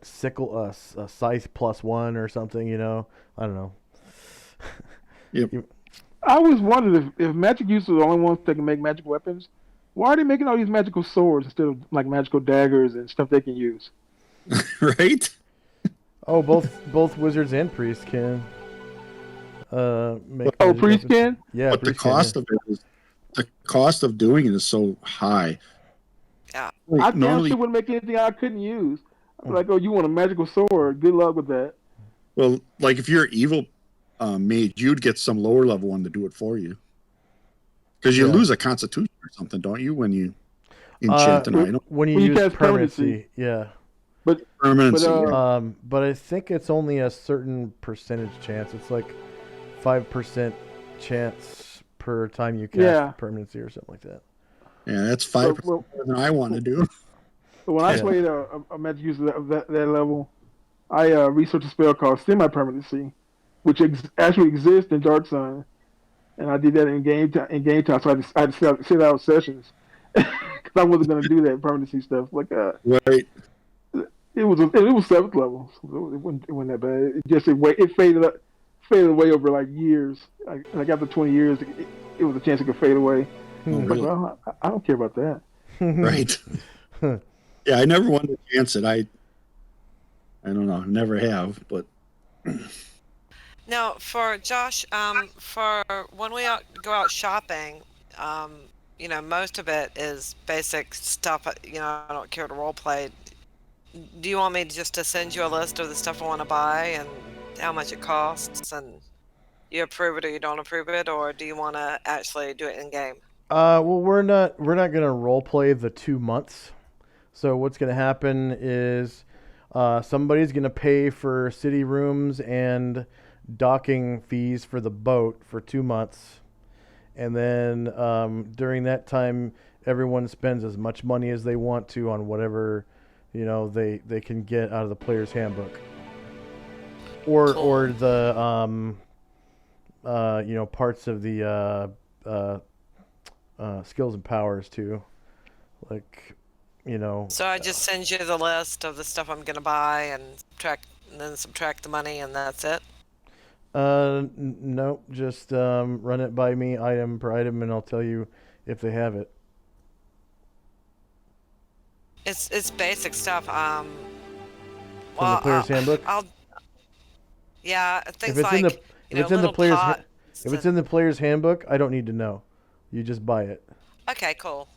scythe +1 or something, I don't know. Yep. I always wondered if magic users are the only ones that can make magic weapons, why are they making all these magical swords instead of like magical daggers and stuff they can use? Right? Oh, both wizards and priests can. Make priests can? Yeah, but the cost of it is the cost of doing it is so high. Yeah. I normally wouldn't make anything I couldn't use. I'm like, oh, you want a magical sword? Good luck with that. Well, like if you're evil mage, you'd get some lower level one to do it for you. Because you lose a constitution or something, don't you, when you enchant an item? When you use permanency, yeah. But permanency. But I think it's only a certain percentage chance. It's like 5% chance per time you cast permanency or something like that. Yeah, that's 5% more than I want to do. But when I played a magic user of that level, I researched a spell called semi-permanency, which actually exists in Dark Sun, and I did that in game time. So I had to sit out sessions because I wasn't going to do that permanency stuff like that. Right. It was 7th level, so it wasn't that bad. It faded away over like years. Like after 20 years, it was a chance it could fade away. Really? Well, I don't care about that. Right. Yeah, I never wanted to chance it. I don't know. I never have, but. Now, for Josh, for when we go out shopping, most of it is basic stuff. I don't care to role play. Do you want me to send you a list of the stuff I want to buy and how much it costs, and you approve it or you don't approve it, or do you want to actually do it in game? Well, we're not gonna role play the 2 months. So what's gonna happen is somebody's gonna pay for city rooms and docking fees for the boat for 2 months, and then during that time, everyone spends as much money as they want to on whatever they can get out of the player's handbook, or the parts of the skills and powers too, like, So I just send you the list of the stuff I'm gonna buy and then subtract the money, and that's it. No, just run it by me item per item, and I'll tell you if they have it. It's basic stuff. From the player's handbook. Things If it's in like little pots. If it's in the player's handbook, I don't need to know. You just buy it. Okay, cool.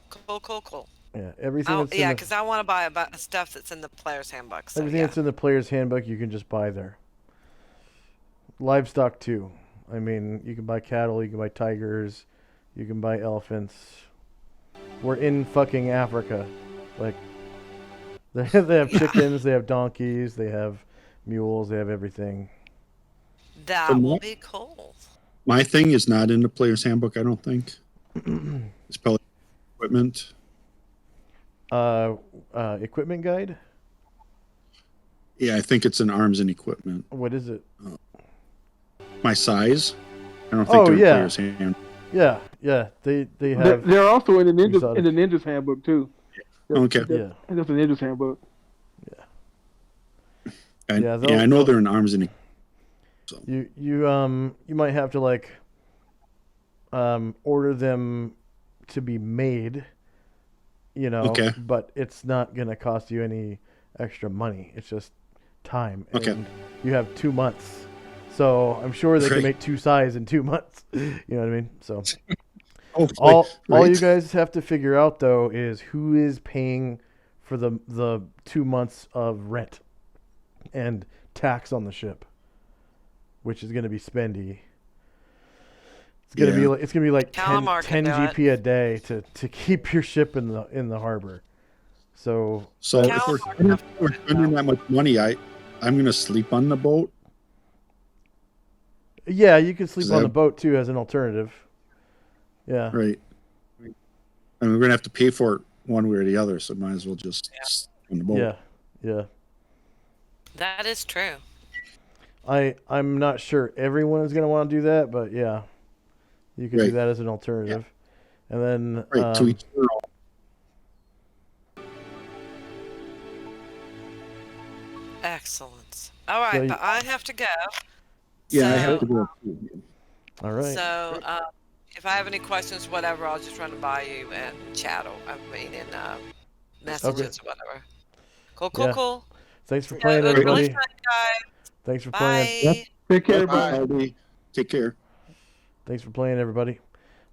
Yeah, everything. Because I want to buy about stuff that's in the player's handbook. So, everything that's in the player's handbook, you can just buy there. Livestock too. I mean, you can buy cattle, you can buy tigers, you can buy elephants. We're in fucking Africa. Like, they have chickens, they have donkeys, they have mules, they have everything. That will be cool. My thing is not in the player's handbook, I don't think. It's probably equipment. Equipment guide? Yeah, I think it's in arms and equipment. What is it? My size? I don't think they're in player's handbook. Yeah. They have. They're also in the ninja's handbook too. Okay. Yeah. That's the ninja's handbook. Yeah. I know they're in arms and equipment. So. You might have to like order them to be made, Okay. But it's not gonna cost you any extra money. It's just time. Okay. And you have 2 months, so I'm sure they can make 2 size in 2 months. You know what I mean? So all you guys have to figure out though is who is paying for the 2 months of rent and tax on the ship, which is going to be spendy. It's gonna be like 10 GP a day to keep your ship in the harbor. So if we're spending that much money, I'm gonna sleep on the boat. Yeah, you can sleep on the boat too as an alternative. Yeah. Right. And we're gonna have to pay for it one way or the other, so might as well just sleep on the boat. Yeah. That is true. I'm not sure everyone is gonna want to do that, but yeah, you can do that as an alternative, and then to each their own. Excellent. All right, So but I have to go. Yeah, so, I have to go. All right. So if I have any questions, whatever, I'll just run them by you and chat, in messages or whatever. Cool. Thanks for playing, everybody. Really fun, guys. Thanks for Bye. playing. Take care, everybody. Take care. Thanks for playing, everybody.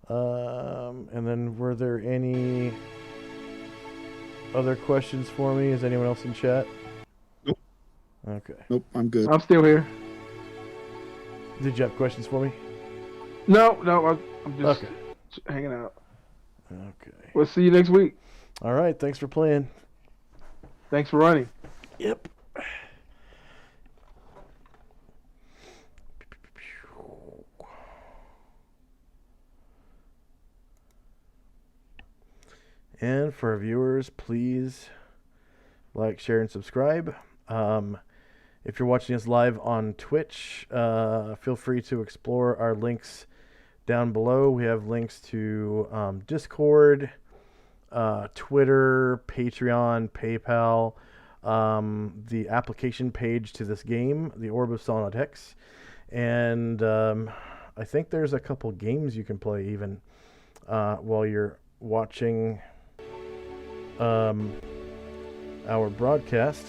And then, were there any other questions for me? Is anyone else in chat? Nope. Okay. Nope, I'm good. I'm still here. Did you have questions for me? No, I'm just hanging out. Okay. We'll see you next week. All right. Thanks for playing. Thanks for running. Yep. And for our viewers, please like, share, and subscribe. If you're watching us live on Twitch, feel free to explore our links down below. We have links to Discord, Twitter, Patreon, PayPal, the application page to this game, the Orb of Solynod Hex, and I think there's a couple games you can play even while you're watching our broadcast.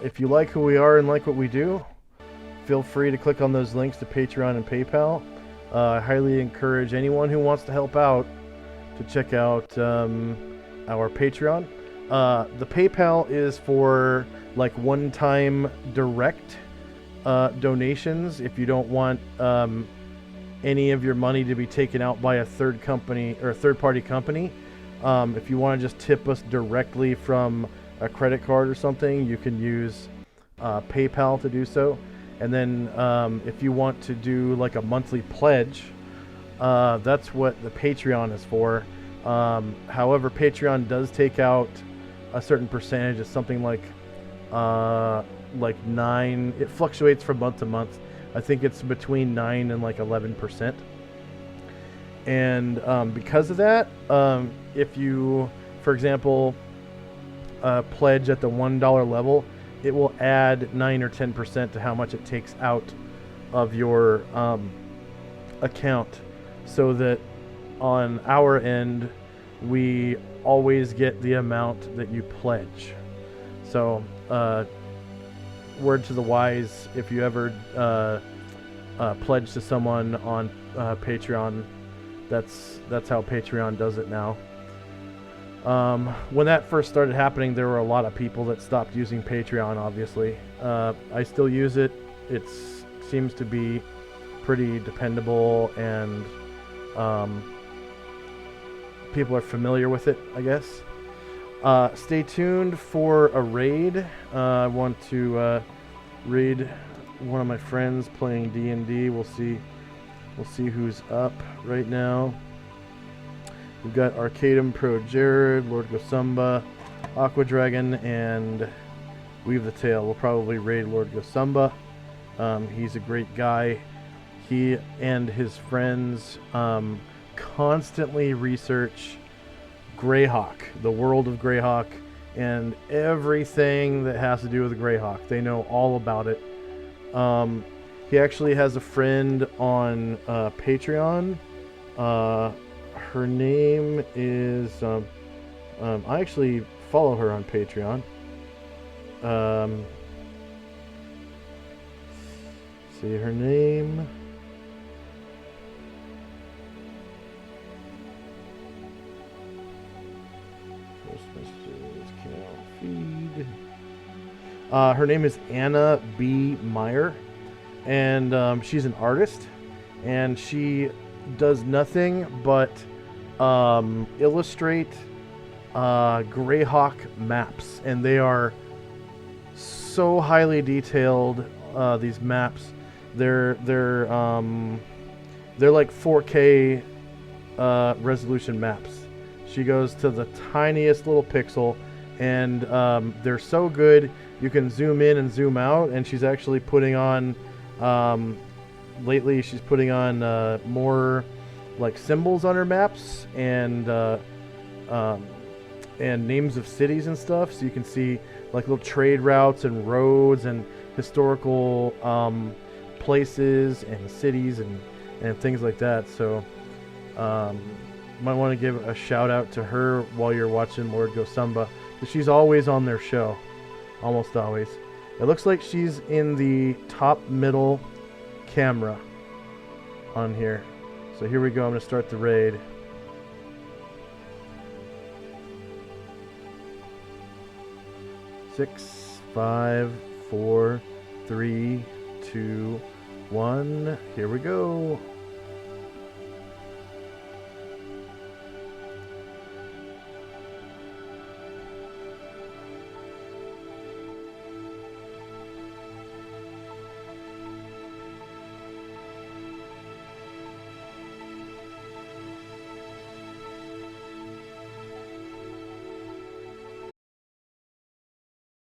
If you like who we are and like what we do, feel free to click on those links to Patreon and PayPal. I highly encourage anyone who wants to help out to check out our Patreon. The PayPal is for like one-time direct donations. If you don't want any of your money to be taken out by a third company or a third-party company, if you want to just tip us directly from a credit card or something, you can use PayPal to do so. And then if you want to do like a monthly pledge, that's what the Patreon is for. However, Patreon does take out a certain percentage. It's something like like 9. It fluctuates from month to month. I think it's between 9 and like 11%. And because of that, if you, for example, pledge at the $1 level, it will add 9 or 10% to how much it takes out of your account, so that on our end we always get the amount that you pledge. So word to the wise, if you ever pledge to someone on Patreon, that's how Patreon does it now. When that first started happening, there were a lot of people that stopped using Patreon, obviously. I still use it. It seems to be pretty dependable, and people are familiar with it, I guess. Stay tuned for a raid. I want to raid one of my friends playing D&D. We'll see who's up right now. We've got Arcadum Pro Jared, Lord Gosumba, Aqua Dragon, and Weave the Tail. We'll probably raid Lord Gosumba. He's a great guy. He and his friends constantly research Greyhawk, the world of Greyhawk, and everything that has to do with Greyhawk. They know all about it. He actually has a friend on Patreon. Her name is... I actually follow her on Patreon. See her name. Feed. Her name is Anna B. Meyer, and she's an artist, and she does nothing but illustrate Greyhawk maps, and they are so highly detailed. These maps, they're like 4K resolution maps. She goes to the tiniest little pixel, and they're so good you can zoom in and zoom out. And she's actually putting on lately she's putting on more like symbols on her maps, and names of cities and stuff, so you can see like little trade routes and roads and historical places and cities and things like that. So might want to give a shout out to her while you're watching Lord Gosumba, because she's always on their show, almost always. It looks like she's in the top middle camera on here. So here we go. I'm going to start the raid. Six, 5, 4, 3, 2, 1. Here we go.